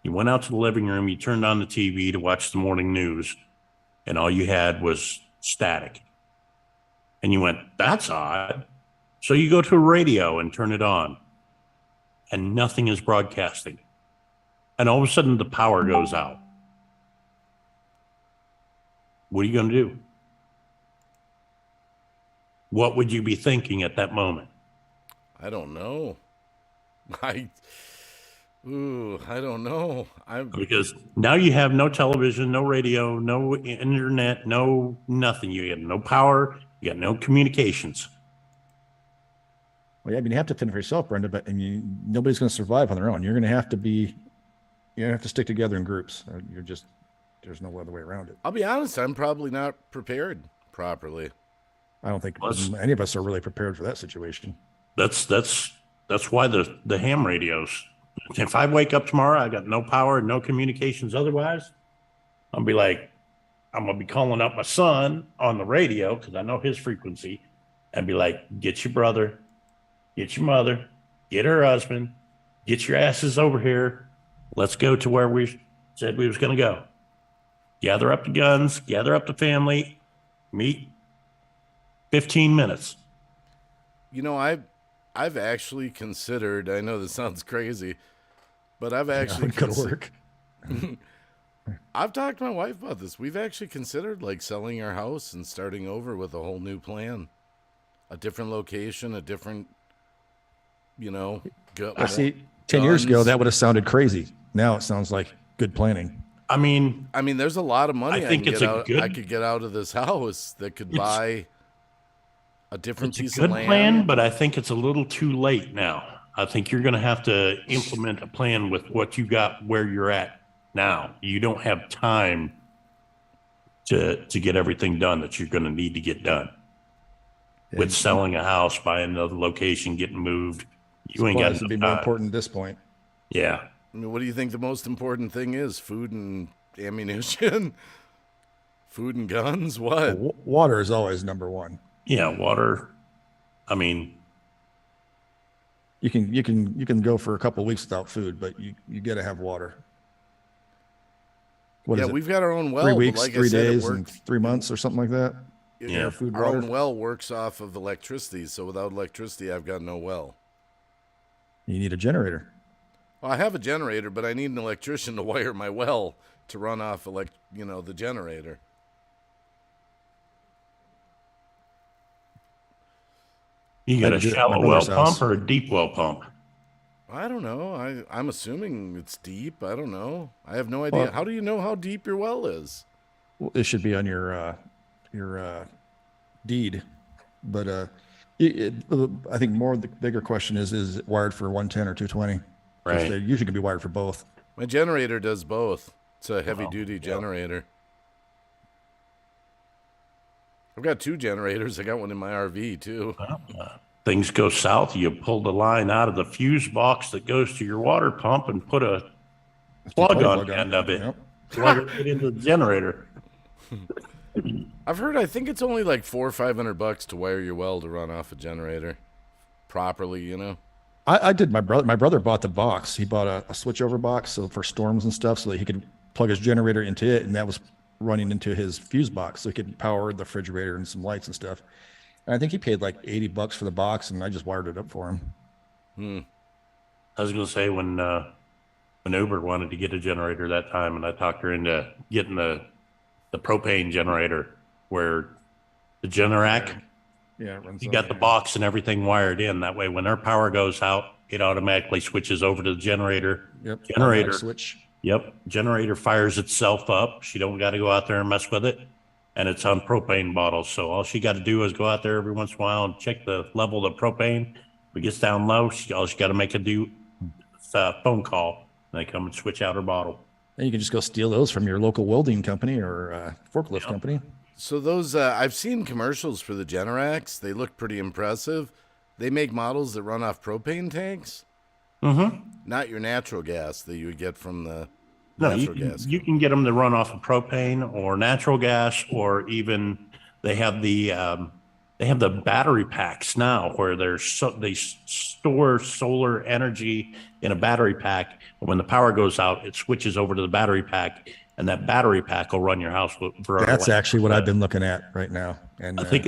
you went out to the living room, you turned on the TV to watch the morning news, and all you had was static? And you went, that's odd. So you go to a radio and turn it on, and nothing is broadcasting. And all of a sudden the power goes out. What are you going to do? What would you be thinking at that moment? I don't know. I don't know. Because now you have no television, no radio, no internet, no nothing. You have no power. You got no communications. Well, yeah, you have to fend for yourself, Brenda, but nobody's going to survive on their own. You're going to have to stick together in groups. There's no other way around it. I'll be honest, I'm probably not prepared properly. I don't think any of us are really prepared for that situation. That's why the ham radios. If I wake up tomorrow, I got no power, no communications otherwise, I'm going to be calling up my son on the radio, because I know his frequency, and be like, get your brother, get your mother, get her husband, get your asses over here. Let's go to where we said we was going to go. Gather up the guns, gather up the family, meet 15 minutes. I've actually considered, I know this sounds crazy, but I've actually go to work. I've talked to my wife about this. We've actually considered selling our house and starting over with a whole new plan. A different location, a different, I see. 10 years ago, that would have sounded crazy. Now it sounds like good planning. I mean, there's a lot of money I could get out of this house that could buy a different piece of land. It's a good plan, but I think it's a little too late now. I think you're going to have to implement a plan with what you got where you're at now. You don't have time to get everything done that you're going to need to get done. With selling a house, buying another location, getting moved, you ain't got enough to be time. more important at this point. Yeah. I mean, what do you think the most important thing is? Food and ammunition? Food and guns? What? Water is always number one. Yeah, water. I mean, you can go for a couple of weeks without food, but you got to have water. We've got our own well. 3 weeks, 3 days, and 3 months, or something like that. Yeah, our own well works off of electricity, so without electricity, I've got no well. You need a generator. Well, I have a generator, but I need an electrician to wire my well to run off, the generator. You got I a do it at my shallow well brother's house. pump or a deep well pump? I don't know. I'm assuming it's deep. I don't know. I have no idea. Well- How do you know how deep your well is? Well, it should be on your deed, but I think the bigger question is it wired for 110 or 220? 'Cause Right. they usually can be wired for both. My generator does both. It's a heavy-duty generator. I've got 2 generators. I got one in my RV, too. Things go south, you pull the line out of the fuse box that goes to your water pump and put a plug on the end of it. Yep. Plug it into the generator. I've heard, I think it's only like $400 or $500 to wire your well to run off a generator properly. I did. My brother bought the box. He bought a switchover box so for storms and stuff, so that he could plug his generator into it, and that was running into his fuse box, so he could power the refrigerator and some lights and stuff. And I think he paid like $80 for the box, and I just wired it up for him. I was going to say when Uber wanted to get a generator that time, and I talked her into getting the propane generator where the Generac, Yeah, it runs. you on got the there. box and everything wired in. That way, when our power goes out, it automatically switches over to the generator. Yep. Generator. automatic switch. Yep. Generator fires itself up. She don't got to go out there and mess with it. And it's on propane bottles. So all she got to do is go out there every once in a while and check the level of the propane. If it gets down low, all she got to make a phone call. And they come and switch out her bottle. And you can just go steal those from your local welding company or forklift company. So those, I've seen commercials for the Generacs. They look pretty impressive. They make models that run off propane tanks. Mm-hmm. Not your natural gas that you would get from the No, natural gas. you can get them to run off of propane or natural gas, or even they have the battery packs now where they store solar energy in a battery pack. And when the power goes out, it switches over to the battery pack, and that battery pack will run your house for. That's actually what I've been looking at right now. And I think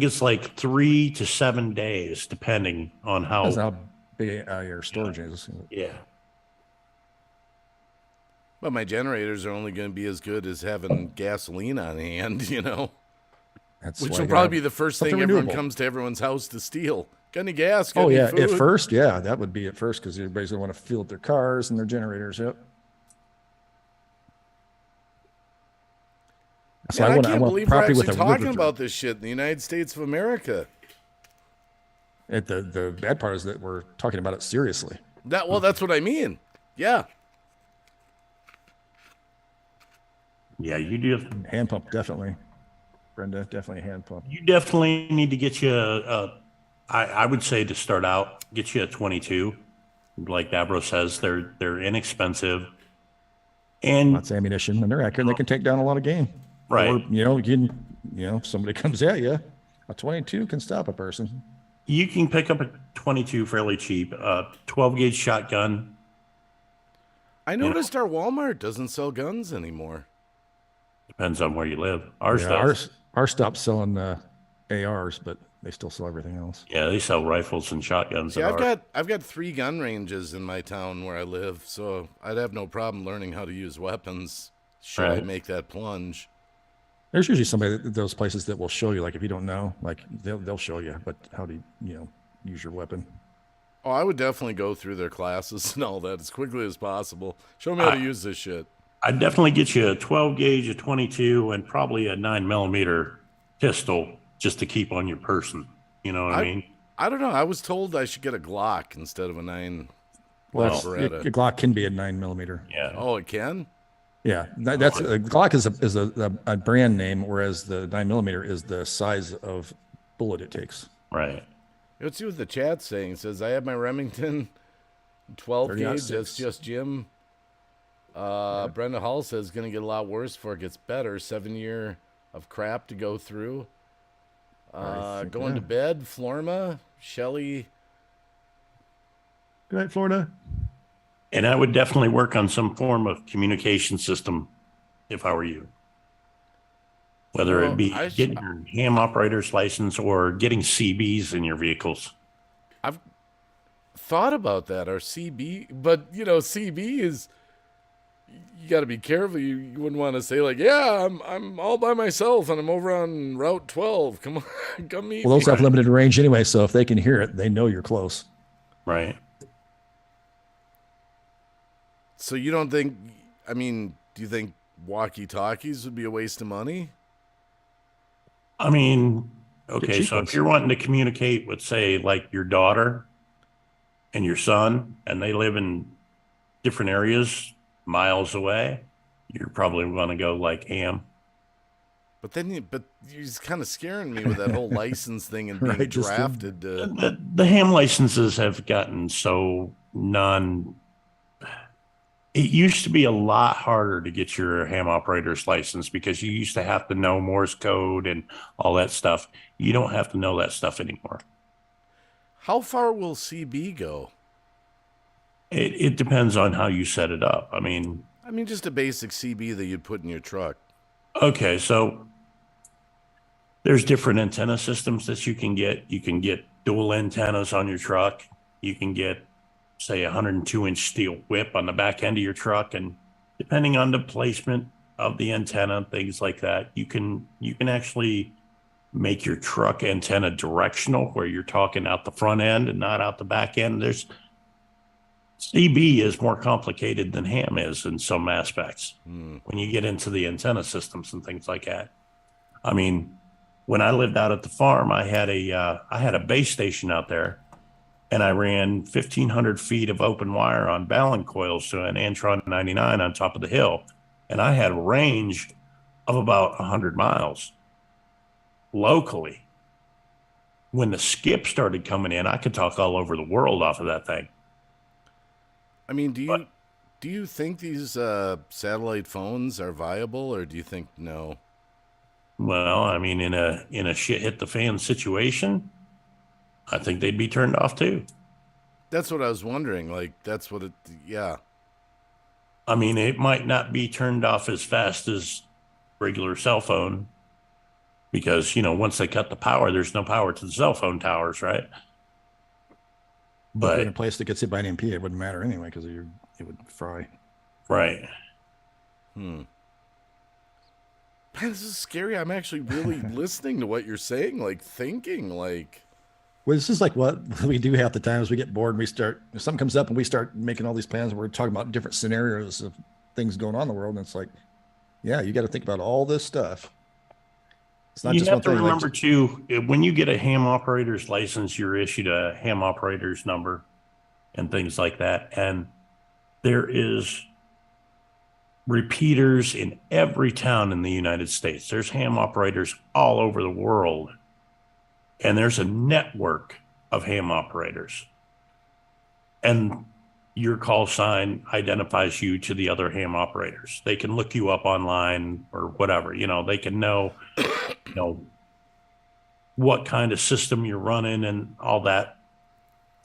it's like 3 to 7 days, depending on that's how. how big your storage is. Yeah. But my generators are only going to be as good as having gasoline on hand, That's which why will you probably gotta- be the first something thing everyone renewable. comes to everyone's house to steal. Got any gas? Got Oh any yeah, food? at first, yeah, that would be at first because everybody's gonna want to fuel up their cars and their generators. Yep. So Man, I want can't believe we're property actually with a talking river about this shit in the United States of America. The bad part is that we're talking about it seriously. That's what I mean. Yeah. Yeah, you do. Hand pump, definitely. Brenda, definitely a hand pump. You definitely need to get you I would say to start out, get you a 22. Like Dabro says, they're inexpensive. And Lots of ammunition, and they're accurate. And they can take down a lot of game. Right. Or, if somebody comes at you, a 22 can stop a person. you can pick up a 22 fairly cheap, 12 gauge shotgun. I noticed our Walmart doesn't sell guns anymore. Depends on where you live. Ours Yeah, does. ours stopped selling ARs, but they still sell everything else. Yeah, they sell rifles and shotguns. See, at ours. I've got 3 gun ranges in my town where I live, so I'd have no problem learning how to use weapons should I Right. make that plunge. There's usually somebody at those places that will show you, like if you don't know, like they'll show you, but how to use your weapon. Oh, I would definitely go through their classes and all that as quickly as possible. Show me how to use this shit. I'd definitely get you a 12 gauge, a 22, and probably a 9mm pistol just to keep on your person. You know what I mean? I don't know. I was told I should get a Glock instead of a 9. Well, Beretta. your Glock can be a 9mm. Yeah. Oh, it can? Yeah, that's a Glock is a brand name, whereas the 9mm is the size of bullet it takes. Right. Let's see what the chat's saying. It says, I have my Remington 12 gauge. 30-06. That's just Jim. Brenda Hall says, going to get a lot worse before it gets better. 7 year of crap to go through. Going to bed, Florma, Shelly. Good night, Florida. And I would definitely work on some form of communication system if I were you. Whether Well, it be I getting your ham operator's license or getting CBs in your vehicles. thought about that. Our CB, but you know, CB is, you got to be careful. You wouldn't want to say like, yeah, I'm all by myself and I'm over on Route 12. Come on, come meet Well, those me. have limited range anyway, so if they can hear it, they know you're close. Right. So you don't think? I mean, do you think walkie-talkies would be a waste of money? I mean, Get okay, cheap so ones. if you're wanting to communicate with, say, like your daughter and your son, and they live in different areas miles away, you're probably going to go like ham. But then, you're just kind of scaring me with that whole license thing and being Right, just the- drafted. The ham licenses have gotten so it used to be a lot harder to get your ham operator's license because you used to have to know Morse code and all that stuff. You don't have to know that stuff anymore. How far will CB go? It depends on how you set it up. I mean, just a basic CB that you'd put in your truck. okay, so there's different antenna systems that you can get. You can get dual antennas on your truck. You can get, say, a 102-inch steel whip on the back end of your truck, and depending on the placement of the antenna, things like that, you can actually make your truck antenna directional, where you're talking out the front end and not out the back end. CB is more complicated than ham is in some aspects when you get into the antenna systems and things like that. I mean, when I lived out at the farm, I had a base station out there, and I ran 1,500 feet of open wire on balun coils to an Antron 99 on top of the hill. And I had a range of about 100 miles locally. When the skip started coming in, I could talk all over the world off of that thing. I mean, do you think these satellite phones are viable, or do you think no? Well, I mean, in a shit hit the fan situation, I think they'd be turned off too. That's what I was wondering. Like, that's what it. Yeah. I mean, it might not be turned off as fast as regular cell phone because, you know, once they cut the power, there's no power to the cell phone towers, right? But if you're in a But place that gets hit by an MP, it wouldn't matter anyway because it would fry. right. Man, this is scary. I'm actually really listening to what you're saying, like thinking, like. Well, this is like what we do half the time is we get bored and if something comes up and we start making all these plans and we're talking about different scenarios of things going on in the world. And it's like, yeah, you got to think about all this stuff. It's not You just have one to thing. remember too, when you get a ham operator's license, you're issued a ham operator's number and things like that. And there is repeaters in every town in the United States. There's ham operators all over the world. And there's a network of ham operators. And your call sign identifies you to the other ham operators. They can look you up online or whatever, you know, they can know, you know, what kind of system you're running and all that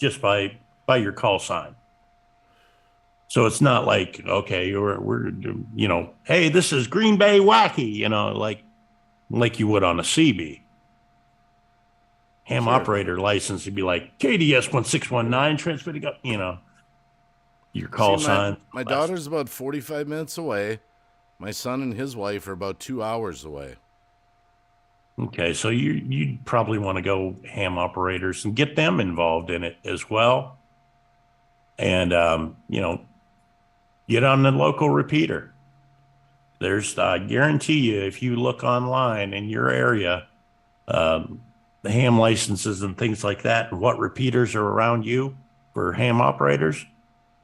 just by your call sign. So it's not like, okay, we're you know, hey, this is Green Bay Wacky, you know, like you would on a CB. Ham Sure. operator license would be like KDS 1619 transmitting up, you know, your call See, sign. My daughter's about 45 minutes away. My son and his wife are about 2 hours away. Okay, so you'd probably want to go ham operators and get them involved in it as well. And, you know, get on the local repeater. I guarantee you, if you look online in your area, the ham licenses and things like that, and what repeaters are around you for ham operators,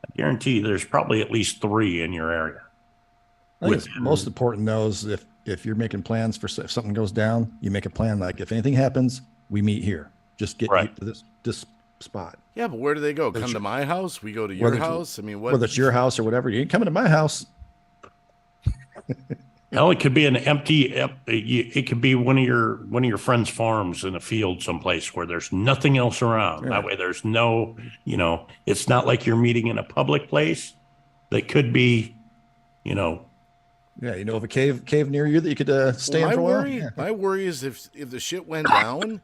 I guarantee you there's probably at least 3 in your area. I think it's most important though is if you're making plans for if something goes down, you make a plan like if anything happens, we meet here. Just get Right. to this spot. Yeah, but where do they go? Come to my house? We go to your Whether it's- house? I mean, what? Whether it's your house or whatever, you ain't coming to my house. Hell, it could be an empty. It could be one of your friends' farms in a field someplace where there's nothing else around. Yeah. That way, there's no. You know, it's not like you're meeting in a public place. That could be, you know. Yeah, you know of a cave near you that you could stay in my for a while. worry, Yeah. my worry is if the shit went down,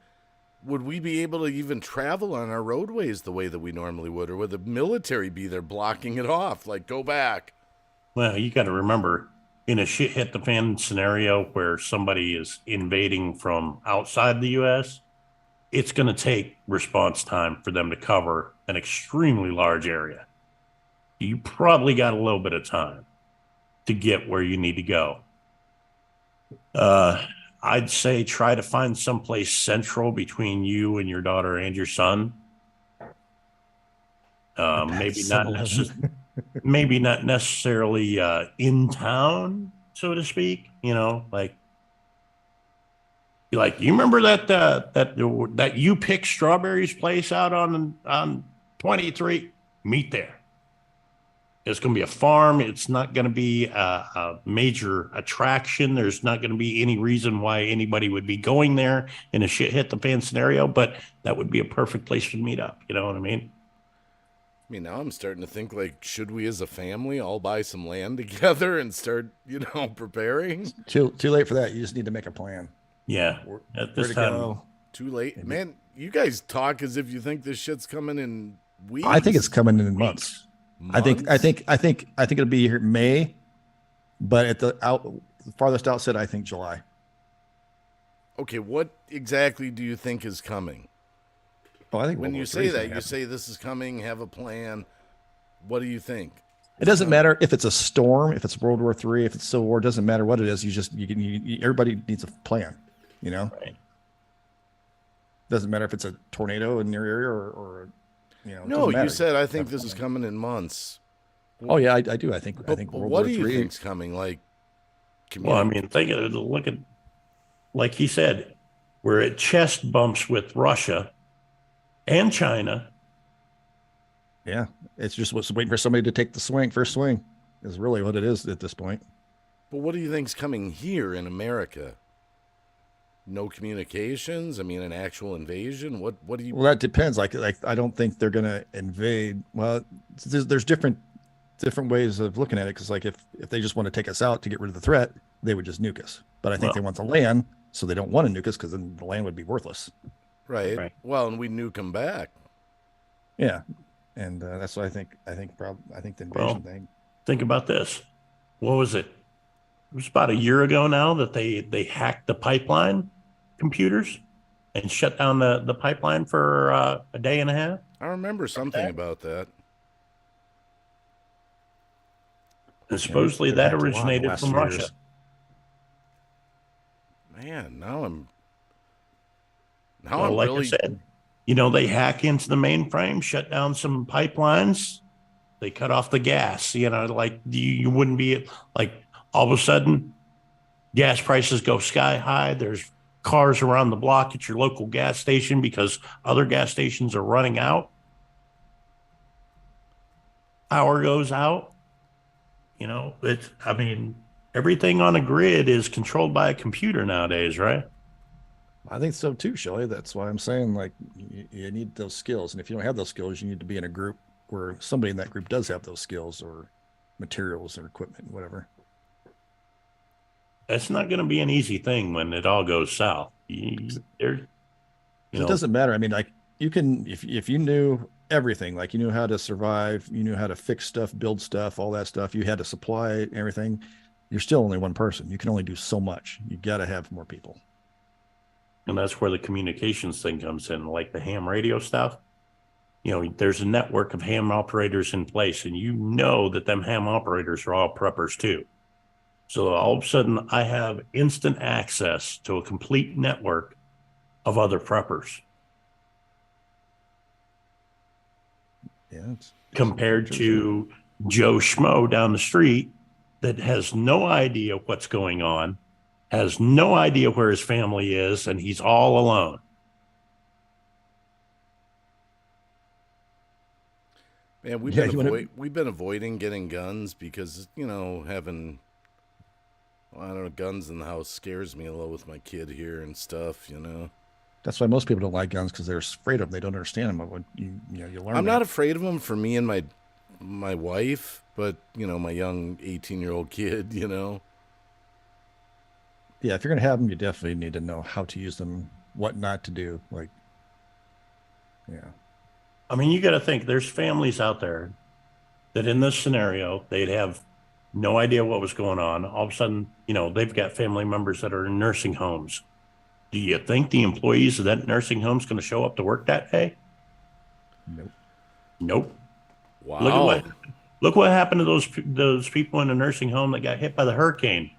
would we be able to even travel on our roadways the way that we normally would? Or would the military be there blocking it off? Like, go back. Well, you got to remember, in a shit hit the fan scenario where somebody is invading from outside the U.S., it's going to take response time for them to cover an extremely large area. You probably got a little bit of time to get where you need to go. I'd say try to find someplace central between you and your daughter and your son. Maybe not necessarily in town, so to speak. You know, like you remember that you pick strawberries place out on 23? Meet there. It's going to be a farm. It's not going to be a major attraction. There's not going to be any reason why anybody would be going there in a shit hit the fan scenario, but that would be a perfect place to meet up. You know what I mean? I mean, now I'm starting to think, like, should we as a family all buy some land together and start, preparing? Too late for that. You just need to make a plan. Yeah. At this time, too late. Man, you guys talk as if you think this shit's coming in weeks. I think it's coming in months. I think it'll be here May, but at the farthest outset, I think July. Okay, what exactly do you think is coming? Oh, I think when you say that, you say this is coming. Have a plan. What do you think? It doesn't matter if it's a storm, if it's World War III, if it's Civil War. It doesn't matter what it is. Everybody needs a plan. Right. Doesn't matter if it's a tornado in your area or No, you said I think this is coming in months. Oh yeah, I do. I think but World what War do you III think's coming? Like, well, I mean, look at, like he said, we're at chest bumps with Russia and China. Yeah, it's just waiting for somebody to take the first swing is really what it is at this point. But what do you think's coming here in America? No communications? I mean, an actual invasion? What do you... Well, that depends. Like I don't think they're going to invade. Well, there's different ways of looking at it. Because like if they just want to take us out to get rid of the threat, they would just nuke us. But I think they want the land, so they don't want to nuke us because then the land would be worthless. Right. Well, and we nuke them back. Yeah, and that's what I think. I think the invasion thing. Think about this. What was it? It was about a year ago now that they hacked the pipeline computers and shut down the pipeline for a day and a half. I remember something about that. And supposedly that originated from Russia. Man, now I'm like really... I said, they hack into the mainframe, shut down some pipelines, they cut off the gas. Like you wouldn't be like all of a sudden gas prices go sky high. There's cars around the block at your local gas station because other gas stations are running out. Power goes out. Everything on a grid is controlled by a computer nowadays, right? I think so too, Shelley. That's why I'm saying, like, you need those skills. And if you don't have those skills, you need to be in a group where somebody in that group does have those skills or materials or equipment, whatever. That's not going to be an easy thing when it all goes south. It doesn't matter. I mean, like, you can, if you knew everything, like you knew how to survive, you knew how to fix stuff, build stuff, all that stuff, you had to supply everything, you're still only one person. You can only do so much. You got to have more people. And that's where the communications thing comes in, like the ham radio stuff. There's a network of ham operators in place, and that them ham operators are all preppers too. So all of a sudden, I have instant access to a complete network of other preppers. Yeah. Compared to Joe Schmo down the street that has no idea what's going on, has no idea where his family is, and he's all alone. Man, we've been avoiding getting guns because, having, guns in the house scares me a little with my kid here and stuff, That's why most people don't like guns, because they're afraid of them. They don't understand them. When you learn. I'm not afraid of them for me and my wife, but, my young 18-year-old kid, Yeah, if you're going to have them, you definitely need to know how to use them, what not to do. Like, I mean, you got to think there's families out there that in this scenario, they'd have no idea what was going on. All of a sudden, they've got family members that are in nursing homes. Do you think the employees of that nursing home is going to show up to work that day? Nope. Nope. Wow. Look what happened to those people in the nursing home that got hit by the hurricane.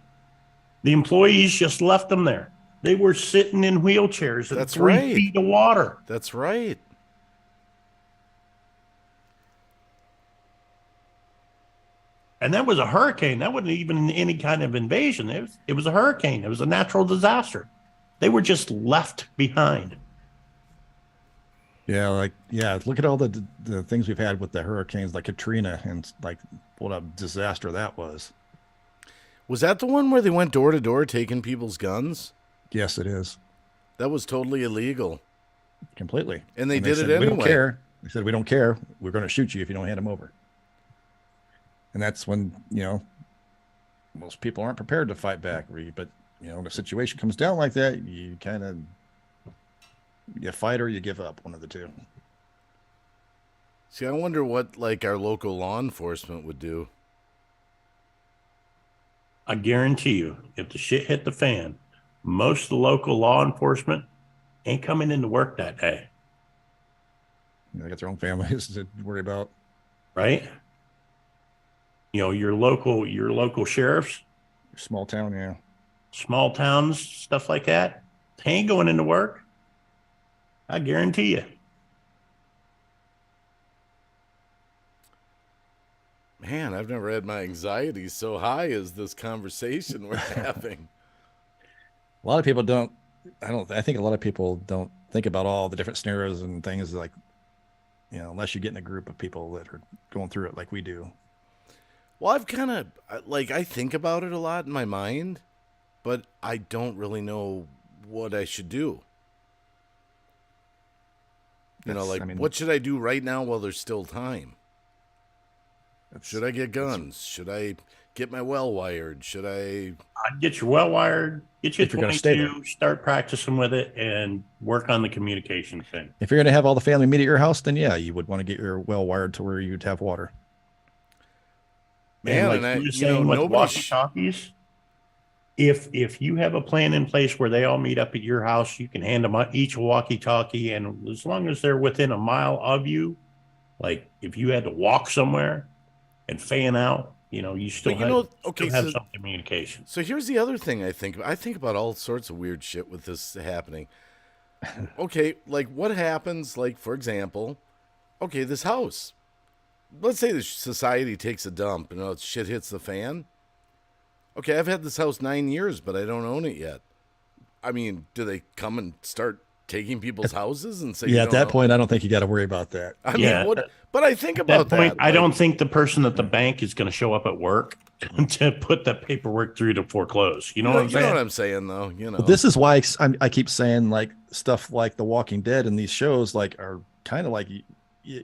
The employees just left them there. They were sitting in wheelchairs in That's 3 right. feet of water. That's right. And that was a hurricane. That wasn't even any kind of invasion. It was a hurricane. It was a natural disaster. They were just left behind. Yeah, look at all the things we've had with the hurricanes like Katrina and like what a disaster that was. Was that the one where they went door to door taking people's guns? Yes, it is. That was totally illegal. Completely. And they did said, it anyway. We don't care. They said, we don't care. We're going to shoot you if you don't hand them over. And that's when, most people aren't prepared to fight back. But, when a situation comes down like that, you kind of, you fight or you give up, one of the two. See, I wonder what, like, our local law enforcement would do. I guarantee you, if the shit hit the fan, most of the local law enforcement ain't coming into work that day. They got their own families to worry about. Right? Your local sheriffs, Small town, yeah. small towns, stuff like that, they ain't going into work. I guarantee you. Man, I've never had my anxiety so high as this conversation we're having. A lot of people don't. I think a lot of people don't think about all the different scenarios and things like, unless you get in a group of people that are going through it like we do. Well, I've kind of, I think about it a lot in my mind, but I don't really know what I should do. What should I do right now while there's still time? Should I get guns? Should I get my well wired? Should I? I'd get your well wired, get you a If you're gonna stay 22, start practicing with it, and work on the communication thing. If you're going to have all the family meet at your house, then yeah, you would want to get your well wired to where you'd have water. Man, like you were saying with walkie-talkies, if you have a plan in place where they all meet up at your house, you can hand them each a walkie-talkie, and as long as they're within a mile of you, like if you had to walk somewhere and fan out, you still have some communication. So here's the other thing I think about all sorts of weird shit with this happening. Okay, like what happens, like for example, okay, this house. Let's say the society takes a dump and shit hits the fan. Okay, I've had this house 9 years, but I don't own it yet. I mean, do they come and start taking people's houses and say? Yeah, at that point, I don't think you got to worry about that. I mean, but I think about that. I don't think the person at the bank is going to show up at work to put that paperwork through to foreclose. You know what I'm saying? You know what I'm saying, though. Well, this is why I keep saying like stuff like The Walking Dead and these shows like are kind of like you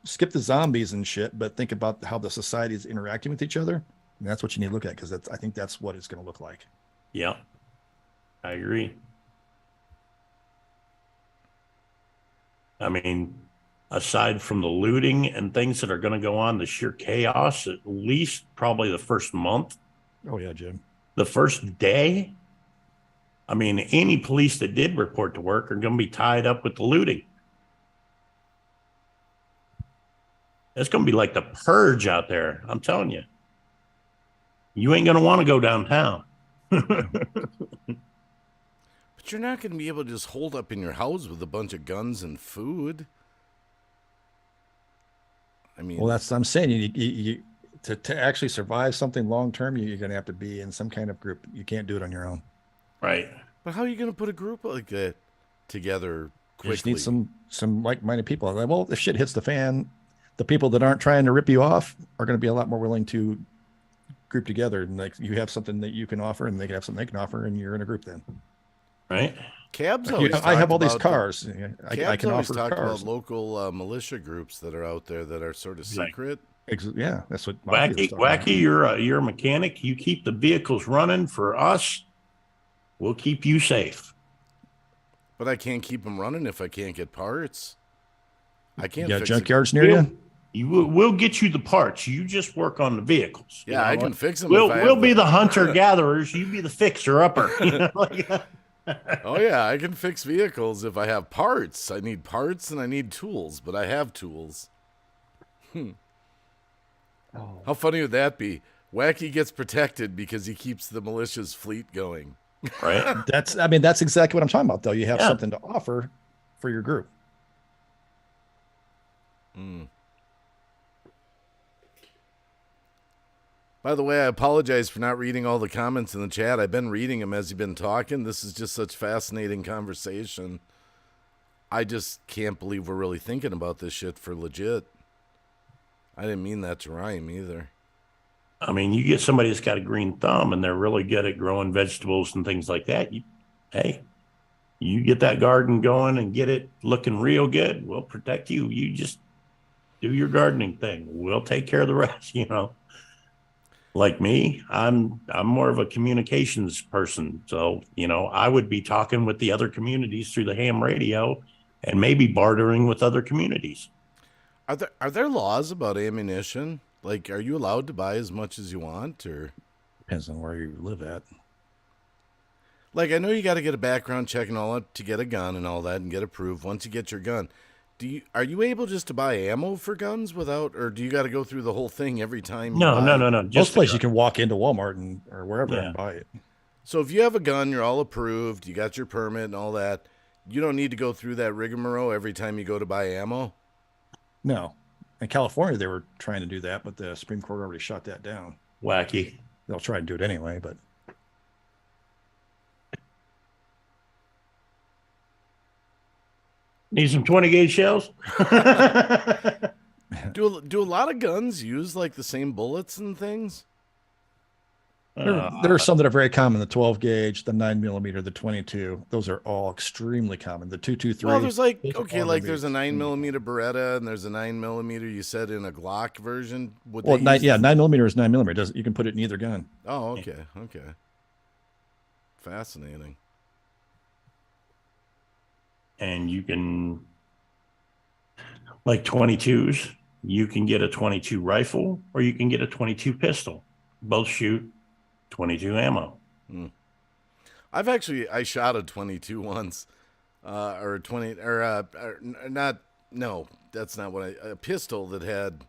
skip the zombies and shit, but think about how the society is interacting with each other. And that's what you need to look at because I think that's what it's going to look like. Yeah, I agree. I mean, aside from the looting and things that are going to go on, the sheer chaos, at least probably the first month. Oh, yeah, Jim. The first day. I mean, any police that did report to work are going to be tied up with the looting. It's going to be like the purge out there. I'm telling you. You ain't going to want to go downtown. But you're not going to be able to just hold up in your house with a bunch of guns and food. I mean, well, that's what I'm saying. You to actually survive something long term, you're going to have to be in some kind of group. You can't do it on your own. Right. But how are you going to put a group like that together quickly? You just need some like-minded people. Like, well, if shit hits the fan, the people that aren't trying to rip you off are going to be a lot more willing to group together. And like you have something that you can offer, and they can have something they can offer, and you're in a group then. Right. Cabs. I have all these cars. I can always offer talk cars. about local militia groups that are out there that are sort of secret. Yeah, that's what. Wacky, you're a mechanic. You keep the vehicles running for us. We'll keep you safe. But I can't keep them running if I can't get parts. I can't You got fix junkyards near you? We'll get you the parts. You just work on the vehicles. Yeah, I can fix them. We'll be the hunter gatherers. You be the fixer upper. Oh yeah, I can fix vehicles if I have parts. I need parts and I need tools, but I have tools. How funny would that be? Wacky gets protected because he keeps the militia's fleet going. Right. That's exactly what I'm talking about, though. You have something to offer for your group. By the way, I apologize for not reading all the comments in the chat. I've been reading them as you've been talking. This is just such fascinating conversation. I just can't believe we're really thinking about this shit for legit. I didn't mean that to rhyme either. I mean, you get somebody that's got a green thumb and they're really good at growing vegetables and things like that. You get that garden going and get it looking real good. We'll protect you. You just do your gardening thing. We'll take care of the rest, Like me, I'm more of a communications person. So, I would be talking with the other communities through the ham radio and maybe bartering with other communities. Are there laws about ammunition? Like, are you allowed to buy as much as you want, or depends on where you live at? Like, I know you got to get a background check and all that to get a gun and all that and get approved. Once you get your gun, are you able just to buy ammo for guns without, or do you got to go through the whole thing every time? No. Most places you can walk into Walmart or wherever and buy it. So if you have a gun, you're all approved, you got your permit and all that. You don't need to go through that rigmarole every time you go to buy ammo. No. In California, they were trying to do that, but the Supreme Court already shot that down. Wacky. They'll try and do it anyway, but. Need some 20 gauge shells? Do a lot of guns use like the same bullets and things? There are some that are very common: the 12 gauge, the 9mm, the 22. Those are all extremely common. The 223. Well, there's there's a 9mm Beretta and there's a 9mm. You said in a Glock version. 9mm is 9mm. You can put it in either gun. Oh, okay, fascinating. And you can, like 22s, you can get a 22 rifle or you can get a 22 pistol. Both shoot 22 ammo. I shot a 22 once, or 20, not. No, that's not what a pistol that had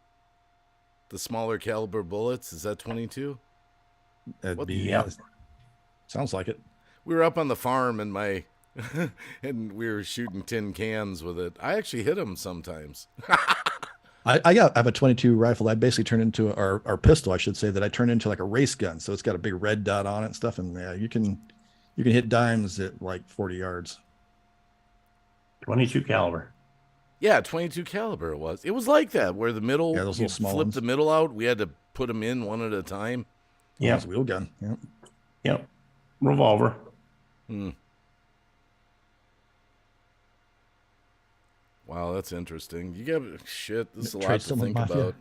the smaller caliber bullets. Is that 22? Sounds like it. We were up on the farm and and we were shooting tin cans with it. I actually hit them sometimes. I have a 22 rifle. I basically turned into our pistol, I should say, that I turned into like a race gun. So it's got a big red dot on it and stuff. And you can hit dimes at like 40 yards. 22 caliber. Yeah, 22 caliber it was. It was like that, where the middle, those little small flip ones. The middle out. We had to put them in one at a time. Yeah. It's a wheel gun. Yep. Revolver. Wow, that's interesting. You got shit. This is a lot to think about.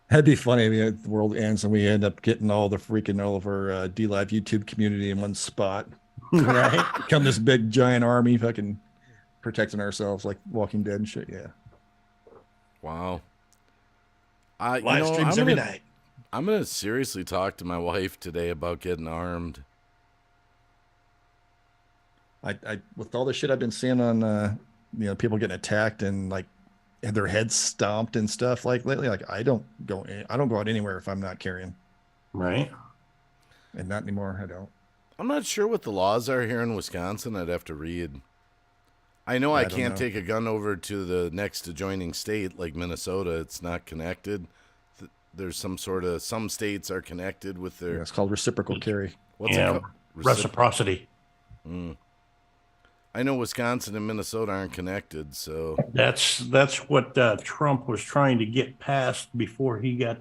That'd be funny. I mean, the world ends and we end up getting all of our DLive YouTube community in one spot. Right? Become this big giant army, fucking protecting ourselves like Walking Dead and shit. Yeah. Wow. Live streams every night. I'm gonna seriously talk to my wife today about getting armed. I with all the shit I've been seeing on people getting attacked and like have their heads stomped and stuff like lately, like I don't go out anywhere if I'm not carrying. Right. And not anymore. I don't. I'm not sure what the laws are here in Wisconsin. I'd have to read. I know I can't take a gun over to the next adjoining state like Minnesota. It's not connected. There's some states are connected with their. Yeah, it's called reciprocal carry. What's it called? Reciprocity. I know Wisconsin and Minnesota aren't connected, so that's what Trump was trying to get passed before he got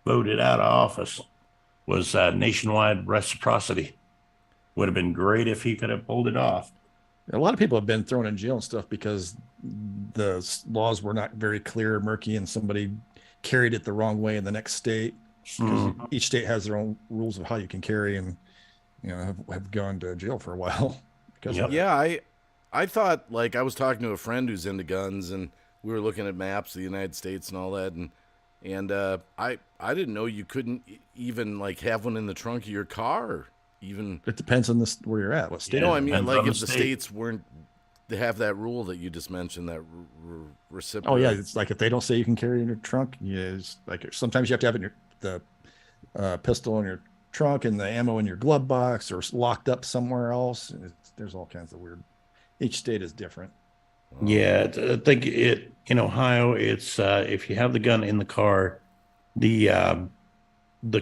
voted out of office. Was nationwide reciprocity. Would have been great if he could have pulled it off. A lot of people have been thrown in jail and stuff because the laws were not very clear, murky, and somebody carried it the wrong way in the next state. Each state has their own rules of how you can carry, and have gone to jail for a while. Yeah, I thought, like, I was talking to a friend who's into guns, and we were looking at maps of the United States and all that, and I didn't know you couldn't even, like, have one in the trunk of your car. Even It depends on this where you're at. What state? no, I mean, depends like, on if the the state. states weren't, they have that rule that you just mentioned, that reciprocal. Oh yeah, it's like if they don't say you can carry it in your trunk, it's like sometimes you have to have it in the pistol in your trunk and the ammo in your glove box or locked up somewhere else. There's all kinds of weird. Each state is different. Yeah, I think in Ohio, it's if you have the gun in the car, the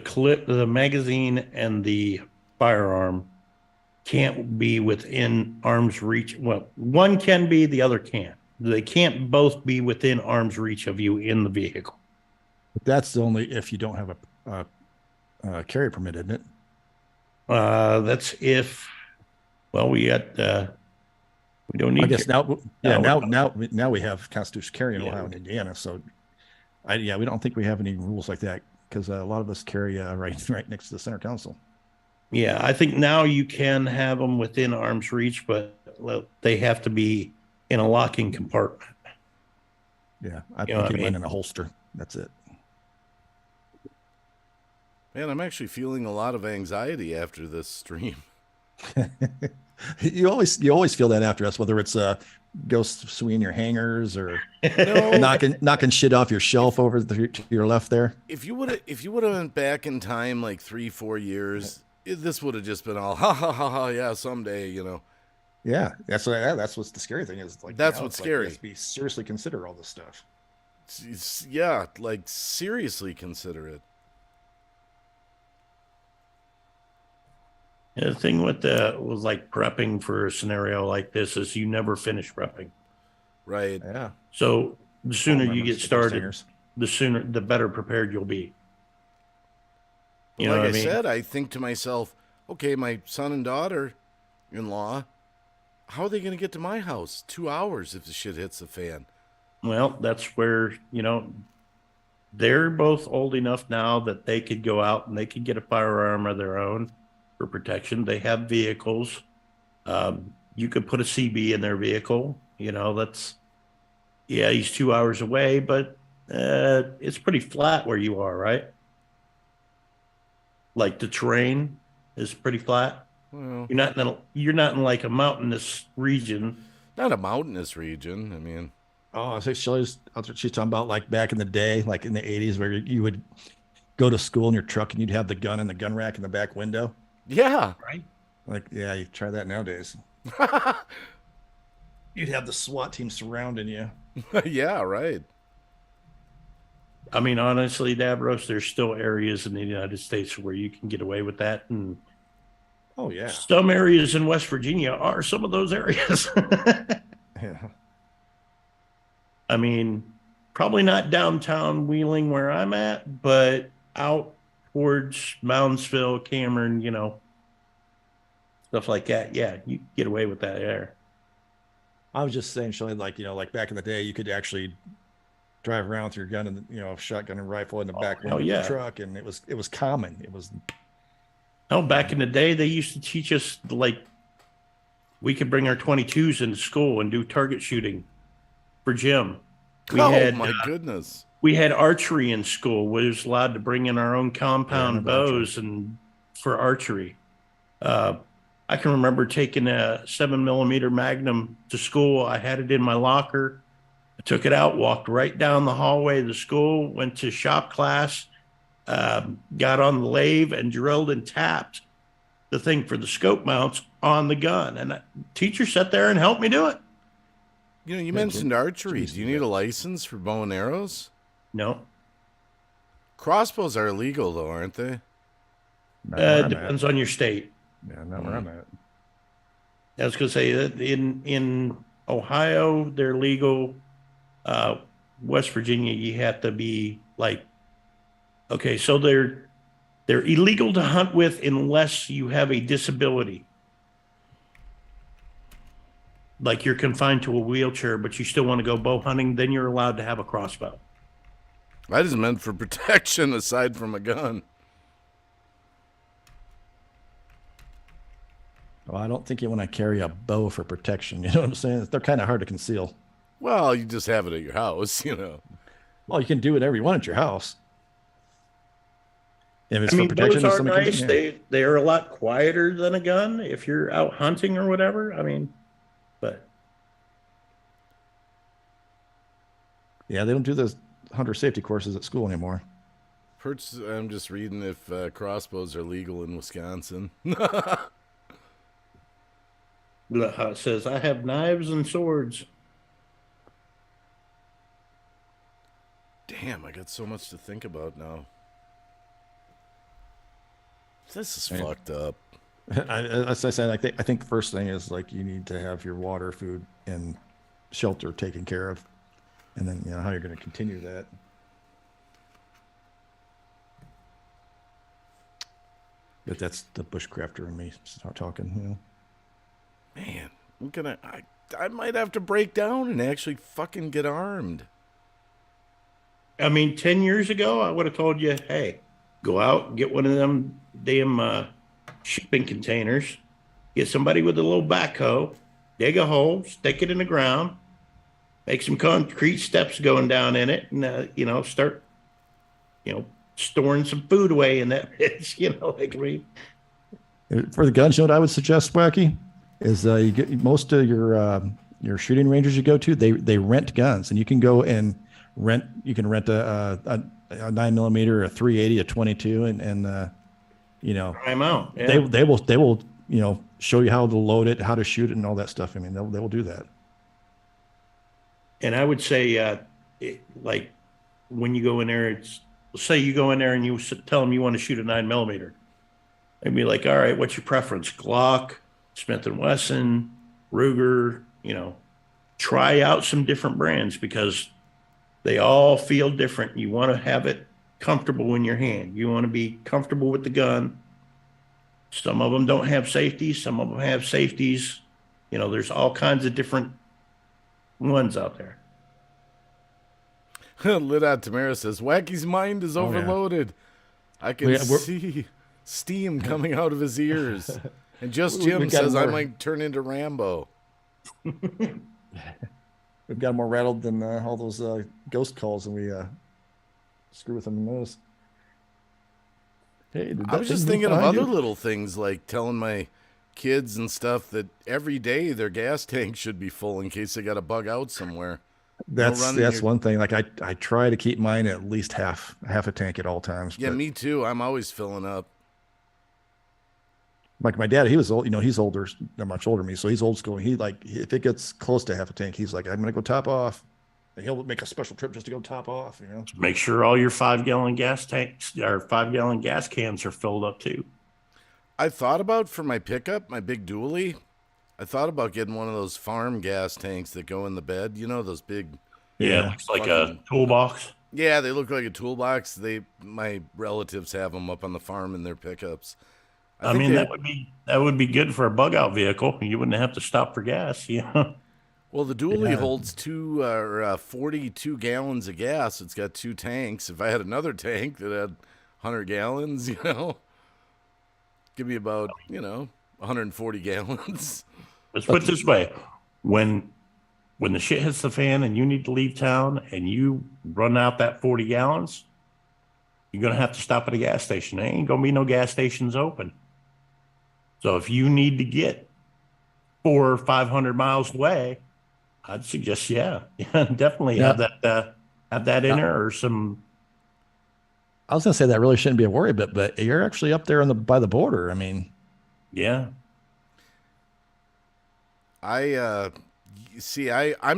clip, the magazine, and the firearm can't be within arm's reach. Well, one can be, the other can't. They can't both be within arm's reach of you in the vehicle. But that's only if you don't have a carry permit, isn't it? That's if. Well, we don't need. I guess now, yeah, No. now we have constitutional carry in Ohio and Indiana. So, we don't think we have any rules like that because a lot of us carry right next to the center council. Yeah, I think now you can have them within arm's reach, but they have to be in a locking compartment. Yeah, I You know what I keep mine mean? in a holster. That's it. Man, I'm actually feeling a lot of anxiety after this stream. You always feel that after us, whether it's ghosts swinging your hangers or No, knocking shit off your shelf over to your left there. if you would have went back in time like 3-4 years, this would have just been all ha ha ha ha, yeah, someday, you know. Yeah, that's what's the scary thing is. Like That's now what's it's like, scary. you have to be seriously consider all this stuff. Yeah, like, seriously consider it. Yeah, the thing with was like prepping for a scenario like this is you never finish prepping. Right. Yeah. So the sooner you Remember get stick started, stingers. the better prepared you'll be. But You know like what I I mean? said, I think to myself, okay, my son and daughter-in-law, how are they going to get to my house? 2 hours if the shit hits the fan. Well, that's where, they're both old enough now that they could go out and they could get a firearm of their own for protection. They have vehicles. You could put a CB in their vehicle. He's 2 hours away, but it's pretty flat where you are, right? Like the terrain is pretty flat. Well, You're not in like a mountainous region. not a mountainous region. I mean, Oh, I think she's talking about like back in the day, like in the 80s, where you would go to school in your truck and you'd have the gun in the gun rack in the back window. yeah. Right. Like, yeah, you try that nowadays. You'd have the SWAT team surrounding you. Yeah, right. I mean, honestly, Davros, there's still areas in the United States where you can get away with that. And Oh yeah. some areas in West Virginia are some of those areas. Yeah. I mean, probably not downtown Wheeling where I'm at, but out towards Moundsville, Cameron, stuff like that. Yeah, you get away with that there. I was just saying, Shelley, like back in the day, you could actually drive around with your gun and shotgun and rifle in the back window of yeah. the truck, and it was common. It was Oh, back in the day, they used to teach us we could bring our 22s into school and do target shooting for gym. My goodness. We had archery in school. We was allowed to bring in our own compound bows and for archery. I can remember taking a 7mm Magnum to school. I had it in my locker. I took it out, walked right down the hallway of the school, went to shop class, got on the lathe and drilled and tapped the thing for the scope mounts on the gun. And the teacher sat there and helped me do it. You mentioned archery. Do you need a license for bow and arrows? No. Crossbows are illegal, though, aren't they? not where I'm Depends on your state. at. Yeah, not where I'm at. I was going to say that in Ohio, they're legal. West Virginia, you have to be okay, so they're illegal to hunt with unless you have a disability. Like you're confined to a wheelchair, but you still want to go bow hunting, then you're allowed to have a crossbow. That is meant for protection aside from a gun. Well, I don't think you want to carry a bow for protection. You know what I'm saying? They're kind of hard to conceal. Well, you just have it at your house, you know. Well, you can do whatever you want at your house. If it's I for mean, protection, bows if are somebody comes nice. in, yeah. They are a lot quieter than a gun if you're out hunting or whatever. I mean, but Yeah, they don't do those hunter safety courses at school anymore. I'm just reading if crossbows are legal in Wisconsin. look how it says, I have knives and swords. Damn, I got so much to think about now. This is Right. fucked up. As I said, I think the first thing is like you need to have your water, food, and shelter taken care of, and then how you're going to continue that. But that's the bushcrafter in me start talking. Man, I might have to break down and actually fucking get armed. I mean, 10 years ago, I would have told you, hey, go out and get one of them damn shipping containers, get somebody with a little backhoe, dig a hole, stick it in the ground, make some concrete steps going down in it, and, start, storing some food away in that bitch, like me. For the guns, what I would suggest, Wacky, is you get most of your shooting ranges you go to, they rent guns, and you can go and rent a 9mm, a 380, a 22, and Try 'em out. Yeah. they will show you how to load it, how to shoot it, and all that stuff. I mean, they will do that. And I would say, like when you go in there, say you go in there and you tell them you want to shoot a 9mm. They'd be like, all right, what's your preference? Glock, Smith & Wesson, Ruger, try out some different brands because they all feel different. You want to have it comfortable in your hand. You want to be comfortable with the gun. Some of them don't have safeties. Some of them have safeties. There's all kinds of different ones out there. Lit out Tamara says, Wacky's mind is overloaded. I can see steam coming out of his ears. And Just Jim says I might turn into Rambo. We've got more rattled than all those ghost calls, and we screw with them in those. Hey, I was just thinking of other little things, like telling my kids and stuff that every day their gas tank should be full in case they got to bug out somewhere. That's one thing. Like I try to keep mine at least half a tank at all times. Yeah, me too. I'm always filling up. Like my dad, he was old. He's older, not much older than me, so he's old school. He if it gets close to half a tank, he's like, I'm gonna go top off. And he'll make a special trip just to go top off. Make sure all your 5-gallon gas tanks or 5-gallon gas cans are filled up too. I thought about for my pickup, my big dually. I thought about getting one of those farm gas tanks that go in the bed. Those big. Yeah, it looks like a toolbox. Yeah, they look like a toolbox. My relatives have them up on the farm in their pickups. I mean, that would be good for a bug out vehicle. You wouldn't have to stop for gas. Well, the dually holds 42 gallons of gas. It's got 2 tanks. If I had another tank that had 100 gallons, give me about 140 gallons. Let's put it this way: when the shit hits the fan and you need to leave town and you run out that 40 gallons, you're gonna have to stop at a gas station. There ain't gonna be no gas stations open. So if you need to get 400 or 500 miles away, I'd suggest, definitely have that in there or some. I was gonna say that really shouldn't be a worry, but you're actually up there by the border. I mean, yeah. I'm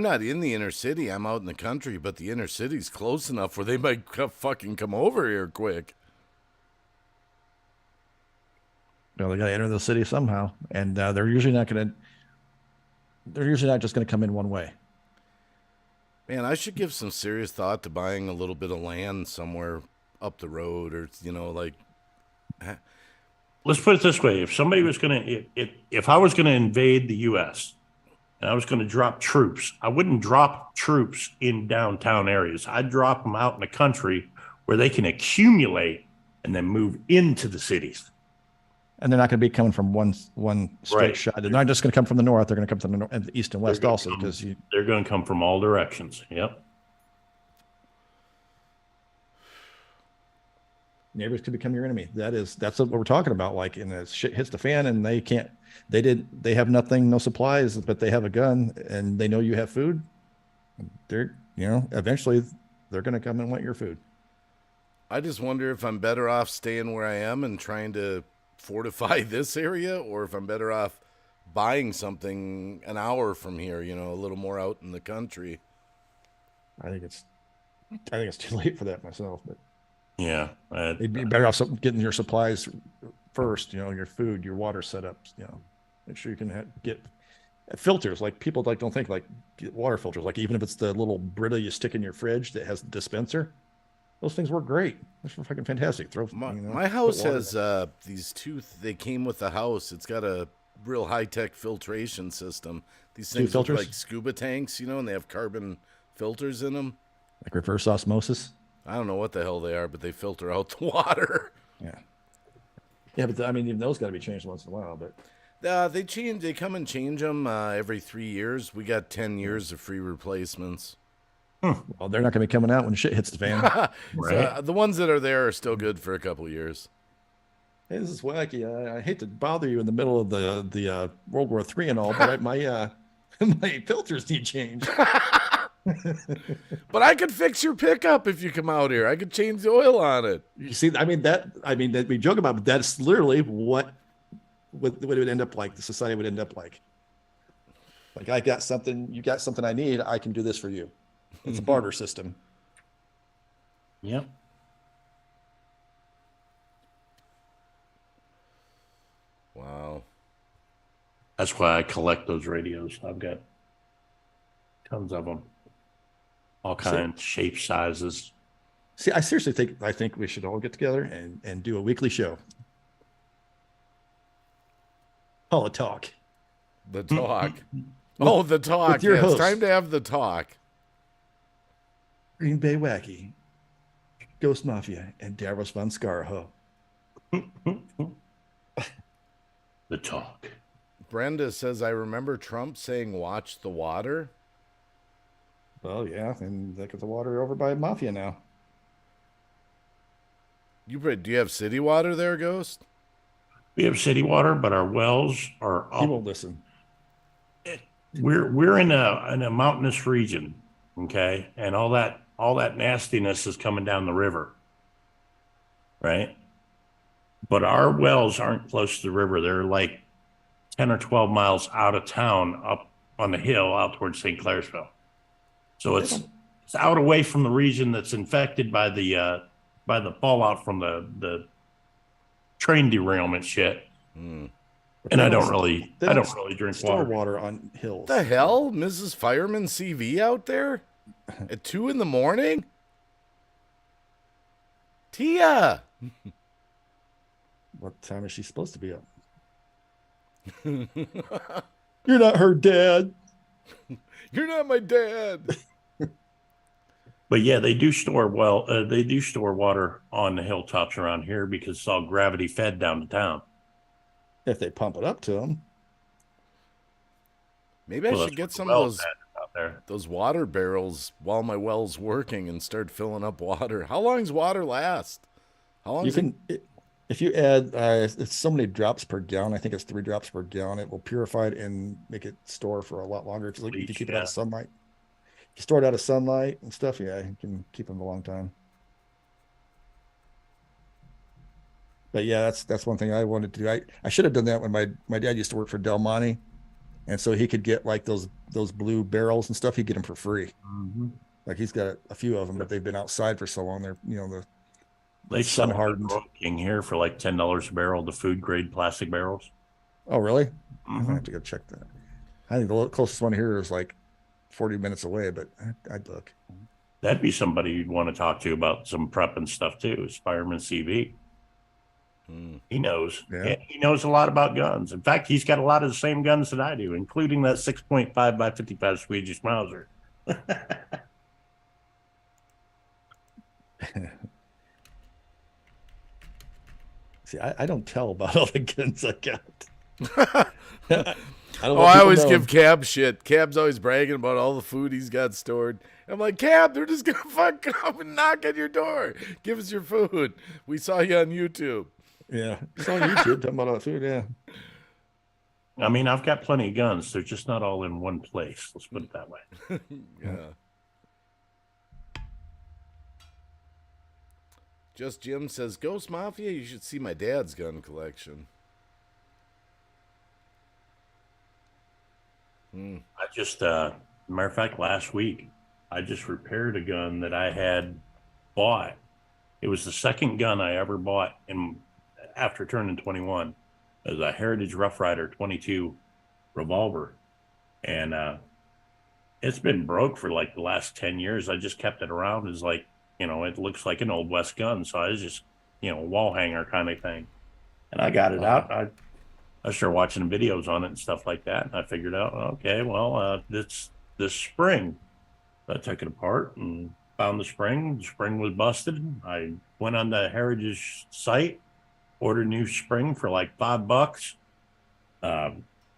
not in the inner city. I'm out in the country, but the inner city's close enough where they might fucking come over here quick. They got to enter the city somehow, and they're usually not just going to come in one way. Man, I should give some serious thought to buying a little bit of land somewhere up the road, or Let's put it this way: if somebody was going to, if I was going to invade the U.S. and I was going to drop troops, I wouldn't drop troops in downtown areas. I'd drop them out in the country where they can accumulate and then move into the cities. And they're not going to be coming from one straight Right. shot. They're not just going to come from the north. They're going to come from the east and west also, because they're going to come from all directions. Yep. neighbors could become your enemy. That's what we're talking about. Like, in the shit hits the fan and they have nothing, no supplies, but they have a gun and they know you have food. Eventually they're going to come and want your food. I just wonder if I'm better off staying where I am and trying to fortify this area, or if I'm better off buying something an hour from here, a little more out in the country. I think it's too late for that myself, but yeah, it'd be better off getting your supplies first, your food, your water setups, make sure you can get filters. Like, people don't think, like, get water filters, like even if it's the little Brita you stick in your fridge that has the dispenser. Those things work great. They're fucking fantastic. My house has these two. They came with the house. It's got a real high-tech filtration system. These things look like scuba tanks, and they have carbon filters in them. Like reverse osmosis? I don't know what the hell they are, but they filter out the water. Yeah. Yeah, but even those got to be changed once in a while. But they come and change them every 3 years. We got 10 years of free replacements. Well, they're not going to be coming out when shit hits the fan. Right. The ones that are there are still good for a couple of years. Hey, this is wacky. I hate to bother you in the middle of the World War III and all, but my filters need change. But I could fix your pickup if you come out here. I could change the oil on it. You see, that we joke about, but that's literally what it would end up like. The society would end up like. Like, I got something, you got something I need, I can do this for you. It's a barter system. Yep. Wow. That's why I collect those radios. I've got tons of them. All kinds, shapes, sizes. See, I seriously think we should all get together and do a weekly show. Call it Talk. The talk. Oh, the talk. With your It's host. time to have the talk. Green Bay Wacky, Ghost Mafia, and Davros von Scarho. The talk. Brenda says, I remember Trump saying, watch the water. Well, yeah, and they got the water over by Mafia now. Do you have city water there, Ghost? We have city water, but our wells are He up. won't listen. We're in a mountainous region, okay, and all that nastiness is coming down the river, right? But our wells aren't close to the river. They're like 10 or 12 miles out of town, up on the hill out towards St. Clairsville. So it's out away from the region that's infected by the fallout from the train derailment shit. And I don't really drink store water. water on hills. The hell? Mrs. Fireman CV out there? At 2 a.m? Tia! What time is she supposed to be up? You're not her dad. You're not my dad. But yeah, they do store water on the hilltops around here because it's all gravity fed down to town. If they pump it up to them. Maybe I should get some of those water barrels while my well's working and start filling up water. How long does water last? How long? If you add it's so many drops per gallon, I think it's 3 drops per gallon, it will purify it and make it store for a lot longer. If you keep it out of sunlight. If you store it out of sunlight and stuff, yeah, you can keep them a long time. But yeah, that's one thing I wanted to do. I should have done that when my dad used to work for Del Monte, and so he could get like those blue barrels and stuff. He'd get them for free. Mm-hmm. Like, he's got a few of them, but they've been outside for so long. They're They sun sell hardened King here for like $10 a barrel, the food grade plastic barrels. Oh, really? I Mhm. have to go check that. I think the closest one here is like 40 minutes away, but I'd look. That'd be somebody you'd want to talk to about some prep and stuff too. Is Fireman CV. He knows. Yeah. He knows a lot about guns. In fact, he's got a lot of the same guns that I do, including that 6.5 by 55 Swedish Mauser. See, I don't tell about all the guns I got. I don't Oh, want I people always knowing. give Cab shit. Cab's always bragging about all the food he's got stored. I'm like, Cab, they're just gonna fuck come and knock on your door. Give us your food. We saw you on YouTube. Yeah, it's on YouTube talking about all the food. Yeah, I mean, I've got plenty of guns. They're just not all in one place. Let's put it that way. Yeah. Just Jim says, Ghost Mafia, you should see my dad's gun collection. I just, matter of fact, last week, I just repaired a gun that I had bought. It was the second gun I ever bought after turning 21. It was a Heritage Rough Rider 22 revolver. And it's been broke for like the last 10 years. I just kept it around as like, it looks like an Old West gun. So I was just, wall hanger kind of thing. And I got it out. I started watching videos on it and stuff like that. And I figured out, okay, well, this spring. I took it apart and found the spring. The spring was busted. I went on the Heritage site, ordered a new spring for like $5.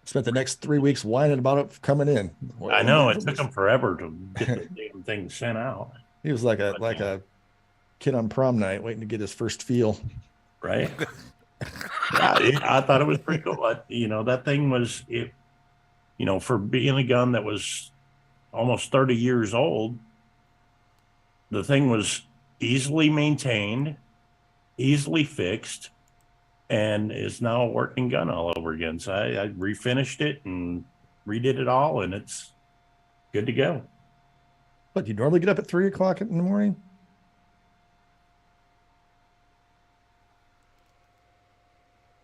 spent the next 3 weeks whining about it coming in. I know it took them forever to get the damn thing sent out. He was like a kid on prom night waiting to get his first feel. Right. Yeah, I thought it was pretty cool. That thing was for being a gun that was almost 30 years old, the thing was easily maintained, easily fixed, and is now a working gun all over again. So I refinished it and redid it all, and it's good to go. But you normally get up at 3 o'clock in the morning?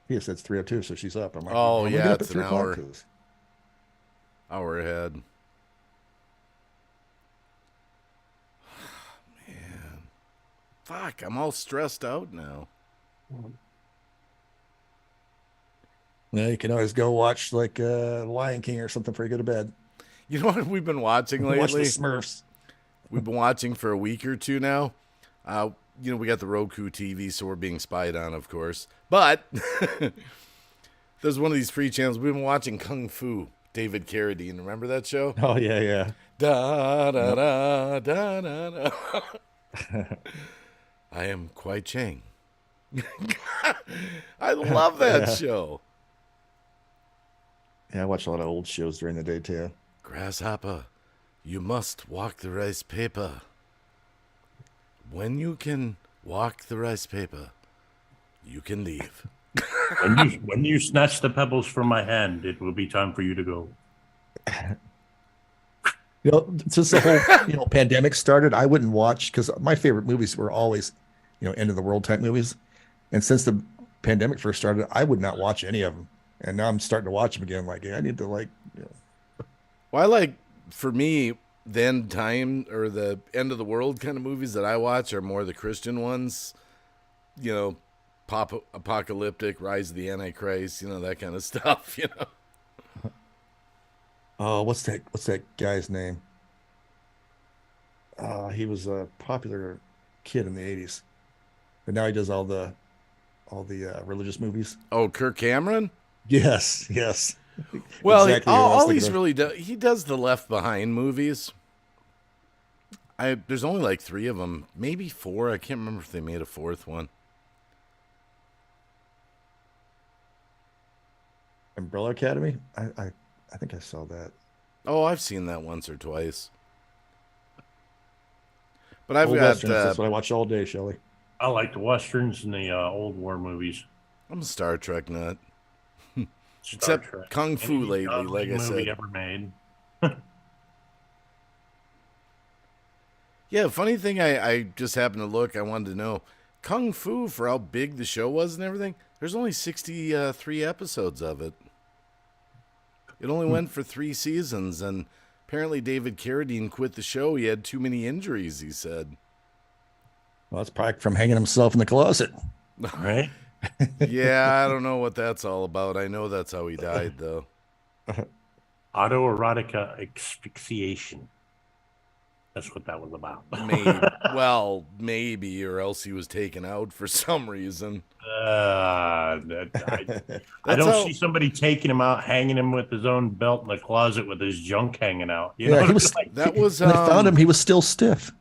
Yes, that's 3:02, so she's up. I'm like, Oh, "Normally yeah, get up at it's 3 an o'clock?" hour. 'Cause- Hour ahead. Man. Fuck, I'm all stressed out now. Yeah, you can always go watch like Lion King or something before you go to bed. You know what we've been watching Watch the lately? Smurfs. We've been watching for a week or two now. We got the Roku TV, so we're being spied on, of course. But there's one of these free channels. We've been watching Kung Fu, David Carradine. Remember that show? Oh yeah, yeah. Da da da da da da. I am Kwai Chang. I love that show. Yeah, I watch a lot of old shows during the day too. Grasshopper, you must walk the rice paper. When you can walk the rice paper, you can leave. When you snatch the pebbles from my hand, it will be time for you to go. Since the whole pandemic started, I wouldn't watch because my favorite movies were always end of the world type movies. And since the pandemic first started, I would not watch any of them. And now I'm starting to watch them again. Like, I need to Well, for me, the end time or the end of the world kind of movies that I watch are more the Christian ones. Apocalyptic, Rise of the Antichrist, that kind of stuff, Oh, what's that guy's name? He was a popular kid in the 80s. But now he does all the religious movies. Oh, Kirk Cameron? Yes. Well, Exactly what I was all thinking he's of. really does, he does the Left Behind movies. There's only like 3 of them, maybe 4. I can't remember if they made a 4th one. Umbrella Academy? I think I saw that. Oh, I've seen that once or twice. But I've Old got. Westerns, that's what I watch all day, Shelley. I like the Westerns and the old war movies. I'm a Star Trek nut. Star Except Trek. Kung Fu Any lately, godly like I movie said. ever made. Yeah, funny thing, I just happened to look. I wanted to know. Kung Fu, for how big the show was and everything, there's only 63 episodes of it. It only went for 3 seasons, and apparently David Carradine quit the show. He had too many injuries, he said. Well, that's probably from hanging himself in the closet. Right? Yeah, I don't know what that's all about. I know that's how he died, though. Autoerotic asphyxiation. That's what that was about. Maybe, or else he was taken out for some reason. I That's don't how- see somebody taking him out, hanging him with his own belt in the closet with his junk hanging out. You know Yeah, what he I was. mean? That was When they found him, he was still stiff.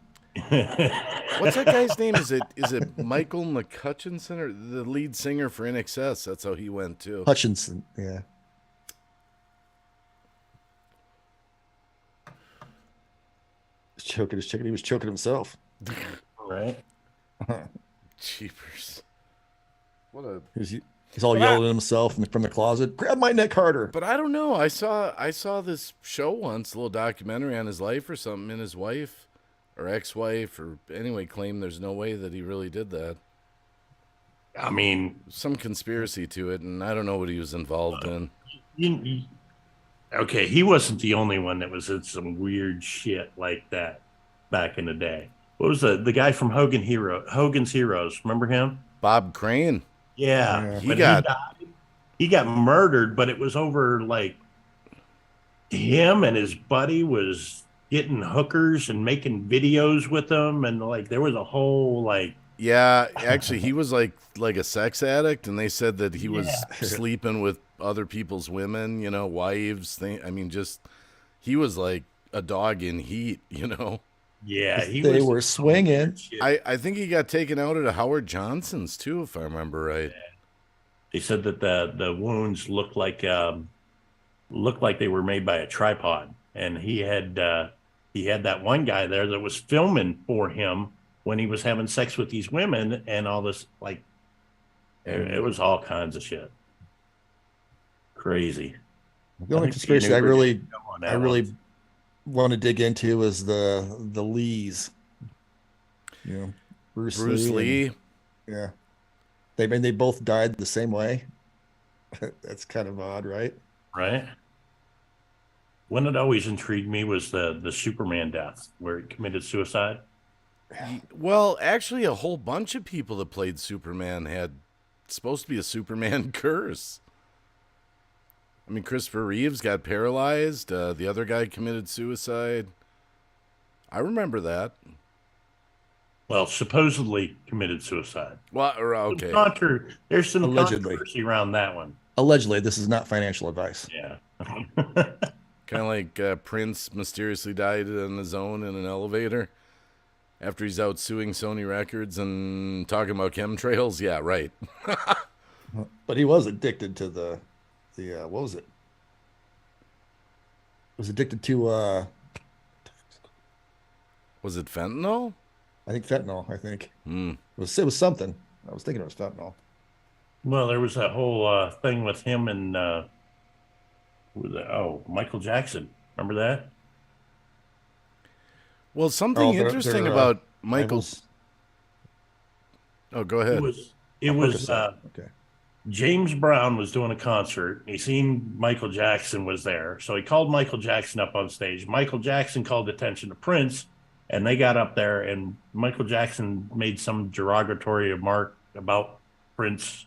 What's that guy's name? Is it Michael McCutcheon or the lead singer for NXS? That's how he went too. Hutchinson. Yeah. He's choking his chicken. He was choking himself. Right? Jeepers. What a He's all yelling at himself from the closet. Grab my neck harder. But I don't know. I saw this show once, a little documentary on his life or something, and his wife or ex-wife or anyway claimed there's no way that he really did that. I mean, Some conspiracy to it, and I don't know what he was involved in. okay, he wasn't the only one that was in some weird shit like that back in the day. What was the guy from Hogan's Heroes? Remember him? Bob Crane. Yeah, He but got- he got murdered, but it was over like him and his buddy was getting hookers and making videos with them, and like there was a whole like Yeah, actually, he was like a sex addict, and they said that he was sleeping with other people's women, wives. He was like a dog in heat, yeah, They were swinging. I think he got taken out at a Howard Johnson's too, if I remember right. They said that the wounds looked like they were made by a tripod, and he had that one guy there that was filming for him when he was having sex with these women and all this like it was all kinds of shit. Crazy. The only conspiracy I really want to dig into is the Lees. Bruce Lee. Yeah. They both died the same way. That's kind of odd, right? Right. One that always intrigued me was the Superman death where he committed suicide. Well, actually, a whole bunch of people that played Superman had supposed to be a Superman curse. I mean, Christopher Reeves got paralyzed. The other guy committed suicide. I remember that. Well, supposedly committed sucid. Well, okay. There's some Allegedly. controversy around that one. Allegedly, this is not financial advice. Yeah. Kind of like Prince mysteriously died on his own in an elevator after he's out suing Sony Records and talking about chemtrails. Yeah, right. But he was addicted to the what was it? Was addicted to Was it fentanyl? I think fentanyl. I think Hmm. it was something. I was thinking it was fentanyl. Well, there was that whole thing with him and Michael Jackson. Remember that? Well, something interesting about Michael. Oh, go ahead. It was Okay. James Brown was doing a concert. He seen Michael Jackson was there. So he called Michael Jackson up on stage. Michael Jackson called attention to Prince, and they got up there, and Michael Jackson made some derogatory remark about Prince,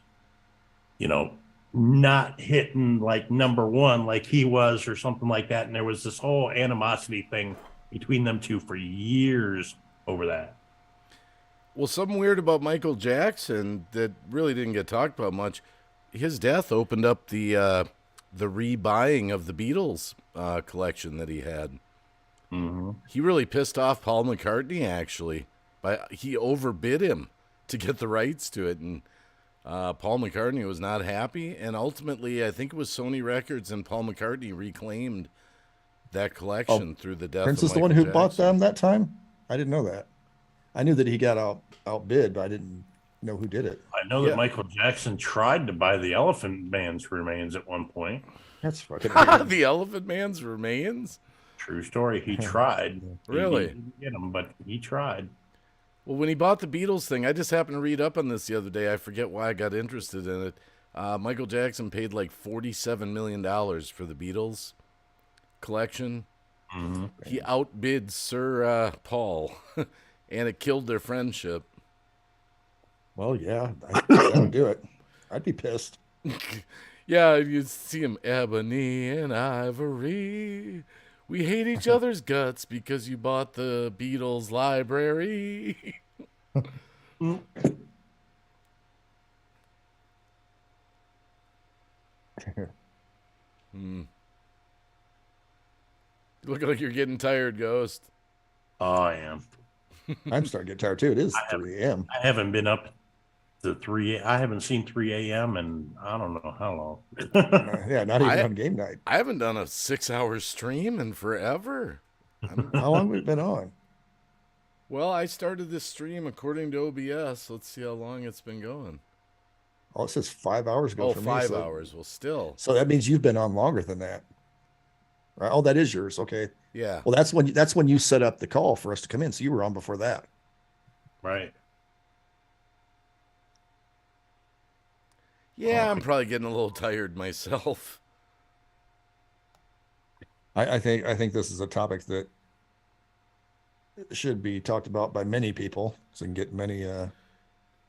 not hitting like number one like he was or something like that. And there was this whole animosity thing between them two for years over that. Well, something weird about Michael Jackson that really didn't get talked about much. His death opened up the rebuying of the Beatles collection that he had. Mm-hmm. He really pissed off Paul McCartney, actually. He overbid him to get the rights to it, and Paul McCartney was not happy. And ultimately, I think it was Sony Records and Paul McCartney reclaimed that collection through the death Prince of is the Michael one who Jackson. bought them that time? I didn't know that. I knew that he got outbid, but I didn't know who did it. I know that Michael Jackson tried to buy the Elephant Man's remains at one point. That's fucking weird. The Elephant Man's remains? True story. He tried. Really? He didn't get them, but he tried. Well, when he bought the Beatles thing, I just happened to read up on this the other day. I forget why I got interested in it. Michael Jackson paid like $47 million for the Beatles collection. Mm-hmm. He outbid Sir Paul, and it killed their friendship. Well, yeah, that would do it. I'd be pissed. Yeah, you see him, ebony and ivory. We hate each other's guts because you bought the Beatles library. Hmm. You look like you're getting tired, Ghost. Oh, I am. I'm starting to get tired too. It is 3 a.m. I haven't been up to 3. I haven't seen 3 a.m. and I don't know how long. Yeah, not even I- on game night. I haven't done a 6-hour stream in forever. How long have we been on? Well, I started this stream according to OBS. Let's see how long it's been going. Oh, it says 5 hours ago Oh, for me. 5 So, hours. Well, still. so that means you've been on longer than that. Right? Oh, that is yours. Okay. Yeah. Well, that's when you set up the call for us to come in. So you were on before that. Right. Yeah, I'm probably getting a little tired myself. I think this is a topic that should be talked about by many people, so we can get many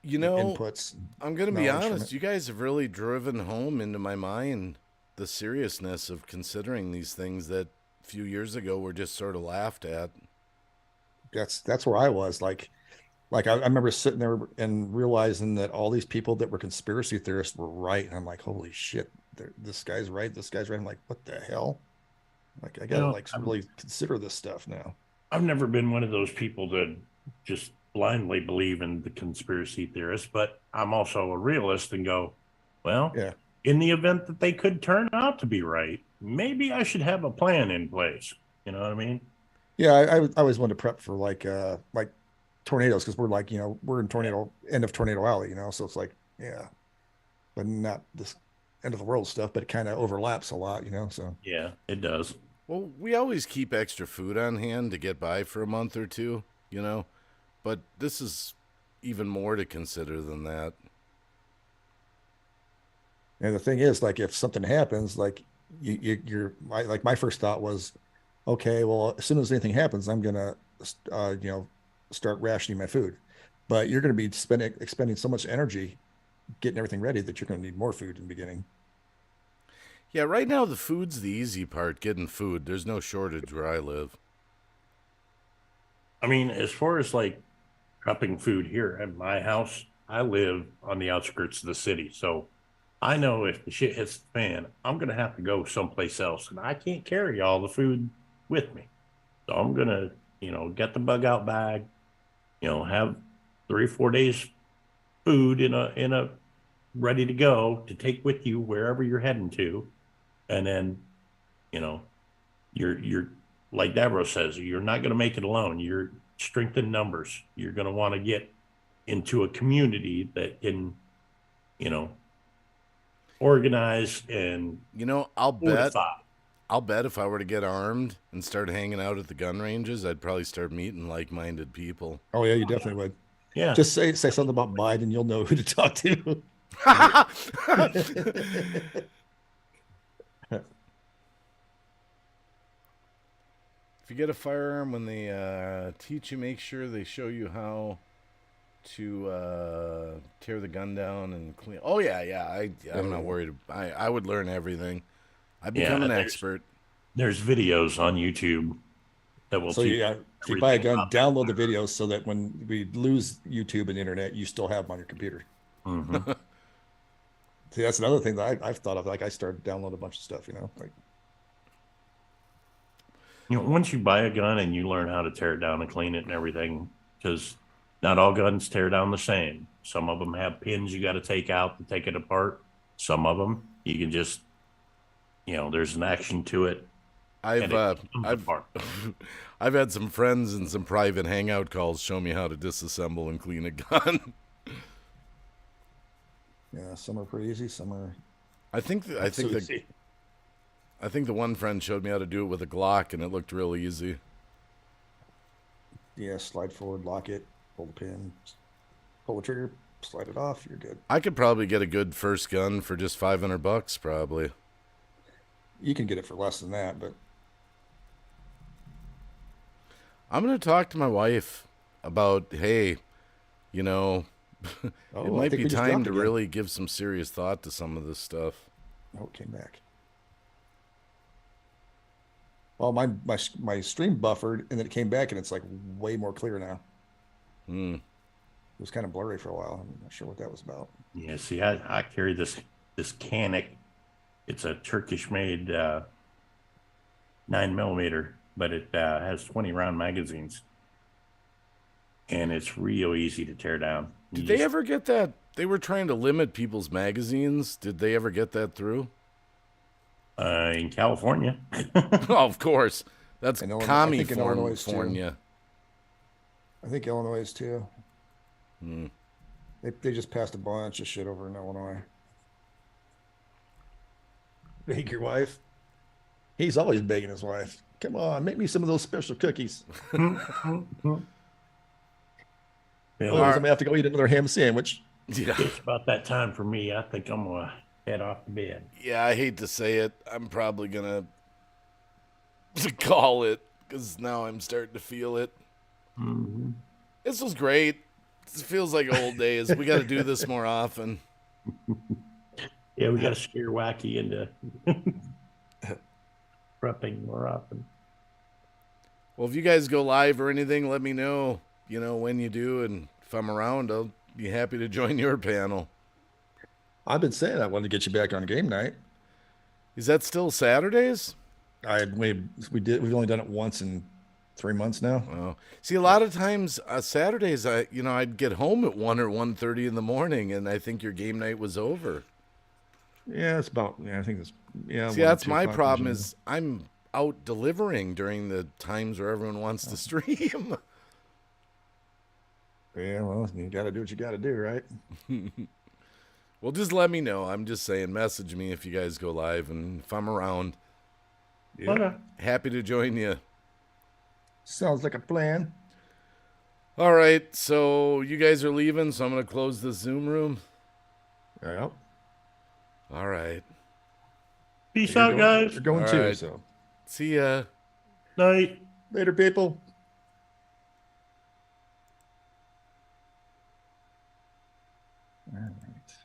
inputs. I'm going to be knowledge from honest. it. You guys have really driven home into my mind the seriousness of considering these things that a few years ago were just sort of laughed at. That's where I was. Like I remember sitting there and realizing that all these people that were conspiracy theorists were right, and I'm like, holy shit, this guy's right. This guy's right. I'm like, what the hell? Like I gotta really consider this stuff now. I've never been one of those people that just blindly believe in the conspiracy theorists, but I'm also a realist and go, well, Yeah. in the event that they could turn out to be right, maybe I should have a plan in place. You know what I mean? Yeah, I always wanted to prep for like tornadoes, because we're like, we're in end of tornado alley, so it's like, yeah, but not this end of the world stuff, but it kind of overlaps a lot, so. Yeah, it does. Well, we always keep extra food on hand to get by for a month or two, but this is even more to consider than that. And the thing is, like, if something happens, like my first thought was, okay, well, as soon as anything happens, I'm gonna, start rationing my food. But you're going to be expending so much energy getting everything ready that you're going to need more food in the beginning. Yeah, right now the food's the easy part, getting food. There's no shortage where I live. I mean, as far as like prepping food here at my house, I live on the outskirts of the city. So I know if the shit hits the fan, I'm going to have to go someplace else. And I can't carry all the food with me. So I'm going to, get the bug out bag, have 3 or 4 days food in a ready to go to take with you wherever you're heading to. And then, you're like Davros says, you're not going to make it alone. You're strength in numbers. You're going to want to get into a community that can, organize and I'll bet if I were to get armed and start hanging out at the gun ranges, I'd probably start meeting like-minded people. Oh yeah, you definitely would. Yeah. Just say something about Biden, you'll know who to talk to. If you get a firearm, when they teach you, make sure they show you how to tear the gun down and clean. Oh yeah. I'm not worried. I would learn everything. I've become an expert. There's videos on YouTube that will So teach if you buy a gun, about that. download the videos so that when we lose YouTube and internet, you still have them on your computer. Mm-hmm. See, that's another thing that I've thought of. Like, I started downloading a bunch of stuff, like. Once you buy a gun and you learn how to tear it down and clean it and everything, because not all guns tear down the same. Some of them have pins you got to take out to take it apart. Some of them you can just, there's an action to it. I've had some friends and some private hangout calls show me how to disassemble and clean a gun. Yeah, some are pretty easy. Some are. I think the one friend showed me how to do it with a Glock, and it looked real easy. Yeah, slide forward, lock it, pull the pin, pull the trigger, slide it off. You're good. I could probably get a good first gun for just $500, probably. You can get it for less than that, but. I'm going to talk to my wife about, hey, it might be time to really give some serious thought to some of this stuff. Oh, it came back. Well, my stream buffered and then it came back and it's like way more clear now. Hmm. It was kind of blurry for a while. I'm not sure what that was about. Yeah, see, I carry this Canik. It's a Turkish-made 9mm, but it has 20 round magazines, and it's real easy to tear down. Did they ever get that? They were trying to limit people's magazines. Did they ever get that through? In California? Oh, of course. That's In Illinois- I commie think in Illinois, too. California. I think Illinois is too. Hmm. They just passed a bunch of shit over in Illinois. Beg your wife. He's always begging his wife. Come on, make me some of those special cookies. Otherwise, I'm gonna have to go eat another ham sandwich. Yeah. It's about that time for me. I think I'm gonna head off to bed. Yeah, I hate to say it. I'm probably gonna call it because now I'm starting to feel it. Mm-hmm. This was great. This feels like old days. We got to do this more often. Yeah, we got to scare Wacky into prepping more often. Well, if you guys go live or anything, let me know. You know when you do, and if I'm around, I'll be happy to join your panel. I've been saying I wanted to get you back on game night. Is that still Saturdays? We've only done it once in 3 months now. Oh, see, a lot of times Saturdays, I'd get home at 1 or 1:30 in the morning, and I think your game night was over. Yeah, it's about. Yeah, I think it's. Yeah. See, that's my problem is I'm out delivering during the times where everyone wants to stream. Yeah, well, you got to do what you got to do, right? Well, just let me know. I'm just saying, message me if you guys go live, and if I'm around, Yeah. Okay. happy to join you. Sounds like a plan. All right, so you guys are leaving, so I'm going to close the Zoom room. Yeah. All right. Peace out, guys. You're going All too, right. so. See ya. Night. Later, people. All right.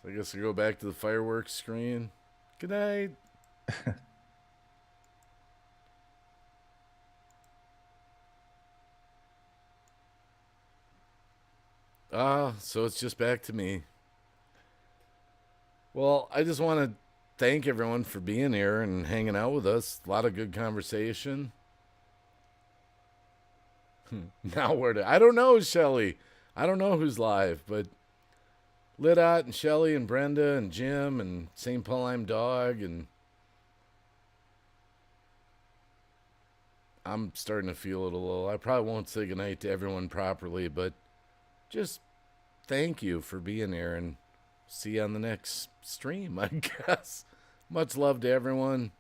I guess I go back to the fireworks screen. Good night. So it's just back to me. Well, I just want to thank everyone for being here and hanging out with us. A lot of good conversation. Now I don't know, Shelly. I don't know who's live, but Lidot and Shelly and Brenda and Jim and St. Paul I'm Dog, and I'm starting to feel it a little. I probably won't say goodnight to everyone properly, but just thank you for being here, and see you on the next stream, I guess. Much love to everyone.